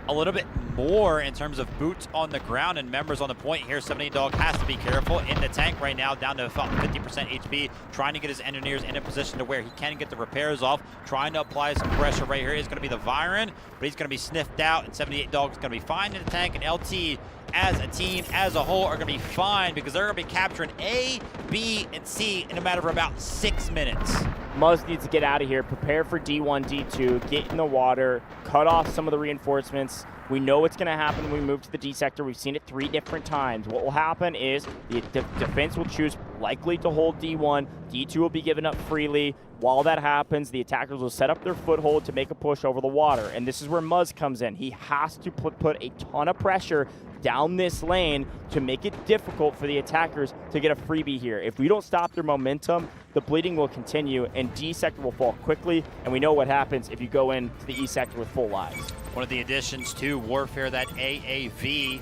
a little bit more in terms of boots on the ground and members on the point here. 78 Dog has to be careful in the tank right now, down to about 50% HP, trying to get his engineers in a position to where he can get the repairs off, trying to apply some pressure. Right here is going to be the Viren, but he's going to be sniffed out, and 78 Dog is going to be fine in the tank, and LT as a team, as a whole, are going to be fine because they're going to be capturing A, B, and C in a matter of about 6 minutes. Muzz needs to get out of here, prepare for D1, D2, get in the water, cut off some of the reinforcements. We know what's going to happen when we move to the D sector. We've seen it 3 different times. What will happen is the defense will choose likely to hold D1. D2 will be given up freely. While that happens, the attackers will set up their foothold to make a push over the water. And this is where Muzz comes in. He has to put a ton of pressure down this lane to make it difficult for the attackers to get a freebie here. If we don't stop their momentum, the bleeding will continue and D sector will fall quickly, and we know what happens if you go into the E sector with full lives. One of the additions to Warfare, that AAV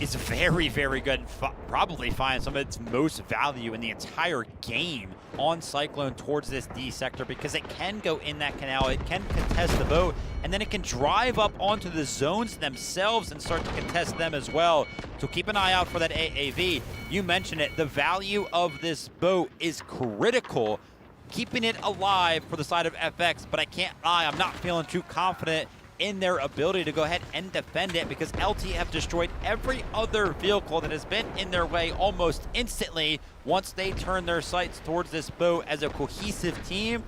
is very, very good. Probably find some of its most value in the entire game on Cyclone towards this D sector, because it can go in that canal, it can contest the boat, and then it can drive up onto the zones themselves and start to contest them as well. So keep an eye out for that AAV. You mentioned it, the value of this boat is critical, keeping it alive for the side of FX, but I can't lie, I'm not feeling too confident in their ability to go ahead and defend it, because LT have destroyed every other vehicle that has been in their way almost instantly. Once they turn their sights towards this boat as a cohesive team,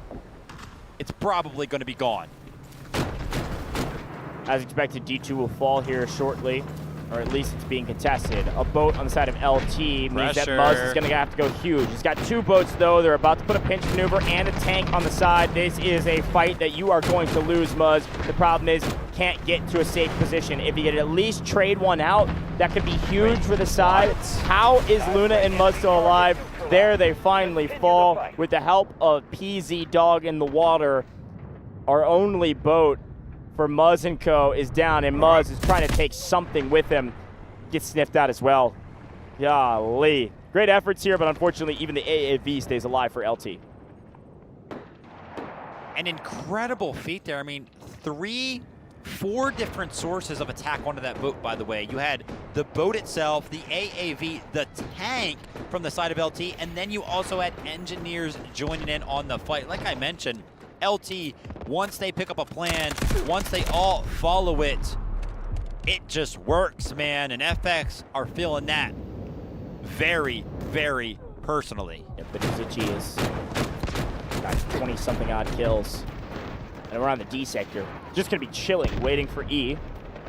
it's probably going to be gone. As expected, D2 will fall here shortly, or at least it's being contested. A boat on the side of LT means that Muzz is going to have to go huge. He's got 2 boats, though. They're about to put a pinch maneuver and a tank on the side. This is a fight that you are going to lose, Muzz. The problem is, can't get to a safe position. If you could at least trade one out, that could be huge for the side. How is Luna and Muzz still alive? There they finally fall with the help of PZ Dog in the water. Our only boat for Muzz and Co. is down, and Muzz is trying to take something with him. Gets sniffed out as well. Golly. Great efforts here, but unfortunately, even the AAV stays alive for LT. An incredible feat there. I mean, 4 different sources of attack onto that boat, by the way. You had the boat itself, the AAV, the tank from the side of LT, and then you also had engineers joining in on the fight. Like I mentioned, LT, once they pick up a plan, once they all follow it, it just works, man. And FX are feeling that very, very personally. Yeah, but Zichi has got 20-something odd kills. And we're on the D sector. Just going to be chilling, waiting for E.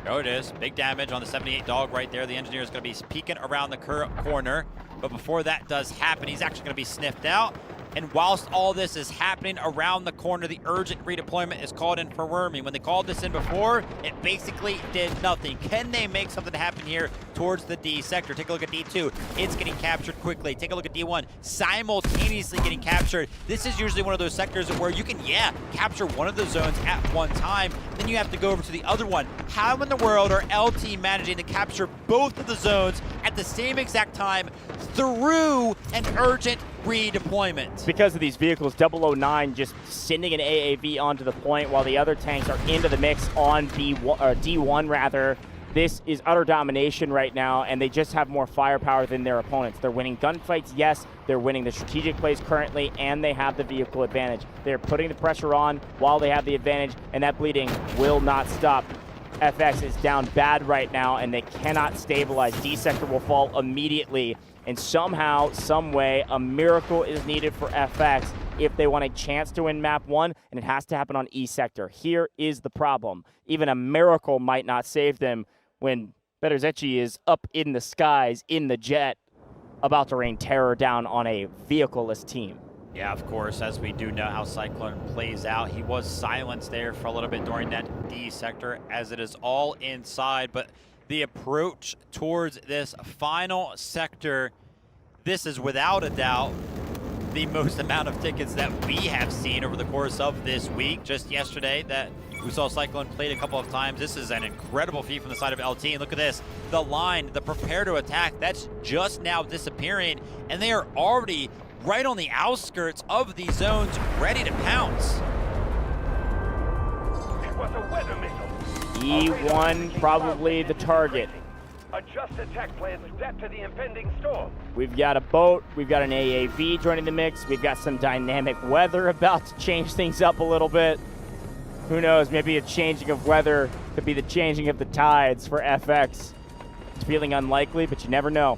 There it is. Big damage on the 78 Dog right there. The engineer is going to be peeking around the corner. But before that does happen, he's actually going to be sniffed out. And whilst all this is happening around the corner, the urgent redeployment is called in for Wormy. When they called this in before, it basically did nothing. Can they make something happen here towards the D sector? Take a look at D2. It's getting captured quickly. Take a look at D1. Simultaneously getting captured. This is usually one of those sectors where you can, capture one of the zones at one time. Then you have to go over to the other one. How in the world are LT managing to capture both of the zones at the same exact time through an urgent redeployment? Because of these vehicles, 009 just sending an AAV onto the point while the other tanks are into the mix on D1 rather. This is utter domination right now, and they just have more firepower than their opponents. They're winning gunfights, yes. They're winning the strategic plays currently, and they have the vehicle advantage. They're putting the pressure on while they have the advantage, and that bleeding will not stop. FX is down bad right now, and they cannot stabilize. D sector will fall immediately. And somehow, some way, a miracle is needed for FX if they want a chance to win map 1, and it has to happen on E sector. Here is the problem. Even a miracle might not save them when Berzechi is up in the skies, in the jet, about to rain terror down on a vehicle-less team. Yeah, of course, as we do know how Cyclone plays out. He was silenced there for a little bit during that D sector, as it is all inside, but the approach towards this final sector, this is without a doubt the most amount of tickets that we have seen over the course of this week. Just yesterday that we saw Cyclone played a couple of times. This is an incredible feat from the side of LT. And look at this, the line, the prepare to attack, that's just now disappearing. And they are already right on the outskirts of these zones, ready to pounce. It was a weather missile. E1 probably the target. Adjust attack plans to adapt to the impending storm. We've got a boat, we've got an AAV joining the mix, we've got some dynamic weather about to change things up a little bit. Who knows, maybe a changing of weather could be the changing of the tides for FX. It's feeling unlikely, but you never know.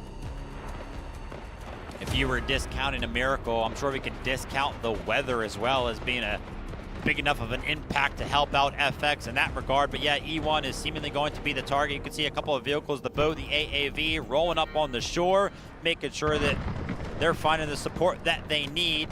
If you were discounting a miracle, I'm sure we could discount the weather as well as being a big enough of an impact to help out FX in that regard. But yeah, E1 is seemingly going to be the target. You can see a couple of vehicles, the boat, the AAV, rolling up on the shore, making sure that they're finding the support that they need.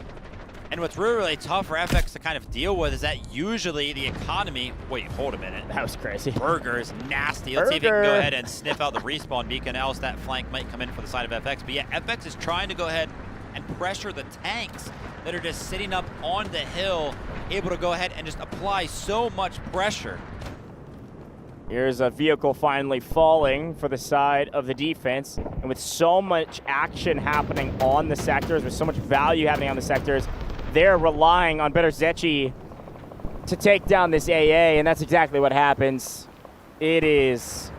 And what's really, really tough for FX to kind of deal with is that usually the economy... Wait, hold a minute. That was crazy. Burger is nasty. Let's see if he can go ahead and sniff out the respawn beacon, else that flank might come in for the side of FX. But yeah, FX is trying to go ahead and pressure the tanks that are just sitting up on the hill, able to go ahead and just apply so much pressure. Here's a vehicle finally falling for the side of the defense. And with so much action happening on the sectors, with so much value happening on the sectors, they're relying on Berzechi to take down this AA, and that's exactly what happens. It is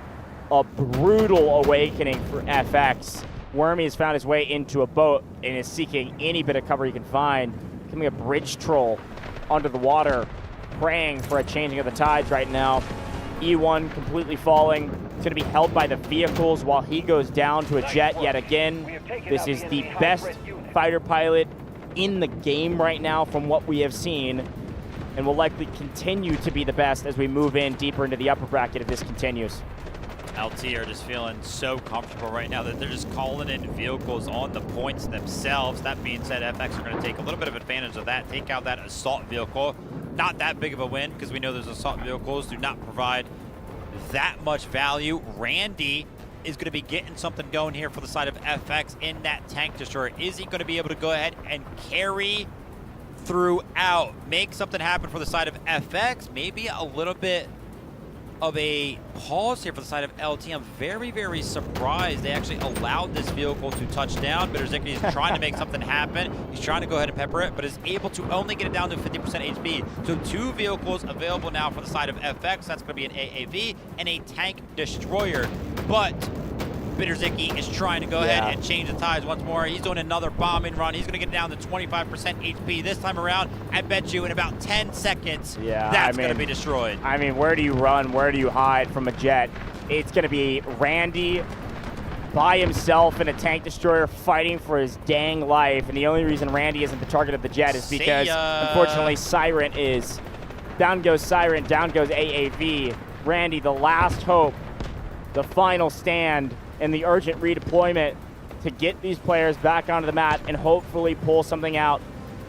a brutal awakening for FX. Wormy has found his way into a boat and is seeking any bit of cover he can find. Becoming a bridge troll under the water, praying for a changing of the tides right now. E1 completely falling. It's going to be held by the vehicles while he goes down to a jet yet again. This is the best fighter pilot in the game right now from what we have seen, and will likely continue to be the best as we move in deeper into the upper bracket if this continues. LT are just feeling so comfortable right now that they're just calling in vehicles on the points themselves. That being said, FX are going to take a little bit of advantage of that, take out that assault vehicle. Not that big of a win, because we know those assault vehicles do not provide that much value. Randy is going to be getting something going here for the side of FX in that tank destroyer. Is he going to be able to go ahead and carry throughout, make something happen for the side of FX? Maybe a little bit of a pause here for the side of LT. I'm very, very surprised they actually allowed this vehicle to touch down. Bitterzicki is trying to make something happen. He's trying to go ahead and pepper it, but is able to only get it down to 50% HP. So 2 vehicles available now for the side of FX. That's going to be an AAV and a tank destroyer. But Bitterzicki is trying to go ahead and change the tides once more. He's doing another bombing run. He's going to get down to 25% HP. This time around, I bet you in about 10 seconds, that's going to be destroyed. I mean, where do you run? Where do you hide from a jet? It's going to be Randy by himself in a tank destroyer fighting for his dang life. And the only reason Randy isn't the target of the jet is because, unfortunately, Siren is. Down goes Siren, down goes AAV. Randy, the last hope, the final stand, and the urgent redeployment to get these players back onto the mat and hopefully pull something out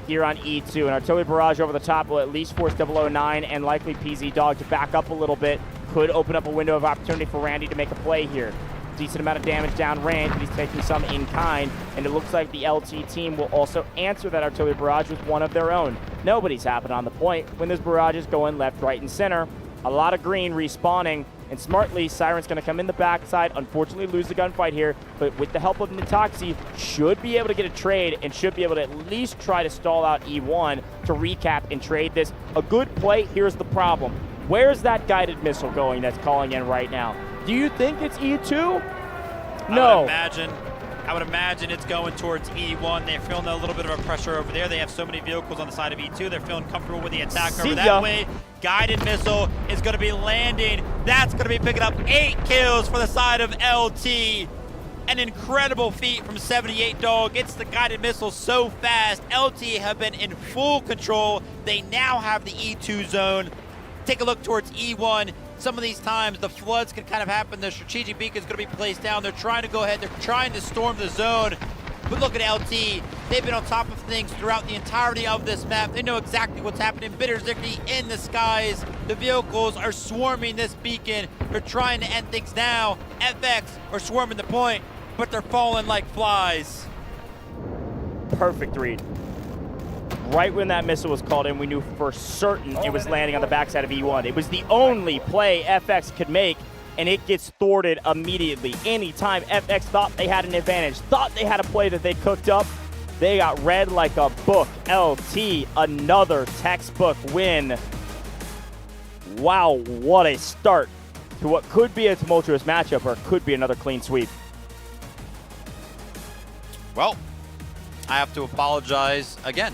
here on E2. An artillery barrage over the top will at least force 009 and likely PZ Dog to back up a little bit. Could open up a window of opportunity for Randy to make a play here. Decent amount of damage down range, but he's taking some in kind, and it looks like the LT team will also answer that artillery barrage with one of their own. Nobody's happened on the point when there's barrages going left, right, and center. A lot of green respawning, and smartly, Siren's going to come in the backside, unfortunately lose the gunfight here, but with the help of Nitoxi, should be able to get a trade and should be able to at least try to stall out E1 to recap and trade this. A good play. Here's the problem. Where's that guided missile going that's calling in right now? Do you think it's E2? No. I would imagine it's going towards E1. They're feeling a little bit of a pressure over there. They have so many vehicles on the side of E2. They're feeling comfortable with the attack over that way. Guided missile is going to be landing. That's going to be picking up 8 kills for the side of LT. An incredible feat from 78 Dog. Gets the guided missile so fast. LT have been in full control. They now have the E2 zone. Take a look towards E1. Some of these times, the floods can kind of happen. The strategic beacon is going to be placed down. They're trying to go ahead. They're trying to storm the zone. But look at LT. They've been on top of things throughout the entirety of this map. They know exactly what's happening. Bitterzicki in the skies. The vehicles are swarming this beacon. They're trying to end things now. FX are swarming the point, but they're falling like flies. Perfect read. Right when that missile was called in, we knew for certain it was landing on the backside of E1. It was the only play FX could make, and it gets thwarted immediately. Anytime FX thought they had an advantage, thought they had a play that they cooked up, they got read like a book. LT, another textbook win. Wow, what a start to what could be a tumultuous matchup, or could be another clean sweep. Well, I have to apologize again,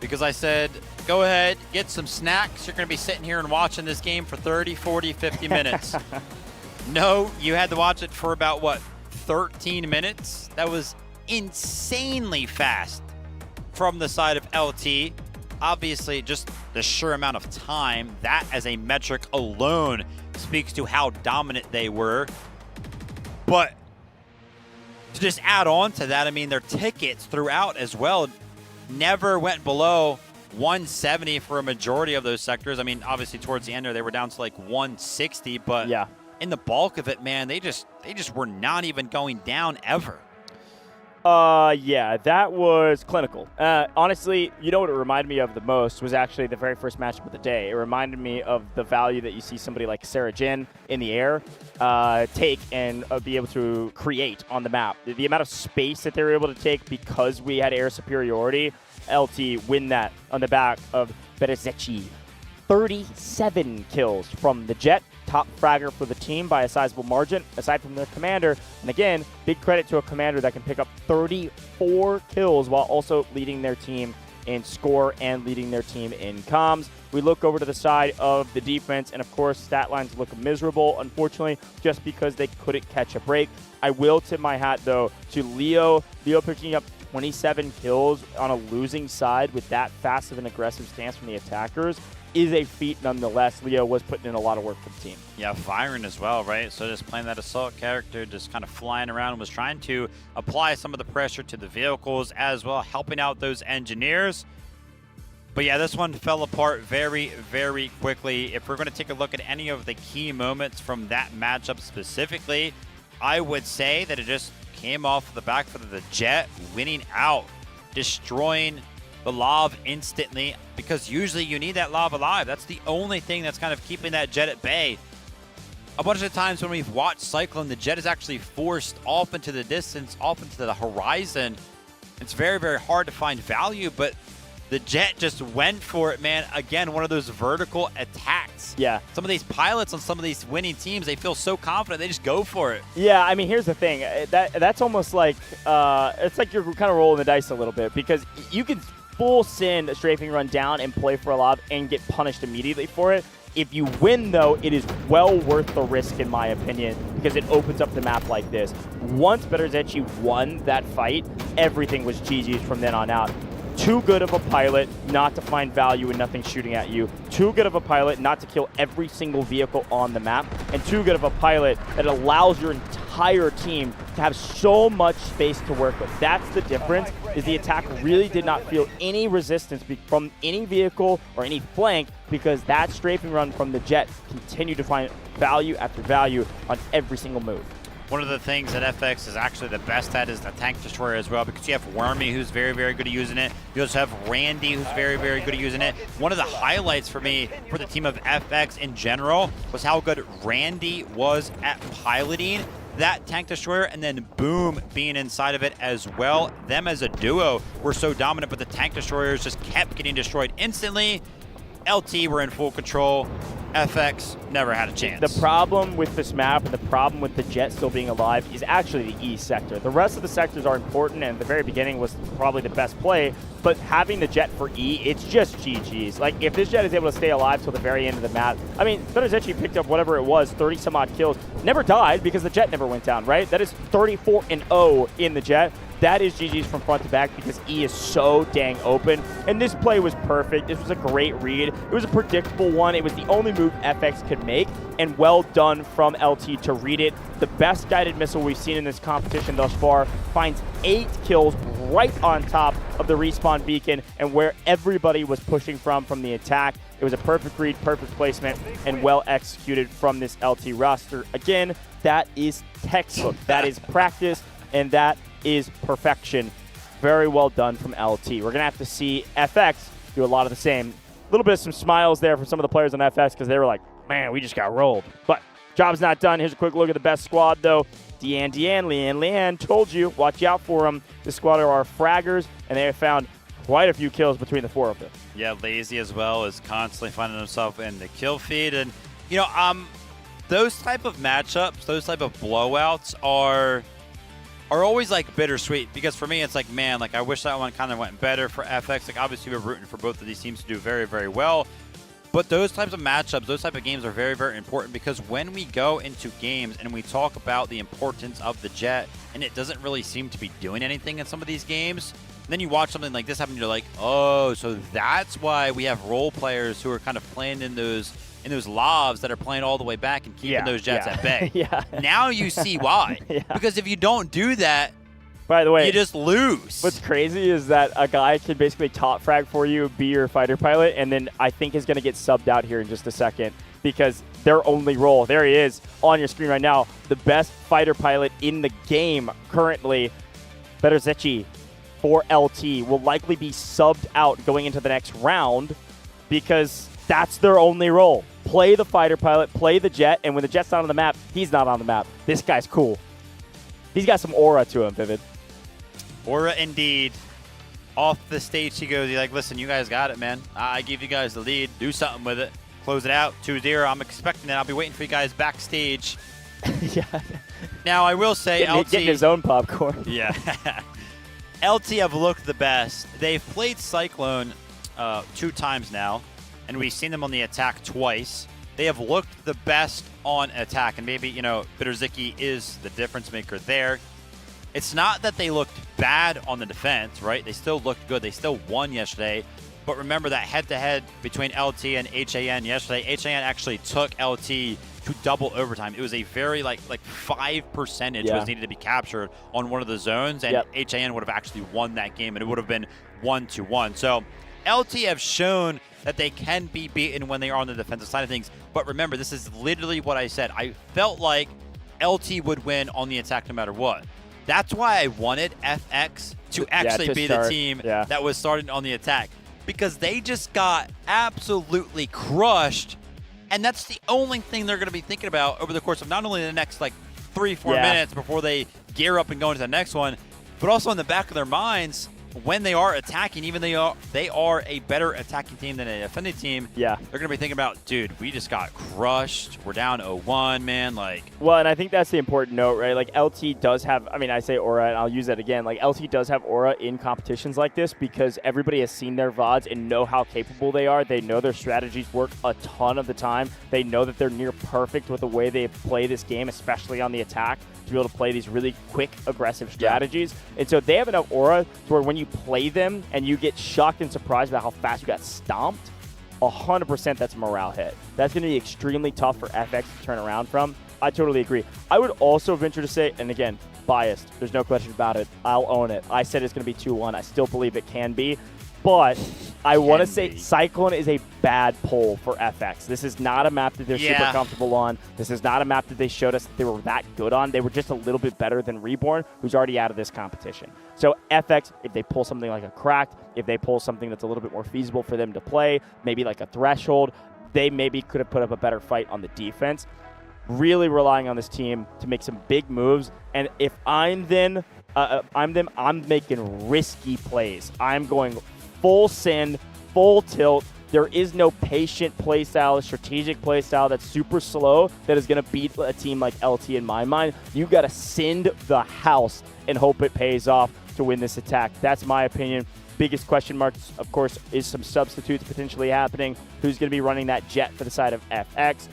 because I said, go ahead, get some snacks. You're going to be sitting here and watching this game for 30, 40, 50 minutes. No, you had to watch it for about, what, 13 minutes? That was insanely fast from the side of LT. Obviously, just the sheer amount of time, that as a metric alone speaks to how dominant they were. But to just add on to that, I mean, their tickets throughout as well never went below 170 for a majority of those sectors. I mean, obviously towards the end there, they were down to like 160, but in the bulk of it, man, they just were not even going down ever. Yeah, that was clinical. Honestly, you know what it reminded me of the most was actually the very first matchup of the day. It reminded me of the value that you see somebody like Sarah Jin in the air take and be able to create on the map. The amount of space that they were able to take because we had air superiority, LT win that on the back of Bitterzicki. 37 kills from the Jet. Top fragger for the team by a sizable margin, aside from their commander. And again, big credit to a commander that can pick up 34 kills while also leading their team in score and leading their team in comms. We look over to the side of the defense, and of course, stat lines look miserable, unfortunately, just because they couldn't catch a break. I will tip my hat, though, to Leo. Leo picking up 27 kills on a losing side with that fast of an aggressive stance from the attackers is a feat nonetheless. Leo was putting in a lot of work for the team. Yeah, firing as well, right? So just playing that assault character, just kind of flying around, was trying to apply some of the pressure to the vehicles as well, helping out those engineers. But yeah, this one fell apart very, very quickly. If we're going to take a look at any of the key moments from that matchup specifically, I would say that it just came off the back foot of the Jet winning out, destroying the Lav instantly, because usually you need that Lav alive. That's the only thing that's kind of keeping that Jet at bay. A bunch of times when we've watched Cyclone, the Jet is actually forced off into the distance, off into the horizon. It's very, very hard to find value, but the Jet just went for it, man. Again, one of those vertical attacks. Yeah. Some of these pilots on some of these winning teams, they feel so confident, they just go for it. Yeah, I mean, here's the thing. That's almost like, it's like you're kind of rolling the dice a little bit, because you can full send a strafing run down and play for a lob and get punished immediately for it. If you win, though, it is well worth the risk, in my opinion, because it opens up the map like this. Once Berezecchi won that fight, everything was GG's from then on out. Too good of a pilot not to find value in nothing shooting at you. Too good of a pilot not to kill every single vehicle on the map. And too good of a pilot that allows your entire team to have so much space to work with. That's the difference, is the attack really did not feel any resistance from any vehicle or any flank, because that strafing run from the Jet continued to find value after value on every single move. One of the things that FX is actually the best at is the tank destroyer as well, because you have Wormy, who's very, very good at using it. You also have Randy, who's very, very good at using it. One of the highlights for me for the team of FX in general was how good Randy was at piloting that tank destroyer, and then Boom being inside of it as well. Them as a duo were so dominant, but the tank destroyers just kept getting destroyed instantly. LT were in full control. FX never had a chance. The problem with this map and the problem with the Jet still being alive is actually the E sector. The rest of the sectors are important, and at the very beginning was probably the best play, but having the Jet for E, it's just GG's. Like, if this Jet is able to stay alive till the very end of the map, I mean, Berezecchi picked up whatever it was, 30 some odd kills, never died because the Jet never went down, right? That is 34-0 in the Jet. That is GG's from front to back, because E is so dang open. And this play was perfect. This was a great read. It was a predictable one. It was the only move FX could make, and well done from LT to read it. The best guided missile we've seen in this competition thus far finds 8 kills right on top of the respawn beacon and where everybody was pushing from the attack. It was a perfect read, perfect placement, and well executed from this LT roster. Again, that is textbook. That is practice, and that is perfection. Very well done from LT. We're going to have to see FX do a lot of the same. A little bit of some smiles there from some of the players on FX, because they were like, man, we just got rolled. But job's not done. Here's a quick look at the best squad, though. Leanne told you, watch out for them. This squad are our fraggers, and they have found quite a few kills between the 4 of them. Yeah, Lazy as well is constantly finding himself in the kill feed. And, you know, those type of matchups, those type of blowouts are always like bittersweet, because for me it's like, man, like I wish that one kind of went better for FX. Like, obviously we're rooting for both of these teams to do very, very well, but those types of matchups, those type of games are very, very important, because when we go into games and we talk about the importance of the Jet and it doesn't really seem to be doing anything in some of these games, then you watch something like this happen, you're like, oh, so that's why we have role players who are kind of playing in those lobs that are playing all the way back and keeping those Jets at bay. Now you see why. Because if you don't do that, by the way, you just lose. What's crazy is that a guy can basically top frag for you, be your fighter pilot, and then I think is going to get subbed out here in just a second, because their only role, there he is on your screen right now, the best fighter pilot in the game currently, Berezecchi for LT, will likely be subbed out going into the next round, because that's their only role. Play the fighter pilot, play the Jet, and when the Jet's not on the map, he's not on the map. This guy's cool. He's got some aura to him, Vivid. Aura indeed. Off the stage he goes, he's like, listen, you guys got it, man. I give you guys the lead. Do something with it. Close it out, 2-0. I'm expecting that. I'll be waiting for you guys backstage. Now, I will say, LT... Getting his own popcorn. Yeah. LT have looked the best. They've played Cyclone 2 times now, and we've seen them on the attack twice. They have looked the best on attack, and maybe, you know, Bitterzicki is the difference maker there. It's not that they looked bad on the defense, right? They still looked good. They still won yesterday. But remember that head-to-head between LT and HAN yesterday. HAN actually took LT to double overtime. It was a very, like 5% was needed to be captured on one of the zones, and HAN would have actually won that game, and it would have been 1-1. So LT have shown that they can be beaten when they are on the defensive side of things. But remember, this is literally what I said. I felt like LT would win on the attack no matter what. That's why I wanted FX to actually be the team that was starting on the attack, because they just got absolutely crushed, and that's the only thing they're going to be thinking about over the course of not only the next like 3-4 minutes before they gear up and go into the next one, but also in the back of their minds when they are attacking, even they are a better attacking team than a defending team. They're going to be thinking about, dude, we just got crushed. We're down 0-1, man. Like, well, and I think that's the important note, right? Like, LT does have, I mean, I say aura, and I'll use that again. Like, LT does have aura in competitions like this because everybody has seen their VODs and know how capable they are. They know their strategies work a ton of the time. They know that they're near perfect with the way they play this game, especially on the attack, to be able to play these really quick, aggressive strategies. And so they have enough aura to where when you play them and you get shocked and surprised about how fast you got stomped, 100% that's a morale hit. That's going to be extremely tough for FX to turn around from. I totally agree. I would also venture to say, and again, biased, there's no question about it. I'll own it. I said it's going to be 2-1. I still believe it can be. But I want to say Cyclone is a bad pull for FX. This is not a map that they're super comfortable on. This is not a map that they showed us that they were that good on. They were just a little bit better than Reborn, who's already out of this competition. So FX, if they pull something like a Cracked, if they pull something that's a little bit more feasible for them to play, maybe like a Threshold, they maybe could have put up a better fight on the defense. Really relying on this team to make some big moves. And if I'm them, I'm making risky plays. I'm going full send, full tilt. There is no patient play style, a strategic play style that's super slow that is going to beat a team like LT in my mind. You got to send the house and hope it pays off to win this attack. That's my opinion. Biggest question marks, of course, is some substitutes potentially happening. Who's going to be running that jet for the side of FX?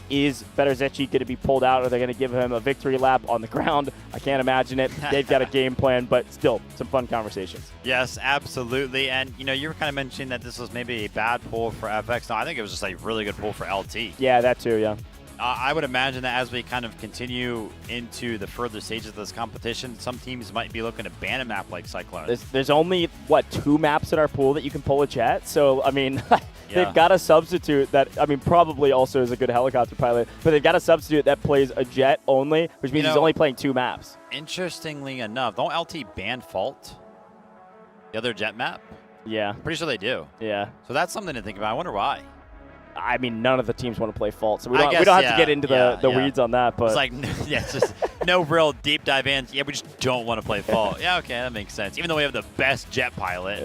Is Bitterzicki going to be pulled out? Or are they going to give him a victory lap on the ground? I can't imagine it. They've got a game plan, but still, some fun conversations. Yes, absolutely. And, you know, you were kind of mentioning that this was maybe a bad pull for FX. No, I think it was just a really good pull for LT. Yeah, that too, yeah. I would imagine that as we kind of continue into the further stages of this competition, some teams might be looking to ban a map like Cyclone. There's only, what, 2 maps in our pool that you can pull a jet? So, I mean, they've got a substitute that, I mean, probably also is a good helicopter pilot, but they've got a substitute that plays a jet only, which means he's only playing 2 maps. Interestingly enough, don't LT ban Fault? The other jet map? Yeah. I'm pretty sure they do. Yeah. So that's something to think about. I wonder why. I mean, none of the teams want to play Fault, so we don't have to get into the weeds on that. But it's like, it's just no real deep dive in. Yeah, we just don't want to play Fault. Yeah, okay, that makes sense. Even though we have the best jet pilot.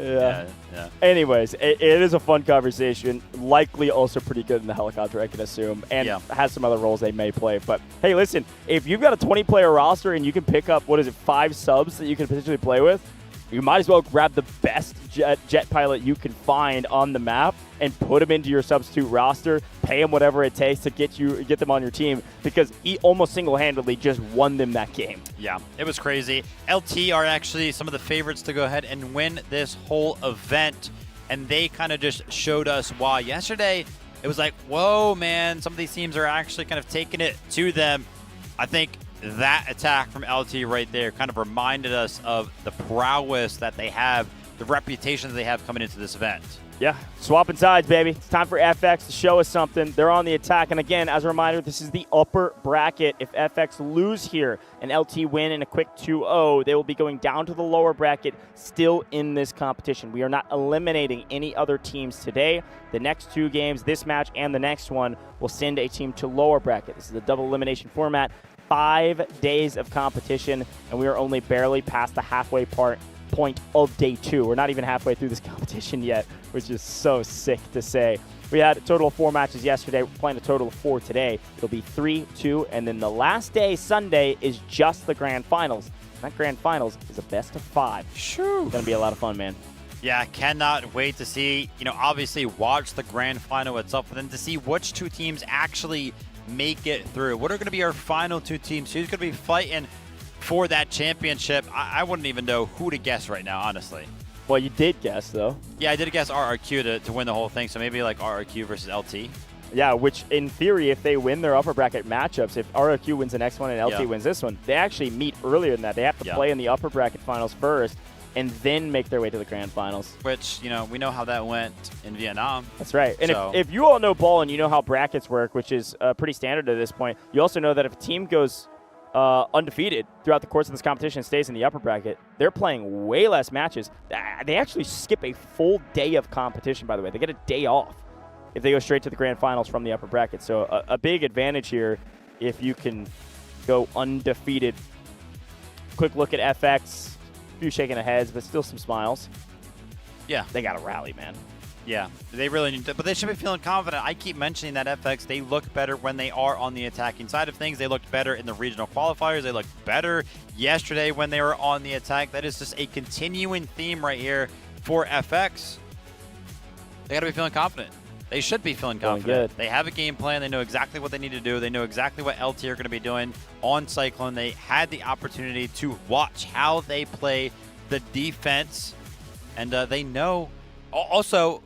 Yeah. Anyways, it is a fun conversation. Likely also pretty good in the helicopter, I can assume, and has some other roles they may play. But hey, listen, if you've got a 20-player roster and you can pick up 5 subs that you can potentially play with, you might as well grab the best jet pilot you can find on the map and put him into your substitute roster, pay him whatever it takes to get them on your team, because he almost single-handedly just won them that game. Yeah, it was crazy. LT are actually some of the favorites to go ahead and win this whole event, and they kind of just showed us why. Yesterday, it was like, whoa, man, some of these teams are actually kind of taking it to them. I think that attack from LT right there kind of reminded us of the prowess that they have, the reputation that they have coming into this event. Yeah, swapping sides, baby. It's time for FX to show us something. They're on the attack. And again, as a reminder, this is the upper bracket. If FX lose here and LT win in a quick 2-0, they will be going down to the lower bracket, still in this competition. We are not eliminating any other teams today. The next 2 games, this match and the next one, will send a team to lower bracket. This is a double elimination format. 5 days of competition, and we are only barely past the halfway point of day 2. We're not even halfway through this competition yet, which is so sick to say. We had a total of 4 matches yesterday. We're playing a total of 4 today. It'll be 3, 2, and then the last day, Sunday, is just the grand finals. That grand finals is a best of 5. Sure. It's going to be a lot of fun, man. Yeah, cannot wait to see, obviously watch the grand final itself, but then to see which two teams actually make it through. What are going to be our final two teams? Who's going to be fighting for that championship? I wouldn't even know who to guess right now, honestly. Well, you did guess, though. Yeah, I did guess RRQ to win the whole thing, so maybe like RRQ versus LT. Yeah, which in theory, if they win their upper bracket matchups, if RRQ wins the next one and LT wins this one, they actually meet earlier than that. They have to play in the upper bracket finals first and then make their way to the grand finals. Which, we know how that went in Vietnam. That's right. And so. if you all know ball and you know how brackets work, which is pretty standard at this point, you also know that if a team goes undefeated throughout the course of this competition and stays in the upper bracket, they're playing way less matches. They actually skip a full day of competition, by the way. They get a day off if they go straight to the grand finals from the upper bracket. So a big advantage here if you can go undefeated. Quick look at FX. A few shaking of heads, but still some smiles. Yeah. They got to rally, man. Yeah, they really need to, but they should be feeling confident. I keep mentioning that FX, they look better when they are on the attacking side of things. They looked better in the regional qualifiers. They looked better yesterday when they were on the attack. That is just a continuing theme right here for FX. They got to be feeling confident. They should be feeling confident. They have a game plan. They know exactly what they need to do. They know exactly what LT are going to be doing on Cyclone. They had the opportunity to watch how they play the defense, and they know. Also,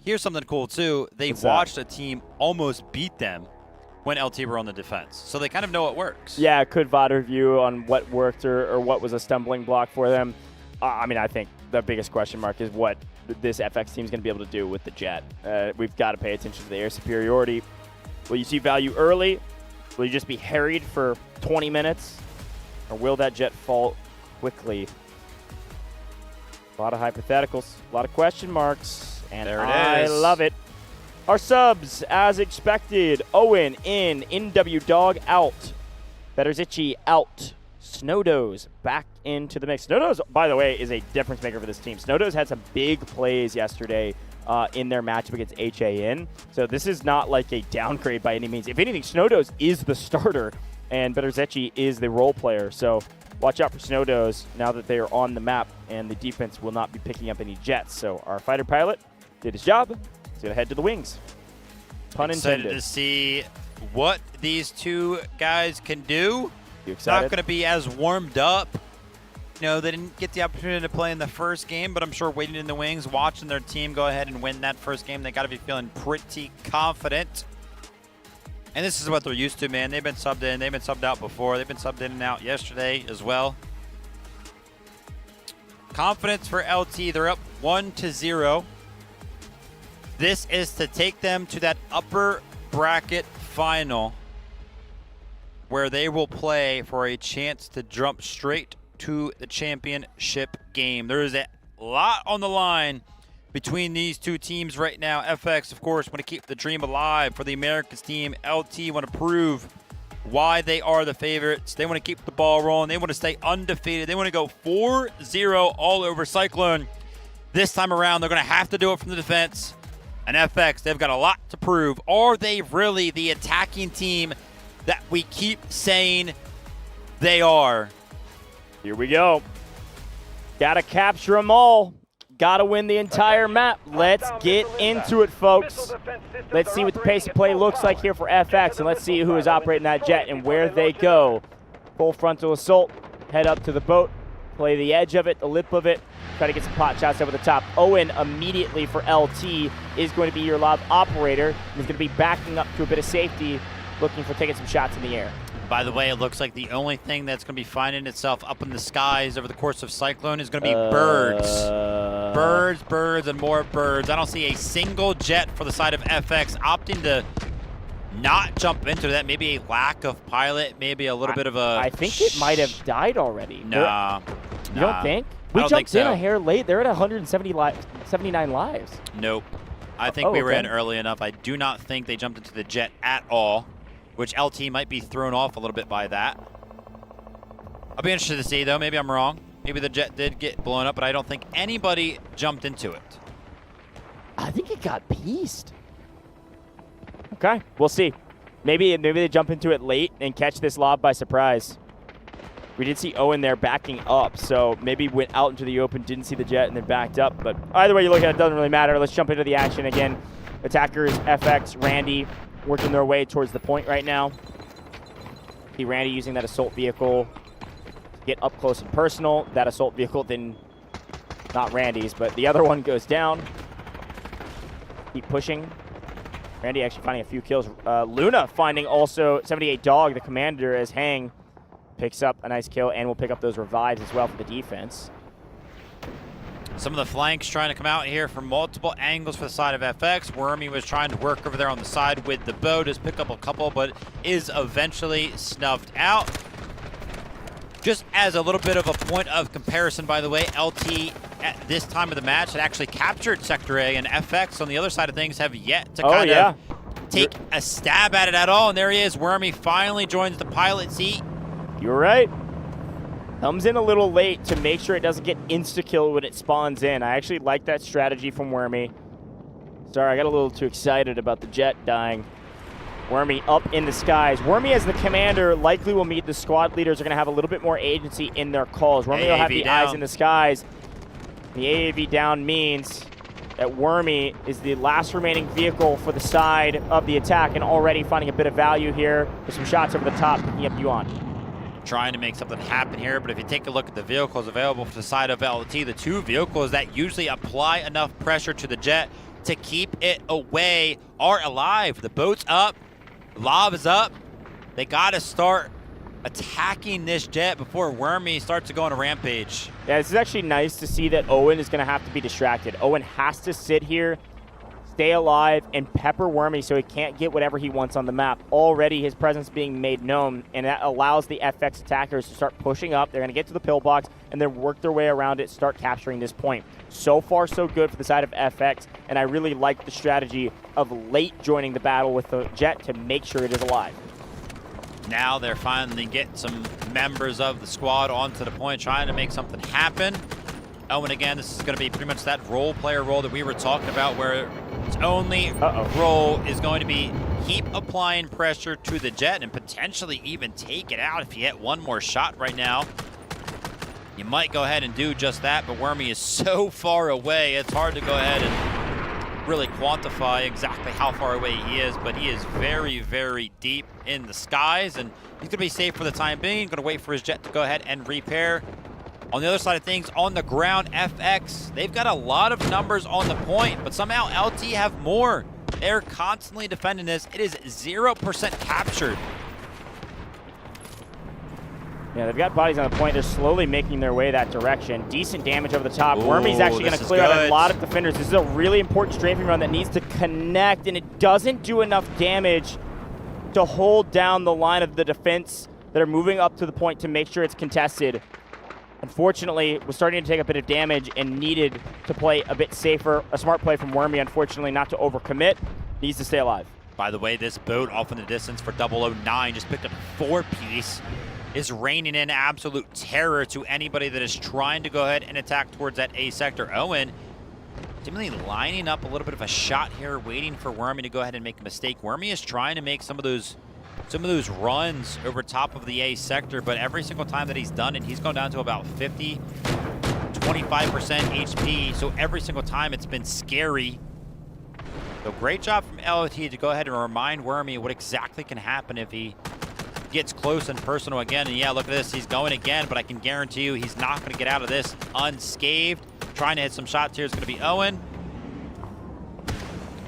here's something cool, too. They watched a team almost beat them when LT were on the defense, so they kind of know it works. Yeah, could VOD review on what worked or what was a stumbling block for them. I mean, I think the biggest question mark is what this FX team is going to be able to do with the jet. We've got to pay attention to the air superiority. Will you see value early? Will you just be harried for 20 minutes? Or will that jet fall quickly? A lot of hypotheticals, a lot of question marks, and there it I is. love it. Our subs, as expected, Owen in, NW Dog out, Betterzici out, Snowdoze back into the mix. Snowdoze, by the way, is a difference maker for this team. Snowdoze had some big plays yesterday in their matchup against HAN. So this is not like a downgrade by any means. If anything, Snowdoze is the starter, and Betterzici is the role player. So watch out for Snowdoze now that they are on the map, and the defense will not be picking up any jets. So our fighter pilot did his job. He's going to head to the wings. Pun intended. Excited to see what these two guys can do. You It's excited? not going to be as warmed up. They didn't get the opportunity to play in the first game, but I'm sure waiting in the wings, watching their team go ahead and win that first game, they got to be feeling pretty confident. And this is what they're used to, man. They've been subbed in. They've been subbed out before. They've been subbed in and out yesterday as well. Confidence for LT. They're up 1-0. This is to take them to that upper bracket final where they will play for a chance to jump straight to the championship game. There is a lot on the line between these two teams right now. FX, of course, want to keep the dream alive for the Americas team. LT want to prove why they are the favorites. They want to keep the ball rolling. They want to stay undefeated. They want to go 4-0 all over Cyclone. This time around, they're going to have to do it from the defense. And FX, they've got a lot to prove. Are they really the attacking team that we keep saying they are? Here we go. Gotta capture them all. Gotta win the entire map. Let's get into it, folks. Let's see what the pace of play looks like here for FX, and let's see who is operating that jet and where they go. Full frontal assault. Head up to the boat. Play the edge of it, the lip of it. Try to get some pot shots over the top. Owen immediately for LT is going to be your live operator. He's going to be backing up to a bit of safety, looking for taking some shots in the air. By the way, it looks like the only thing that's going to be finding itself up in the skies over the course of Cyclone is going to be birds. Birds, and more birds. I don't see a single jet for the side of FX opting to not jump into that. Maybe a lack of pilot, maybe a little bit of a... I think it might have died already. Nah. You don't think? I We don't jumped think in so. a hair late. They're at 179 lives. Nope. I think we were okay. in early enough. I do not think they jumped into the jet at all, which LT might be thrown off a little bit by that. I'll be interested to see, though. Maybe I'm wrong. Maybe the jet did get blown up, but I don't think anybody jumped into it. I think it got pieced. Okay, we'll see. Maybe they jump into it late and catch this lob by surprise. We did see Owen there backing up, so maybe went out into the open, didn't see the jet, and then backed up. But either way you look at it, doesn't really matter. Let's jump into the action again. Attackers, FX, Randy, working their way towards the point right now. See Randy using that assault vehicle to get up close and personal. That assault vehicle then, not Randy's, but the other one goes down. Keep pushing. Randy actually finding a few kills. Luna finding also 78 Dog, the commander, as Hang picks up a nice kill and will pick up those revives as well for the defense. Some of the flanks trying to come out here from multiple angles for the side of FX. Wormy was trying to work over there on the side with the bow, just pick up a couple, but is eventually snuffed out. Just as a little bit of a point of comparison, by the way, LT at this time of the match had actually captured Sector A, and FX on the other side of things have yet to kind of take a stab at it at all. And there he is. Wormy finally joins the pilot seat. You're right. Comes in a little late to make sure it doesn't get insta-kill when it spawns in. I actually like that strategy from Wormy. Sorry, I got a little too excited about the jet dying. Wormy up in the skies. Wormy as the commander likely will meet the squad leaders are going to have a little bit more agency in their calls. Wormy will have the eyes in the skies. The AAV down means that Wormy is the last remaining vehicle for the side of the attack and already finding a bit of value here with some shots over the top, picking up Yuan. Trying to make something happen here, but if you take a look at the vehicles available for the side of LT, the two vehicles that usually apply enough pressure to the jet to keep it away are alive. The boat's up, lob is up. They got to start attacking this jet before Wormy starts to go on a rampage. Yeah, this is actually nice to see that Owen is going to have to be distracted. Owen has to sit here, stay alive, and pepper Wormy so he can't get whatever he wants on the map. Already his presence being made known, and that allows the FX attackers to start pushing up. They're going to get to the pillbox and then work their way around it, start capturing this point. So far, so good for the side of FX, and I really like the strategy of late joining the battle with the jet to make sure it is alive. Now they're finally getting some members of the squad onto the point, trying to make something happen. Oh, and again, this is going to be pretty much that role player role that we were talking about, where its only role is going to be keep applying pressure to the jet and potentially even take it out if you hit one more shot right now. You might go ahead and do just that, but Wormy is so far away, it's hard to go ahead and really quantify exactly how far away he is, but he is very, very deep in the skies, and he's going to be safe for the time being. Going to wait for his jet to go ahead and repair. On the other side of things, on the ground, FX, they've got a lot of numbers on the point, but somehow LT have more. They're constantly defending this. It is 0% captured. Yeah, they've got bodies on the point. They're slowly making their way that direction. Decent damage over the top. Wormy's actually going to clear out a lot of defenders. This is a really important strafing run that needs to connect, and it doesn't do enough damage to hold down the line of the defense that are moving up to the point to make sure it's contested. Unfortunately, was starting to take a bit of damage and needed to play a bit safer. A smart play from Wormy, unfortunately, not to overcommit. Needs to stay alive. By the way, this boat off in the distance for 009 just picked up a 4-piece. Is raining in absolute terror to anybody that is trying to go ahead and attack towards that A sector. Owen seemingly lining up a little bit of a shot here, waiting for Wormy to go ahead and make a mistake. Wormy is trying to make some of those runs over top of the A sector, but every single time that he's done it, he's gone down to about 50, 25% HP. So every single time it's been scary. So great job from LOT to go ahead and remind Wormy what exactly can happen if he gets close and personal again. And yeah, look at this, he's going again, but I can guarantee you he's not going to get out of this unscathed. Trying to hit some shots here is going to be Owen.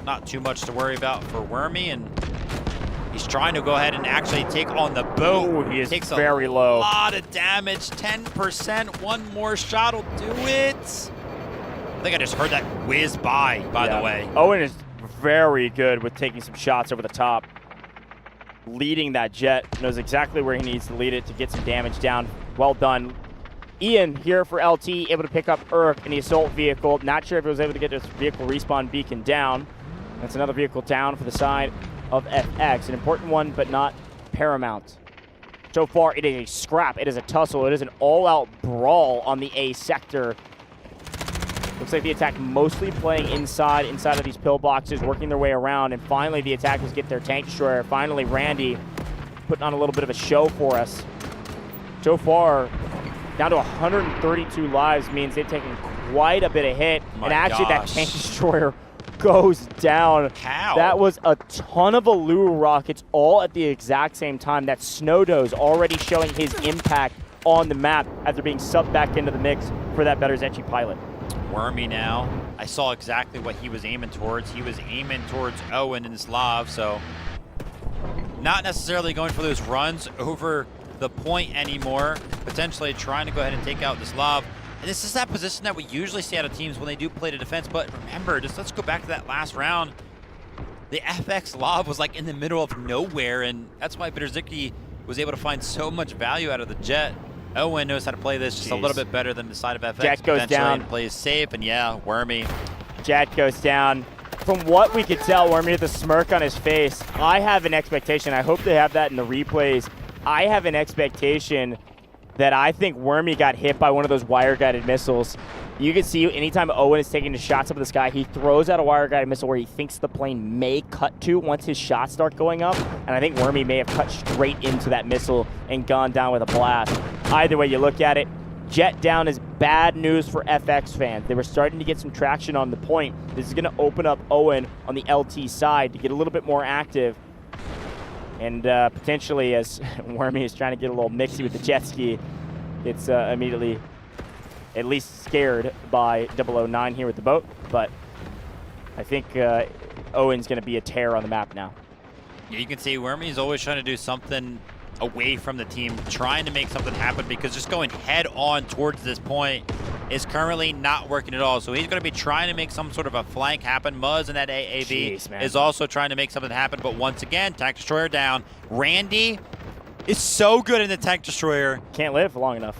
Not too much to worry about for Wormy, and he's trying to go ahead and actually take on the boat. Ooh, he is takes very low. A lot of damage, 10%. One more shot will do it. I think I just heard that whiz by the way. Owen is very good with taking some shots over the top. Leading that jet, knows exactly where he needs to lead it to get some damage down. Well done. Ian here for LT, able to pick up Urk in the assault vehicle. Not sure if he was able to get this vehicle respawn beacon down. That's another vehicle down for the side of FX. An important one, but not paramount. So far, it is a scrap. It is a tussle. It is an all-out brawl on the A sector. Looks like the attack mostly playing inside of these pillboxes, working their way around, and finally the attackers get their tank destroyer. Finally, Randy putting on a little bit of a show for us. so far, down to 132 lives means they've taken quite a bit of hit. My and actually, that gosh. tank destroyer goes down. How? That was a ton of Allure rockets all at the exact same time. That Snowdo's already showing his impact on the map after being subbed back into the mix for that Better Zetchi pilot. Wormy now. I saw exactly what he was aiming towards. He was aiming towards Owen and Slav, so not necessarily going for those runs over the point anymore. Potentially trying to go ahead and take out the Slav. And this is that position that we usually see out of teams when they do play to defense. But remember, just let's go back to that last round. The FX Lav was like in the middle of nowhere, and that's why Bitterzicki was able to find so much value out of the Jet. Owen knows how to play this just a little bit better than the side of FX. Jet goes down. And plays safe, and yeah, Wormy. Jet goes down. From what we could tell, Wormy with a smirk on his face, I have an expectation. I hope they have that in the replays. I have an expectation that I think Wormy got hit by one of those wire-guided missiles. You can see anytime Owen is taking the shots up in the sky, he throws out a wire-guided missile where he thinks the plane may cut to once his shots start going up. And I think Wormy may have cut straight into that missile and gone down with a blast. Either way you look at it, Jet down is bad news for FX fans. They were starting to get some traction on the point. This is going to open up Owen on the LT side to get a little bit more active. And potentially, as Wormy is trying to get a little mixy with the jet ski, it's immediately at least scared by 009 here with the boat. But I think Owen's going to be a tear on the map now. Yeah, you can see Wormy's always trying to do something away from the team, trying to make something happen, because just going head on towards this point is currently not working at all. So he's going to be trying to make some sort of a flank happen. Muzz and that AAV is also trying to make something happen. But once again, Tank Destroyer down. Randy is so good in the Tank Destroyer. Can't live long enough.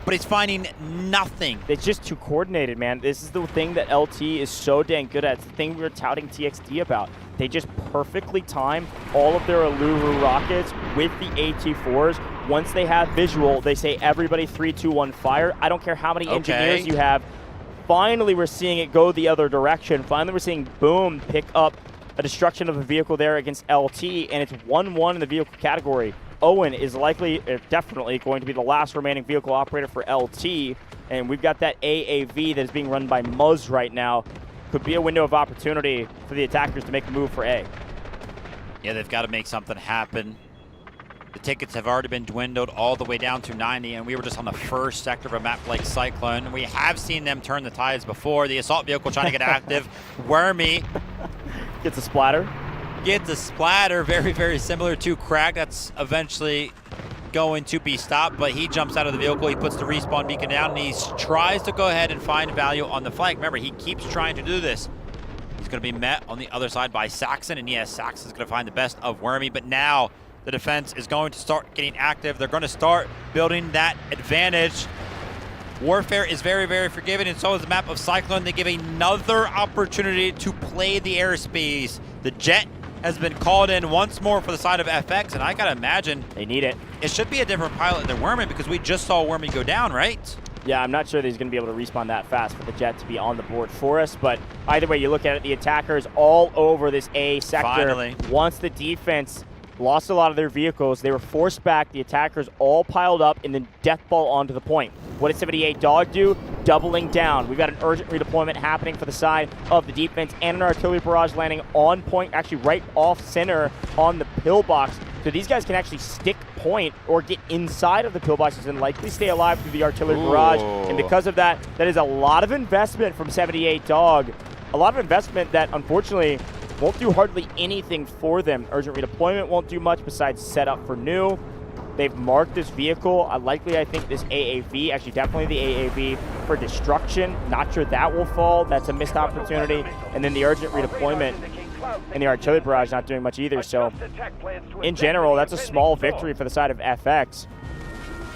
But he's finding nothing. It's just too coordinated, man. This is the thing that LT is so dang good at. It's the thing we were touting TXD about. They just perfectly time all of their Allure rockets with the AT4s. Once they have visual, they say everybody 3, 2, 1 fire. I don't care how many engineers you have. Finally, we're seeing it go the other direction. Finally, we're seeing Boom pick up a destruction of a vehicle there against LT, and it's 1-1 in the vehicle category. Owen is likely, definitely going to be the last remaining vehicle operator for LT, and we've got that AAV that is being run by Muzz right now. Could be a window of opportunity for the attackers to make a move for A. Yeah, they've got to make something happen. The tickets have already been dwindled all the way down to 90, and we were just on the first sector of a map like Cyclone. We have seen them turn the tides before. The assault vehicle trying to get active. Wormy gets a splatter. Gets a splatter, very, very similar to Crack. That's eventually going to be stopped, but he jumps out of the vehicle. He puts the respawn beacon down, and he tries to go ahead and find value on the flank. Remember, he keeps trying to do this. He's going to be met on the other side by Saxon, and yes, Saxon's going to find the best of Wormy, but now the defense is going to start getting active. They're going to start building that advantage. Warfare is very, very forgiving, and so is the map of Cyclone. They give another opportunity to play the airspace. The Jet has been called in once more for the side of FX, and I gotta imagine they need it. It should be a different pilot than Wormy, because we just saw Wormy go down, right? Yeah, I'm not sure that he's going to be able to respawn that fast for the Jet to be on the board for us, but either way you look at it, the attackers all over this A sector. Finally. Once the defense lost a lot of their vehicles, they were forced back, the attackers all piled up, and then death ball onto the point. What did 78 Dog do? Doubling down. We've got an urgent redeployment happening for the side of the defense, and an artillery barrage landing on point, actually right off center on the pillbox. So these guys can actually stick point or get inside of the pillboxes and likely stay alive through the artillery barrage. And because of that, that is a lot of investment from 78 Dog. A lot of investment that, unfortunately, won't do hardly anything for them. Urgent redeployment won't do much besides set up for new. They've marked this vehicle. I think this AAV, actually definitely the AAV, for destruction. Not sure that will fall. That's a missed opportunity. And then the urgent redeployment and the artillery barrage not doing much either. So in general, that's a small victory for the side of FX.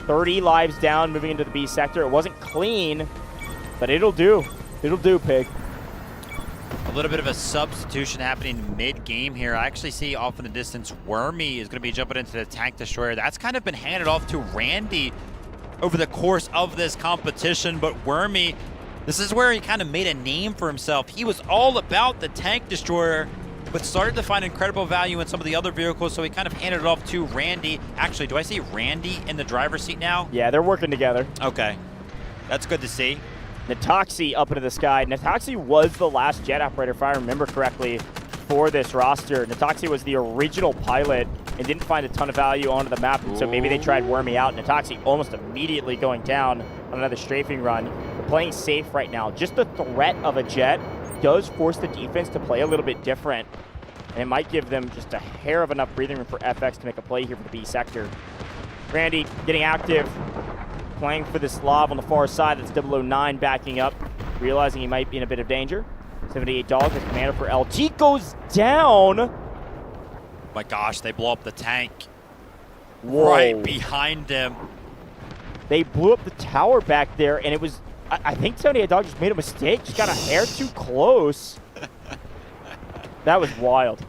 30 lives down moving into the B sector. It wasn't clean, but it'll do. It'll do, Pig. A little bit of a substitution happening mid-game here. I actually see off in the distance, Wormy is going to be jumping into the Tank Destroyer. That's kind of been handed off to Randy over the course of this competition, but Wormy, this is where he kind of made a name for himself. He was all about the Tank Destroyer, but started to find incredible value in some of the other vehicles, so he kind of handed it off to Randy. Actually, do I see Randy in the driver's seat now? Yeah, they're working together. Okay. That's good to see. Natoxi up into the sky. Natoxi was the last jet operator, if I remember correctly, for this roster. Natoxi was the original pilot and didn't find a ton of value onto the map, and so maybe they tried Wormy out. Natoxi almost immediately going down on another strafing run. They're playing safe right now. Just the threat of a jet does force the defense to play a little bit different, and it might give them just a hair of enough breathing room for FX to make a play here for the B sector. Randy getting active, playing for this lob on the far side. That's 009 backing up, realizing he might be in a bit of danger. 78 Dog, the commander for LT, goes down. My gosh, they blow up the tank. Whoa. Right behind him. They blew up the tower back there, and it was, I think 78 Dog just made a mistake, just got a hair too close. That was wild.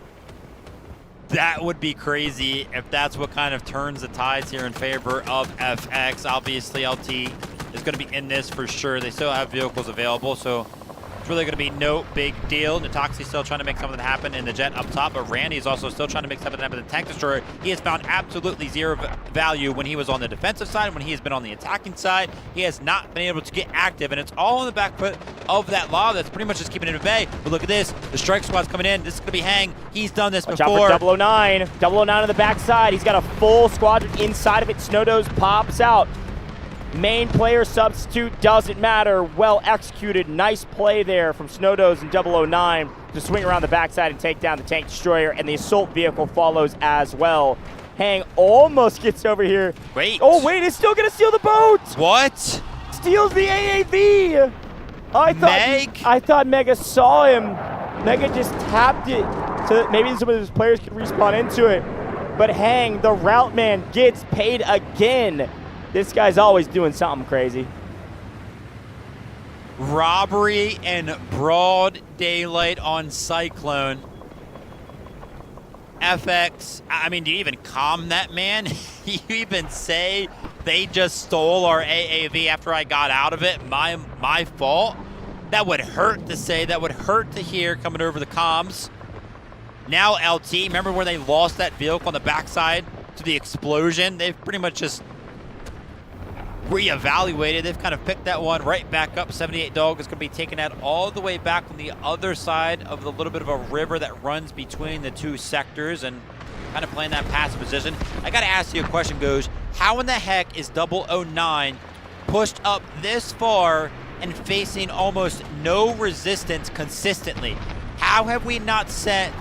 That would be crazy if that's what kind of turns the tides here in favor of FX. Obviously, LT is going to be in this for sure. They still have vehicles available, so it's really going to be no big deal. Natoxi's still trying to make something happen in the jet up top, but Randy is also still trying to make something happen in the tank destroyer. He has found absolutely zero value when he was on the defensive side. When he has been on the attacking side, he has not been able to get active, and it's all on the back foot of that lob that's pretty much just keeping it at bay. But look at this. The strike squad's coming in. This is going to be Hang. He's done this before. Watch out for 009. 009 on the backside. He's got a full squadron inside of it. Snowdoze pops out. Main player substitute doesn't matter. Well executed. Nice play there from Snowdoze and 009 to swing around the backside and take down the tank destroyer, and the assault vehicle follows as well. Hang almost gets over here. Wait. Oh, wait, it's still going to steal the boat. What? Steals the AAV. I thought Mega saw him. Mega just tapped it so that maybe some of his players could respawn into it. But Hang, the route man, gets paid again. This guy's always doing something crazy. Robbery in broad daylight on Cyclone. FX, I mean, do you even calm that man? You even say they just stole our AAV after I got out of it? My fault? That would hurt to say. That would hurt to hear coming over the comms. Now LT, remember where they lost that vehicle on the backside to the explosion? They've pretty much just reevaluated. They've kind of picked that one right back up. 78 Dog is going to be taken out all the way back on the other side of the little bit of a river that runs between the two sectors and kind of playing that passive position. I got to ask you a question, Goj. How in the heck is 009 pushed up this far and facing almost no resistance consistently? How have we not sent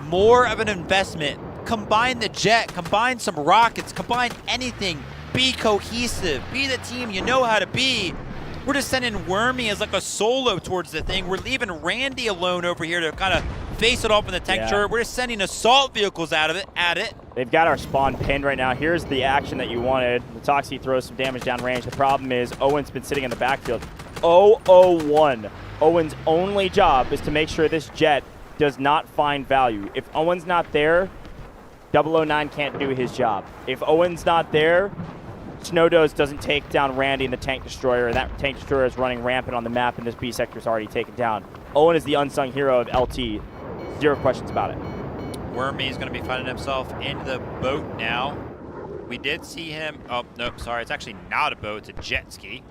more of an investment? Combine the jet, combine some rockets, combine anything. Be cohesive. Be the team you know how to be. We're just sending Wormy as like a solo towards the thing. We're leaving Randy alone over here to kind of face it off in the tank turret. We're just sending assault vehicles at it. They've got our spawn pinned right now. Here's the action that you wanted. The Toxie throws some damage down range. The problem is Owen's been sitting in the backfield. 001. Owen's only job is to make sure this jet does not find value. If Owen's not there, 009 can't do his job. If Owen's not there, Snowdoze doesn't take down Randy and the tank destroyer, and that tank destroyer is running rampant on the map, and this B sector is already taken down. Owen is the unsung hero of LT. Zero questions about it. Wormy is going to be finding himself in the boat now. We did see him. Oh, no, sorry. It's actually not a boat. It's a jet ski.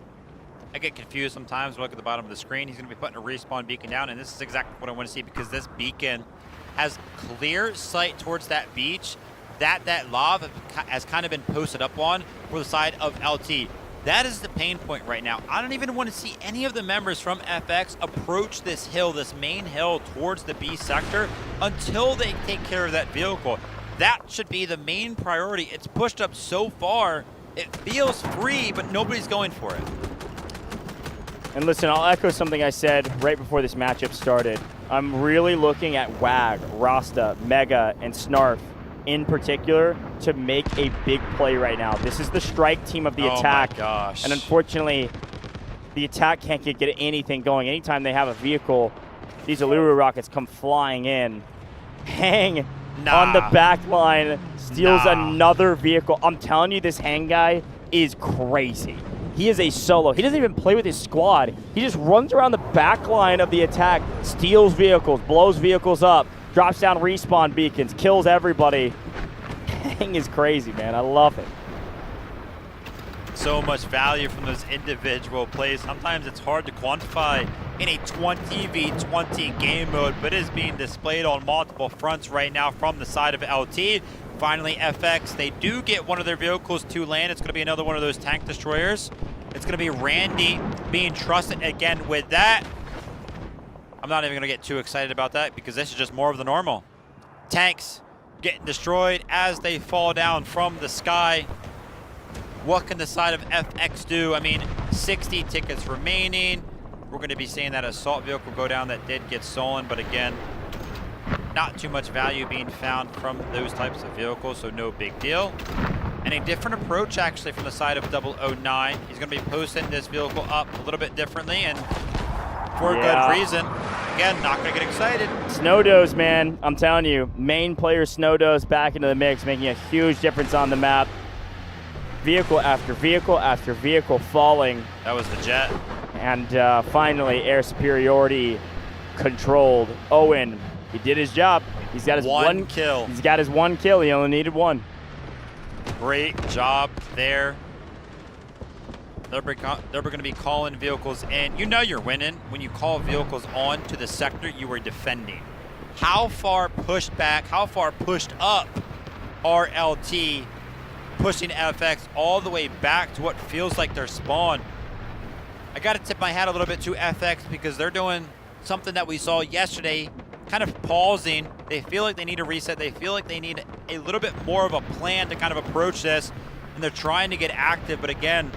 I get confused sometimes. Look at the bottom of the screen. He's going to be putting a respawn beacon down, and this is exactly what I want to see because this beacon has clear sight towards that beach that lava has kind of been posted up on for the side of LT. That is the pain point right now. I don't even want to see any of the members from FX approach this hill, this main hill towards the B sector until they take care of that vehicle. That should be the main priority. It's pushed up so far, it feels free, but nobody's going for it. And listen, I'll echo something I said right before this matchup started. I'm really looking at WAG, Rasta, Mega, and Snarf in particular to make a big play right now. This is the strike team of the attack. Oh my gosh. And unfortunately, the attack can't get anything going. Anytime they have a vehicle, these Alluru rockets come flying in. Hang on the back line, steals another vehicle. I'm telling you, this Hang guy is crazy. He is a solo. He doesn't even play with his squad. He just runs around the back line of the attack, steals vehicles, blows vehicles up, drops down respawn beacons, kills everybody. Hang is crazy, man. I love it. So much value from those individual plays. Sometimes it's hard to quantify in a 20v20 game mode, but it is being displayed on multiple fronts right now from the side of LT. Finally, FX, they do get one of their vehicles to land. It's going to be another one of those tank destroyers. It's going to be Randy being trusted again with that. I'm not even going to get too excited about that because this is just more of the normal. Tanks getting destroyed as they fall down from the sky. What can the side of FX do? I mean, 60 tickets remaining. We're going to be seeing that assault vehicle go down that did get stolen, but again, not too much value being found from those types of vehicles, so no big deal. And a different approach actually from the side of 009. He's going to be posting this vehicle up a little bit differently and for a good reason. Again, not going to get excited. Snowdoes, man, I'm telling you, main player Snowdoes back into the mix, making a huge difference on the map. Vehicle after vehicle after vehicle falling. That was the jet. And finally, air superiority controlled. Owen, he did his job. He's got his one kill. He's got his one kill. He only needed one. Great job there. They're going to be calling vehicles in. You know you're winning when you call vehicles on to the sector you are defending. How far pushed back, how far pushed up are LT pushing FX all the way back to what feels like their spawn? I got to tip my hat a little bit to FX because they're doing something that we saw yesterday, kind of pausing. They feel like they need a reset. They feel like they need a little bit more of a plan to kind of approach this, and they're trying to get active, but again,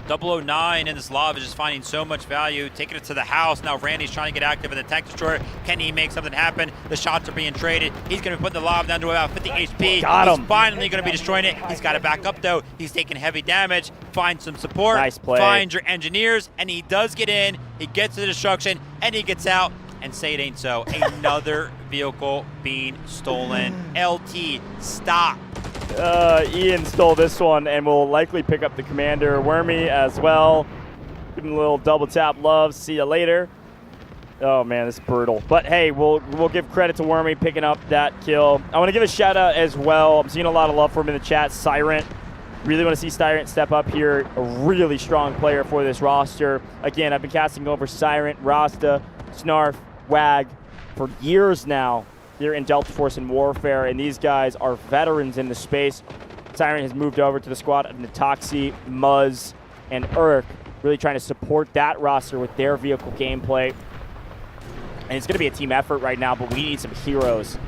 009 in this lava is just finding so much value, taking it to the house. Now Randy's trying to get active in the tank destroyer. Can he make something happen? The shots are being traded. He's going to be putting the lava down to about 50 HP. Got him. He's finally going to be destroying it. He's got to back up though. He's taking heavy damage. Find some support. Nice play. Find your engineers, and he does get in. He gets to the destruction, and he gets out. And say it ain't so. Another vehicle being stolen. LT, stop. Ian stole this one and will likely pick up the commander. Wormy as well. Give him a little double tap love. See you later. Oh man, this is brutal. But hey, we'll give credit to Wormy picking up that kill. I want to give a shout out as well. I'm seeing a lot of love for him in the chat. Siren. Really want to see Siren step up here. A really strong player for this roster. Again, I've been casting over Siren, Rasta, Snarf, WAG for years now here in Delta Force and Warfare, and these guys are veterans in the space. Siren has moved over to the squad of Natoxi, Muzz, and Urk, really trying to support that roster with their vehicle gameplay. And it's going to be a team effort right now, but we need some heroes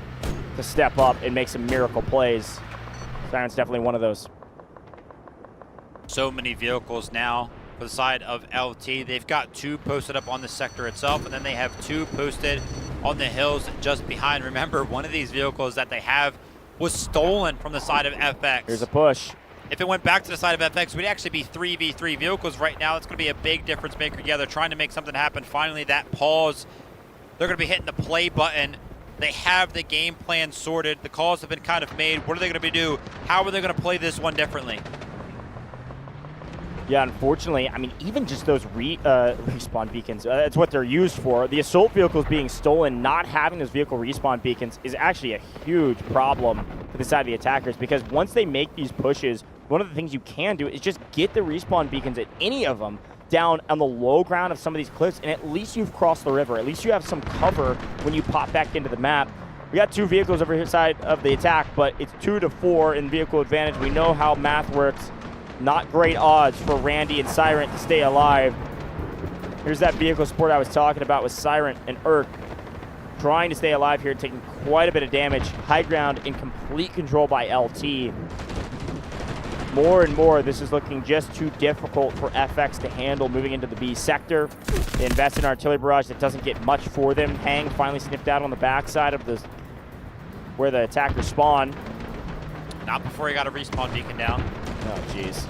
to step up and make some miracle plays. Siren's definitely one of those. So many vehicles now for the side of LT. They've got 2 posted up on the sector itself, and then they have 2 posted on the hills just behind. Remember, one of these vehicles that they have was stolen from the side of FX. Here's a push. If it went back to the side of FX, we'd actually be 3v3 vehicles right now. It's going to be a big difference maker. Yeah, they're trying to make something happen. Finally, that pause. They're going to be hitting the play button. They have the game plan sorted. The calls have been kind of made. What are they going to do? How are they going to play this one differently? Yeah, unfortunately, I mean, even just those respawn beacons, that's what they're used for. The assault vehicles being stolen, not having those vehicle respawn beacons is actually a huge problem for the side of the attackers, because once they make these pushes, one of the things you can do is just get the respawn beacons at any of them down on the low ground of some of these cliffs, and at least you've crossed the river. At least you have some cover when you pop back into the map. We got 2 vehicles over here side of the attack, but it's 2 to 4 in vehicle advantage. We know how math works. Not great odds for Randy and Siren to stay alive. Here's that vehicle support I was talking about with Siren and Urk. Trying to stay alive here, taking quite a bit of damage. High ground in complete control by LT. More and more, this is looking just too difficult for FX to handle moving into the B sector. They invest in artillery barrage that doesn't get much for them. Hang finally sniffed out on the backside of this, where the attackers spawn. Not before he got a respawn beacon down. Oh, jeez.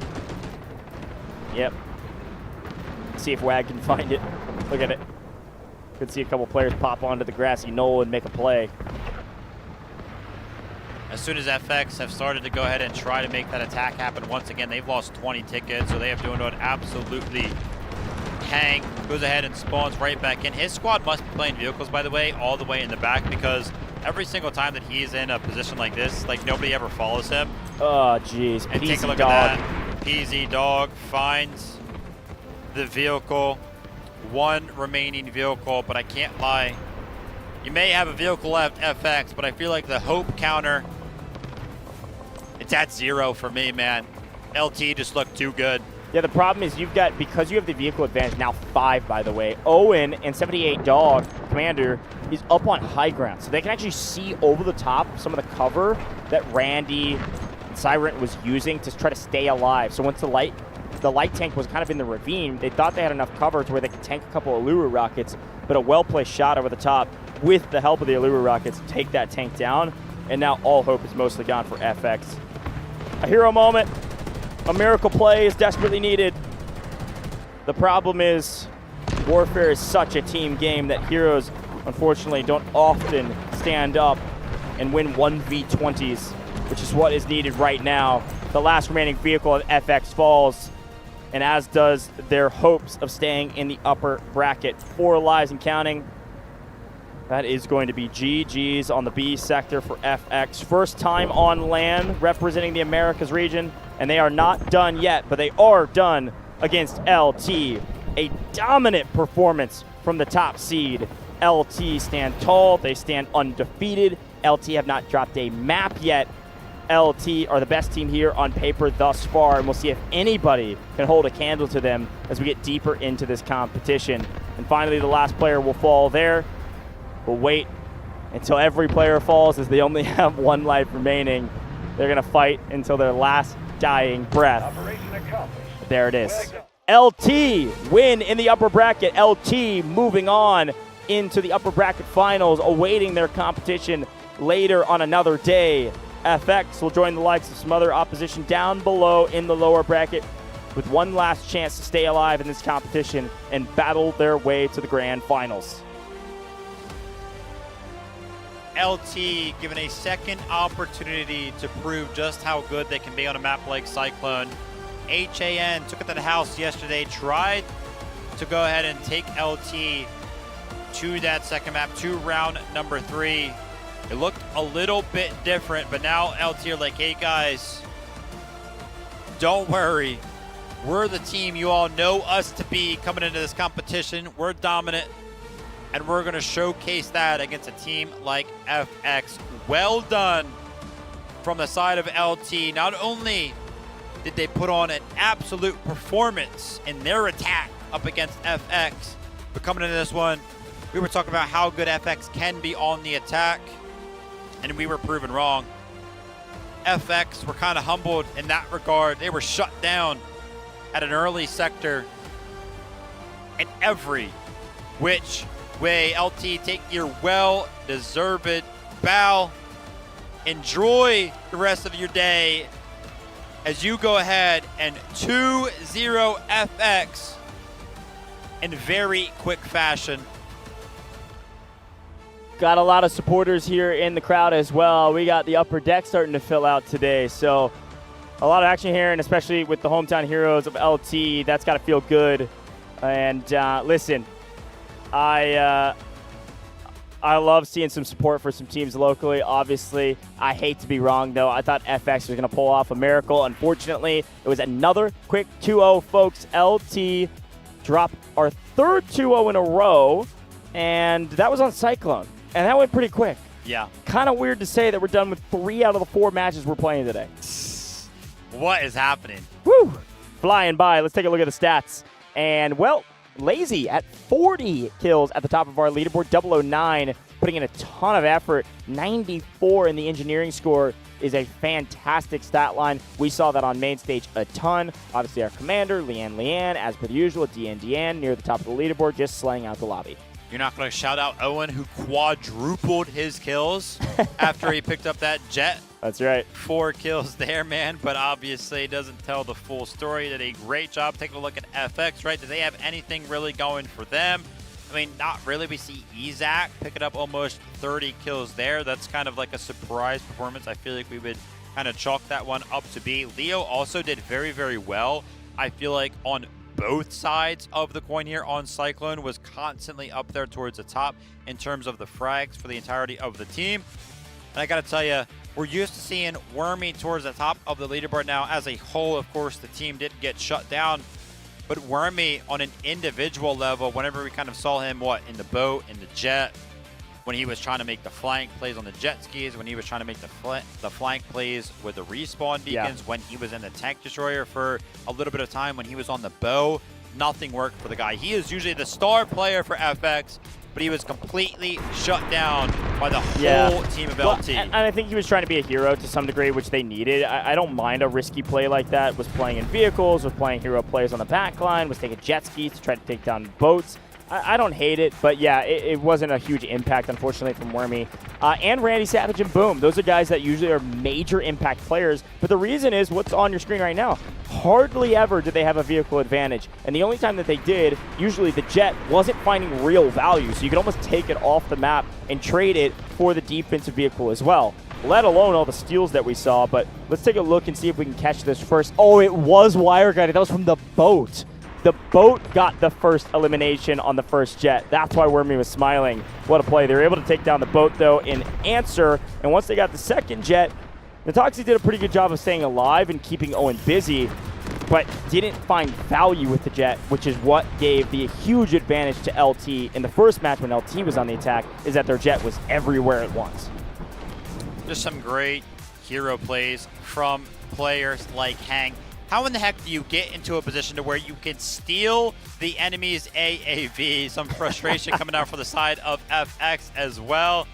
Yep. See if WAG can find it. Look at it. Could see a couple players pop onto the grassy knoll and make a play. As soon as FX have started to go ahead and try to make that attack happen once again, they've lost 20 tickets, so they have to do an absolutely tank, goes ahead and spawns right back in. His squad must be playing vehicles, by the way, all the way in the back, because every single time that he's in a position like this, like nobody ever follows him. Oh, jeez. And take a look at that. PZ Dog finds the vehicle. One remaining vehicle, but I can't lie. You may have a vehicle left, FX, but I feel like the hope counter, it's at 0 for me, man. LT just looked too good. Yeah, the problem is you've got, because you have the vehicle advantage, now 5, by the way, Owen and 78 Dog, Commander, is up on high ground. So they can actually see over the top some of the cover that Randy and Siren was using to try to stay alive. So once the light tank was kind of in the ravine, they thought they had enough cover to where they could tank a couple of Allura rockets, but a well-placed shot over the top with the help of the Allura rockets to take that tank down, and now all hope is mostly gone for FX. A hero moment. A miracle play is desperately needed. The problem is, warfare is such a team game that heroes, unfortunately, don't often stand up and win 1v20s, which is what is needed right now. The last remaining vehicle of FX falls, and as does their hopes of staying in the upper bracket. 4 lives and counting. That is going to be GG's on the B sector for FX. First time on land representing the Americas region, and they are not done yet, but they are done against LT. A dominant performance from the top seed. LT stand tall, they stand undefeated. LT have not dropped a map yet. LT are the best team here on paper thus far, and we'll see if anybody can hold a candle to them as we get deeper into this competition. And finally, the last player will fall there. We'll wait until every player falls, as they only have 1 life remaining. They're going to fight until their last dying breath. There it is. LT win in the upper bracket. LT moving on into the upper bracket finals, awaiting their competition later on another day. FX will join the likes of some other opposition down below in the lower bracket with one last chance to stay alive in this competition and battle their way to the grand finals. LT given a second opportunity to prove just how good they can be on a map like Cyclone. HAN took it to the house yesterday, tried to go ahead and take LT to that second map, to round number 3. It looked a little bit different, but now LT are like, hey guys, don't worry. We're the team you all know us to be coming into this competition. We're dominant, and we're going to showcase that against a team like FX. Well done from the side of LT. Not only did they put on an absolute performance in their attack up against FX, but coming into this one, we were talking about how good FX can be on the attack, and we were proven wrong. FX were kind of humbled in that regard. They were shut down at an early sector in every which way. LT, take your well-deserved bow. Enjoy the rest of your day as you go ahead and 2-0 FX in very quick fashion. Got a lot of supporters here in the crowd as well. We got the upper deck starting to fill out today, so a lot of action here, and especially with the hometown heroes of LT, that's got to feel good. And listen, I love seeing some support for some teams locally. Obviously, I hate to be wrong, though. I thought FX was going to pull off a miracle. Unfortunately, it was another quick 2-0, folks. LT dropped our third 2-0 in a row, and that was on Cyclone. And that went pretty quick. Yeah. Kind of weird to say that we're done with 3 out of the 4 matches we're playing today. What is happening? Woo! Flying by. Let's take a look at the stats. And, well, Lazy at 40 kills at the top of our leaderboard. 009 putting in a ton of effort. 94 in the engineering score is a fantastic stat line. We saw that on main stage a ton. Obviously, our commander, Leanne, as per usual, Deanne, near the top of the leaderboard, just slaying out the lobby. You're not going to shout out Owen, who quadrupled his kills after he picked up that jet. That's right. 4 kills there, man, but obviously doesn't tell the full story. Did a great job. Taking a look at FX, right? Do they have anything really going for them? I mean, not really. We see Izak picking up almost 30 kills there. That's kind of like a surprise performance. I feel like we would kind of chalk that one up to be. Leo also did very, very well. I feel like on both sides of the coin here on Cyclone, was constantly up there towards the top in terms of the frags for the entirety of the team. And I got to tell you, we're used to seeing Wormy towards the top of the leaderboard now. As a whole, of course, the team did get shut down. But Wormy, on an individual level, whenever we kind of saw him, in the boat, in the jet, when he was trying to make the flank plays on the jet skis, when he was trying to make the flank plays with the respawn beacons, when he was in the tank destroyer for a little bit of time, when he was on the bow, nothing worked for the guy. He is usually the star player for FX, but he was completely shut down by the whole team of LT. And I think he was trying to be a hero to some degree, which they needed. I don't mind a risky play like that. Was playing in vehicles, was playing hero plays on the back line, was taking jet skis to try to take down boats. I don't hate it, but yeah, it wasn't a huge impact, unfortunately, from Wormy. And Randy Savage and Boom. Those are guys that usually are major impact players, but the reason is what's on your screen right now. Hardly ever did they have a vehicle advantage, and the only time that they did, usually the jet wasn't finding real value, so you could almost take it off the map and trade it for the defensive vehicle as well, let alone all the steals that we saw. But let's take a look and see if we can catch this first. Oh, it was wire guided. That was from the boat. The boat got the first elimination on the first jet. That's why Wormy was smiling. What a play. They were able to take down the boat, though, in answer. And once they got the second jet, Natoxi did a pretty good job of staying alive and keeping Owen busy, but didn't find value with the jet, which is what gave the huge advantage to LT in the first match when LT was on the attack, is that their jet was everywhere at once. Just some great hero plays from players like Hang. How in the heck do you get into a position to where you can steal the enemy's AAV? Some frustration coming out from the side of FX as well.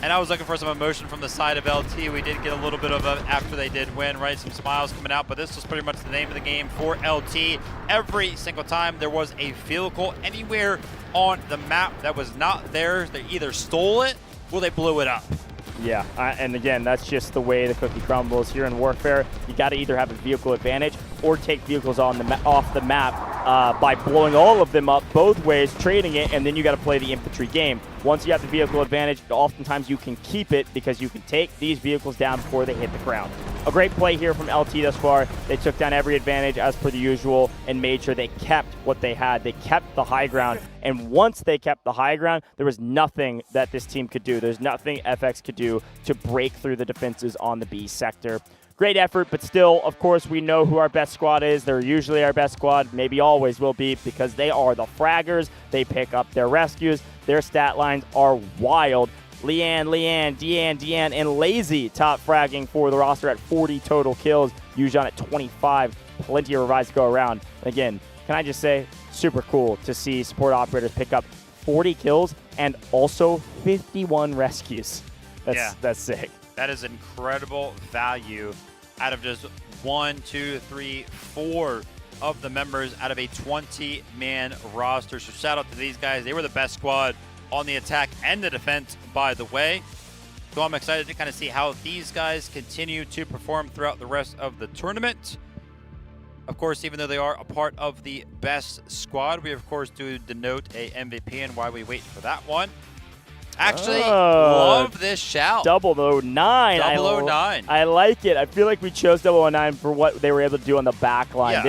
And I was looking for some emotion from the side of LT. We did get a little bit of it after they did win, right? Some smiles coming out, but this was pretty much the name of the game for LT. Every single time there was a vehicle anywhere on the map that was not theirs, they either stole it or they blew it up. Yeah, and again, that's just the way the cookie crumbles here in Warfare. You got to either have a vehicle advantage or take vehicles off the map by blowing all of them up both ways, trading it, and then you got to play the infantry game. Once you have the vehicle advantage, oftentimes you can keep it because you can take these vehicles down before they hit the ground. A great play here from LT thus far. They took down every advantage as per the usual and made sure they kept what they had. They kept the high ground, and once they kept the high ground, there was nothing that this team could do. There's nothing FX could do to break through the defenses on the B sector. Great effort, but still, of course, we know who our best squad is. They're usually our best squad, maybe always will be, because they are the fraggers. They pick up their rescues. Their stat lines are wild. Leanne, Deanne, and Lazy top fragging for the roster at 40 total kills. Yujan at 25. Plenty of revives to go around. Again, can I just say, super cool to see support operators pick up 40 kills and also 51 rescues. That's sick. That is incredible value out of just 1, 2, 3, 4 of the members out of a 20-man roster. So shout out to these guys. They were the best squad on the attack and the defense, by the way. So I'm excited to kind of see how these guys continue to perform throughout the rest of the tournament. Of course, even though they are a part of the best squad, we of course do denote a MVP and why we wait for that one. Actually, love this shout. 009. 009. I like it. I feel like we chose 009 for what they were able to do on the back line. Yeah.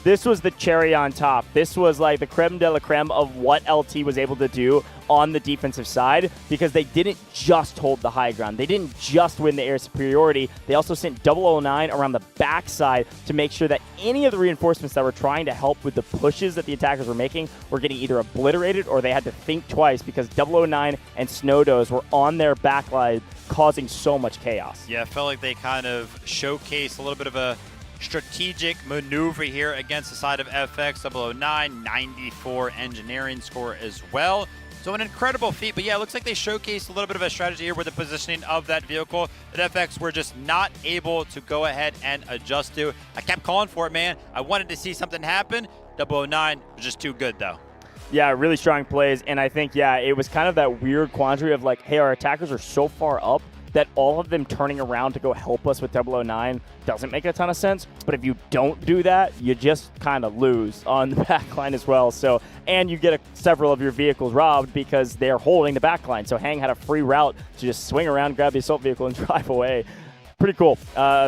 This was the cherry on top. This was like the creme de la creme of what LT was able to do on the defensive side, because they didn't just hold the high ground. They didn't just win the air superiority. They also sent 009 around the backside to make sure that any of the reinforcements that were trying to help with the pushes that the attackers were making were getting either obliterated or they had to think twice, because 009 and Snowdoes were on their backline causing so much chaos. Yeah, I felt like they kind of showcased a little bit of a strategic maneuver here against the side of FX. 009, 94 engineering score as well. So an incredible feat, but yeah, it looks like they showcased a little bit of a strategy here with the positioning of that vehicle that FX were just not able to go ahead and adjust to. I kept calling for it, man. I wanted to see something happen. 009 was just too good, though. Yeah, really strong plays, and I think, yeah, it was kind of that weird quandary of like, hey, our attackers are so far up that all of them turning around to go help us with 009 doesn't make a ton of sense. But if you don't do that, you just kind of lose on the back line as well. So, and you get several of your vehicles robbed because they're holding the back line. So Hang had a free route to just swing around, grab the assault vehicle, and drive away. pretty cool.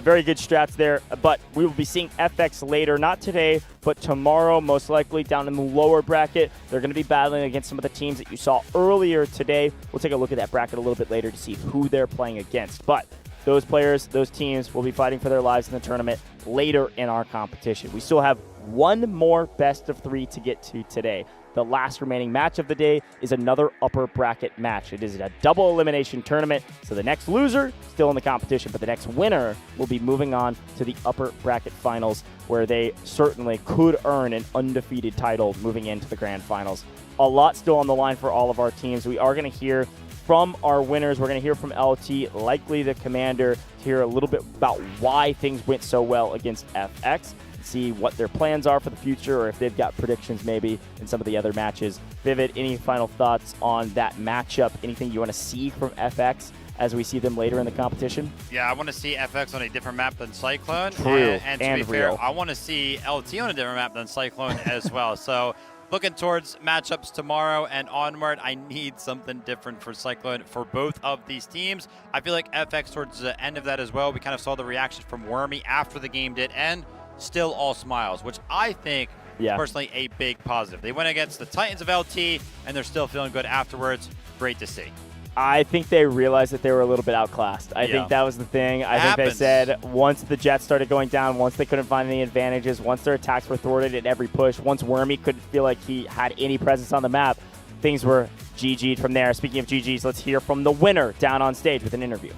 Very good strats there. But we will be seeing FX later, not today, but tomorrow, most likely down in the lower bracket. They're going to be battling against some of the teams that you saw earlier today. We'll take a look at that bracket a little bit later to see who they're playing against. But those players, those teams will be fighting for their lives in the tournament later in our competition. We still have one more best of 3 to get to today. The last remaining match of the day is another upper bracket match. It is a double elimination tournament, so the next loser still in the competition, but the next winner will be moving on to the upper bracket finals, where they certainly could earn an undefeated title moving into the grand finals. A lot still on the line for all of our teams. We are going to hear from our winners. We're going to hear from LT, likely the commander, to hear a little bit about why things went so well against FX. See what their plans are for the future, or if they've got predictions maybe in some of the other matches. Vivid, any final thoughts on that matchup? Anything you want to see from FX as we see them later in the competition? Yeah, I want to see FX on a different map than Cyclone. True, and to be real. fair, I want to see LT on a different map than Cyclone as well. So looking towards matchups tomorrow and onward, I need something different for Cyclone for both of these teams. I feel like FX towards the end of that as well, we kind of saw the reaction from Wormy after the game did end. Still all smiles, which I think is personally a big positive. They went against the Titans of LT, and they're still feeling good afterwards. Great to see. I think they realized that they were a little bit outclassed. I think that was the thing. I think they said once the Jets started going down, once they couldn't find any advantages, once their attacks were thwarted at every push, once Wormy couldn't feel like he had any presence on the map, things were GG'd from there. Speaking of GG's, let's hear from the winner down on stage with an interview.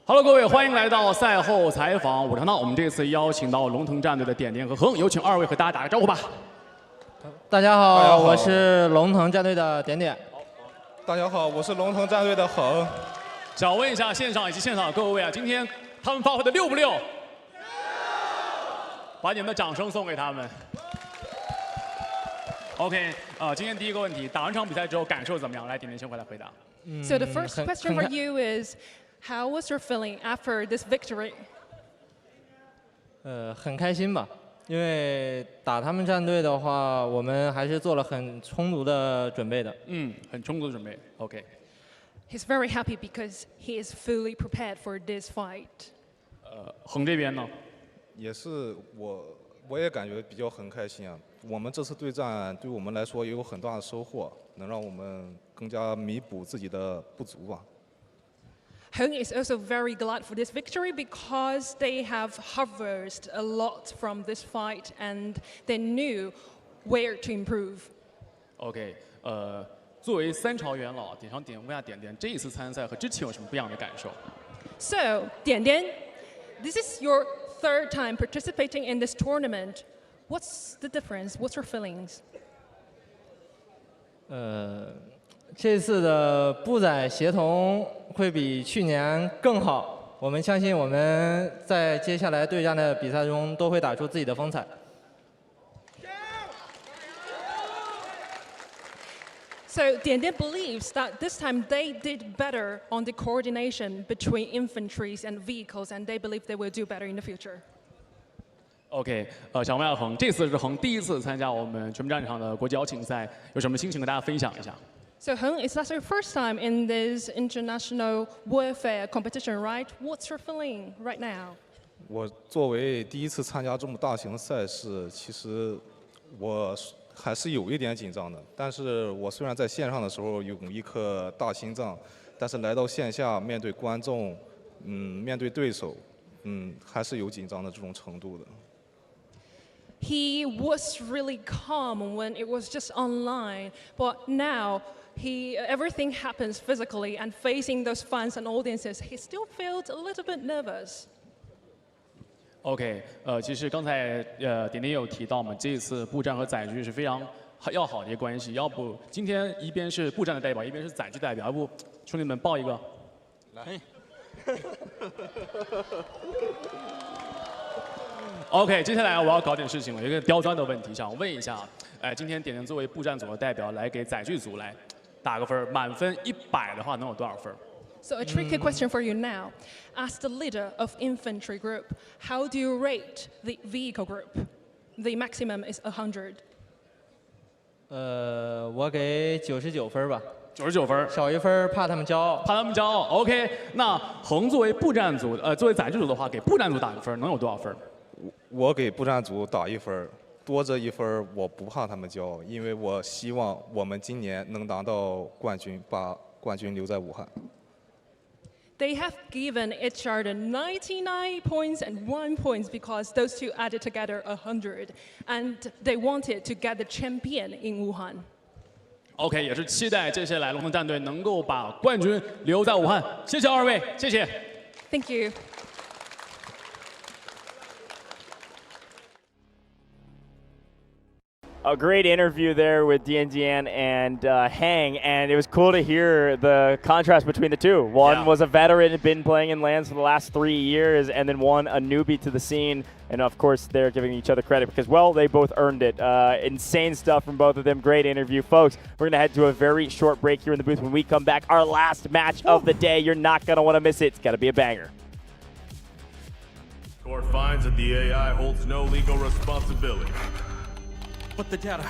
Hello， 各位，欢迎来到赛后采访。我们这次邀请到龙腾战队的点点和恒，有请2位和大家打个招呼吧。大家好，我是龙腾战队的点点。大家好，我是龙腾战队的恒。想问一下线上以及现场的各位啊，今天他们发挥的溜不溜？把你们的掌声送给他们。OK， 今天第一个问题，打完场比赛之后感受怎么样？来，点点先回来回答。So the first question for you is, how was your feeling after this victory? 很开心吧，因为打他们战队的话，我们还是做了很充足的准备的。很充足的准备。OK。He's very happy because he is fully prepared for this fight. 恒这边呢？也是我也感觉比较很开心啊。我们这次对战对我们来说也有很大的收获，能让我们更加弥补自己的不足吧。Hong is also very glad for this victory because they have harvested a lot from this fight and they knew where to improve. OK， 作为3朝元老，点问一下点点，这一次参赛和之前有什么不一样的感受 ？So， 点点 ，this is your third time participating in this tournament. What's the difference? What's your feelings? 这次的布载协同会比去年更好，我们相信我们在接下来对战的比赛中都会打出自己的风采。So Dian believes that this time they did better on the coordination between infantries and vehicles, and they believe they will do better in the future. OK， 想问一下恒，这次是恒第一次参加我们全民战场的国际邀请赛，有什么心情跟大家分享一下？ So Hong, is that your first time in this international warfare competition, right? What's your feeling right now? 我作为第一次参加这么大型的赛事，其实我还是有一点紧张的。但是我虽然在线上的时候有一颗大心脏，但是来到线下面对观众，面对对手，还是有紧张的这种程度的。 He was really calm when it was just online, but now everything happens physically, and facing those fans and audiences, he still felt a little bit nervous. OK， 其实刚才点点有提到嘛，这次布战和载具是非常要好的一个关系。要不今天一边是布战的代表，一边是载具代表，要不兄弟们抱一个？来。OK， 接下来我要搞点事情了，有一个刁钻的问题想问一下，今天点点作为布战组的代表来给载具组来打个分，满分100的话能有多少分？ So a tricky question for you now. As the leader of infantry group, how do you rate the vehicle group? The maximum is 100. 我给99分吧。 99分，少1分，怕他们骄傲，怕他们骄傲。OK， 那横作为步战组，作为载具组的话，给步战组打1分，能有多少分？我给步战组打1分，多这1分，我不怕他们骄傲，因为我希望我们今年能拿到冠军，把冠军留在武汉。 They have given each other 99 points and 1 point because those two added together 100, and they wanted to get the champion in Wuhan. OK， 也是期待接下来龙腾战队能够把冠军留在武汉。谢谢2位，谢谢。Thank you. A great interview there with Dian and Hang, and it was cool to hear the contrast between the two. One was a veteran, had been playing in LANs for the last 3 years, and then one a newbie to the scene. And of course, they're giving each other credit because, well, they both earned it. Insane stuff from both of them. Great interview. Folks, we're going to head to a very short break here in the booth. When we come back, our last match of the day. You're not going to want to miss it. It's got to be a banger. Court finds that the AI holds no legal responsibility. But the data,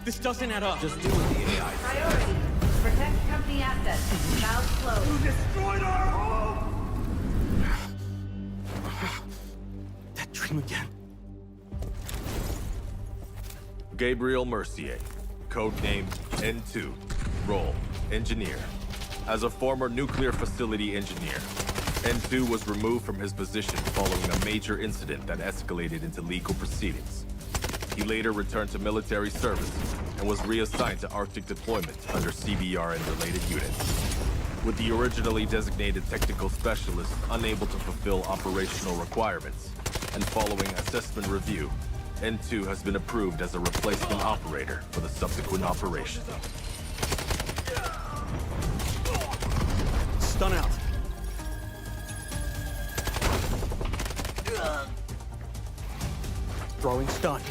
this doesn't add up. Just deal with the AI. Priority, protect company assets. Valve closed. You destroyed our home! That dream again. Gabriel Mercier, codenamed N2, role, engineer. As a former nuclear facility engineer, N2 was removed from his position following a major incident that escalated into legal proceedings. He later returned to military service and was reassigned to Arctic deployment under CBR and related units. With the originally designated technical specialist unable to fulfill operational requirements, and following assessment review, N2 has been approved as a replacement operator for the subsequent operation. Stun out. Throwing stun.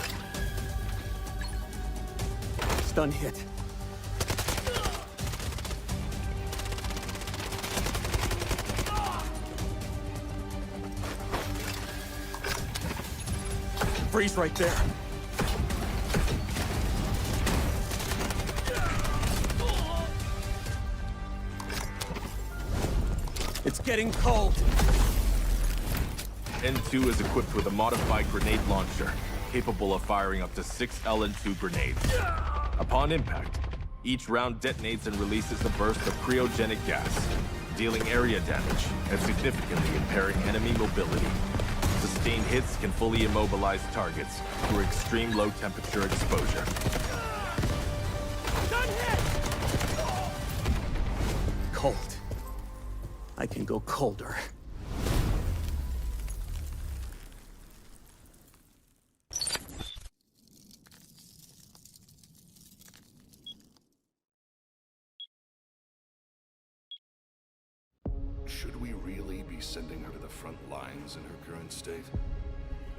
Stun hit. Freeze right there. It's getting cold. N2 is equipped with a modified grenade launcher, capable of firing up to 6 LN2 grenades. Upon impact, each round detonates and releases a burst of cryogenic gas, dealing area damage and significantly impairing enemy mobility. Sustained hits can fully immobilize targets through extreme low temperature exposure. Cold. I can go colder. Should we really be sending her to the front lines in her current state?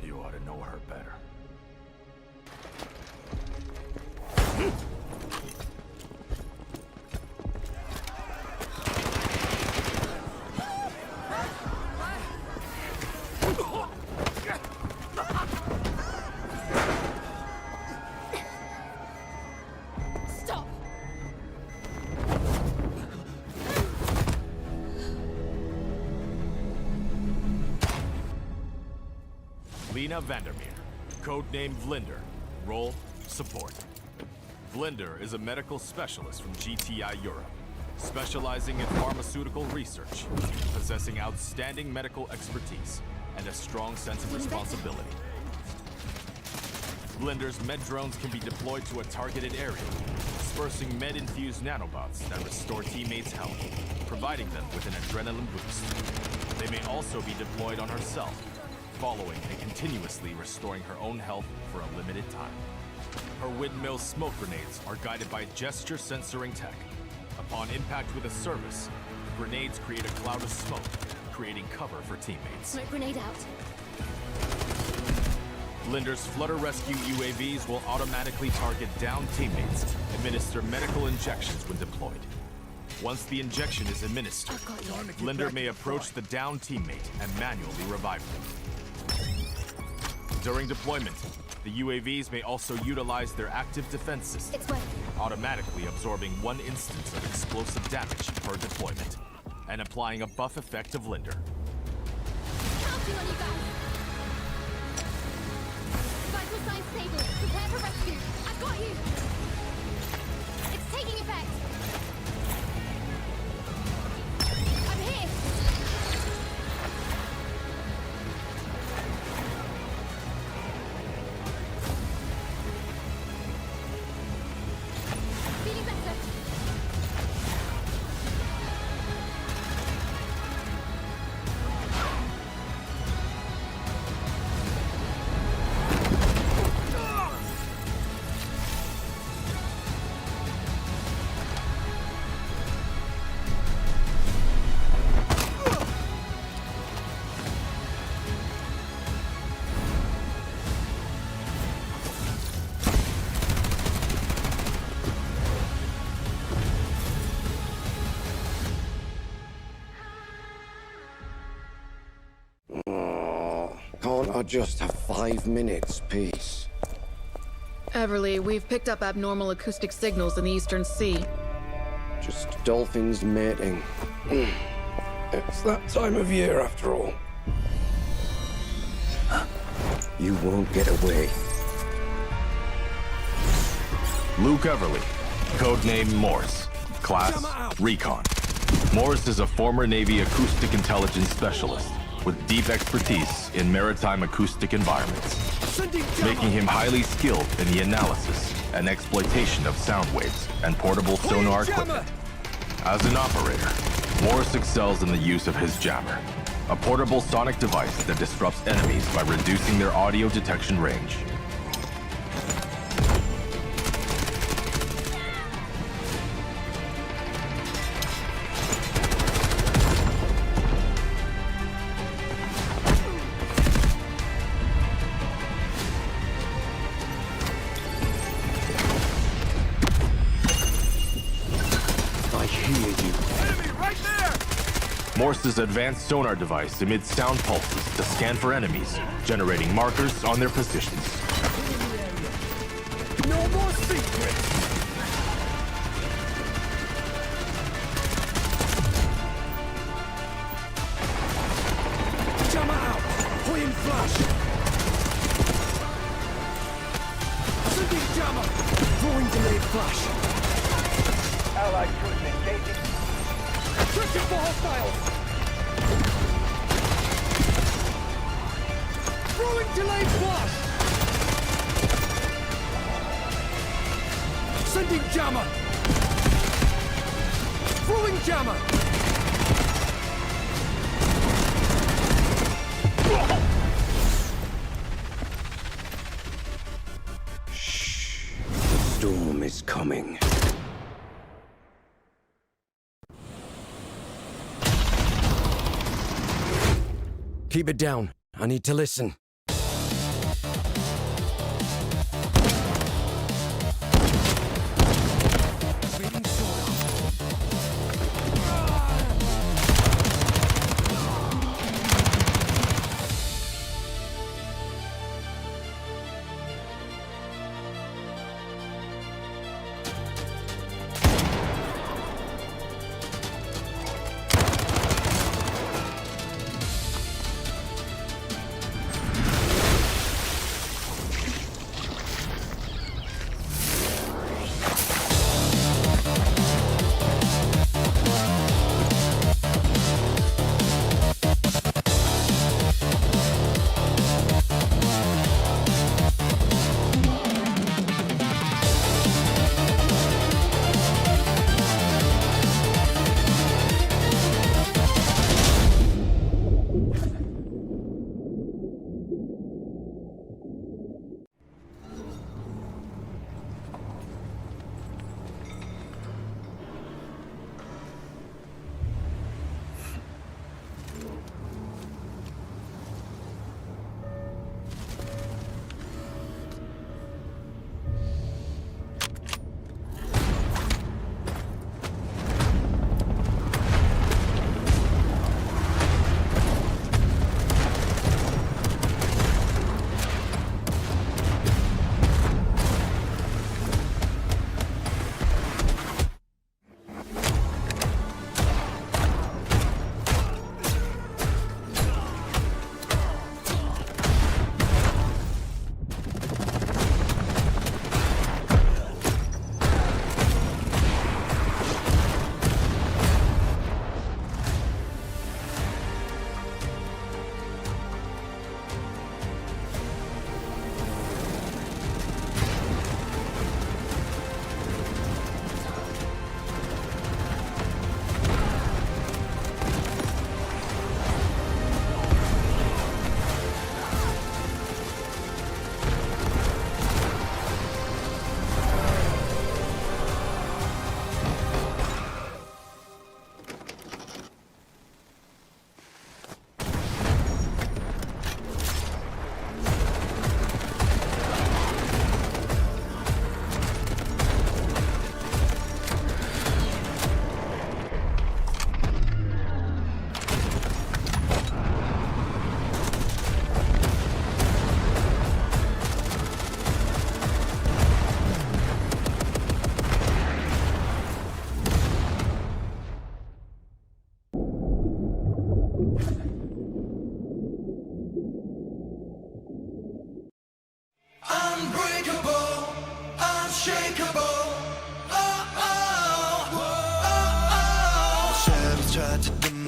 You ought to know her better. Stop! Lena Vandermeer, codenamed Vlinder, role, support. Vlinder is a medical specialist from GTI Europe, specializing in pharmaceutical research, possessing outstanding medical expertise, and a strong sense of responsibility. Vlinder's med drones can be deployed to a targeted area, dispersing med-infused nanobots that restore teammates' health, providing them with an adrenaline boost. They may also be deployed on herself, following and continuously restoring her own health for a limited time. Her windmill smoke grenades are guided by gesture sensoring tech. Upon impact with a service, the grenades create a cloud of smoke, creating cover for teammates. Smoke grenade out. Vlinder's Flutter Rescue UAVs will automatically target downed teammates, administer medical injections when deployed. Once the injection is administered, Vlinder may approach the downed teammate and manually revive them. During deployment, The UAVs may also utilize their active defense system, automatically absorbing 1 instance of explosive damage per deployment, and applying a buff effect of Linder. Counting on you guys. Vital signs stable. Prepare for rescue. I've got you. It's taking effect. I'm here. Feeling better. Can't I just have 5 minutes, peace? Everly, we've picked up abnormal acoustic signals in the Eastern Sea. Just dolphins mating. It's that time of year, after all. You won't get away. Luke Everly, codename Morse, class Recon. Morse is a former Navy acoustic intelligence specialist with deep expertise in maritime acoustic environments, making him highly skilled in the analysis and exploitation of sound waves and portable sonar equipment. As an operator, Morse excels in the use of his jammer, a portable sonic device that disrupts enemies by reducing their audio detection range. Morse's advanced sonar device emits sound pulses to scan for enemies, generating markers on their positions. No more secrets! Jammer out! Point flash! Sending jammer! Throwing delayed flash! Allied troops engaging. Searching for hostiles! Throwing delayed flash! Sending jammer! Throwing jammer! Shh. The storm is coming. Keep it down. I need to listen.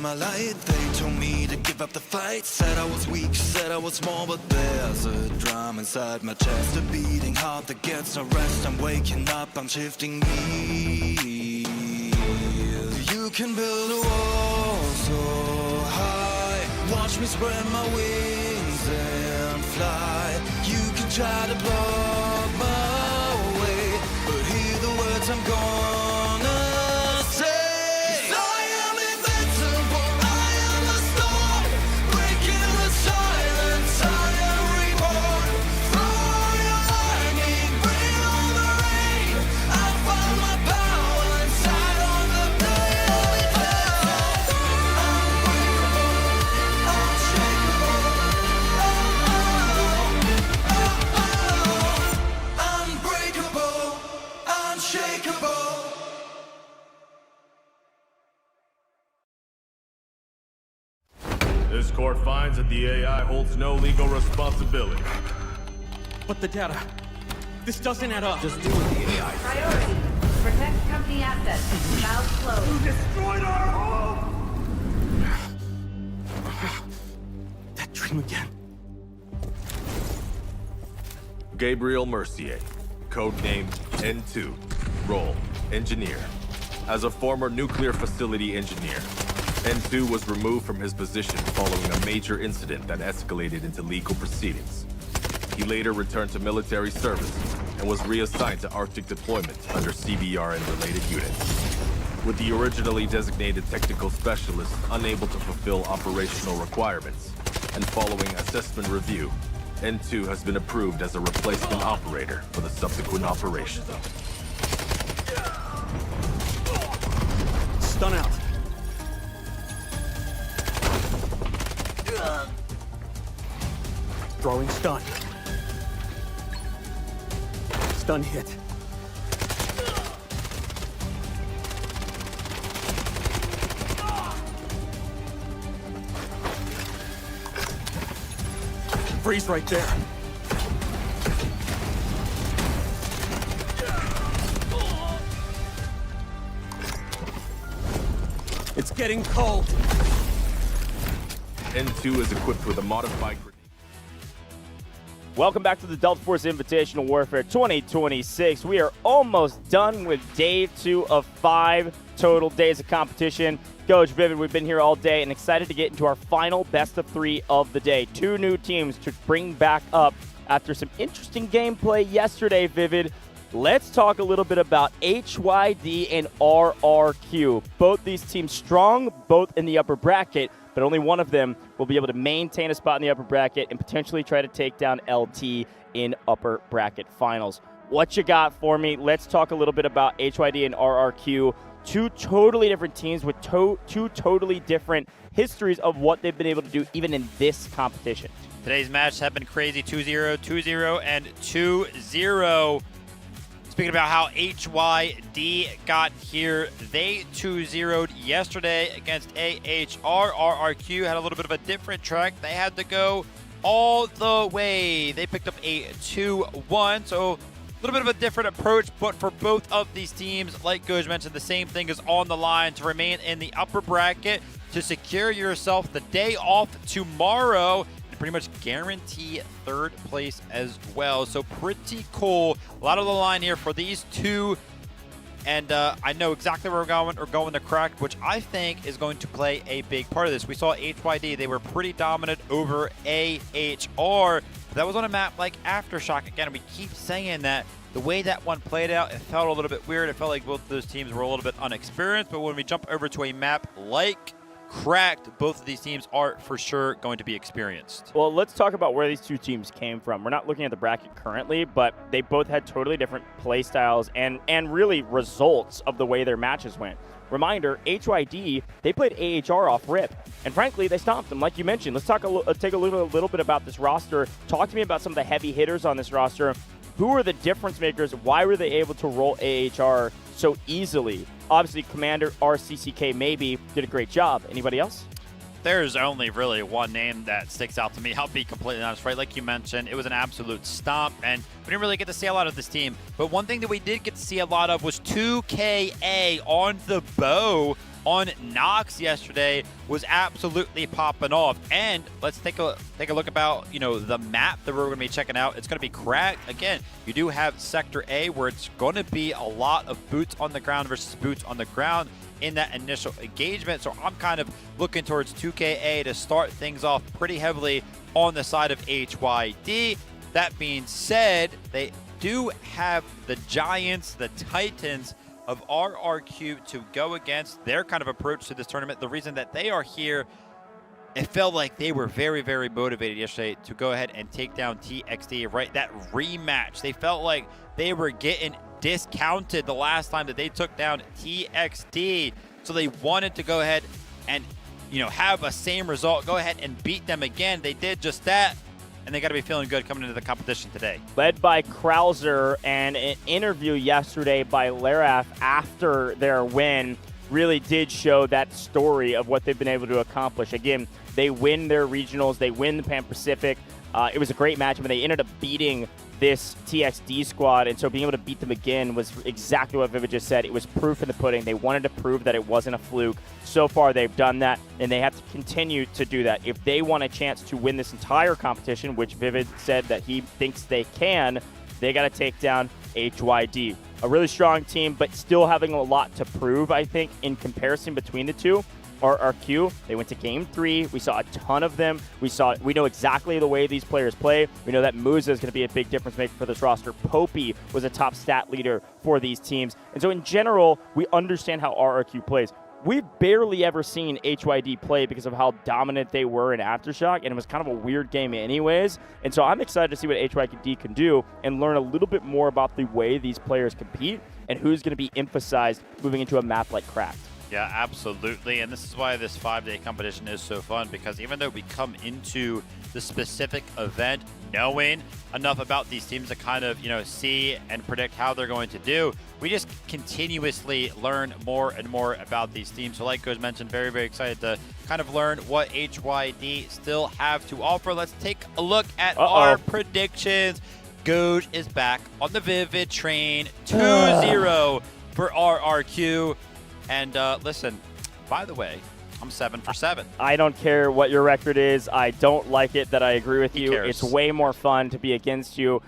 my light. They told me to give up the fight. Said I was weak, said I was small, but there's a drum inside my chest, a beating heart that gets no rest. I'm waking up, I'm shifting gears. You can build a wall so high. Watch me spread my wings and fly. You can try to block my way, but hear the words I'm gonna say. 'Cause I am invincible, I am the storm, breaking the silence, I am reborn. Throw your lightning, bring on the rain. I found my power inside on the daily path. Unbreakable, unshakable. Unbreakable, unshakable. This court finds that the AI holds no legal responsibility. But the data, this doesn't add up. Just deal with the AI. Priority. Protect company assets. Valve closed. You destroyed our home! That dream again. Gabriel Mercier, codenamed N2, role, engineer. As a former nuclear facility engineer, N2 was removed from his position following a major incident that escalated into legal proceedings. He later returned to military service and was reassigned to Arctic deployment under CBR and related units. With the originally designated technical specialist unable to fulfill operational requirements, and following assessment review, N2 has been approved as a replacement operator for the subsequent operation. Stun out. Throwing stun. Stun hit. Freeze right there. It's getting cold. N2 is equipped with a modified grenade. Welcome back to the Delta Force Invitational Warfare 2026. We are almost done with day 2 of 5 total days of competition. Coach Vivid, we've been here all day and excited to get into our final best of 3 of the day. 2 new teams to bring back up after some interesting gameplay yesterday, Vivid. Let's talk a little bit about HYD and RRQ. Both these teams strong, both in the upper bracket, but only one of them will be able to maintain a spot in the upper bracket and potentially try to take down LT in upper bracket finals. What you got for me? Let's talk a little bit about HYD and RRQ. 2 totally different teams with 2 totally different histories of what they've been able to do even in this competition. Today's matches have been crazy. 2-0, 2-0, and 2-0. Speaking about how HYD got here, they 2-0'd yesterday against AHR. RRQ had a little bit of a different track. They had to go all the way. They picked up a 2-1, so a little bit of a different approach, but for both of these teams, like Goj mentioned, the same thing is on the line to remain in the upper bracket, to secure yourself the day off tomorrow, pretty much guarantee 3rd place as well. So pretty cool. A lot of the line here for these 2. And I know exactly where we're going. We're going to Cracked, which I think is going to play a big part of this. We saw HYD. They were pretty dominant over AHR. That was on a map like Aftershock. Again, we keep saying that. The way that one played out, it felt a little bit weird. It felt like both of those teams were a little bit unexperienced. But when we jump over to a map like Cracked, both of these teams are for sure going to be experienced. Well, let's talk about where these 2 teams came from. We're not looking at the bracket currently, but they both had totally different play styles and really results of the way their matches went. Reminder, HYD, they played AHR off rip, and frankly, they stomped them, like you mentioned. Let's take a little bit about this roster. Talk to me about some of the heavy hitters on this roster. Who are the difference makers? Why were they able to roll AHR so easily? Obviously, Commander RCCK maybe did a great job. Anybody else? There's only really one name that sticks out to me. I'll be completely honest, right? Like you mentioned, it was an absolute stomp, and we didn't really get to see a lot of this team. But one thing that we did get to see a lot of was 2KA on the bow. on Nox yesterday was absolutely popping off. And let's take a look about, you know, the map that we're going to be checking out. It's going to be cracked. Again, you do have Sector A, where it's going to be a lot of boots on the ground versus boots on the ground in that initial engagement. So I'm kind of looking towards 2KA to start things off pretty heavily on the side of HYD. That being said, they do have the Giants, the Titans of RRQ to go against. Their kind of approach to this tournament, the reason that they are here, it felt like they were very, very motivated yesterday to go ahead and take down TXD, right? That rematch. They felt like they were getting discounted the last time that they took down TXD. So they wanted to go ahead and, you know, have a same result, go ahead and beat them again. They did just that. And they got to be feeling good coming into the competition today. Led by Krauser, and an interview yesterday by Laraf after their win really did show that story of what they've been able to accomplish. Again, they win their regionals, they win the Pan Pacific. It was a great match, but they ended up beating this TXD squad, and so being able to beat them again was exactly what Vivid just said. It was proof in the pudding. They wanted to prove that it wasn't a fluke. So far, they've done that, and they have to continue to do that. If they want a chance to win this entire competition, which Vivid said that he thinks they can, they got to take down HYD. A really strong team, but still having a lot to prove, I think, in comparison between the two. RRQ, they went to Game 3. We saw a ton of them. We know exactly the way these players play. We know that Musa is going to be a big difference maker for this roster. Popey was a top stat leader for these teams. And so in general, we understand how RRQ plays. We've barely ever seen HYD play because of how dominant they were in Aftershock, and it was kind of a weird game anyways. And so I'm excited to see what HYD can do and learn a little bit more about the way these players compete and who's going to be emphasized moving into a map like Cracked. Yeah, absolutely. And this is why this 5-day competition is so fun, because even though we come into the specific event knowing enough about these teams to kind of, you know, see and predict how they're going to do, we just continuously learn more and more about these teams. So like Goz mentioned, very, very excited to kind of learn what HYD still have to offer. Let's take a look at our predictions. Goz is back on the Vivid train, 2-0 for RRQ. And listen, by the way, I'm 7 for 7. I don't care what your record is. I don't like it that I agree with you. cares? It's way more fun to be against you.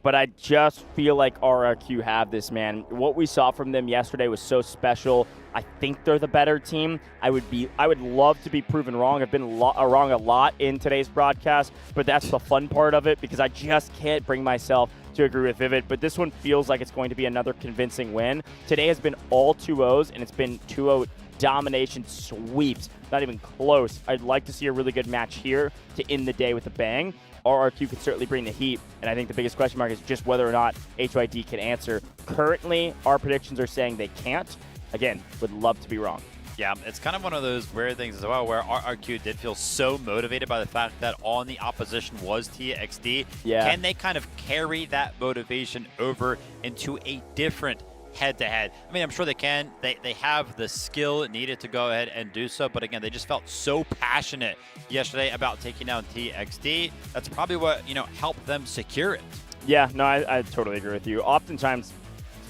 But I just feel like RRQ have this, man. What we saw from them yesterday was so special. I think they're the better team. I would love to be proven wrong. I've been wrong a lot in today's broadcast, but that's the fun part of it because I just can't bring myself to agree with Vivid. But this one feels like it's going to be another convincing win. Today has been all 2-0s, and it's been 2-0 domination sweeps. Not even close. I'd like to see a really good match here to end the day with a bang. RRQ could certainly bring the heat, and I think the biggest question mark is just whether or not HYD can answer. Currently, our predictions are saying they can't. Again, would love to be wrong. Yeah, it's kind of one of those weird things as well, where RRQ did feel so motivated by the fact that all in the opposition was TXD. Yeah. Can they kind of carry that motivation over into a different head-to-head? I mean, I'm sure they can. They have the skill needed to go ahead and do so, but again, they just felt so passionate yesterday about taking down TXD. That's probably what, you know, helped them secure it. Yeah, no, I totally agree with you. Oftentimes,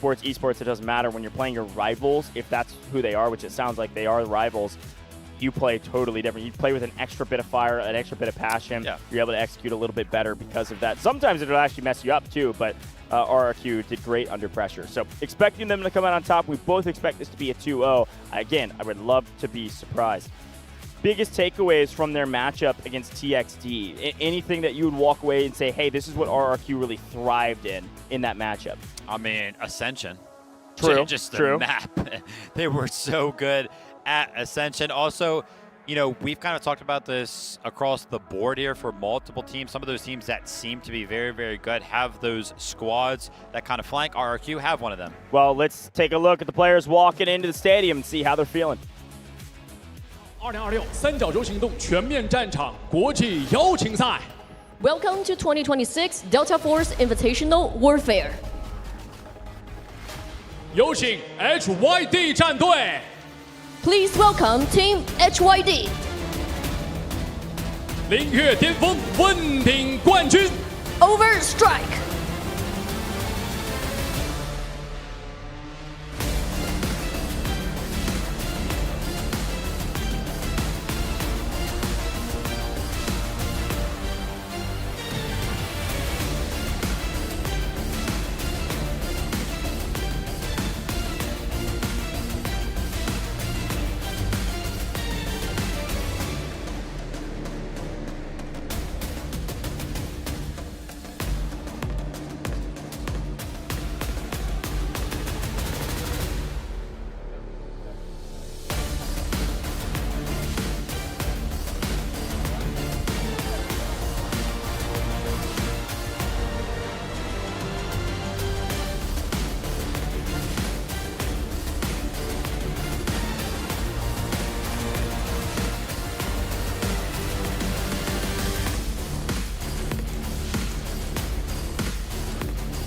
esports, it doesn't matter when you're playing your rivals, if that's who they are, which it sounds like they are the rivals. You play totally different. You play with an extra bit of fire, an extra bit of passion. Yeah. You're able to execute a little bit better because of that. Sometimes it'll actually mess you up too, but RRQ did great under pressure. So expecting them to come out on top. We both expect this to be a 2-0. Again, I would love to be surprised. Biggest takeaways from their matchup against TXD? Anything that you would walk away and say, hey, this is what RRQ really thrived in that matchup? I mean, Ascension. True. Just the True. map. They were so good at Ascension. Also, you know, we've kind of talked about this across the board here for multiple teams. Some of those teams that seem to be very, very good have those squads that kind of flank. RRQ have one of them. Well, let's take a look at the players walking into the stadium and see how they're feeling. 2026三角洲行动全面战场国际邀请赛。 Welcome to 2026 Delta Force Invitational Warfare. 有请 HYD 战队。 Please welcome Team HYD. 凌越巅峰，问鼎冠军。 Overstrike.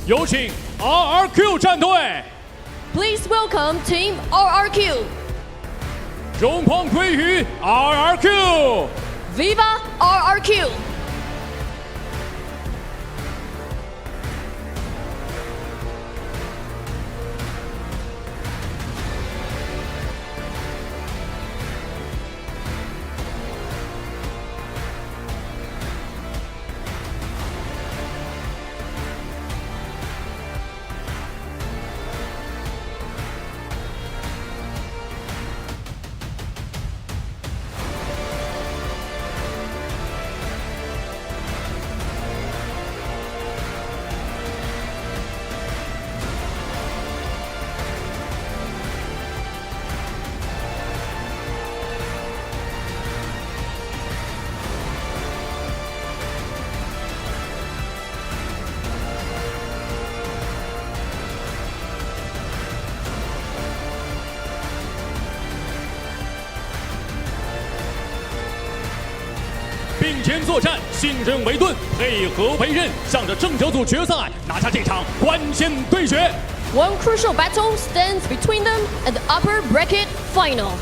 有请 RRQ 战队。 Please welcome Team RRQ. 中框归于 RRQ。 Viva RRQ. 并肩作战，信任为盾，配合为刃，向着正角组决赛拿下这场关键对决。 One crucial battle stands between them at the upper bracket final.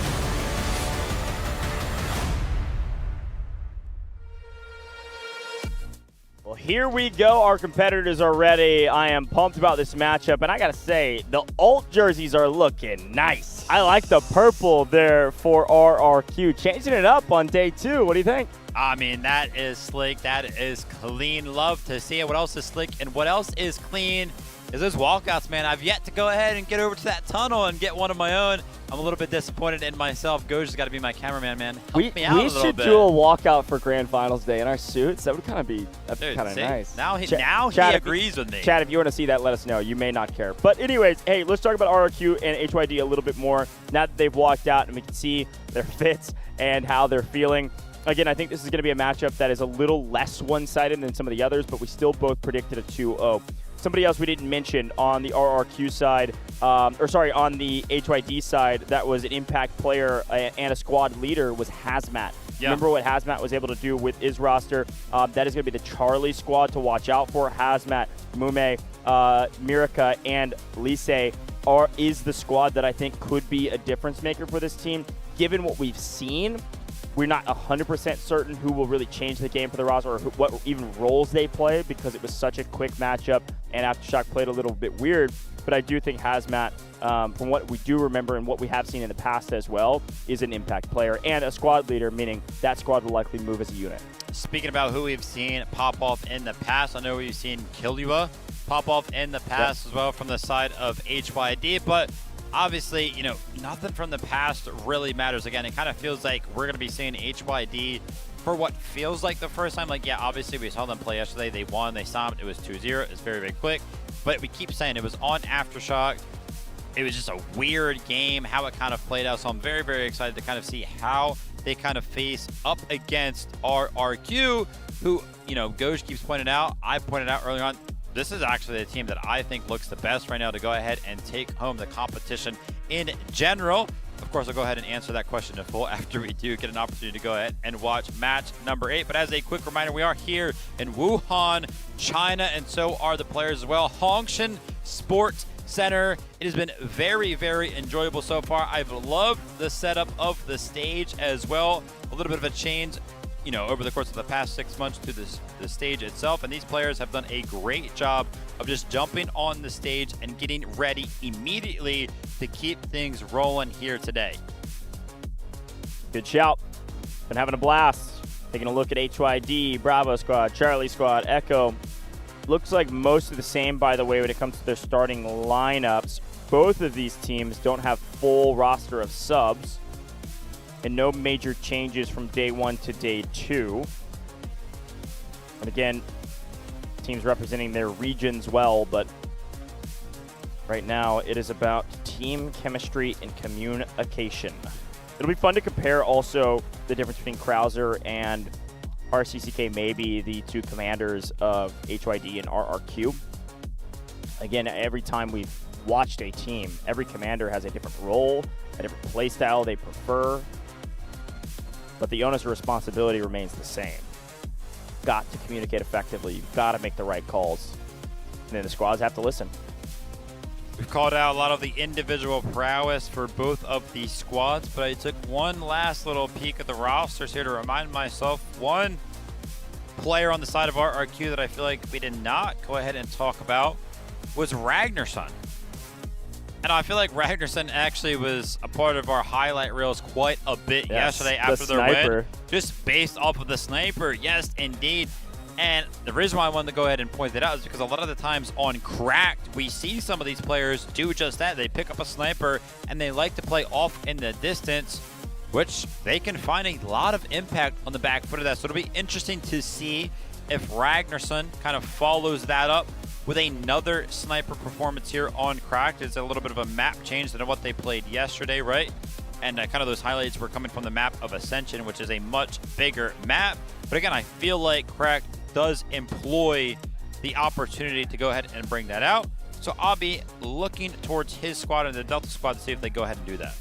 Well, here we go. Our competitors are ready. I am pumped about this matchup, and I gotta say, the alt jerseys are looking nice. I like the purple there for RRQ. Changing it up on day 2. What do you think? I mean, that is slick. That is clean. Love to see it. What else is slick and what else is clean is those walkouts, man. I've yet to go ahead and get over to that tunnel and get one of my own. I'm a little bit disappointed in myself. Goj has got to be my cameraman, man. Help me out a little bit. We should do a walkout for Grand Finals Day in our suits. That would kind of be kind of nice. Now he Chad, agrees with me. Chad, if you want to see that, let us know. You may not care. But anyways, hey, let's talk about RRQ and HYD a little bit more now that they've walked out and we can see their fits and how they're feeling. Again, I think this is going to be a matchup that is a little less one-sided than some of the others, but we still both predicted a 2-0. Somebody else we didn't mention on the RRQ side, on the HYD side, that was an impact player and a squad leader was Hazmat. Yeah. Remember what Hazmat was able to do with his roster? That is going to be the Charlie squad to watch out for. Hazmat, Mume, Mirika, and Lise is the squad that I think could be a difference maker for this team. Given what we've seen, we're not 100% certain who will really change the game for the roster or what even roles they play because it was such a quick matchup and Aftershock played a little bit weird. But I do think Hazmat, from what we do remember and what we have seen in the past as well, is an impact player and a squad leader, meaning that squad will likely move as a unit. Speaking about who we've seen pop off in the past, I know we've seen Killua pop off in the past as well from the side of HYD, but obviously, you know, nothing from the past really matters. Again, it kind of feels like we're going to be seeing HYD for what feels like the first time. Like, yeah, obviously we saw them play yesterday. They won, they stomped. It was 2-0. It's very, very quick. But we keep saying it was on Aftershock. It was just a weird game, how it kind of played out. So I'm very, very excited to kind of see how they kind of face up against RRQ, who, you know, Goj keeps pointing out. I pointed out earlier on, this is actually the team that I think looks the best right now to go ahead and take home the competition in general. Of course, I'll go ahead and answer that question in full after we do get an opportunity to go ahead and watch match number 8. But as a quick reminder, we are here in Wuhan, China, and so are the players as well. Hongshan Sports Center. It has been very, very enjoyable so far. I've loved the setup of the stage as well. A little bit of a change, you know, over the course of the past 6 months to the stage itself, and these players have done a great job of just jumping on the stage and getting ready immediately to keep things rolling here today. Good shout. Been having a blast. Taking a look at HYD, Bravo Squad, Charlie Squad, Echo. Looks like most of the same, by the way, when it comes to their starting lineups. Both of these teams don't have full roster of subs, and no major changes from day 1 to day 2. And again, teams representing their regions well, but right now it is about team chemistry and communication. It'll be fun to compare also the difference between Krauser and RCCK, maybe the two commanders of HYD and RRQ. Again, every time we've watched a team, every commander has a different role, a different play style they prefer, but the onus of responsibility remains the same. Got to communicate effectively. You've got to make the right calls. and then the squads have to listen. We've called out a lot of the individual prowess for both of these squads, but I took one last little peek at the rosters here to remind myself one player on the side of RRQ that I feel like we did not go ahead and talk about was Ragnarsson. And I feel like Ragnarsson actually was a part of our highlight reels quite a bit yesterday after their win. Just based off of the sniper. Yes, indeed. And the reason why I wanted to go ahead and point that out is because a lot of the times on Cracked, we see some of these players do just that. They pick up a sniper and they like to play off in the distance, which they can find a lot of impact on the back foot of that. So it'll be interesting to see if Ragnarsson kind of follows that up with another sniper performance here on Cracked. It's a little bit of a map change than what they played yesterday, right? And kind of those highlights were coming from the map of Ascension, which is a much bigger map. But again, I feel like Cracked does employ the opportunity to go ahead and bring that out. So I'll be looking towards his squad and the Delta squad to see if they go ahead and do that.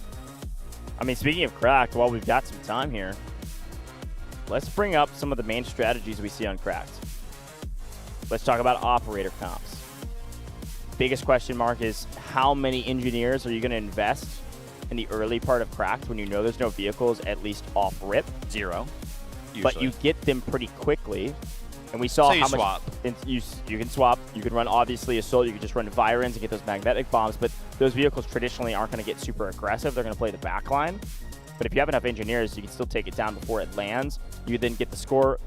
I mean, speaking of Cracked, while we've got some time here, let's bring up some of the main strategies we see on Cracked. Let's talk about operator comps. Biggest question mark is how many engineers are you going to invest in the early part of Cracked when you know there's no vehicles, at least off rip? 0. Usually. But you get them pretty quickly. And we saw so how swap. much you can swap. You can run obviously Assault. You can just run Virons and get those magnetic bombs. But those vehicles traditionally aren't going to get super aggressive. They're going to play the back line. But if you have enough engineers, you can still take it down before it lands. You then get the score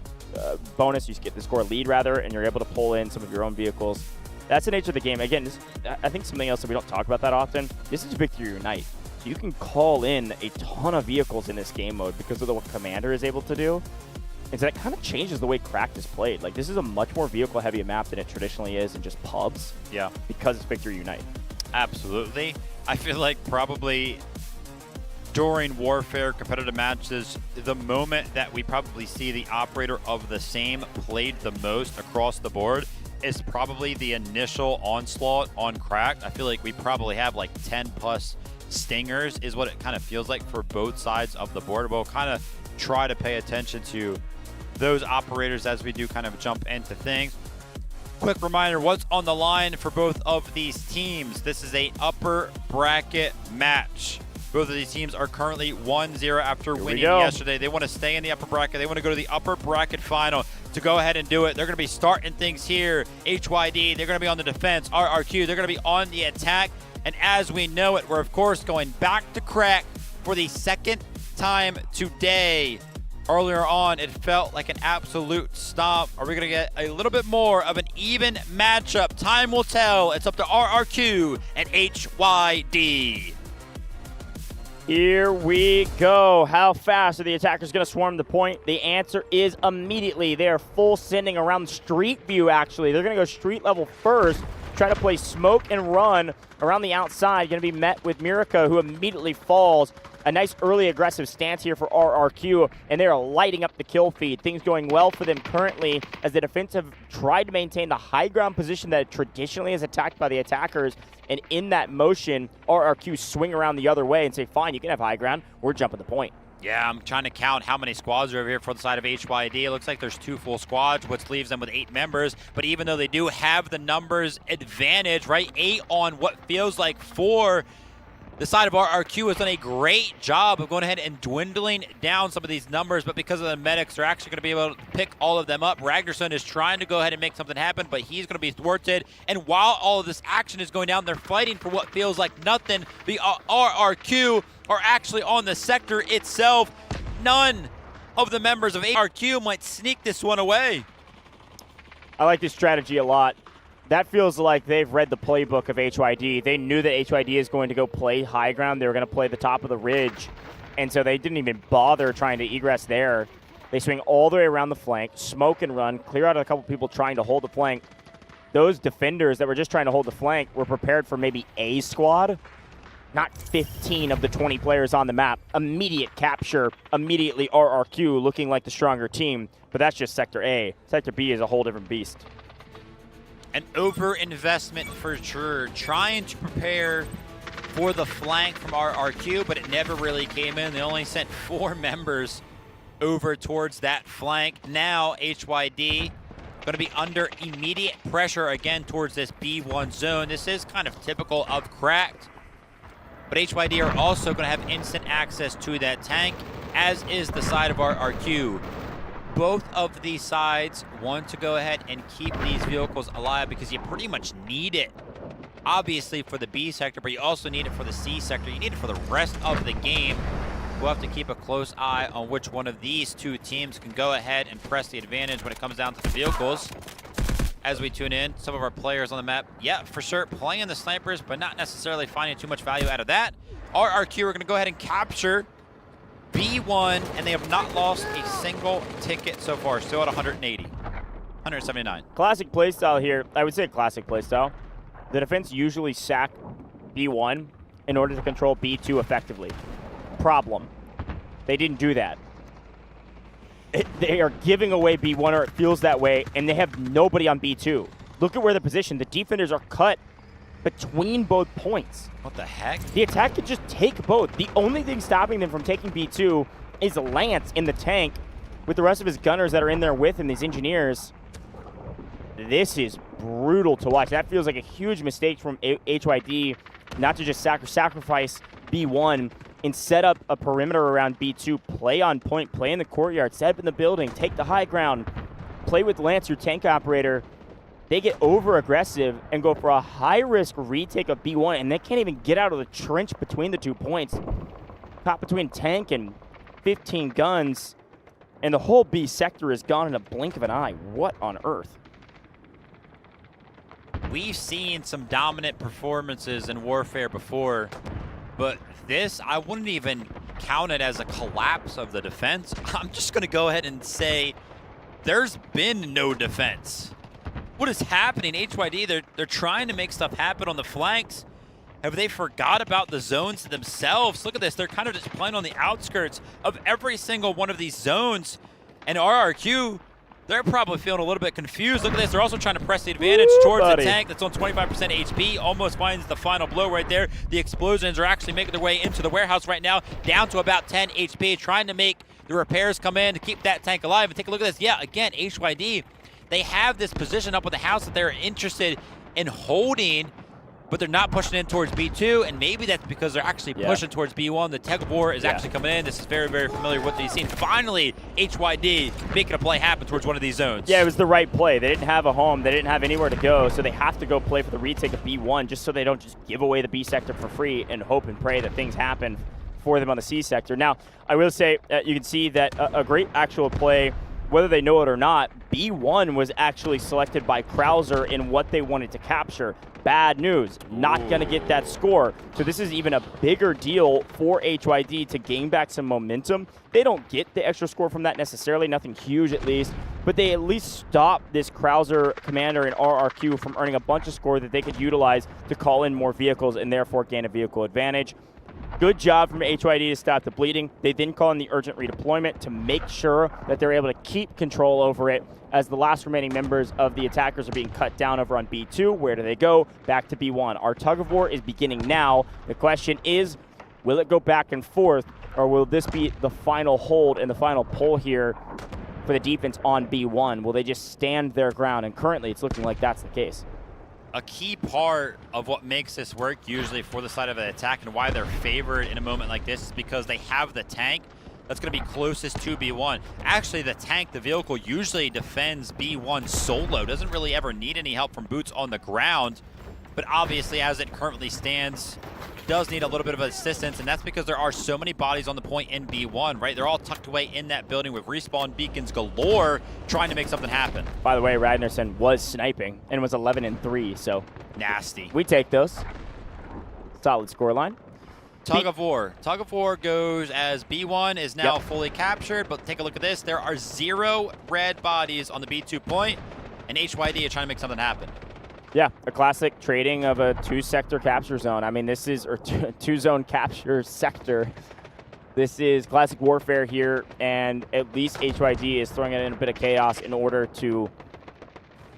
bonus. You get the score lead rather, and you're able to pull in some of your own vehicles. That's the nature of the game. Again, I think something else that we don't talk about that often. This is Victory Unite. So you can call in a ton of vehicles in this game mode because of what Commander is able to do. And so that kind of changes the way Cracked is played. Like, this is a much more vehicle-heavy map than it traditionally is in just pubs. Yeah. Because it's Victory Unite. Absolutely. I feel like probably during Warfare competitive matches, the moment that we probably see the operator of the same played the most across the board is probably the initial onslaught on Cracked. I feel like we probably have like 10+ stingers is what it kind of feels like for both sides of the board. We'll kind of try to pay attention to those operators as we do kind of jump into things. Quick reminder, what's on the line for both of these teams? This is a upper bracket match. Both of these teams are currently 1-0 after winning yesterday. They want to stay in the upper bracket. They want to go to the upper bracket final to go ahead and do it. They're going to be starting things here. HYD, they're going to be on the defense. RRQ, they're going to be on the attack. And as we know it, we're of course going back to Crack for the second time today. Earlier on, it felt like an absolute stomp. Are we going to get a little bit more of an even matchup? Time will tell. It's up to RRQ and HYD. Here we go. How fast are the attackers going to swarm the point? The answer is immediately. They are full sending around Street View, actually. They're going to go street level first, try to play smoke and run around the outside. Going to be met with Mirka, who immediately falls. A nice early aggressive stance here for RRQ, and they are lighting up the kill feed. Things going well for them currently as the defense have tried to maintain the high ground position that traditionally is attacked by the attackers. And in that motion, RRQ swing around the other way and say, fine, you can have high ground. We're jumping the point. Yeah, I'm trying to count how many squads are over here for the side of HYD. It looks like there's 2 full squads, which leaves them with 8 members. But even though they do have the numbers advantage, right, 8 on what feels like 4, the side of RRQ has done a great job of going ahead and dwindling down some of these numbers, but because of the medics, they're actually going to be able to pick all of them up. Ragnarsson is trying to go ahead and make something happen, but he's going to be thwarted. And while all of this action is going down, they're fighting for what feels like nothing. The RRQ are actually on the sector itself. None of the members of RRQ might sneak this one away. I like this strategy a lot. That feels like they've read the playbook of HYD. They knew that HYD is going to go play high ground. They were going to play the top of the ridge. And so they didn't even bother trying to egress there. They swing all the way around the flank, smoke and run, clear out a couple people trying to hold the flank. Those defenders that were just trying to hold the flank were prepared for maybe a squad, not 15 of the 20 players on the map. Immediate capture, immediately RRQ looking like the stronger team. But that's just Sector A. Sector B is a whole different beast. An over-investment for sure. Trying to prepare for the flank from RRQ, but it never really came in. They only sent 4 members over towards that flank. Now HYD going to be under immediate pressure again towards this B1 zone. This is kind of typical of Cracked, but HYD are also going to have instant access to that tank, as is the side of RRQ. Both of these sides want to go ahead and keep these vehicles alive because you pretty much need it, obviously, for the B sector, but you also need it for the C sector. You need it for the rest of the game. We'll have to keep a close eye on which one of these two teams can go ahead and press the advantage when it comes down to the vehicles. As we tune in, some of our players on the map, yeah, for sure, playing the snipers, but not necessarily finding too much value out of that. RRQ are going to go ahead and capture B1, and they have not lost a single ticket so far. Still at 180, 179. Classic playstyle here. I would say classic playstyle. The defense usually sack B1 in order to control B2 effectively. Problem. They didn't do that. They are giving away B1, or it feels that way, and they have nobody on B2. Look at where they're positioned. The defenders are cut between both points. What the heck? The attack could just take both. The only thing stopping them from taking B2 is Lance in the tank with the rest of his gunners that are in there with him, these engineers. This is brutal to watch. That feels like a huge mistake from HYD not to just sacrifice B1 and set up a perimeter around B2, play on point, play in the courtyard, set up in the building, take the high ground, play with Lance, your tank operator. They get over-aggressive and go for a high-risk retake of B1, and they can't even get out of the trench between the 2 points. Caught between tank and 15 guns, and the whole B sector is gone in a blink of an eye. What on earth? We've seen some dominant performances in Warfare before, but this, I wouldn't even count it as a collapse of the defense. I'm just going to go ahead and say there's been no defense. What is happening? HYD, they're trying to make stuff happen on the flanks. Have they forgot about the zones themselves? Look at this. They're kind of just playing on the outskirts of every single one of these zones. And RRQ, they're probably feeling a little bit confused. Look at this. They're also trying to press the advantage towards the tank that's on 25% HP. Almost finds the final blow right there. The explosions are actually making their way into the warehouse right now, down to about 10 HP, trying to make the repairs come in to keep that tank alive. And take a look at this. Yeah, again, HYD, they have this position up with the house that they're interested in holding, but they're not pushing in towards B2, and maybe that's because they're actually pushing towards B1. The tug of war is actually coming in. This is very, very familiar with what you've seen. Finally, HYD making a play happen towards one of these zones. Yeah, it was the right play. They didn't have a home. They didn't have anywhere to go, so they have to go play for the retake of B1 just so they don't just give away the B sector for free and hope and pray that things happen for them on the C sector. Now, I will say you can see that a great actual play, whether they know it or not, B1 was actually selected by Krauser in what they wanted to capture. Bad news, not going to get that score. So this is even a bigger deal for HYD to gain back some momentum. They don't get the extra score from that necessarily, nothing huge at least, but they at least stop this Krauser commander and RRQ from earning a bunch of score that they could utilize to call in more vehicles and therefore gain a vehicle advantage. Good job from HYD to stop the bleeding. They then call in the urgent redeployment to make sure that they're able to keep control over it as the last remaining members of the attackers are being cut down over on B2. Where do they go? Back to B1. Our tug of war is beginning now. The question is, will it go back and forth, or will this be the final hold and the final pull here for the defense on B1? Will they just stand their ground? And currently it's looking like that's the case. A key part of what makes this work usually for the side of an attack and why they're favored in a moment like this is because they have the tank that's going to be closest to B1. Actually, the tank, the vehicle, usually defends B1 solo. Doesn't really ever need any help from boots on the ground. But obviously, as it currently stands, does need a little bit of assistance, and that's because there are so many bodies on the point in B1, right? They're all tucked away in that building with respawn beacons galore, trying to make something happen. By the way, Ragnarsson was sniping and was 11-3, so nasty. We take those. Solid scoreline. Tug of war. Tug of war goes as B1 is now fully captured, but take a look at this. There are 0 red bodies on the B2 point, and HYD are trying to make something happen. Yeah, a classic trading of a 2-sector capture zone. I mean, this is, or 2-zone capture sector. This is classic warfare here, and at least HYD is throwing it in a bit of chaos in order to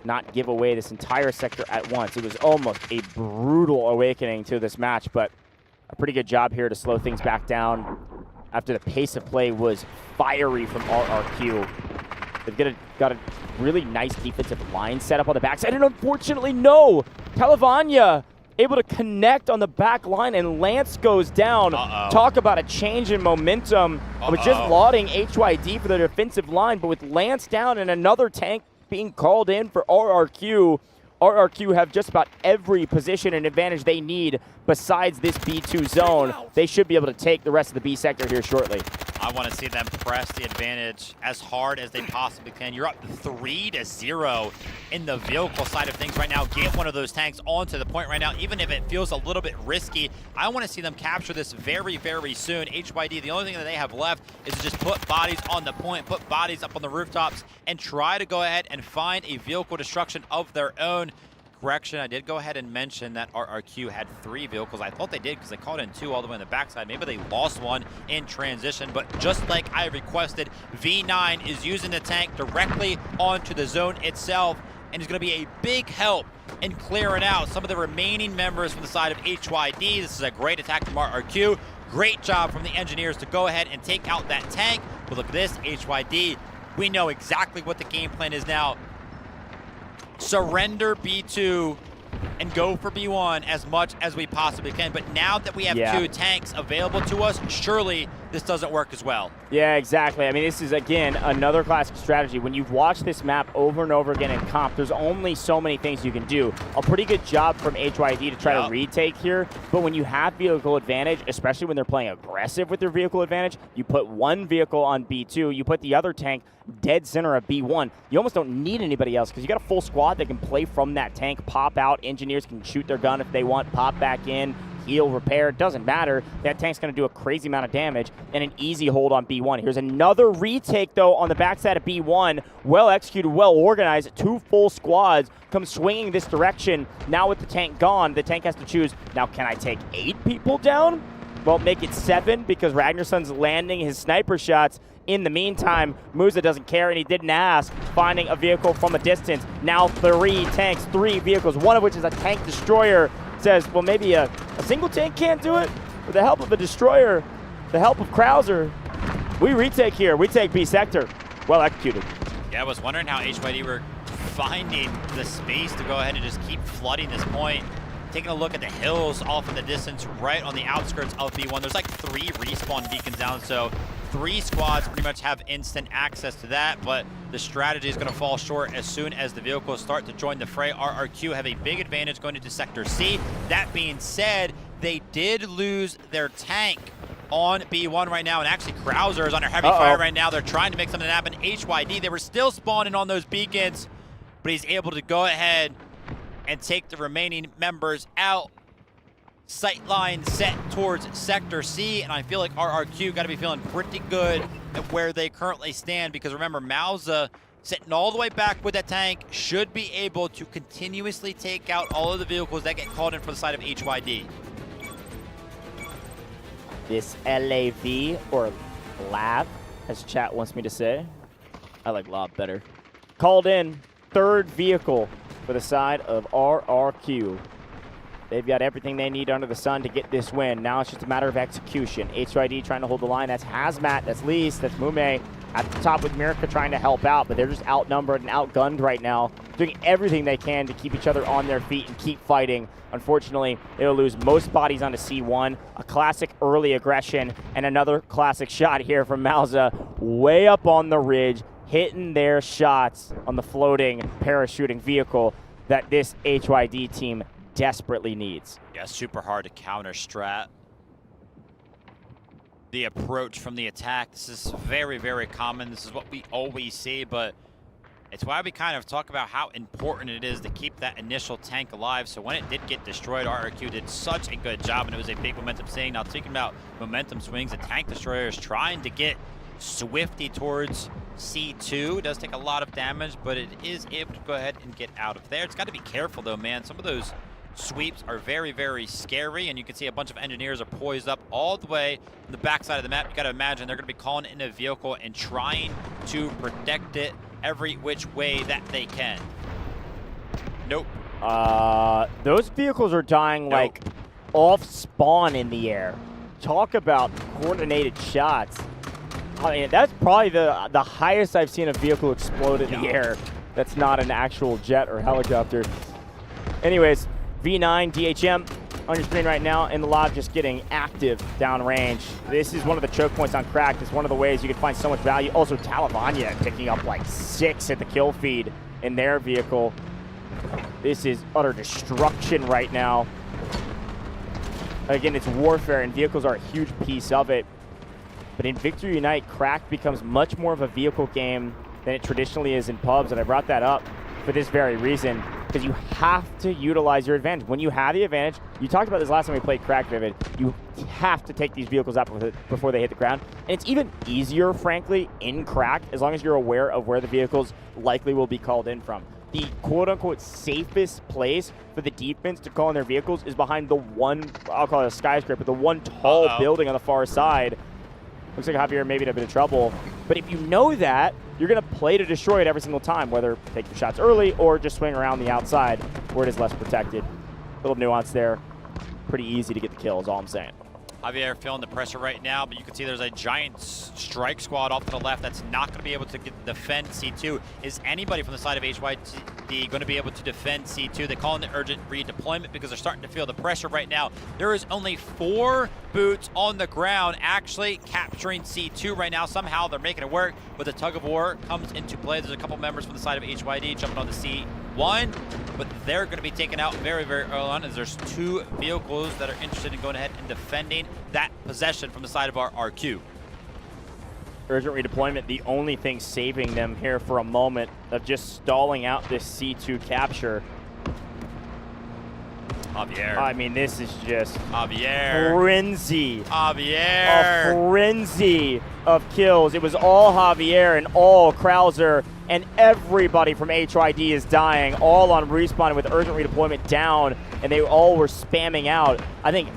not give away this entire sector at once. It was almost a brutal awakening to this match, but a pretty good job here to slow things back down after the pace of play was fiery from RRQ. They've got a really nice defensive line set up on the backside, and unfortunately, no! Talavanya able to connect on the back line, and Lance goes down. Talk about a change in momentum. I was just lauding HYD for their defensive line, but with Lance down and another tank being called in for RRQ, RRQ have just about every position and advantage they need besides this B2 zone. They should be able to take the rest of the B sector here shortly. I want to see them press the advantage as hard as they possibly can. You're up 3-0 in the vehicle side of things right now. Get one of those tanks onto the point right now, even if it feels a little bit risky. I want to see them capture this very, very soon. HYD, the only thing that they have left is to just put bodies on the point, put bodies up on the rooftops, and try to go ahead and find a vehicle destruction of their own. Correction, I did go ahead and mention that RRQ had 3 vehicles. I thought they did because they called in 2 all the way on the backside. Maybe they lost 1 in transition, but just like I requested, V9 is using the tank directly onto the zone itself and is going to be a big help in clearing out some of the remaining members from the side of HYD. This is a great attack from RRQ. Great job from the engineers to go ahead and take out that tank. But look at this, HYD. We know exactly what the game plan is now. Surrender B2 and go for B1 as much as we possibly can. But now that we have 2 tanks available to us, surely this doesn't work as well. Yeah, exactly. I mean, this is, again, another classic strategy. When you've watched this map over and over again in comp, there's only so many things you can do. A pretty good job from HYD to try to retake here, but when you have vehicle advantage, especially when they're playing aggressive with their vehicle advantage, you put 1 vehicle on B2, you put the other tank dead center of B1. You almost don't need anybody else because you got a full squad that can play from that tank, pop out. Engineers can shoot their gun if they want, pop back in, heal, repair, doesn't matter. That tank's going to do a crazy amount of damage and an easy hold on B1. Here's another retake, though, on the backside of B1. Well executed, well organized. 2 full squads come swinging this direction. Now with the tank gone, the tank has to choose, now can I take 8 people down? Well, make it 7 because Ragnarsson's landing his sniper shots. In the meantime, Musa doesn't care, and he didn't ask, finding a vehicle from a distance. Now 3 tanks, 3 vehicles, one of which is a tank destroyer. Says, well, maybe a single tank can't do it? With the help of a destroyer, the help of Krauser, we retake here. We take B sector. Well executed. Yeah, I was wondering how HYD were finding the space to go ahead and just keep flooding this point. Taking a look at the hills off in the distance, right on the outskirts of B1. There's like 3 respawn beacons down, so 3 squads pretty much have instant access to that, but the strategy is going to fall short as soon as the vehicles start to join the fray. RRQ have a big advantage going into Sector C. That being said, they did lose their tank on B1 right now, and actually Krauser is under heavy fire right now. They're trying to make something happen. HYD, they were still spawning on those beacons, but he's able to go ahead and take the remaining members out. Sightline set towards Sector C, and I feel like RRQ got to be feeling pretty good at where they currently stand, because remember, Mauza sitting all the way back with that tank should be able to continuously take out all of the vehicles that get called in for the side of HYD. This LAV, or LAV, as chat wants me to say. I like LAV better. Called in, 3rd vehicle for the side of RRQ. They've got everything they need under the sun to get this win. Now it's just a matter of execution. HYD trying to hold the line. That's Hazmat, that's Lise, that's Mume at the top with Mirka trying to help out, but they're just outnumbered and outgunned right now, doing everything they can to keep each other on their feet and keep fighting. Unfortunately, they'll lose most bodies onto C1. A classic early aggression and another classic shot here from Mauza way up on the ridge, hitting their shots on the floating parachuting vehicle that this HYD team desperately needs. Yeah, super hard to counter strat the approach from the attack. This is very, very common. This is what we always see, but it's why we kind of talk about how important it is to keep that initial tank alive. So when it did get destroyed, RRQ did such a good job, and it was a big momentum swing. Now, speaking about momentum swings, the tank destroyer is trying to get Swifty towards C2. It does take a lot of damage, but it is able to go ahead and get out of there. It's got to be careful, though, man. Some of those sweeps are very, very scary, and you can see a bunch of engineers are poised up all the way on the backside of the map. You got to imagine they're going to be calling in a vehicle and trying to protect it every which way that they can. Nope. Those vehicles are dying like off spawn in the air. Talk about coordinated shots. I mean, that's probably the highest I've seen a vehicle explode in the air. That's not an actual jet or helicopter. Anyways, V9 DHM on your screen right now in the live, just getting active downrange. This is one of the choke points on Cracked. It's one of the ways you can find so much value. Also, Talavanya picking up like 6 at the kill feed in their vehicle. This is utter destruction right now. Again, it's warfare, and vehicles are a huge piece of it. But in Victory Unite, Cracked becomes much more of a vehicle game than it traditionally is in pubs, and I brought that up for this very reason, because you have to utilize your advantage. When you have the advantage, you talked about this last time we played Cracked, Vivid, you have to take these vehicles out before they hit the ground. And it's even easier, frankly, in Cracked, as long as you're aware of where the vehicles likely will be called in from. The quote-unquote safest place for the defense to call in their vehicles is behind the one, I'll call it a skyscraper, the one tall building on the far side. Looks like Javier may be in a bit of trouble. But if you know that, you're going to play to destroy it every single time, whether take your shots early or just swing around the outside where it is less protected. Little nuance there. Pretty easy to get the kill is all I'm saying. Javier feeling the pressure right now, but you can see there's a giant strike squad off to the left that's not going to be able to defend C2. Is anybody from the side of HYD going to be able to defend C2? They call in the urgent redeployment because they're starting to feel the pressure right now. There is only 4 boots on the ground actually capturing C2 right now. Somehow they're making it work, but the tug of war comes into play. There's a couple members from the side of HYD jumping on the C1, but they're going to be taken out very, very early on, as there's 2 vehicles that are interested in going ahead and defending that possession from the side of our RQ. Urgent redeployment, the only thing saving them here for a moment of just stalling out this C2 capture. Javier. I mean, this is just Javier. Frenzy. Javier. A frenzy of kills. It was all Javier and all Krauser, and everybody from HYD is dying, all on respawn with urgent redeployment down, and they all were spamming out. I think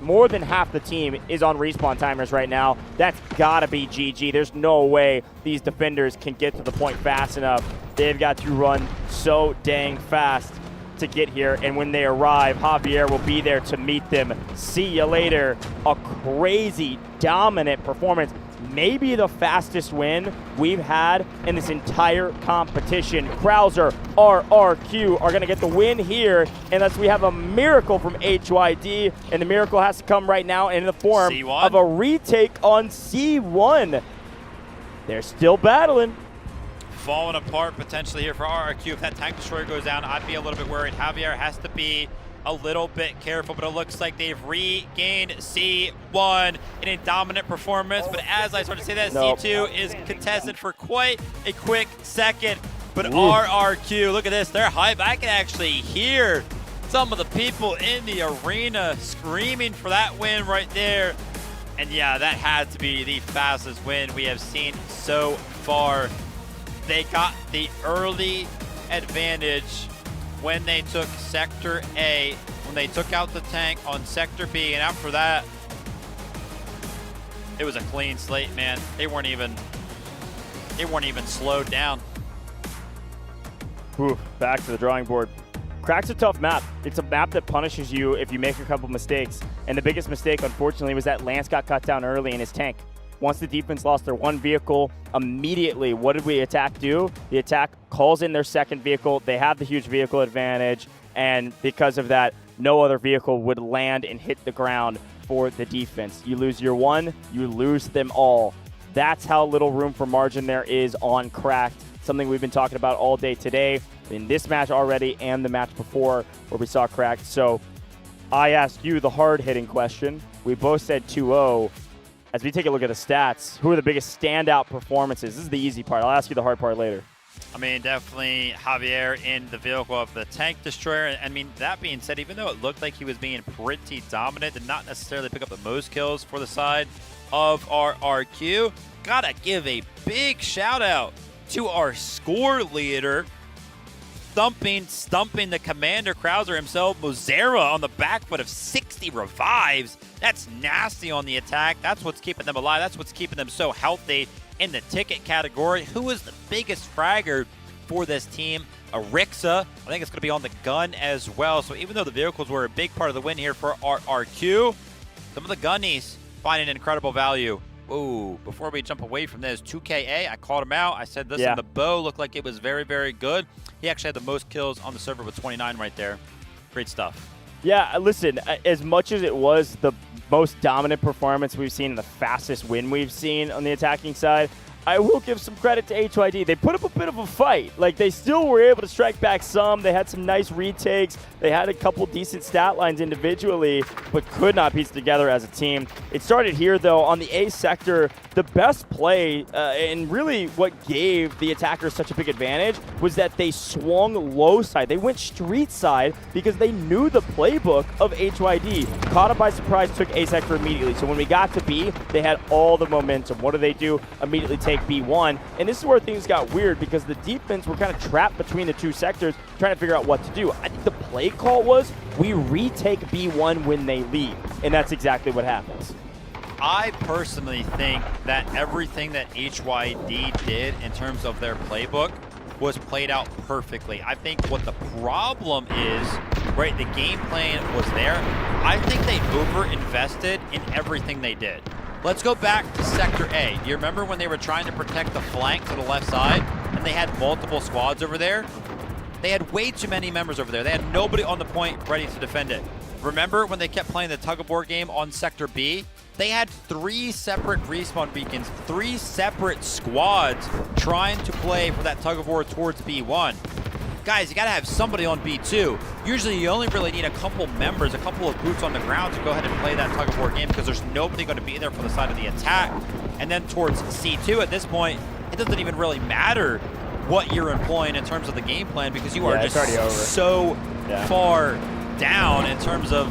more than half the team is on respawn timers right now. That's gotta be GG. There's no way these defenders can get to the point fast enough. They've got to run so dang fast to get here, and when they arrive, Javier will be there to meet them. See you later. A crazy, dominant performance. Maybe the fastest win we've had in this entire competition. Krauser, RRQ are going to get the win here unless we have a miracle from HYD, and the miracle has to come right now in the form C1? of a retake on C1. They're still battling. Falling apart potentially here for RRQ. If that tank destroyer goes down, I'd be a little bit worried. Javier has to be a little bit careful, but it looks like they've regained C1 in a dominant performance. But as I started to say that, C2 is contested for quite a quick second. But RRQ, look at this, they're high. I can actually hear some of the people in the arena screaming for that win right there. And yeah, that had to be the fastest win we have seen so far. They got the early advantage when they took Sector A, when they took out the tank on Sector B, and after that, it was a clean slate, man. They weren't even slowed down. Ooh, back to the drawing board. Crack's a tough map. It's a map that punishes you if you make a couple mistakes, and the biggest mistake, unfortunately, was that Lance got cut down early in his tank. Once the defense lost their one vehicle, immediately, what did we attack do? The attack calls in their second vehicle. They have the huge vehicle advantage, and because of that, no other vehicle would land and hit the ground for the defense. You lose your one, you lose them all. That's how little room for margin there is on Cracked, something we've been talking about all day today, in this match already and the match before where we saw Cracked. So I asked you the hard-hitting question. We both said 2-0. As we take a look at the stats, who are the biggest standout performances? This is the easy part. I'll ask you the hard part later. I mean, definitely Javier in the vehicle of the tank destroyer. I mean, that being said, even though it looked like he was being pretty dominant, did not necessarily pick up the most kills for the side of our RQ. Gotta give a big shout out to our score leader, stumping the commander Krauser himself, Mozera, on the back foot of 60 revives. That's nasty on the attack. That's what's keeping them alive. That's what's keeping them so healthy in the ticket category. Who is the biggest fragger for this team? Arixa. I think it's going to be on the gun as well. So even though the vehicles were a big part of the win here for our RQ, some of the gunnies finding incredible value Whoa, before we jump away from this, 2KA, I called him out. I said, listen, the bow looked like it was very, very good. He actually had the most kills on the server with 29 right there. Great stuff. Yeah, listen, as much as it was the most dominant performance we've seen and the fastest win we've seen on the attacking side, I will give some credit to HYD. They put up a bit of a fight. Like, they still were able to strike back some. They had some nice retakes. They had a couple decent stat lines individually, but could not piece together as a team. It started here, though, on the A sector. The best play, and really what gave the attackers such a big advantage, was that they swung low side. They went street side because they knew the playbook of HYD. Caught them by surprise, took A sector immediately. So when we got to B, they had all the momentum. What do? Immediately take B1. And this is where things got weird because the defense were kind of trapped between the two sectors trying to figure out what to do. I think the play call was, we retake B1 when they leave. And that's exactly what happens. I personally think that everything that HYD did in terms of their playbook was played out perfectly. I think what the problem is, right, the game plan was there. I think they over-invested in everything they did. Let's go back to Sector A. Do you remember when they were trying to protect the flank to the left side and they had multiple squads over there? They had way too many members over there. They had nobody on the point ready to defend it. Remember when they kept playing the tug-of-war game on Sector B? They had 3 separate respawn beacons, 3 separate squads trying to play for that tug-of-war towards B1. Guys, you gotta have somebody on B2. Usually you only really need a couple members, a couple of boots on the ground to go ahead and play that tug-of-war game because there's nobody gonna be there for the side of the attack. And then towards C2 at this point, it doesn't even really matter what you're employing in terms of the game plan because you are just so far down in terms of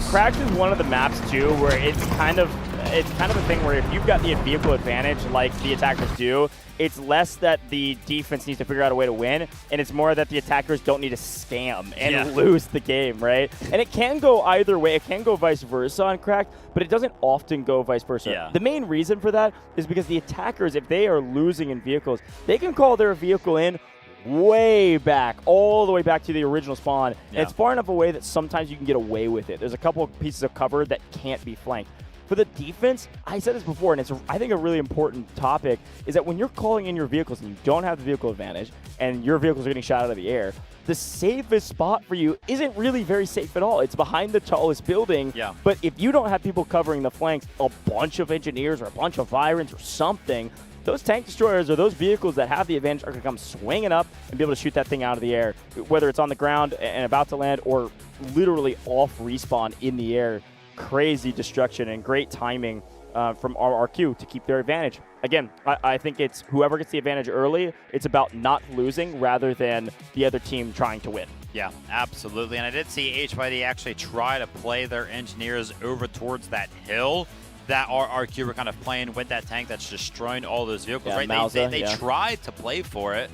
Cracked is one of the maps too where it's kind of a thing where if you've got the vehicle advantage like the attackers do, it's less that the defense needs to figure out a way to win, and it's more that the attackers don't need to scam and lose the game, right? And it can go either way. It can go vice versa on Cracked, but it doesn't often go vice versa. Yeah. The main reason for that is because the attackers, if they are losing in vehicles, they can call their vehicle in way back, all the way back to the original spawn. And it's far enough away that sometimes you can get away with it. There's a couple of pieces of cover that can't be flanked. For the defense, I said this before, and it's, I think, a really important topic, is that when you're calling in your vehicles and you don't have the vehicle advantage and your vehicles are getting shot out of the air, the safest spot for you isn't really very safe at all. It's behind the tallest building. Yeah. But if you don't have people covering the flanks, a bunch of engineers or a bunch of Virons or something, those tank destroyers or those vehicles that have the advantage are going to come swinging up and be able to shoot that thing out of the air, whether it's on the ground and about to land or literally off respawn in the air. Crazy destruction and great timing from RRQ to keep their advantage. Again, I think it's whoever gets the advantage early, it's about not losing rather than the other team trying to win. Yeah, absolutely. And I did see HYD actually try to play their engineers over towards that hill that RRQ were kind of playing with that tank that's destroying all those vehicles, right? Mausa, they tried to play for it.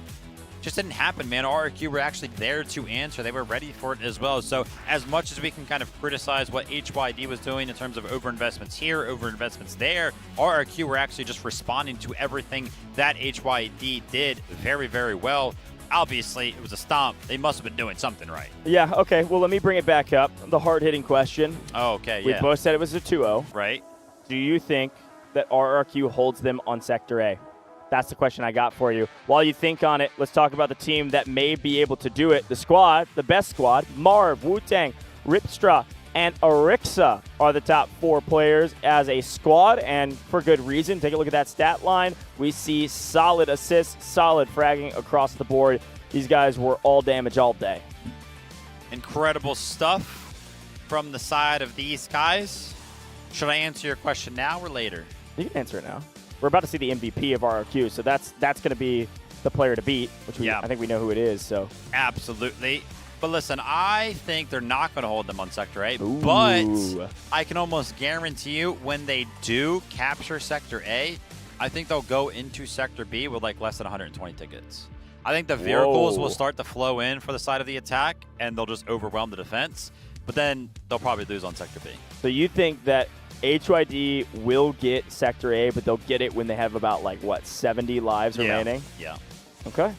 Just didn't happen, man. RRQ were actually there to answer. They were ready for it as well. So as much as we can kind of criticize what HYD was doing in terms of overinvestments here, overinvestments there, RRQ were actually just responding to everything that HYD did very, very well. Obviously, it was a stomp. They must have been doing something right. Yeah, okay. Well, let me bring it back up. The hard-hitting question. Oh, okay, We both said it was a 2-0. Right. Do you think that RRQ holds them on Sector A? That's the question I got for you. While you think on it, let's talk about the team that may be able to do it. The squad, the best squad, Marv, Wu-Tang, Ripstra, and Arixa are the top 4 players as a squad, and for good reason. Take a look at that stat line. We see solid assists, solid fragging across the board. These guys were all damage all day. Incredible stuff from the side of these guys. Should I answer your question now or later? You can answer it now. We're about to see the MVP of RRQ, so that's going to be the player to beat, which I think we know who it is. So absolutely. But listen, I think they're not going to hold them on Sector A, but I can almost guarantee you when they do capture Sector A, I think they'll go into Sector B with like less than 120 tickets. I think the vehicles will start to flow in for the side of the attack, and they'll just overwhelm the defense, but then they'll probably lose on Sector B. So you think that HYD will get Sector A, but they'll get it when they have about, like, what, 70 lives remaining? Yeah. Okay.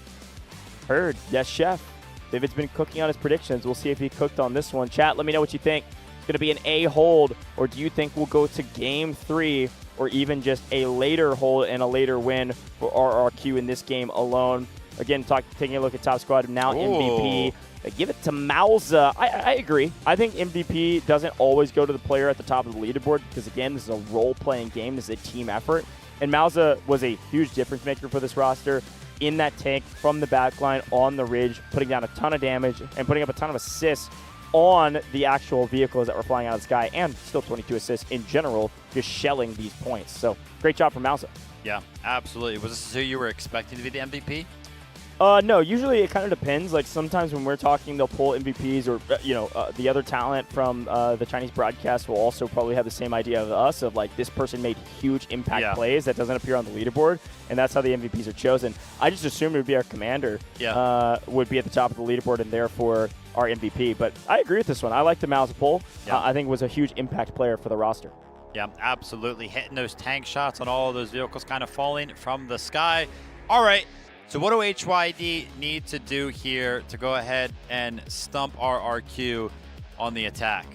Heard. Yes, Chef. David's been cooking on his predictions. We'll see if he cooked on this one. Chat, let me know what you think. It's going to be an A hold, or do you think we'll go to Game 3 or even just a later hold and a later win for RRQ in this game alone. Again, taking a look at top squad, now MVP. Give it to Mauza. I agree. I think MVP doesn't always go to the player at the top of the leaderboard because, again, this is a role-playing game. This is a team effort. And Mauza was a huge difference maker for this roster in that tank from the backline on the ridge, putting down a ton of damage and putting up a ton of assists on the actual vehicles that were flying out of the sky, and still 22 assists in general, just shelling these points. So great job from Mauza. Yeah, absolutely. Was this who you were expecting to be the MVP? No, usually it kind of depends. Like sometimes when we're talking, they'll pull MVPs or, the other talent from the Chinese broadcast will also probably have the same idea of us of like this person made huge impact plays that doesn't appear on the leaderboard, and that's how the MVPs are chosen. I just assumed it would be our commander would be at the top of the leaderboard and therefore our MVP. But I agree with this one. I like the Mauza pull. I think it was a huge impact player for the roster. Yeah, absolutely. Hitting those tank shots on all of those vehicles kind of falling from the sky. All right. So what do HYD need to do here to go ahead and stump RRQ on the attack?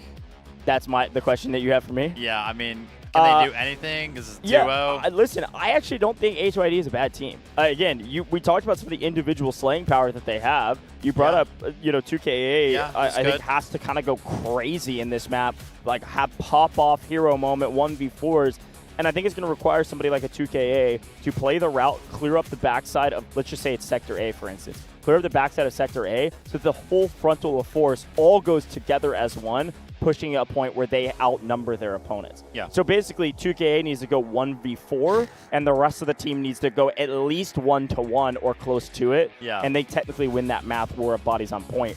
That's the question that you have for me? Yeah, I mean, can they do anything? This is duo. Listen, I actually don't think HYD is a bad team. Again, we talked about some of the individual slaying power that they have. You brought up, 2KA, I think has to kind of go crazy in this map, like have pop-off hero moment 1v4s. And I think it's going to require somebody like a 2KA to play the route, clear up the backside of, let's just say it's Sector A, for instance. Clear up the backside of Sector A so that the whole frontal of force all goes together as one, pushing a point where they outnumber their opponents. Yeah. So basically, 2KA needs to go 1v4, and the rest of the team needs to go at least 1-1 or close to it. Yeah. And they technically win that map where a body's on point.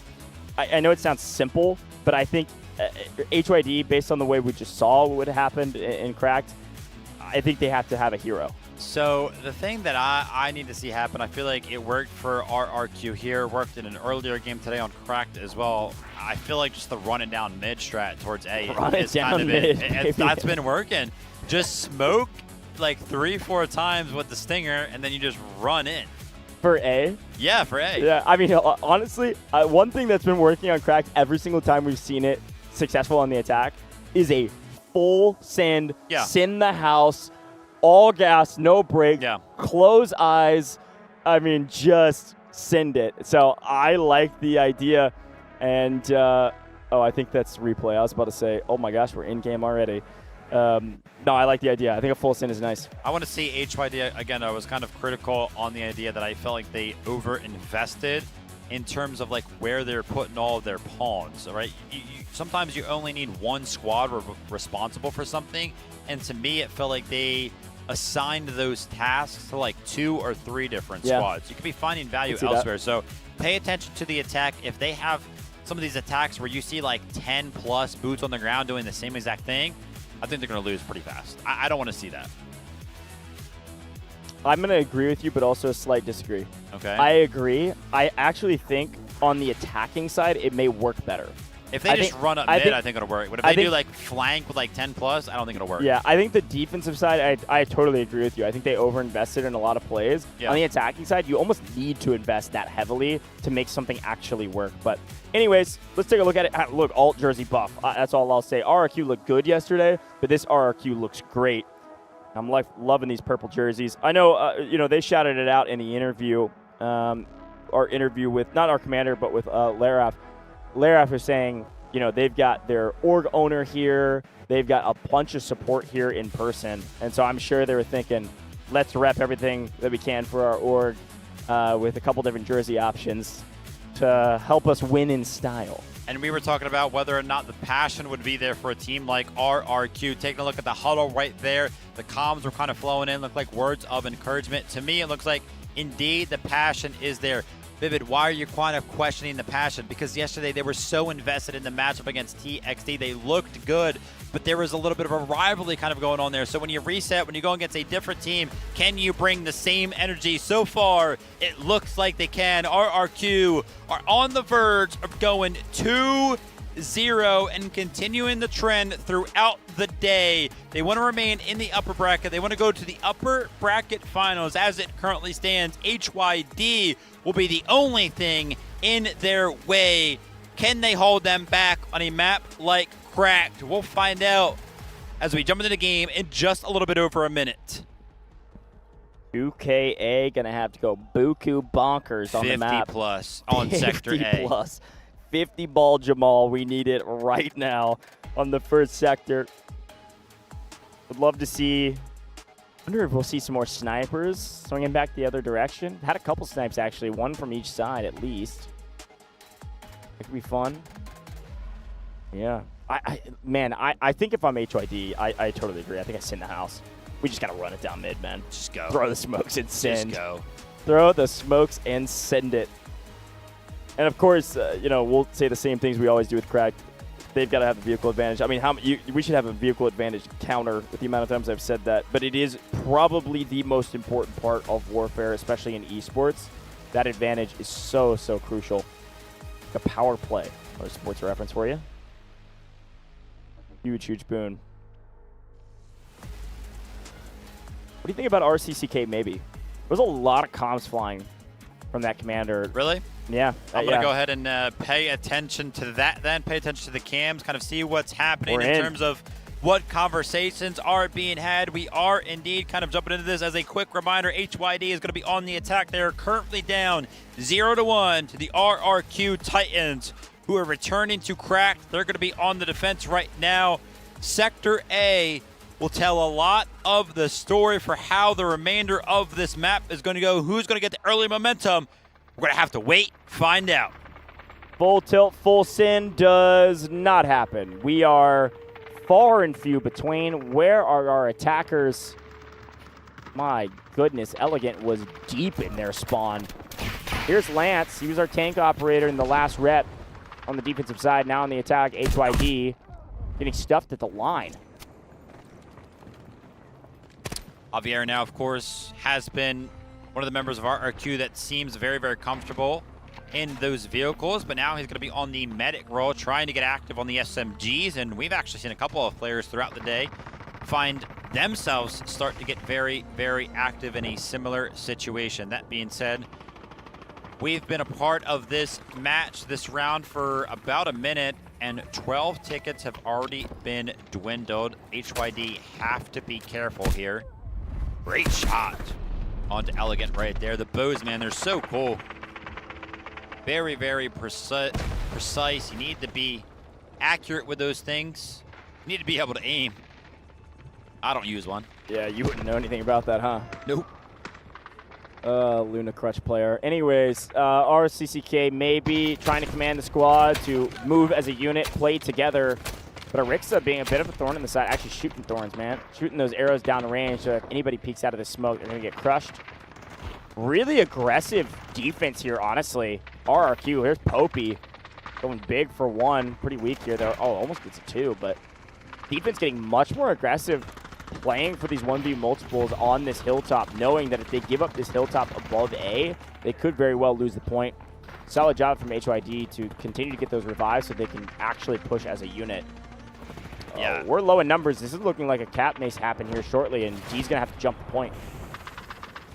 I know it sounds simple, but I think HYD, based on the way we just saw what happened in Cracked, I think they have to have a hero. So the thing that I need to see happen, I feel like it worked for RRQ here, worked in an earlier game today on Cracked as well. I feel like just the running down mid strat towards A is kind of it. That's been working. Just smoke like 3-4 times with the stinger, and then you just run in. For A? Yeah, for A. Yeah, I mean, honestly, one thing that's been working on Cracked every single time we've seen it successful on the attack is a full send, send the house, all gas, no break, close eyes. I mean, just send it. So I like the idea. And, I think that's replay. I was about to say, oh my gosh, we're in game already. No, I like the idea. I think a full send is nice. I want to see HYD, again, I was kind of critical on the idea that I felt like they over-invested in terms of like where they're putting all of their pawns, all right? Sometimes you only need one squad responsible for something, and to me it felt like they assigned those tasks to like 2 or 3 different squads. You could be finding value elsewhere, so pay attention to the attack. If they have some of these attacks where you see like 10 plus boots on the ground doing the same exact thing, I think they're going to lose pretty fast. I don't want to see that. I'm going to agree with you, but also a slight disagree. Okay. I agree. I actually think on the attacking side, it may work better. If they just run up mid, I think it'll work. But if they do like flank with like 10 plus, I don't think it'll work. Yeah, I think the defensive side, I totally agree with you. I think they overinvested in a lot of plays. Yeah. On the attacking side, you almost need to invest that heavily to make something actually work. But anyways, let's take a look at it. Look, alt jersey buff. That's all I'll say. RRQ looked good yesterday, but this RRQ looks great. I'm loving these purple jerseys. I know, they shouted it out in the interview, our interview with, not our commander, but with Laraf. Laraf is saying, they've got their org owner here. They've got a bunch of support here in person. And so I'm sure they were thinking, let's rep everything that we can for our org with a couple different jersey options to help us win in style. And we were talking about whether or not the passion would be there for a team like RRQ. Taking a look at the huddle right there, the comms were kind of flowing in, look like words of encouragement. To me, it looks like indeed the passion is there. Vivid, why are you kind of questioning the passion? Because yesterday they were so invested in the matchup against TXT. They looked good, but there was a little bit of a rivalry kind of going on there. So when you reset, when you go against a different team, can you bring the same energy? So far, it looks like they can. RRQ are on the verge of going 2-0 and continuing the trend throughout the day. They want to remain in the upper bracket. They want to go to the upper bracket finals. As it currently stands, HYD will be the only thing in their way. Can they hold them back on a map like Cracked? We'll find out as we jump into the game in just a little bit over a minute. 2KA gonna have to go buku bonkers on the map. 50 plus on Sector A. 50 plus. 50 ball Jamal. We need it right now on the first sector. Would love to see. Wonder if we'll see some more snipers swinging back the other direction. Had a couple snipes actually, one from each side at least. It could be fun. Yeah. I think if I'm HYD, I totally agree. I think I sit in the house. We just gotta run it down mid, man. Just go. Throw the smokes and send. Just go. Throw the smokes and send it. And of course, you know, we'll say the same things we always do with Cracked. They've got to have a vehicle advantage. I mean, we should have a vehicle advantage counter with the amount of times I've said that. But it is probably the most important part of Warfare, especially in esports. That advantage is so, so crucial. The power play. Or sports reference for you. Huge, huge boon. What do you think about RCCK maybe? There's a lot of comms flying from that commander. Really? Yeah. I'm going to go ahead and pay attention to that then. Pay attention to the cams, kind of see what's happening in terms of what conversations are being had. We are indeed kind of jumping into this. As a quick reminder, HYD is going to be on the attack. They are currently down 0-1 to the RRQ Titans, who are returning to Cracked. They're going to be on the defense right now. Sector A will tell a lot of the story for how the remainder of this map is going to go. Who's going to get the early momentum? We're going to have to wait, find out. Full tilt, full sin does not happen. We are far and few between. Where are our attackers? My goodness, Elegant was deep in their spawn. Here's Lance. He was our tank operator in the last rep on the defensive side. Now on the attack, HYD getting stuffed at the line. Javier now, of course, has been one of the members of RRQ that seems very, very comfortable in those vehicles, but now he's going to be on the medic role, trying to get active on the SMGs, and we've actually seen a couple of players throughout the day find themselves start to get very, very active in a similar situation. That being said, we've been a part of this match, this round, for about a minute, and 12 tickets have already been dwindled. HYD have to be careful here. Great shot onto Elegant right there. The bows, man, they're so cool. Very, very precise. You need to be accurate with those things. You need to be able to aim. I don't use one. Yeah, you wouldn't know anything about that, huh? Nope. Luna Crutch player. Anyways, RCCK maybe trying to command the squad to move as a unit, play together. But Arixa being a bit of a thorn in the side, actually shooting thorns, man. Shooting those arrows down the range, so if anybody peeks out of the smoke, they're going to get crushed. Really aggressive defense here, honestly. RRQ, here's Popey going big for one. Pretty weak here, though. Oh, almost gets a two, but defense getting much more aggressive, playing for these 1v multiples on this hilltop, knowing that if they give up this hilltop above A, they could very well lose the point. Solid job from HYD to continue to get those revives so they can actually push as a unit. Yeah. We're low in numbers. This is looking like a cap mace happen here shortly, and D's going to have to jump the point.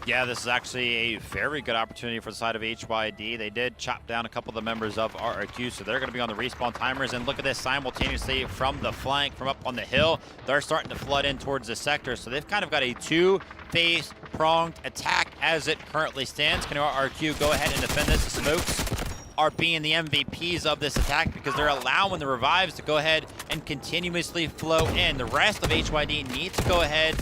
Yeah, this is actually a very good opportunity for the side of HYD. They did chop down a couple of the members of RRQ, so they're going to be on the respawn timers. And look at this simultaneously from the flank, from up on the hill. They're starting to flood in towards the sector, so they've kind of got a two-phase pronged attack as it currently stands. Can RRQ go ahead and defend this? The smokes are being the MVPs of this attack because they're allowing the revives to go ahead and continuously flow in. The rest of HYD needs to go ahead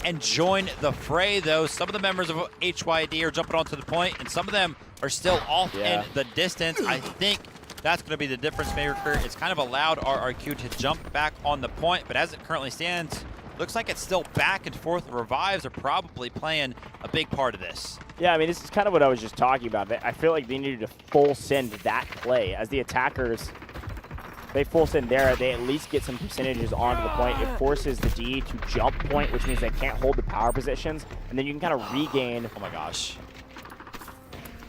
and join the fray, though. Some of the members of HYD are jumping onto the point, and some of them are still off in the distance. I think that's going to be the difference maker. It's kind of allowed RRQ to jump back on the point, but as it currently stands, looks like it's still back and forth. The revives are probably playing a big part of this. Yeah, I mean, this is kind of what I was just talking about. I feel like they needed to full send that play. As the attackers, they full send there, they at least get some percentages onto the point. It forces the D to jump point, which means they can't hold the power positions. And then you can kind of regain. Oh my gosh.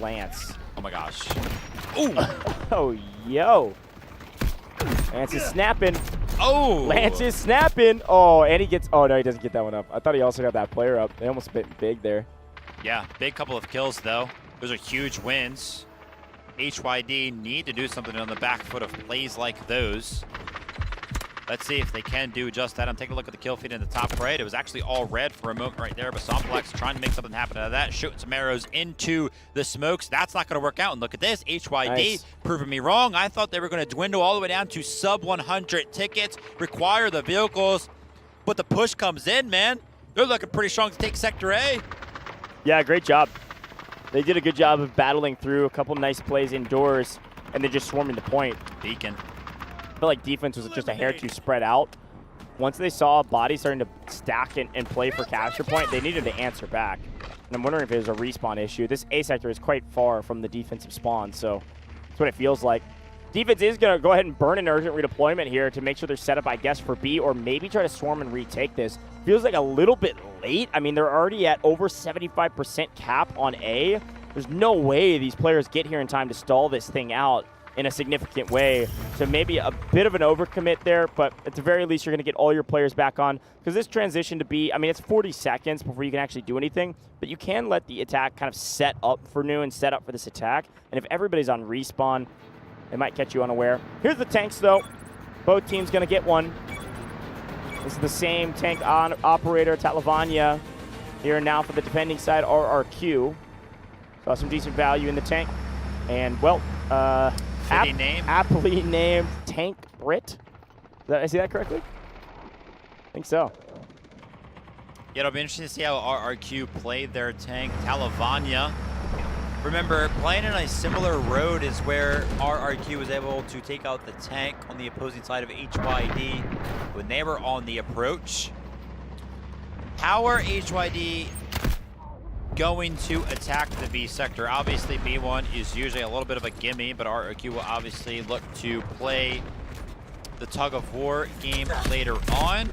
Lance. Oh my gosh. Ooh. Oh, yo. Lance is snapping. Oh. Lance is snapping. Oh, and he gets. Oh, no, he doesn't get that one up. I thought he also got that player up. They almost bit big there. Yeah, big couple of kills, though. Those are huge wins. HYD need to do something on the back foot of plays like those. Let's see if they can do just that. I'm taking a look at the kill feed in the top right. It was actually all red for a moment right there, but Somplex trying to make something happen out of that, shooting some arrows into the smokes. That's not going to work out. And look at this, HYD proving me wrong. I thought they were going to dwindle all the way down to sub 100 tickets, require the vehicles, but the push comes in, man. They're looking pretty strong to take Sector A. Yeah, great job. They did a good job of battling through a couple nice plays indoors, and then just swarming the point. Beacon. I feel like defense was just a hair too spread out. Once they saw bodies starting to stack and play for capture point, they needed to answer back. And I'm wondering if it was a respawn issue. This A sector is quite far from the defensive spawn, so that's what it feels like. Defense is going to go ahead and burn an urgent redeployment here to make sure they're set up, I guess, for B, or maybe try to swarm and retake this. Feels like a little bit late. I mean, they're already at over 75% cap on A. There's no way these players get here in time to stall this thing out in a significant way. So maybe a bit of an overcommit there, but at the very least, you're going to get all your players back on. Because this transition to B, I mean, it's 40 seconds before you can actually do anything, but you can let the attack kind of set up for new and set up for this attack. And if everybody's on respawn, they might catch you unaware. Here's the tanks, though. Both teams going to get one. This is the same tank operator, Talavanya, here now for the defending side, RRQ. Saw some decent value in the tank. And, well, aptly named Tank Brit. Did I see that correctly? I think so. Yeah, it'll be interesting to see how RRQ played their tank. Talavanya. Remember, playing in a similar road is where RRQ was able to take out the tank on the opposing side of HYD when they were on the approach. How are HYD going to attack the B sector? Obviously, B1 is usually a little bit of a gimme, but RRQ will obviously look to play the tug-of-war game later on.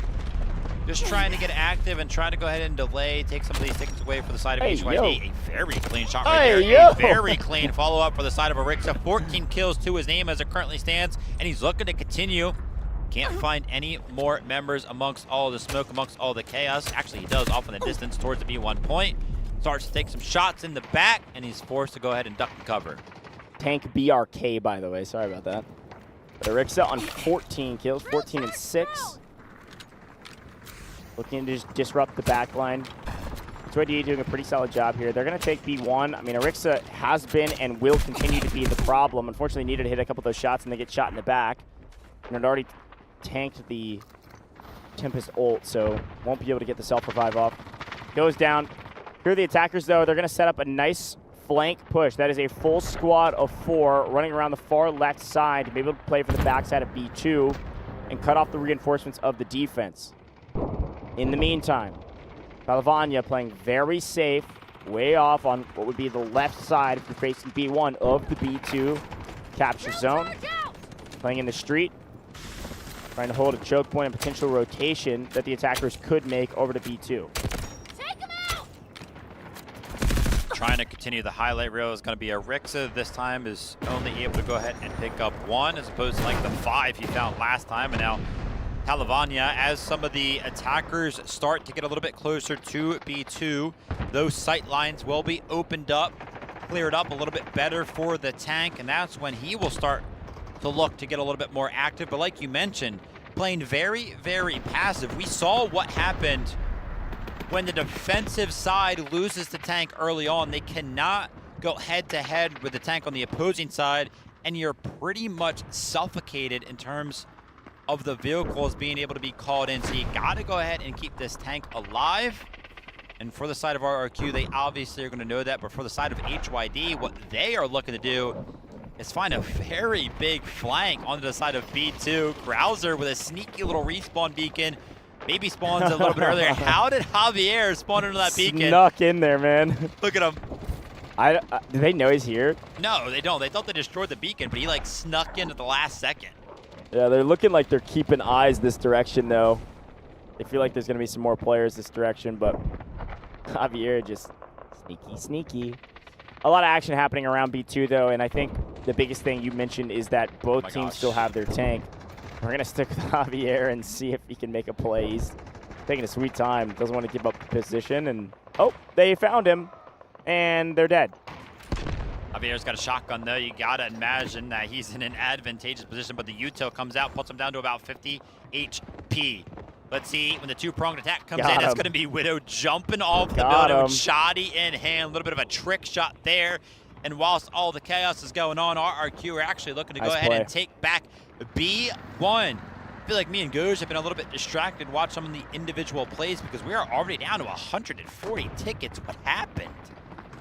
Just trying to get active and trying to go ahead and delay, take some of these tickets away for the side of HYD. A very clean shot right there. A very clean follow-up for the side of Arixa. 14 kills to his name as it currently stands, and he's looking to continue. Can't find any more members amongst all the smoke, amongst all the chaos. Actually, he does off in the distance towards the B1 point. Starts to take some shots in the back, and he's forced to go ahead and duck and cover. Tank BRK, by the way. Sorry about that. But Arixa on 14 kills, 14 and 6. Looking to just disrupt the back line. HYD doing a pretty solid job here. They're going to take B1. I mean, Arixa has been and will continue to be the problem. Unfortunately, needed to hit a couple of those shots, and they get shot in the back. And it already tanked the Tempest ult, so won't be able to get the self-revive off. Goes down. Here are the attackers, though. They're going to set up a nice flank push. That is a full squad of 4 running around the far left side to be able to play for the backside of B2 and cut off the reinforcements of the defense. In the meantime, Talavanya playing very safe, way off on what would be the left side if you're facing B1 of the B2 capture zone. Playing in the street, trying to hold a choke point and potential rotation that the attackers could make over to B2. Trying to continue the highlight reel is going to be Arixa. This time is only able to go ahead and pick up 1 as opposed to like the 5 he found last time. And now Talavanya, as some of the attackers start to get a little bit closer to B2, those sight lines will be opened up, cleared up a little bit better for the tank, and that's when he will start to look to get a little bit more active. But like you mentioned, playing very, very passive. We saw what happened when the defensive side loses the tank early on. They cannot go head-to-head with the tank on the opposing side, and you're pretty much suffocated in terms of the vehicles being able to be called in. So you got to go ahead and keep this tank alive. And for the side of RRQ, they obviously are going to know that. But for the side of HYD, what they are looking to do is find a very big flank onto the side of B2. Krauser with a sneaky little respawn beacon. Maybe spawns a little bit earlier. How did Javier spawn into that beacon? Snuck in there, man. Look at him. Do they know he's here? No, they don't. They thought they destroyed the beacon, but he like snuck in at the last second. Yeah, they're looking like they're keeping eyes this direction, though. They feel like there's going to be some more players this direction, but Javier just sneaky. A lot of action happening around B2, though, and I think the biggest thing you mentioned is that both teams still have their tank. We're going to stick with Javier and see if he can make a play. He's taking a sweet time. Doesn't want to give up position, and oh, they found him, and they're dead. Javier's got a shotgun though. You gotta imagine that he's in an advantageous position, but the util comes out, puts him down to about 50 HP. Let's see, when the two-pronged attack comes in, it's gonna be Widow jumping off the building with Shoddy in hand. A little bit of a trick shot there. And whilst all the chaos is going on, RRQ are actually looking to go ahead and take back B1. I feel like me and Goj have been a little bit distracted, watch some of the individual plays because we are already down to 140 tickets. What happened?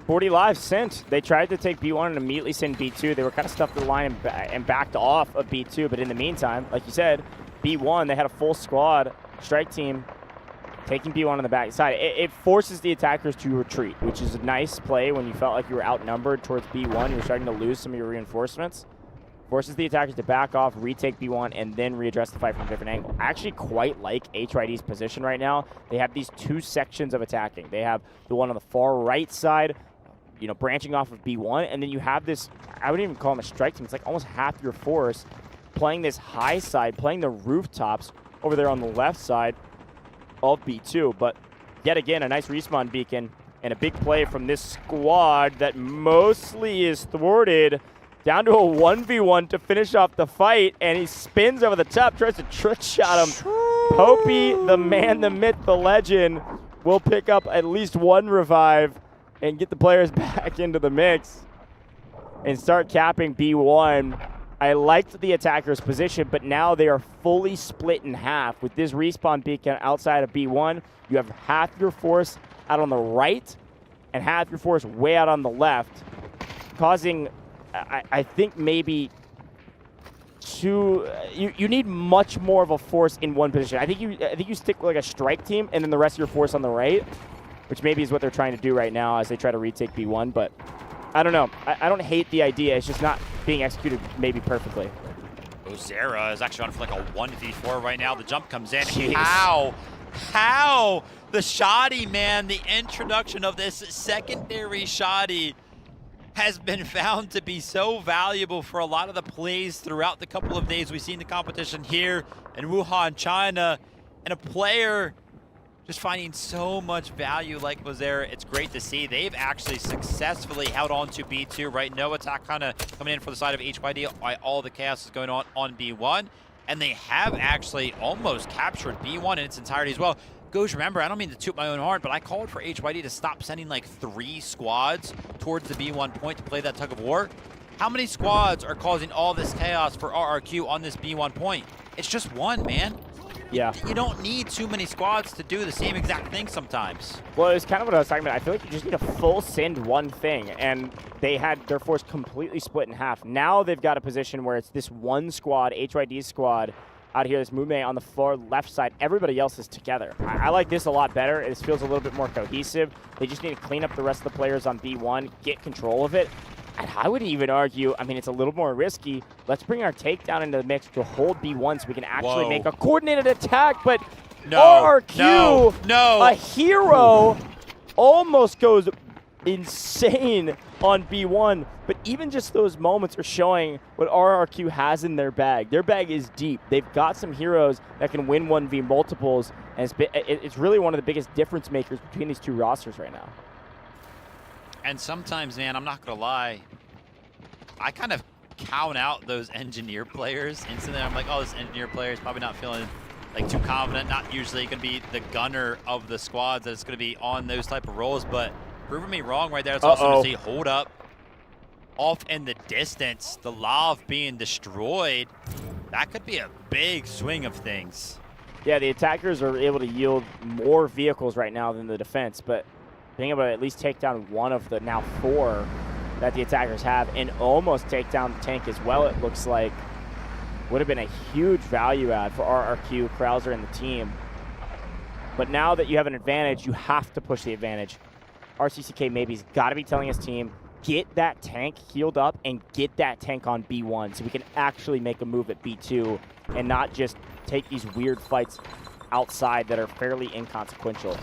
40 lives sent. They tried to take B1 and immediately send B2. They were kind of stuffed in the line and backed off of B2, but in the meantime, like you said, B1, they had a full squad strike team taking B1 on the back side. It forces the attackers to retreat, which is a nice play when you felt like you were outnumbered towards B1. You were starting to lose some of your reinforcements. Forces the attackers to back off, retake B1, and then readdress the fight from a different angle. I actually quite like HYD's position right now. They have these two sections of attacking. They have the one on the far right side, you know, branching off of B1, and then you have this, I wouldn't even call them a strike team. It's like almost half your force playing this high side, playing the rooftops over there on the left side of B2. But yet again, a nice respawn beacon and a big play from this squad that mostly is thwarted. Down to a 1v1 to finish off the fight, and he spins over the top, tries to trick shot him. Popey, the man, the myth, the legend, will pick up at least one revive and get the players back into the mix and start capping B1. I liked the attacker's position, but now they are fully split in half. With this respawn beacon outside of B1, you have half your force out on the right and half your force way out on the left, causing, I think, maybe you need much more of a force in one position. I think you stick with like a strike team and then the rest of your force on the right, which maybe is what they're trying to do right now as they try to retake B1, but I don't know. I don't hate the idea. It's just not being executed maybe perfectly. Ozera is actually on for like a 1v4 right now. The jump comes in. Jeez. How? The shoddy, man, the introduction of this secondary shoddy has been found to be so valuable for a lot of the plays throughout the couple of days we've seen the competition here in Wuhan, China, and a player just finding so much value like was there. It's great to see. They've actually successfully held on to B2, right? No attack kind of coming in for the side of HYD while all the chaos is going on B1. And they have actually almost captured B1 in its entirety as well. Goj, remember, I don't mean to toot my own horn, but I called for HYD to stop sending like 3 squads towards the B1 point to play that tug of war. How many squads are causing all this chaos for RRQ on this B1 point? It's just one, man. Yeah. You don't need too many squads to do the same exact thing sometimes. Well, it's kind of what I was talking about. I feel like you just need to full send one thing, and they had their force completely split in half. Now they've got a position where it's this one squad, HYD squad, out here, this movement on the far left side. Everybody else is together. I like this a lot better. It feels a little bit more cohesive. They just need to clean up the rest of the players on B1, get control of it. And I would even argue, I mean, it's a little more risky. Let's bring our takedown into the mix to hold B1 so we can actually make a coordinated attack. But RRQ, a hero, almost goes insane on B1. But even just those moments are showing what RRQ has in their bag. Their bag is deep. They've got some heroes that can win 1v multiples. And it's really one of the biggest difference makers between these two rosters right now. And sometimes, man, I'm not going to lie, I kind of count out those engineer players instantly. I'm like, oh, this engineer player is probably not feeling like too confident, not usually going to be the gunner of the squads that is going to be on those type of roles, but proving me wrong right there. It's awesome to see. Hold up. Off in the distance, the Lav being destroyed. That could be a big swing of things. Yeah, the attackers are able to yield more vehicles right now than the defense, but being able to at least take down one of the now 4 that the attackers have and almost take down the tank as well, it looks like, would have been a huge value add for RRQ, Krauser, and the team. But now that you have an advantage, you have to push the advantage. RCCK maybe's got to be telling his team, get that tank healed up and get that tank on B1 so we can actually make a move at B2 and not just take these weird fights outside that are fairly inconsequential.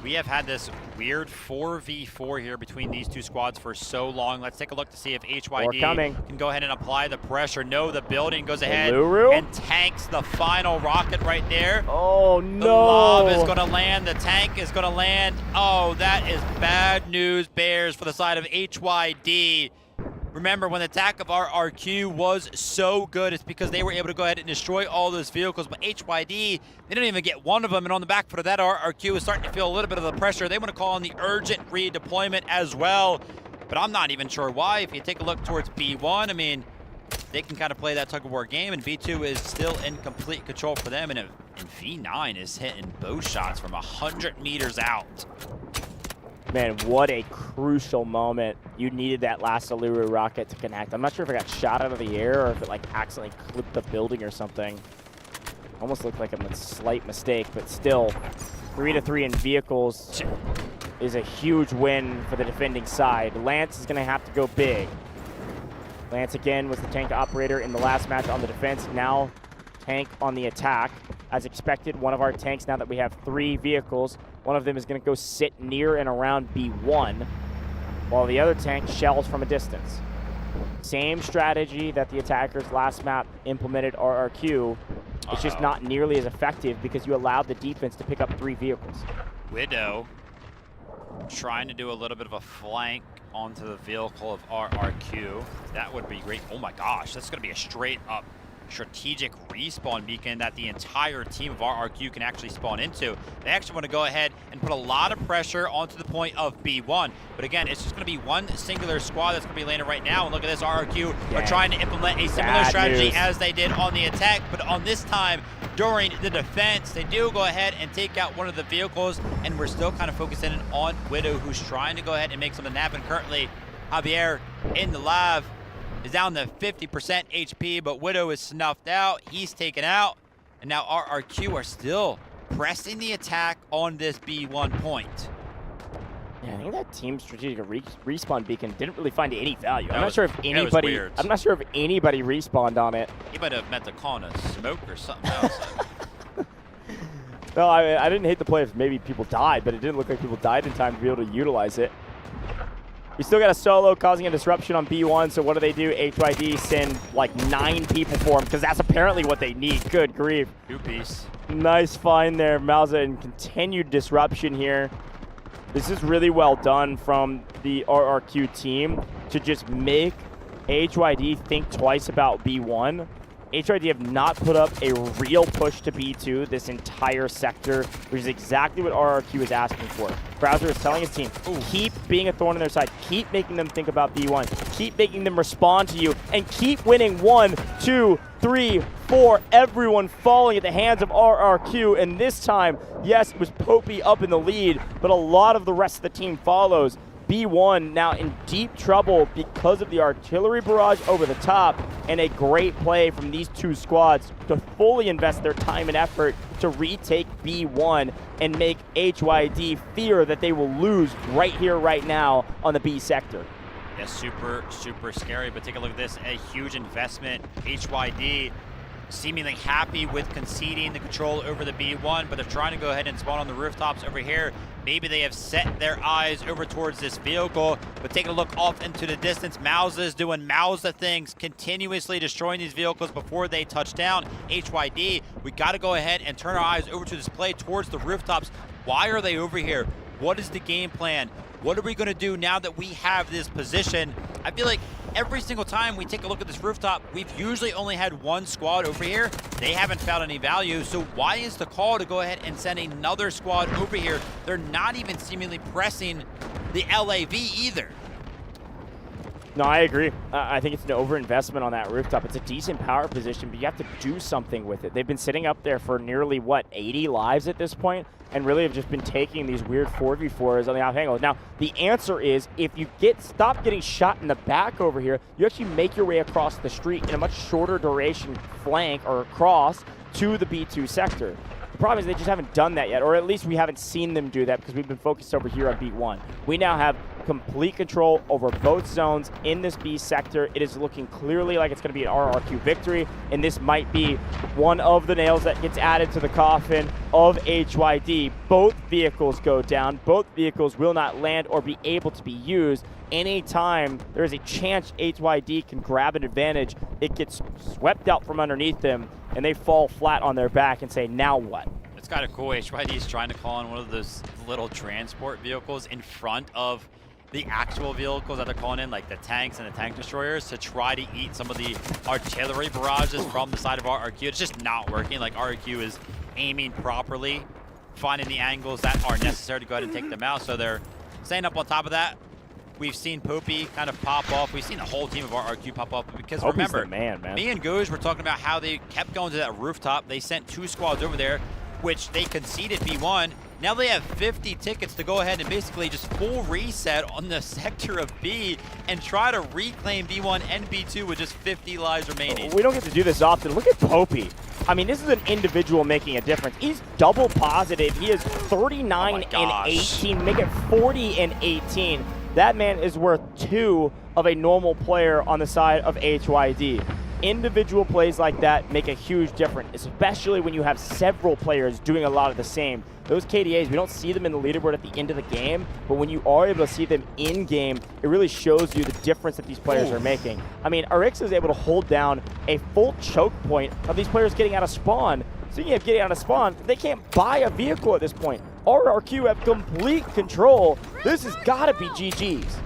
We have had this weird 4v4 here between these two squads for so long. Let's take a look to see if HYD can go ahead and apply the pressure. No, the building goes ahead and tanks the final rocket right there. Oh, no. The lob is going to land. The tank is going to land. Oh, that is bad news, Bears, for the side of HYD. Remember, when the attack of RRQ was so good, it's because they were able to go ahead and destroy all those vehicles. But HYD, they didn't even get one of them. And on the back foot of that, RRQ is starting to feel a little bit of the pressure. They want to call on the urgent redeployment as well. But I'm not even sure why. If you take a look towards B1, I mean, they can kind of play that tug-of-war game, and B2 is still in complete control for them. And V9 is hitting both shots from 100 meters out. Man, what a crucial moment. You needed that last Aluru rocket to connect. I'm not sure if it got shot out of the air or if it like accidentally clipped the building or something. Almost looked like a slight mistake, but still, 3-3 in vehicles is a huge win for the defending side. Lance is going to have to go big. Lance again was the tank operator in the last match on the defense. Now tank on the attack. As expected, one of our tanks, now that we have 3 vehicles, one of them is going to go sit near and around B1, while the other tank shells from a distance. Same strategy that the attackers last map implemented RRQ. It's just not nearly as effective because you allowed the defense to pick up 3 vehicles. Widow trying to do a little bit of a flank onto the vehicle of RRQ. That would be great. Oh my gosh, that's going to be a straight up strategic respawn beacon that the entire team of RRQ can actually spawn into. They actually want to go ahead and put a lot of pressure onto the point of B1. But again, it's just going to be one singular squad that's going to be landing right now. And look at this, RRQ are trying to implement a similar strategy as they did on the attack. But on this time, during the defense, they do go ahead and take out one of the vehicles. And we're still kind of focusing on Widow, who's trying to go ahead and make something happen. Currently, Javier in the lab is down to 50% HP, but Widow is snuffed out. He's taken out, and now RRQ are still pressing the attack on this B1 point. Yeah, I think that team strategic respawn beacon didn't really find any value. I'm That not sure if anybody. weird. I'm not sure if anybody respawned on it. He might have meant to call a smoke or something else. No, I didn't hate the play if maybe people died, but it didn't look like people died in time to be able to utilize it. We still got a solo causing a disruption on B1, so what do? HYD send like 9 people for him, because that's apparently what they need. Good grief. 2-piece. Nice find there, Mauza, and continued disruption here. This is really well done from the RRQ team to just make HYD think twice about B1. HYD have not put up a real push to B2 this entire sector, which is exactly what RRQ is asking for. Krauser is telling his team, keep being a thorn in their side, keep making them think about B1, keep making them respond to you, and keep winning 1, 2, 3, 4, everyone falling at the hands of RRQ. And this time, yes, it was Popey up in the lead, but a lot of the rest of the team follows. B1 now in deep trouble because of the artillery barrage over the top, and a great play from these 2 squads to fully invest their time and effort to retake B1 and make HYD fear that they will lose right here, right now on the B sector. Yeah, super, super scary, but take a look at this, a huge investment. HYD seemingly happy with conceding the control over the B1, but they're trying to go ahead and spawn on the rooftops over here. Maybe they have set their eyes over towards this vehicle, but taking a look off into the distance, Mauza is doing Mauza things, continuously destroying these vehicles before they touch down. HYD, we got to go ahead and turn our eyes over to this play towards the rooftops. Why are they over here? What is the game plan? What are we going to do now that we have this position? I feel like every single time we take a look at this rooftop, we've usually only had 1 squad over here. They haven't found any value, so why is the call to go ahead and send another squad over here? They're not even seemingly pressing the LAV either. No, I agree. I think it's an overinvestment on that rooftop. It's a decent power position, but you have to do something with it. They've been sitting up there for nearly, 80 lives at this point, and really have just been taking these weird 4v4s on the off angle. Now, the answer is, if you stop getting shot in the back over here, you actually make your way across the street in a much shorter duration flank or cross to the B2 sector. The problem is they just haven't done that yet, or at least we haven't seen them do that because we've been focused over here on B1. We now have complete control over both zones in this B sector. It is looking clearly like it's going to be an RRQ victory, and this might be one of the nails that gets added to the coffin of HYD. Both vehicles go down. Both vehicles will not land or be able to be used. Anytime there is a chance HYD can grab an advantage, it gets swept out from underneath them, and they fall flat on their back and say, now what? It's kind of cool. HYD is trying to call on one of those little transport vehicles in front of the actual vehicles that they're calling in, like the tanks and the tank destroyers, to try to eat some of the artillery barrages from the side of RRQ. It's just not working. Like, RRQ is aiming properly, finding the angles that are necessary to go ahead and take them out. So they're staying up on top of that. We've seen Poopy kind of pop off. We've seen the whole team of RRQ pop off because Poopy's remember, the man. me and Googe were talking about how they kept going to that rooftop. They sent 2 squads over there, which they conceded B1. Now they have 50 tickets to go ahead and basically just full reset on the sector of B and try to reclaim B1 and B2 with just 50 lives remaining. We don't get to do this often. Look at Poopy. I mean, this is an individual making a difference. He's double positive. He is 39 and 18, make it 40 and 18. That man is worth 2 of a normal player on the side of HYD. Individual plays like that make a huge difference, especially when you have several players doing a lot of the same. Those KDAs, we don't see them in the leaderboard at the end of the game, but when you are able to see them in game, it really shows you the difference that these players are making. I mean, Arix is able to hold down a full choke point of these players getting out of spawn. Speaking of getting out of spawn, they can't buy a vehicle at this point. RRQ have complete control. This has got to be GG's.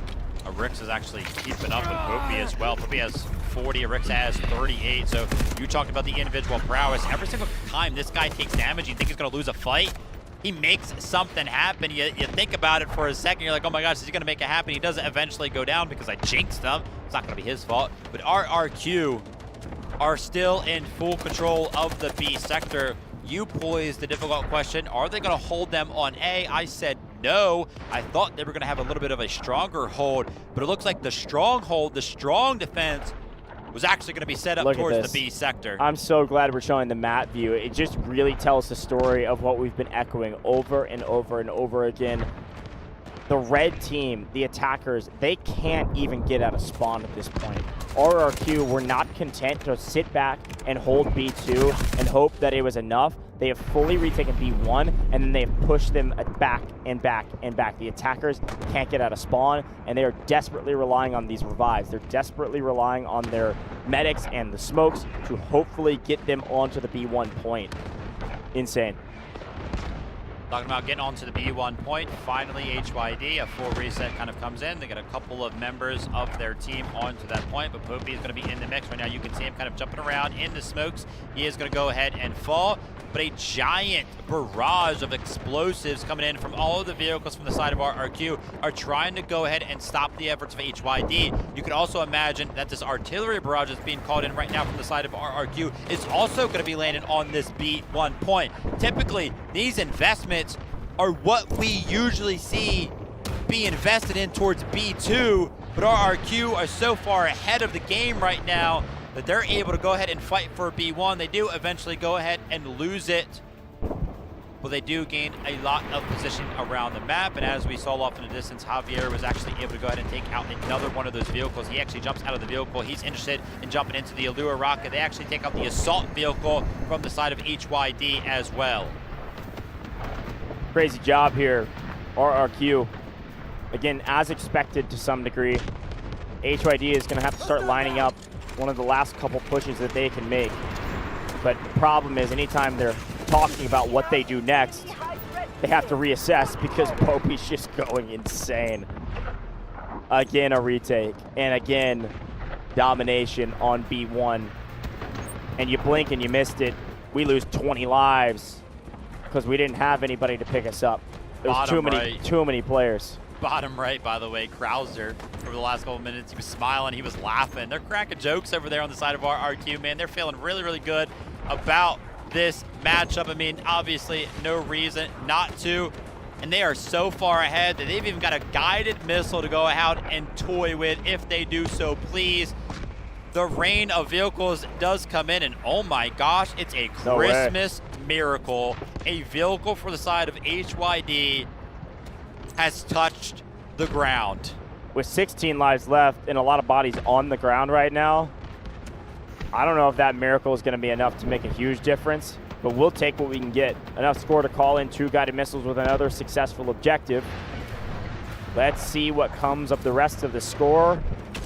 Arix is actually keeping up with Poopy as well. Poopy has 40, Arix has 38. So you talked about the individual prowess. Every single time this guy takes damage, you think he's going to lose a fight. He makes something happen. You think about it for a second. You're like, oh my gosh, is he going to make it happen? He doesn't eventually go down because I jinxed him. It's not going to be his fault. But RRQ are still in full control of the B sector. You posed the difficult question, are they going to hold them on A? I said no. I thought they were going to have a little bit of a stronger hold, but it looks like the strong hold, the strong defense, was actually going to be set up towards the B sector. I'm so glad we're showing the map view. It just really tells the story of what we've been echoing over and over and over again. The red team, the attackers, they can't even get out of spawn at this point. RRQ were not content to sit back and hold B2 and hope that it was enough. They have fully retaken B1, and then they have pushed them back and back and back. The attackers can't get out of spawn, and they are desperately relying on these revives. They're desperately relying on their medics and the smokes to hopefully get them onto the B1 point. Insane. Talking about getting onto the B1 point, finally HYD, a full reset kind of comes in. They get a couple of members of their team onto that point, but Poopy is going to be in the mix right now. You can see him kind of jumping around in the smokes. He is going to go ahead and fall, but a giant barrage of explosives coming in from all of the vehicles from the side of RRQ are trying to go ahead and stop the efforts of HYD. You can also imagine that this artillery barrage that's being called in right now from the side of RRQ is also going to be landing on this B1 point. Typically, these investments are what we usually see be invested in towards B2, but RRQ are so far ahead of the game right now that they're able to go ahead and fight for B1. They do eventually go ahead and lose it, but they do gain a lot of position around the map, and as we saw off in the distance, Javier was actually able to go ahead and take out another one of those vehicles. He actually jumps out of the vehicle. He's interested in jumping into the Allure rocket. They actually take out the assault vehicle from the side of HYD as well. Crazy job here, RRQ. Again, as expected to some degree, HYD is going to have to start lining up one of the last couple pushes that they can make. But the problem is, anytime they're talking about what they do next, they have to reassess because Poopy's just going insane. Again, a retake, and again, domination on B1. And you blink and you missed it. We lose 20 lives because we didn't have anybody to pick us up. There's too many players. Bottom right, by the way, Krauser, over the last couple minutes, he was smiling, he was laughing. They're cracking jokes over there on the side of RRQ, man. They're feeling really, really good about this matchup. I mean, obviously, no reason not to. And they are so far ahead that they've even got a guided missile to go out and toy with if they do so, please. The rain of vehicles does come in, and oh my gosh, it's a Christmas miracle. A vehicle for the side of HYD has touched the ground. With 16 lives left and a lot of bodies on the ground right now, I don't know if that miracle is going to be enough to make a huge difference, but we'll take what we can get. Enough score to call in 2 guided missiles with another successful objective. Let's see what comes of the rest of the score,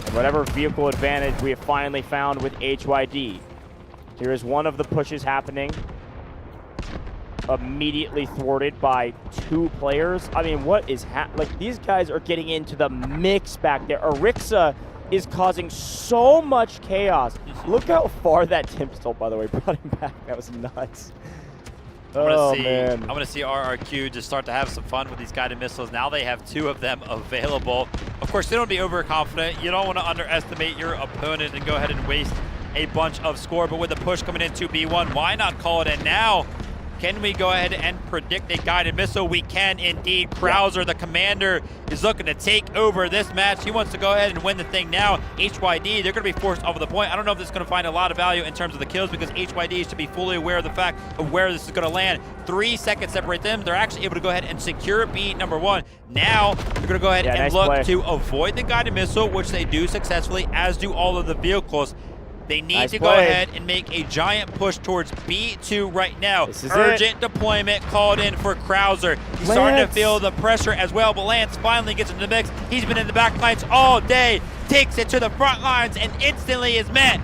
and whatever vehicle advantage we have finally found with HYD. Here is one of the pushes happening. immediately thwarted by 2 players. I mean, what is like, these guys are getting into the mix back there. Arixa is causing so much chaos. Look how far that Tim stole, by the way, brought him back. That was nuts. I want to see RRQ just start to have some fun with these guided missiles. Now they have 2 of them available. Of course, they don't be overconfident. You don't want to underestimate your opponent and go ahead and waste a bunch of score. But with the push coming into B1, why not call it in now? Can we go ahead and predict a guided missile? We can indeed. Krauser, the commander, is looking to take over this match. He wants to go ahead and win the thing now. HYD, they're going to be forced over the point. I don't know if this is going to find a lot of value in terms of the kills because HYD should be fully aware of the fact of where this is going to land. 3 seconds separate them. They're actually able to go ahead and secure B number 1. Now, they're going to go ahead and look to avoid the guided missile, which they do successfully, as do all of the vehicles. They need to go ahead and make a giant push towards B2 right now. Urgent deployment called in for Krauser. He's starting to feel the pressure as well, but Lance finally gets into the mix. He's been in the back lines all day, takes it to the front lines, and instantly is met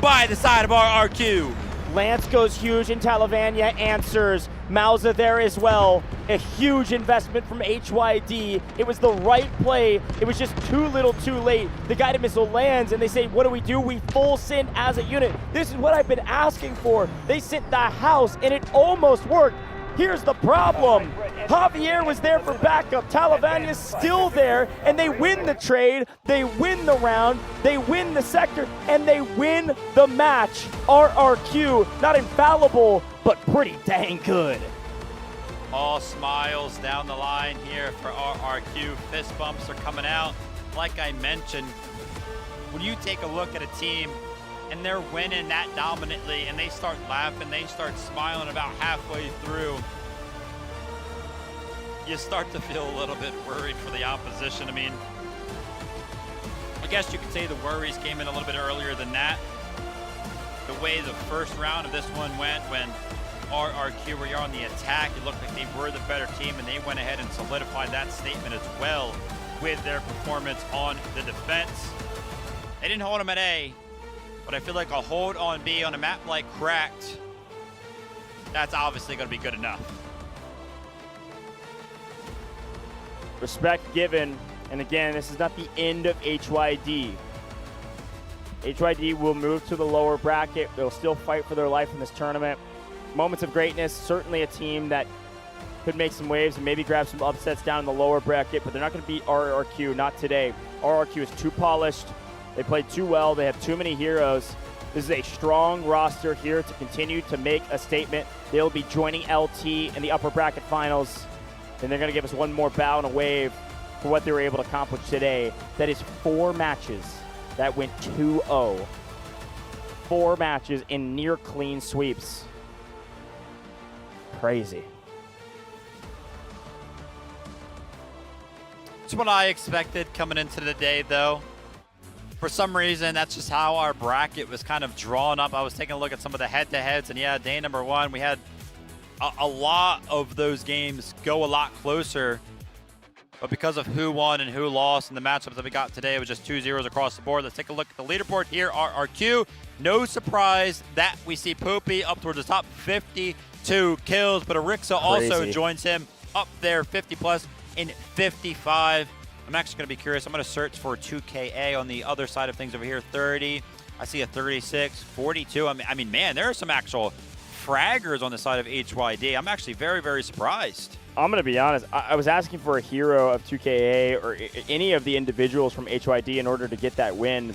by the side of RRQ. Lance goes huge, and Talavania answers. Mauza there as well. A huge investment from HYD. It was the right play. It was just too little too late. The guided missile lands, and they say, what do? We full send as a unit. This is what I've been asking for. They sent the house, and it almost worked. Here's the problem. Javier was there for backup. Talavania's still there, and they win the trade, they win the round, they win the sector, and they win the match. RRQ, not infallible, but pretty dang good. All smiles down the line here for RRQ. Fist bumps are coming out. Like I mentioned, when you take a look at a team and they're winning that dominantly and they start laughing, they start smiling about halfway through, you start to feel a little bit worried for the opposition. I mean, I guess you could say the worries came in a little bit earlier than that. The way the first round of this one went, when RRQ were on the attack, it looked like they were the better team, and they went ahead and solidified that statement as well with their performance on the defense. They didn't hold them at A, but I feel like a hold on B on a map like Cracked, that's obviously going to be good enough. Respect given, and again, this is not the end of HYD. HYD will move to the lower bracket. They'll still fight for their life in this tournament. Moments of Greatness, certainly a team that could make some waves and maybe grab some upsets down in the lower bracket, but they're not going to beat RRQ, not today. RRQ is too polished. They played too well. They have too many heroes. This is a strong roster here to continue to make a statement. They'll be joining LT in the upper bracket finals, and they're going to give us one more bow and a wave for what they were able to accomplish today. That is 4 matches that went 2-0. 4 matches in near clean sweeps. Crazy. It's what I expected coming into the day, though. For some reason, that's just how our bracket was kind of drawn up. I was taking a look at some of the head-to-heads, and yeah, day number 1, we had a lot of those games go a lot closer. But because of who won and who lost and the matchups that we got today, it was just 2-0s across the board. Let's take a look at the leaderboard here. RRQ, no surprise that we see Poopy up towards the top, 52 kills, but Arixa also joins him up there, 50+ in 55. I'm actually going to be curious. I'm going to search for 2KA on the other side of things over here. 30. I see a 36, 42. I mean, man, there are some actual fraggers on the side of HYD. I'm actually very, very surprised. I'm going to be honest. I was asking for a hero of 2KA or any of the individuals from HYD in order to get that win.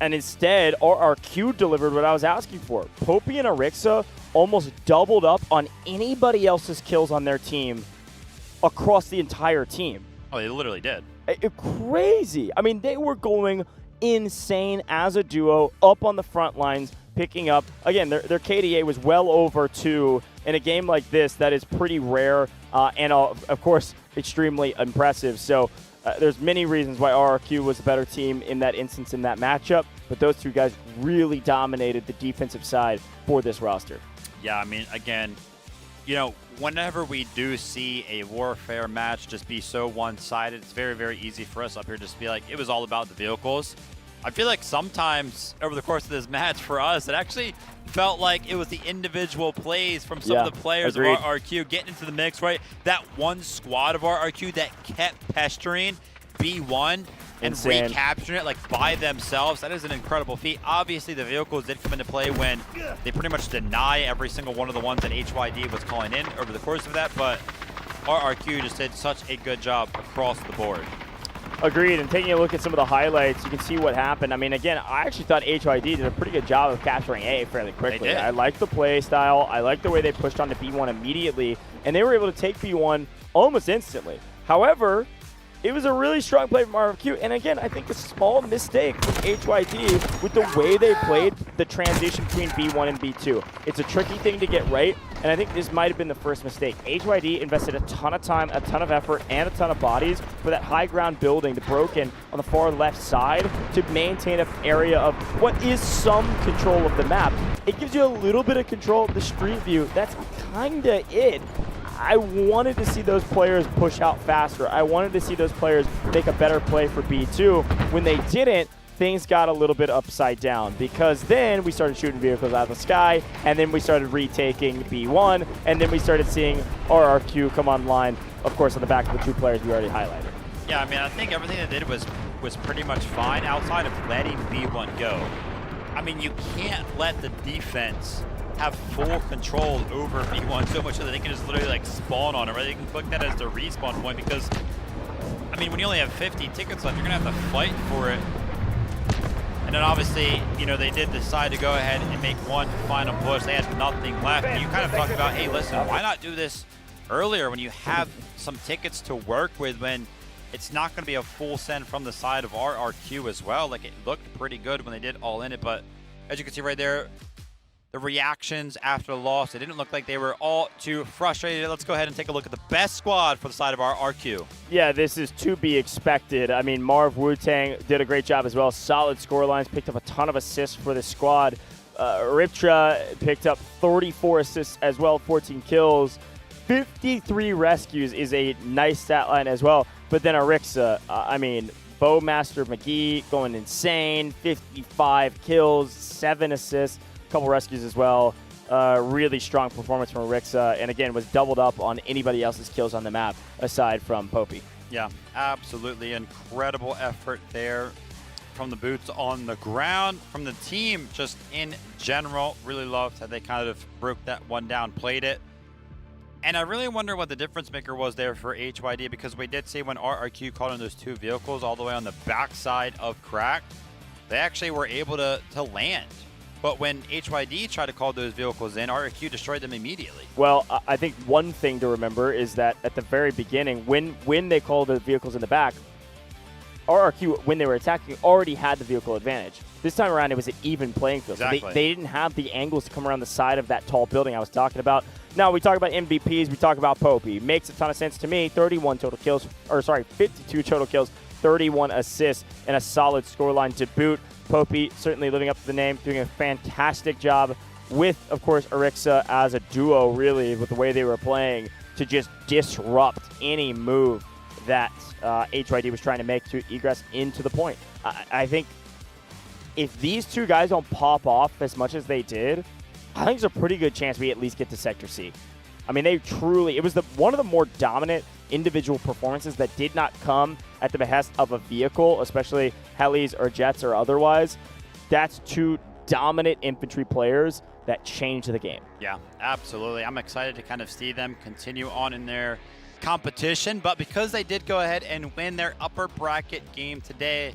And instead, RRQ delivered what I was asking for. Poppy and Arixa almost doubled up on anybody else's kills on their team across the entire team. Oh, they literally did. Crazy. I mean, they were going insane as a duo up on the front lines, picking up. Again, their KDA was well over 2. In a game like this, that is pretty rare and, of course, extremely impressive. So there's many reasons why RRQ was a better team in that instance in that matchup, but those 2 guys really dominated the defensive side for this roster. Yeah, I mean, again, you know, whenever we do see a Warfare match just be so one-sided, it's very, very easy for us up here just to be like, it was all about the vehicles. I feel like sometimes over the course of this match for us, it actually felt like it was the individual plays from some of the players agreed. of RRQ getting into the mix, right? That one squad of RRQ that kept pestering B1 and Insane. recapturing it like by themselves. That is an incredible feat. Obviously, the vehicles did come into play when they pretty much deny every single one of the ones that HYD was calling in over the course of that, but RRQ just did such a good job across the board. Agreed, and taking a look at some of the highlights, you can see what happened. I mean, again, I actually thought HYD did a pretty good job of capturing A fairly quickly. They did. I liked the play style. I liked the way they pushed onto B1 immediately, and they were able to take B1 almost instantly. However, it was a really strong play from RFQ, and again, I think a small mistake from HYD with the way they played the transition between B1 and B2. It's a tricky thing to get right, and I think this might have been the first mistake. HYD invested a ton of time, a ton of effort, and a ton of bodies for that high ground building, the broken on the far left side, to maintain an area of what is some control of the map. It gives you a little bit of control of the street view. That's kinda it. I wanted to see those players push out faster. I wanted to see those players make a better play for B2. When they didn't, things got a little bit upside down, because then we started shooting vehicles out of the sky, and then we started retaking B1, and then we started seeing RRQ come online, of course, on the back of the two players we already highlighted. Yeah, I mean, I think everything they did was pretty much fine outside of letting B1 go. I mean, you can't let the defense have full control over B1 so much so that they can just literally like spawn on it, right? They can click that as their respawn point, because, I mean, when you only have 50 tickets left, you're gonna have to fight for it. And then obviously, you know, they did decide to go ahead and make one final push. They had nothing left. And you kind of talked about, hey, listen, why not do this earlier when you have some tickets to work with, when it's not going to be a full send from the side of RRQ as well. Like, it looked pretty good when they did all in it, but as you can see right there, the reactions after the loss, it didn't look like they were all too frustrated. Let's go ahead and take a look at the best squad for the side of RRQ. Yeah, this is to be expected. I mean, Marv Wu-Tang did a great job as well. Solid score lines, picked up a ton of assists for the squad. Riptra picked up 34 assists as well, 14 kills. 53 rescues is a nice stat line as well. But then Arixa, I mean, Bowmaster McGee going insane, 55 kills, 7 assists. Couple rescues as well. Really strong performance from Arixa, and again was doubled up on anybody else's kills on the map aside from Popey. Yeah, absolutely incredible effort there from the boots on the ground, from the team just in general. Really loved how they kind of broke that one down, played it. And I really wonder what the difference maker was there for HYD, because we did see when RRQ called in those two vehicles all the way on the backside of Crack, they actually were able to land. But when HYD tried to call those vehicles in, RRQ destroyed them immediately. Well, I think one thing to remember is that at the very beginning, when they called the vehicles in the back, RRQ, when they were attacking, already had the vehicle advantage. This time around, it was an even playing field. Exactly. So they didn't have the angles to come around the side of that tall building I was talking about. Now, we talk about MVPs, we talk about Popey. Makes a ton of sense to me. 32 total kills, 31 assists, and a solid scoreline to boot. Popey certainly living up to the name, doing a fantastic job with, of course, Arixa as a duo, really, with the way they were playing, to just disrupt any move that HYD was trying to make to egress into the point. I think if these two guys don't pop off as much as they did, I think there's a pretty good chance we at least get to Sector C. I mean, they truly, it was one of the more dominant individual performances that did not come at the behest of a vehicle, especially helis or jets or otherwise. That's two dominant infantry players that changed the game. Yeah, absolutely. I'm excited to kind of see them continue on in their competition, but because they did go ahead and win their upper bracket game today,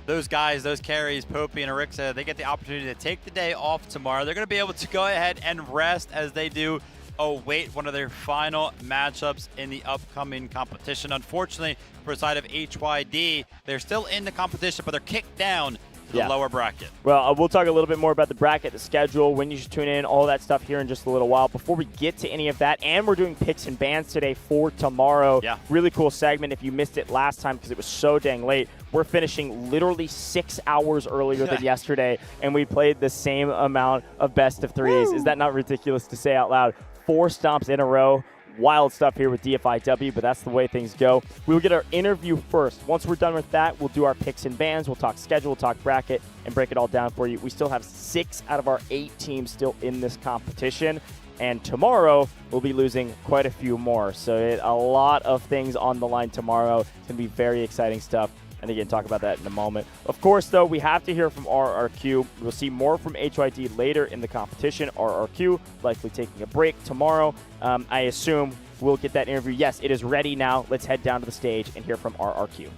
those guys, those carries, Popey and Arixa, they get the opportunity to take the day off tomorrow. They're going to be able to go ahead and rest as they do await one of their final matchups in the upcoming competition. Unfortunately, for the side of HYD, they're still in the competition, but they're kicked down to the lower bracket. Well, we'll talk a little bit more about the bracket, the schedule, when you should tune in, all that stuff here in just a little while. Before we get to any of that, and we're doing picks and bans today for tomorrow. Yeah. Really cool segment if you missed it last time because it was so dang late. We're finishing literally 6 hours earlier than yesterday, and we played the same amount of best of threes. Is that not ridiculous to say out loud? 4 stomps in a row. wild stuff here with Dfiw, but that's the way things go. We will get our interview first. Once we're done with that, we'll do our picks and bans. We'll talk schedule, we'll talk bracket, and break it all down for you. We still have 6 out of our 8 teams still in this competition. And tomorrow, we'll be losing quite a few more. So a lot of things on the line tomorrow. It's going to be very exciting stuff. And again, talk about that in a moment. Of course, though, we have to hear from RRQ. We'll see more from HYD later in the competition. RRQ likely taking a break tomorrow. I assume we'll get that interview. Yes, it is ready now. Let's head down to the stage and hear from RRQ.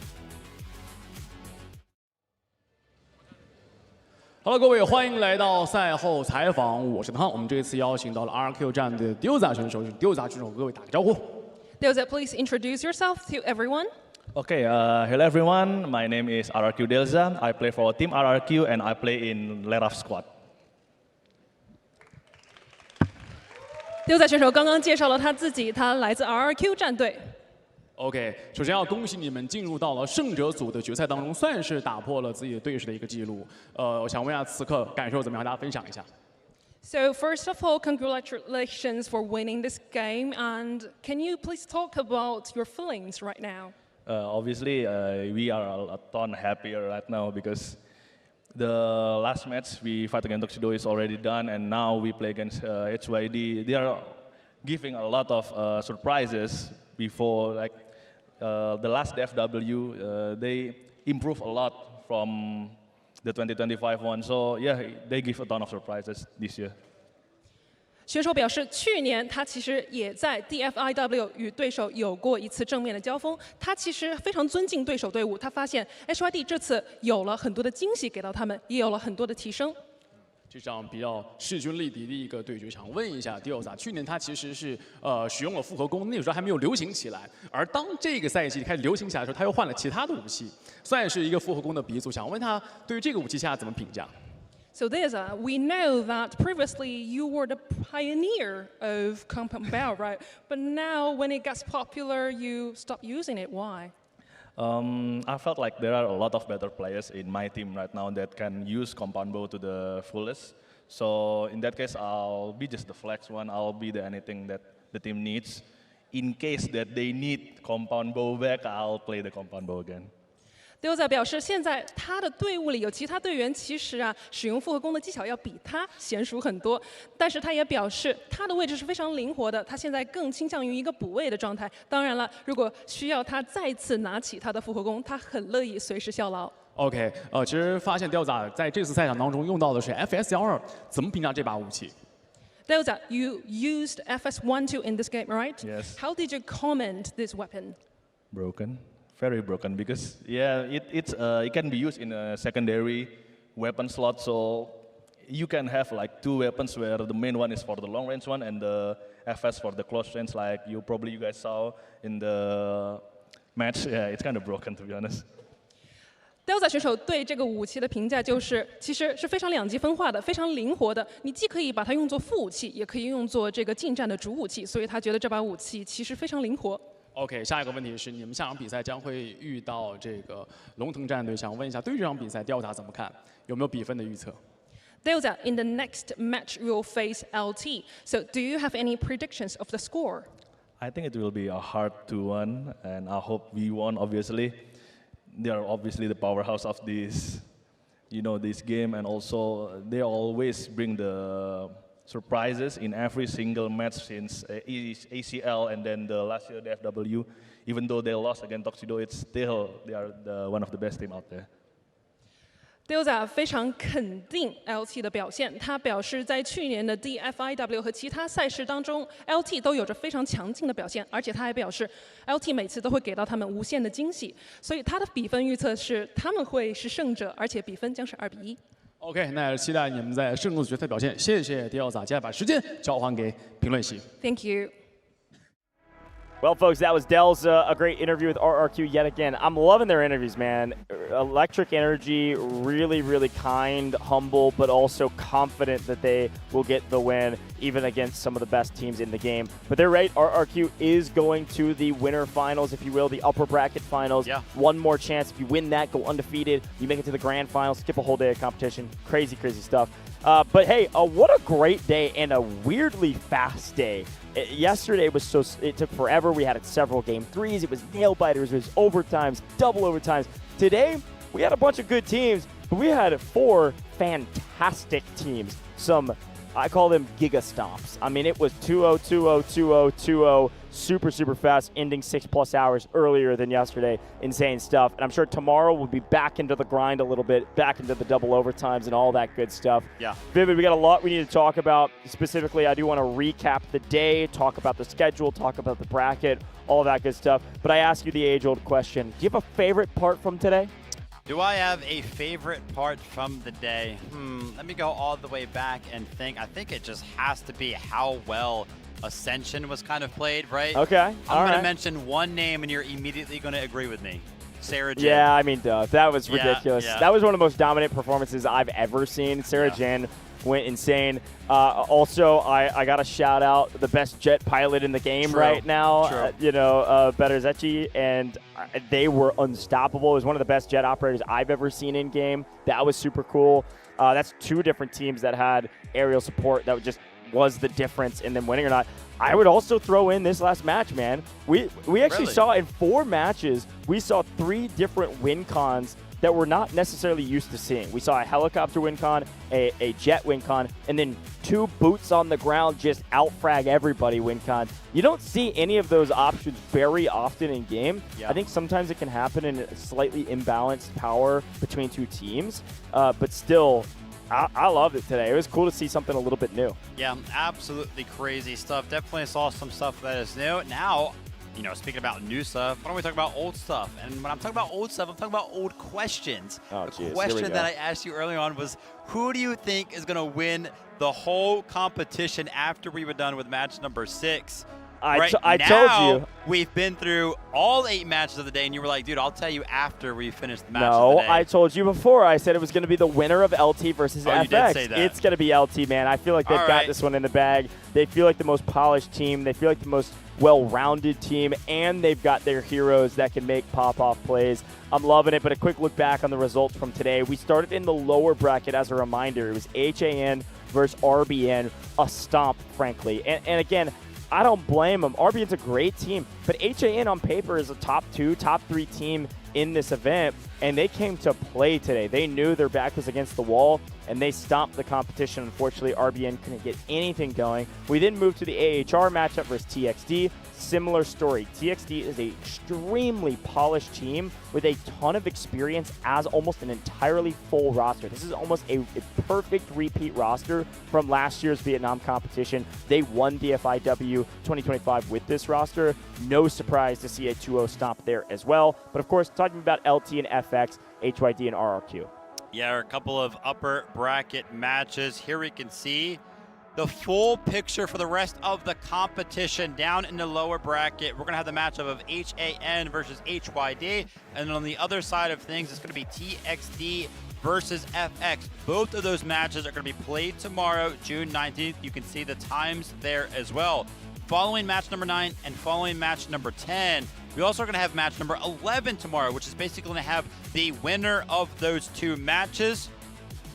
Hello， 各位，欢迎来到赛后采访，我是汤。我们这次邀请到了 RRQ 站的 DELTA 选手，DELTA 选手，各位打个招呼。DELTA, please introduce yourself to everyone. Okay, hello everyone. My name is RRQ DELTA. I play for Team RRQ and I play in Leraf squad. DELTA 选手刚刚介绍了他自己，他来自 RRQ 战队。OK， 首先要恭喜你们进入到了胜者组的决赛当中，算是打破了自己的对手的一个记录。我想问一下此刻感受怎么样？大家分享一下。So first of all, congratulations for winning this game, and can you please talk about your feelings right now? Obviously, we are a ton happier right now because the last match we fight against Tuxedo is already done, and now we play against HYD. They are giving a lot of surprises before, like the last Dfiw. They improve a lot from the 2025 one. So yeah, they give a ton of surprises this year. 选手表示，去年他其实也在 Dfiw 与对手有过一次正面的交锋。他其实非常尊敬对手队伍，他发现 HYD 这次有了很多的惊喜给到他们，也有了很多的提升。这场比较势均力敌的一个对决，想问一下 DELTA， 去年他其实是使用了复合弓，那个时候还没有流行起来，而当这个赛季开始流行起来的时候，他又换了其他的武器，算是一个复合弓的鼻祖。想问他对于这个武器下怎么评价？ So DELTA, we know that previously you were the pioneer of compound bow, right? But now when it gets popular, you stop using it. Why? I felt like there are a lot of better players in my team right now that can use compound bow to the fullest. So in that case, I'll be just the flex one. I'll be the anything that the team needs. In case that they need compound bow back, I'll play the compound bow again. DELTA 表示，现在他的队伍里有其他队员，其实使用复合弓的技巧要比他娴熟很多。但是他也表示，他的位置是非常灵活的，他现在更倾向于一个补位的状态。当然了，如果需要他再次拿起他的复合弓，他很乐意随时效劳。OK， 其实发现 DELTA 在这次赛场当中用到的是 FS12， 怎么评价这把武器？ DELTA, you used FS12 in this game, right? Yes. How did you comment this weapon? Broken. Very broken because yeah, it can be used in a secondary weapon slot. So you can have like 2 weapons where the main one is for the long range one and the FS for the close range, like you guys saw in the match. Yeah, it's kind of broken to be honest. DELTA 选手对这个武器的评价就是，其实是非常两极分化的，非常灵活的。你既可以把它用作副武器，也可以用作这个近战的主武器，所以他觉得这把武器其实非常灵活。 OK， 下一个问题是，你们下场比赛将会遇到这个龙腾战队，想问一下，对于这场比赛 DELTA 怎么看？有没有比分的预测 ？DELTA, in the next match you will face LT. So, do you have any predictions of the score? I think it will be a hard 2-1, and I hope we won. Obviously, they are obviously the powerhouse of this, this game, and also they always bring the surprises in every single match since ACL and then the last year Dfiw. Even though they lost against Tuxedo, it's still they are one of the best team out there. DELTA 非常肯定 LT 的表现，他表示在去年的 Dfiw 和其他赛事当中 ，LT 都有着非常强劲的表现，而且他还表示 LT 每次都会给到他们无限的惊喜，所以他的比分预测是他们会是胜者，而且比分将是2比1。 OK， 那也是期待你们在胜负决赛表现。谢谢 DELTA， 接下来把时间交还给评论席。Thank you. Well, folks, that was Del's a great interview with RRQ yet again. I'm loving their interviews, man. Electric energy, really, really kind, humble, but also confident that they will get the win, even against some of the best teams in the game. But they're right, RRQ is going to the winner finals, if you will, the upper bracket finals. Yeah. One more chance. If you win that, go undefeated. You make it to the grand finals, skip a whole day of competition. Crazy, crazy stuff. But hey, what a great day and a weirdly fast day Yesterday was it took forever. We had several game threes. It was nail biters. It was overtimes, double overtimes. Today, we had a bunch of good teams, but we had 4 fantastic teams. I call them giga stomps. I mean, it was 2-0, 2-0, 2-0, 2-0, super fast, ending 6+ hours earlier than yesterday. Insane stuff. And I'm sure tomorrow we'll be back into the grind a little bit, back into the double overtimes and all that good stuff. Yeah. Vivid, we got a lot we need to talk about. Specifically, I do want to recap the day, talk about the schedule, talk about the bracket, all that good stuff. But I ask you the age-old question. Do you have a favorite part from today? Do I have a favorite part from the day? Let me go all the way back and think. I think it just has to be how well Ascension was kind of played, right? Okay. I'm going to mention one name, and you're immediately going to agree with me. Sarah Jane. Yeah, I mean, that was ridiculous. Yeah. That was one of the most dominant performances I've ever seen. Sarah Jane went insane. Also, I got to shout out the best jet pilot in the game right now, Berezechi, and they were unstoppable. It was one of the best jet operators I've ever seen in game. That was super cool. That's 2 different teams that had aerial support that just was the difference in them winning or not. I would also throw in this last match, man. We actually saw in 4 matches, we saw 3 different win cons that we're not necessarily used to seeing. We saw a helicopter win con, a jet win con, and then 2 boots on the ground just out-frag everybody win con. You don't see any of those options very often in game. I think sometimes it can happen in a slightly imbalanced power between 2 teams, but still, I loved it today. It was cool to see something a little bit new. Yeah, absolutely crazy stuff. Definitely saw some stuff that is new. Now, speaking about new stuff, why don't we talk about old stuff? And when I'm talking about old stuff, I'm talking about old questions. Oh, the question that I asked you early on was, who do you think is going to win the whole competition after we were done with match number 6? I told you. We've been through all 8 matches of the day, and you were like, dude, I'll tell you after we finish the match of No, the day. I told you before. I said it was going to be the winner of LT versus FX. You did say that. It's going to be LT, man. I feel like they've got this one in the bag. They feel like the most polished team. They feel like the most well-rounded team, and they've got their heroes that can make pop-off plays. I'm loving it, but a quick look back on the results from today. We started in the lower bracket as a reminder. It was HAN versus RBN, a stomp, frankly. And again, I don't blame them. RBN's a great team, but HAN on paper is a top 2, top 3 team in this event, and they came to play today. They knew their back was against the wall, and they stomped the competition. Unfortunately, RBN couldn't get anything going. We then moved to the AHR matchup versus TXD. Similar story. TXD is an extremely polished team with a ton of experience as almost an entirely full roster. This is almost a perfect repeat roster from last year's Vietnam competition. They won DFIW 2025 with this roster. No surprise to see a 2-0 stomp there as well. But of course, talking about LT and FX, HYD and RRQ. Yeah, a couple of upper bracket matches. Here we can see the full picture for the rest of the competition. Down in the lower bracket, we're going to have the matchup of HAN versus HYD. And on the other side of things, it's going to be TXD versus FX. Both of those matches are going to be played tomorrow, June 19th. You can see the times there as well. Following match number 9 and following match number 10, we also are going to have match number 11 tomorrow, which is basically going to have the winner of those 2 matches,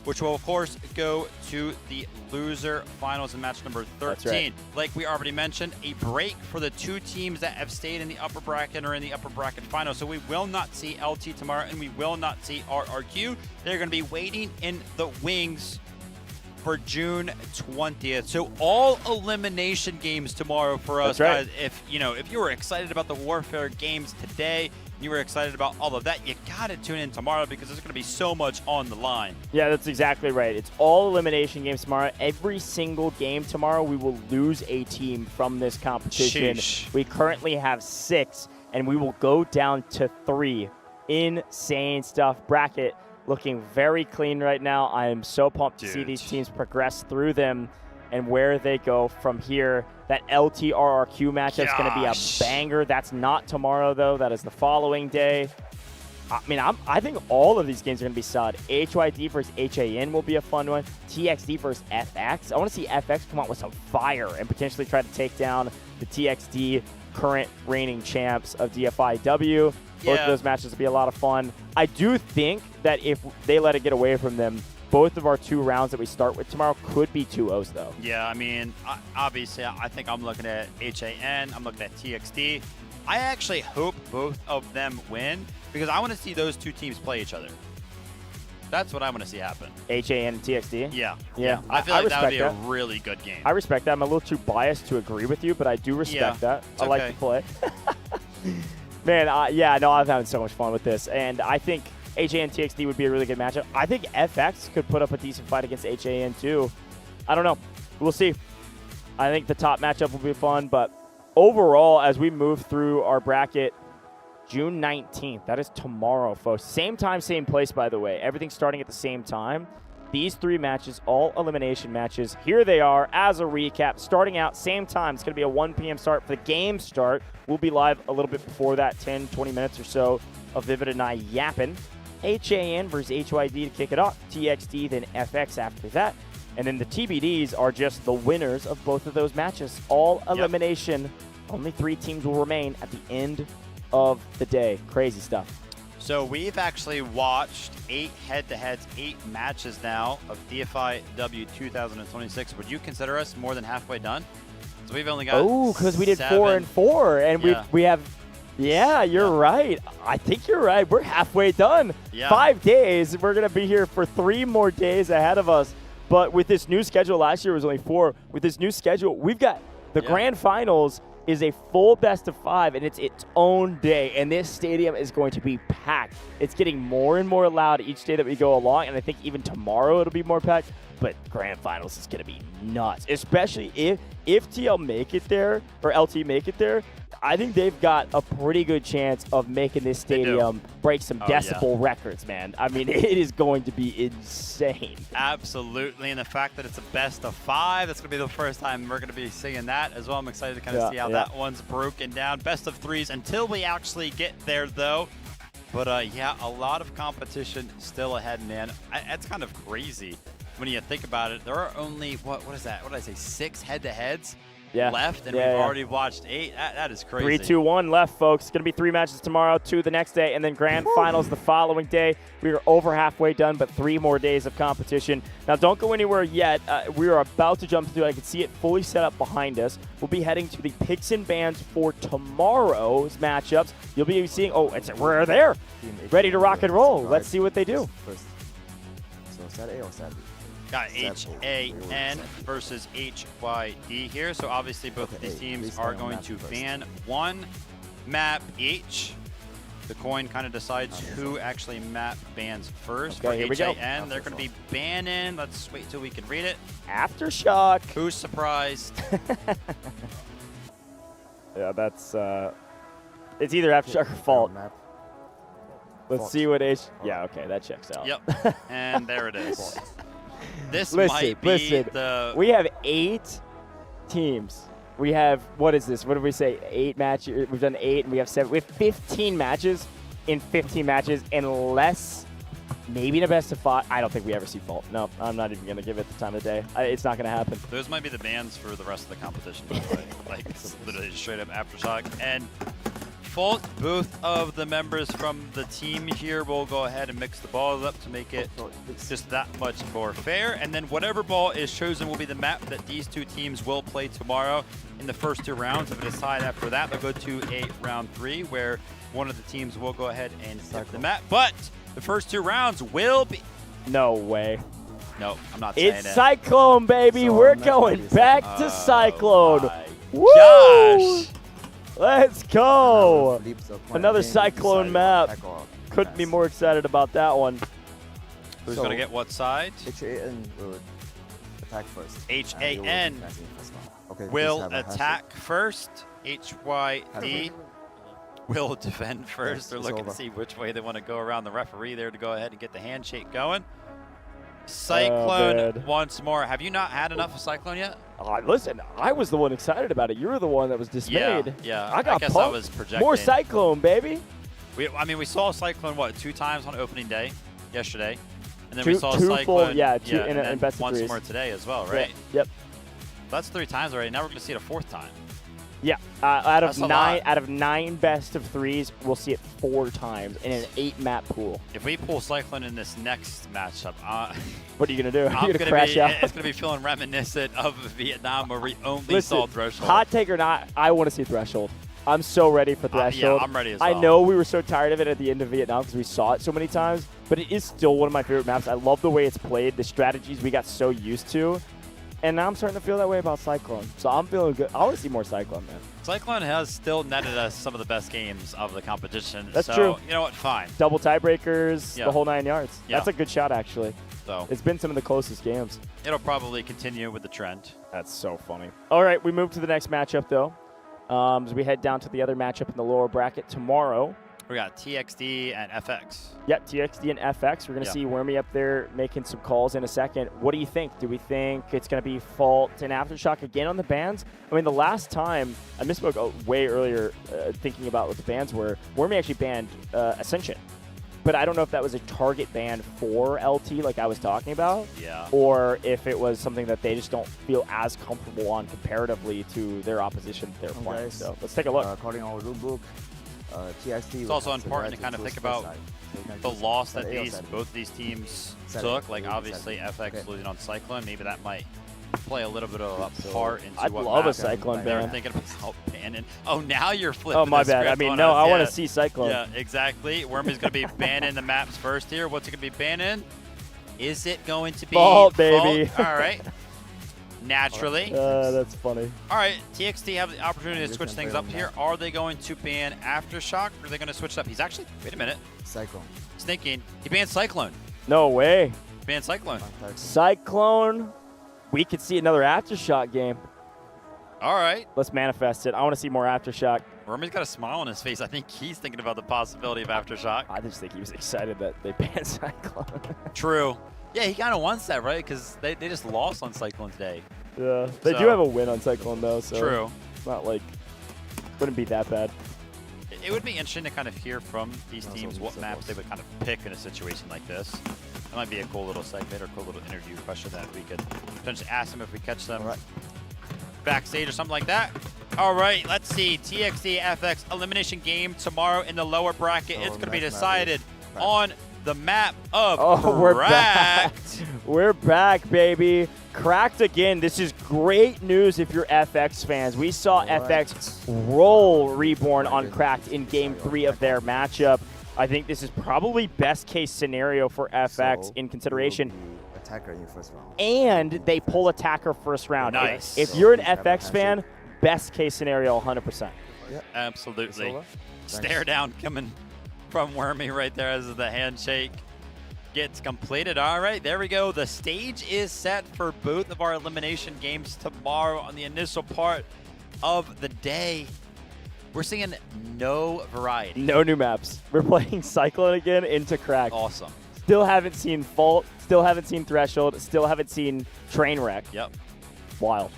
which will, of course, go to the loser finals in match number 13. That's right. Like we already mentioned, a break for the 2 teams that have stayed in the upper bracket or in the upper bracket final. So we will not see LT tomorrow, and we will not see RRQ. They're going to be waiting in the wings for June 20th. So all elimination games tomorrow for us, guys. If you were excited about the Warfare games today, you were excited about all of that, you got to tune in tomorrow because there's going to be so much on the line. Yeah, that's exactly right. It's all elimination games tomorrow. Every single game tomorrow, we will lose a team from this competition. Sheesh. We currently have 6, and we will go down to 3. Insane stuff. Bracket looking very clean right now. I am so pumped to see these teams progress through them and where they go from here. That LT-RRQ matchup is going to be a banger. That's not tomorrow, though. That is the following day. I mean, I think all of these games are going to be solid. HYD versus HAN will be a fun one. TXD versus FX. I want to see FX come out with some fire and potentially try to take down the TXD current reigning champs of DFIW. Both of those matches will be a lot of fun. I do think that if they let it get away from them, both of our 2 rounds that we start with tomorrow could be 2-0s, though. Yeah, I mean, obviously, I think I'm looking at HAN. I'm looking at TXT. I actually hope both of them win because I want to see those 2 teams play each other. That's what I want to see happen. HAN and TXT? Yeah. Yeah. I feel like that would be a really good game. I respect that. I'm a little too biased to agree with you, but I do respect that. I like to play. Man, yeah, no, I'm having so much fun with this. And I think HAN and TXT would be a really good matchup. I think FX could put up a decent fight against HAN, too. I don't know. We'll see. I think the top matchup will be fun, but overall, as we move through our bracket, June 19th, that is tomorrow, folks. Same time, same place, by the way. Everything's starting at the same time. These 3 matches, all elimination matches. Here they are as a recap. Starting out, same time. It's going to be a 1 p.m. start for the game start. We'll be live a little bit before that, 10, 20 minutes or so of Vivid and I yapping. HAN versus HYD to kick it off. TXT, then FX after that. And then the TBDs are just the winners of both of those matches. All elimination. Only 3 teams will remain at the end of the day. Crazy stuff. So we've actually watched 8 head-to-heads, 8 matches now of DFIW 2026. Would you consider us more than halfway done? So we've only got because we did 4 and 4, and we have. Yeah, you're right. I think you're right. We're halfway done. Yeah. 5 days. We're gonna be here for 3 more days ahead of us. But with this new schedule, last year was only 4. With this new schedule, we've got the grand finals. Is a full best of 5, and it's its own day, and this stadium is going to be packed. It's getting more and more loud each day that we go along, and I think even tomorrow it'll be more packed, but grand finals is going to be nuts, especially if TL make it there, or LT make it there. I think they've got a pretty good chance of making this stadium break some decibel records, man. I mean, it is going to be insane. Absolutely, and the fact that it's a best of 5, that's going to be the first time we're going to be seeing that as well. I'm excited to kind of see how that one's broken down. Best of 3s until we actually get there, though. But, yeah, a lot of competition still ahead, man. That's kind of crazy when you think about it. There are only, what is that? What did I say, 6 head-to-heads? Left, and we've already watched 8. That is crazy. 3, 2, 1 left, folks. It's going to be 3 matches tomorrow, 2 the next day, and then grand finals the following day. We are over halfway done, but 3 more days of competition. Now, don't go anywhere yet. We are about to jump into it. I can see it fully set up behind us. We'll be heading to the picks and bans for tomorrow's matchups. You'll be seeing, we're there. Ready to rock and roll. Let's see what they do. So Saturday or Saturday? Got HAN versus HYD here. So obviously both of these teams are going to ban 1 map each. The coin kind of decides who actually map bans first. For HAN, they're going to be banning. Let's wait till we can read it. Aftershock. Who's surprised? Yeah, that's it's either Aftershock or Fault. Let's see what yeah, okay, that checks out. Yep, and there it is. This might be the... We have 8 teams. We have, what is this? What did we say? 8 matches. We've done 8, and we have 7. We have 15 matches in 15 matches, unless maybe in a best of 5. I don't think we ever see Fault. No, I'm not even going to give it the time of day. It's not going to happen. Those might be the bans for the rest of the competition, by the way. Like, it's literally straight up Aftershock. And Fault, both of the members from the team here will go ahead and mix the balls up to make it just that much more fair. And then whatever ball is chosen will be the map that these 2 teams will play tomorrow in the first 2 rounds. If it is tied after that, they'll go to a round 3 where one of the teams will go ahead and pick the map. But the first 2 rounds will be... No way. No, I'm not saying it. It's Cyclone, baby. We're going back to Cyclone. Woo! Gosh! Let's go! Another Cyclone map. Couldn't be more excited about that one. Who's going to get what side? HAN will attack first. HAN will attack first. HYD will defend first. They're looking to see which way they want to go around the referee there to go ahead and get the handshake going. Cyclone once more. Have you not had enough of Cyclone yet? Listen, I was the one excited about it. You were the one that was dismayed. Yeah. I got guess pumped. I was projecting. More Cyclone, baby. We saw Cyclone, 2 times on opening day yesterday. And then we saw two Cyclone. Full, and best of once 3s. more today as well, right? Yep. That's 3 times already. Now we're going to see it a 4th time. Yeah, out That's of a nine, lot. out of 9 best of 3s, we'll see it 4 times in an 8-map pool. If we pull Cyclone in this next matchup, what are you gonna do? I'm You're gonna crash out. It's gonna be feeling reminiscent of Vietnam, where we only Listen, saw Threshold. hot take or not, I want to see Threshold. I'm so ready for Threshold. Yeah, I'm ready as I well. know we were so tired of it at the end of Vietnam because we saw it so many times, but it is still one of my favorite maps. I love the way it's played, the strategies we got so used to, and now I'm starting to feel that way about Cyclone. So I'm feeling good. I want to see more Cyclone, man. Cyclone has still netted us some of the best games of the competition. That's so, true. You know what? Fine. Double tiebreakers, Yeah. the whole 9 yards. Yeah. That's a good shot, actually. So it's been some of the closest games. It'll probably continue with the trend. That's so funny. All right, we move to the next matchup, though. As we head down to the other matchup in the lower bracket tomorrow. We got TXD and FX. Yeah, TXD and FX. We're going to see Wormy up there making some calls in a second. What do you think? Do we think it's going to be Fault and Aftershock again on the bans? I mean, the last time, I misspoke way earlier thinking about what the bans were. Wormy actually banned Ascension. But I don't know if that was a target ban for LT like I was talking about. Yeah. Or if it was something that they just don't feel as comfortable on comparatively to their opposition they're playing. Guys, So let's take a look. According to our rulebook, TXT It's also important to kind of think about the loss that both these teams took. Like obviously FX losing on Cyclone, maybe that might play a little bit of a part into I'd what love a map Cyclone they're ban. thinking about banning. Oh, now you're flipping. Oh, my the bad. I script mean, on no, us. I want Yeah. to see Cyclone. Yeah, exactly. Wormy's going to be banning the maps first here. What's it going to be banning? Is it going to be Fault, baby. Fault? All right. Naturally. That's funny. All right, TXT have the opportunity to switch things up here. Are they going to ban Aftershock, or are they going to switch it up? He's actually, wait a minute. Cyclone. Sneaking. He banned Cyclone. No way. He banned Cyclone. Cyclone. We could see another Aftershock game. All right. Let's manifest it. I want to see more Aftershock. Wormy's got a smile on his face. I think he's thinking about the possibility of Aftershock. I just think he was excited that they banned Cyclone. True. Yeah, he kind of wants that, right? Because they just lost on Cyclone today. Yeah. They So- do have a win on Cyclone, though. So True. It's not like, wouldn't be that bad. It would be interesting to kind of hear from these teams what maps they would kind of pick in a situation like this. That might be a cool little segment or cool little interview question that we could potentially ask them if we catch them backstage or something like that. All right, let's see. TXD FX elimination game tomorrow in the lower bracket. It's going to be decided on the map of we're back. Cracked. We're back, baby. Cracked again. This is great news if you're FX fans. We saw FX roll Reborn on Cracked in Game 3 of their matchup. I think this is probably best case scenario for FX in consideration. Attacker in first round. And they pull attacker first round. Nice. If you're an FX fan, best case scenario 100%. Absolutely. Stare down coming from Wormy right there as the handshake gets completed. All right, there we go. The stage is set for both of our elimination games tomorrow on the initial part of the day. We're seeing no variety. No new maps. We're playing Cyclone again into Crack. Awesome. Still haven't seen Fault. Still haven't seen Threshold. Still haven't seen Trainwreck. Yep. Wild.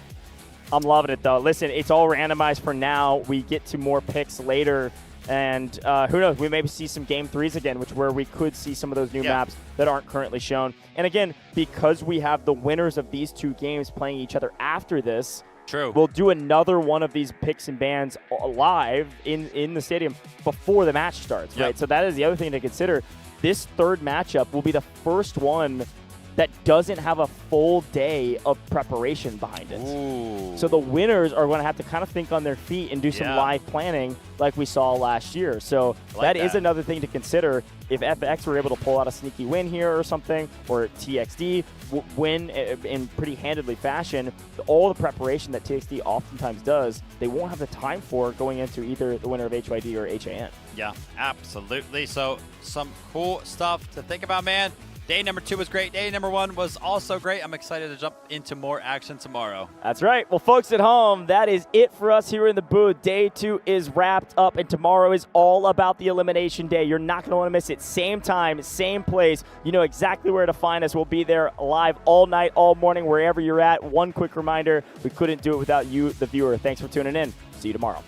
I'm loving it, though. Listen, it's all randomized for now. We get to more picks later. And who knows? We maybe see some Game 3s again, where we could see some of those new maps that aren't currently shown. And again, because we have the winners of these two games playing each other after this, True. we'll do another one of these picks and bans live in the stadium before the match starts, right? So that is the other thing to consider. This third matchup will be the first one that doesn't have a full day of preparation behind it. Ooh. So the winners are going to have to kind of think on their feet and do some live planning like we saw last year. So that is another thing to consider. If FX were able to pull out a sneaky win here or something, or TXD win in pretty handedly fashion, all the preparation that TXD oftentimes does, they won't have the time for going into either the winner of HYD or HAN. Yeah, absolutely. So some cool stuff to think about, man. Day number 2 was great. Day number 1 was also great. I'm excited to jump into more action tomorrow. That's right. Well, folks at home, that is it for us here in the booth. Day 2 is wrapped up, and tomorrow is all about the elimination day. You're not going to want to miss it. Same time, same place. You know exactly where to find us. We'll be there live all night, all morning, wherever you're at. One quick reminder, we couldn't do it without you, the viewer. Thanks for tuning in. See you tomorrow.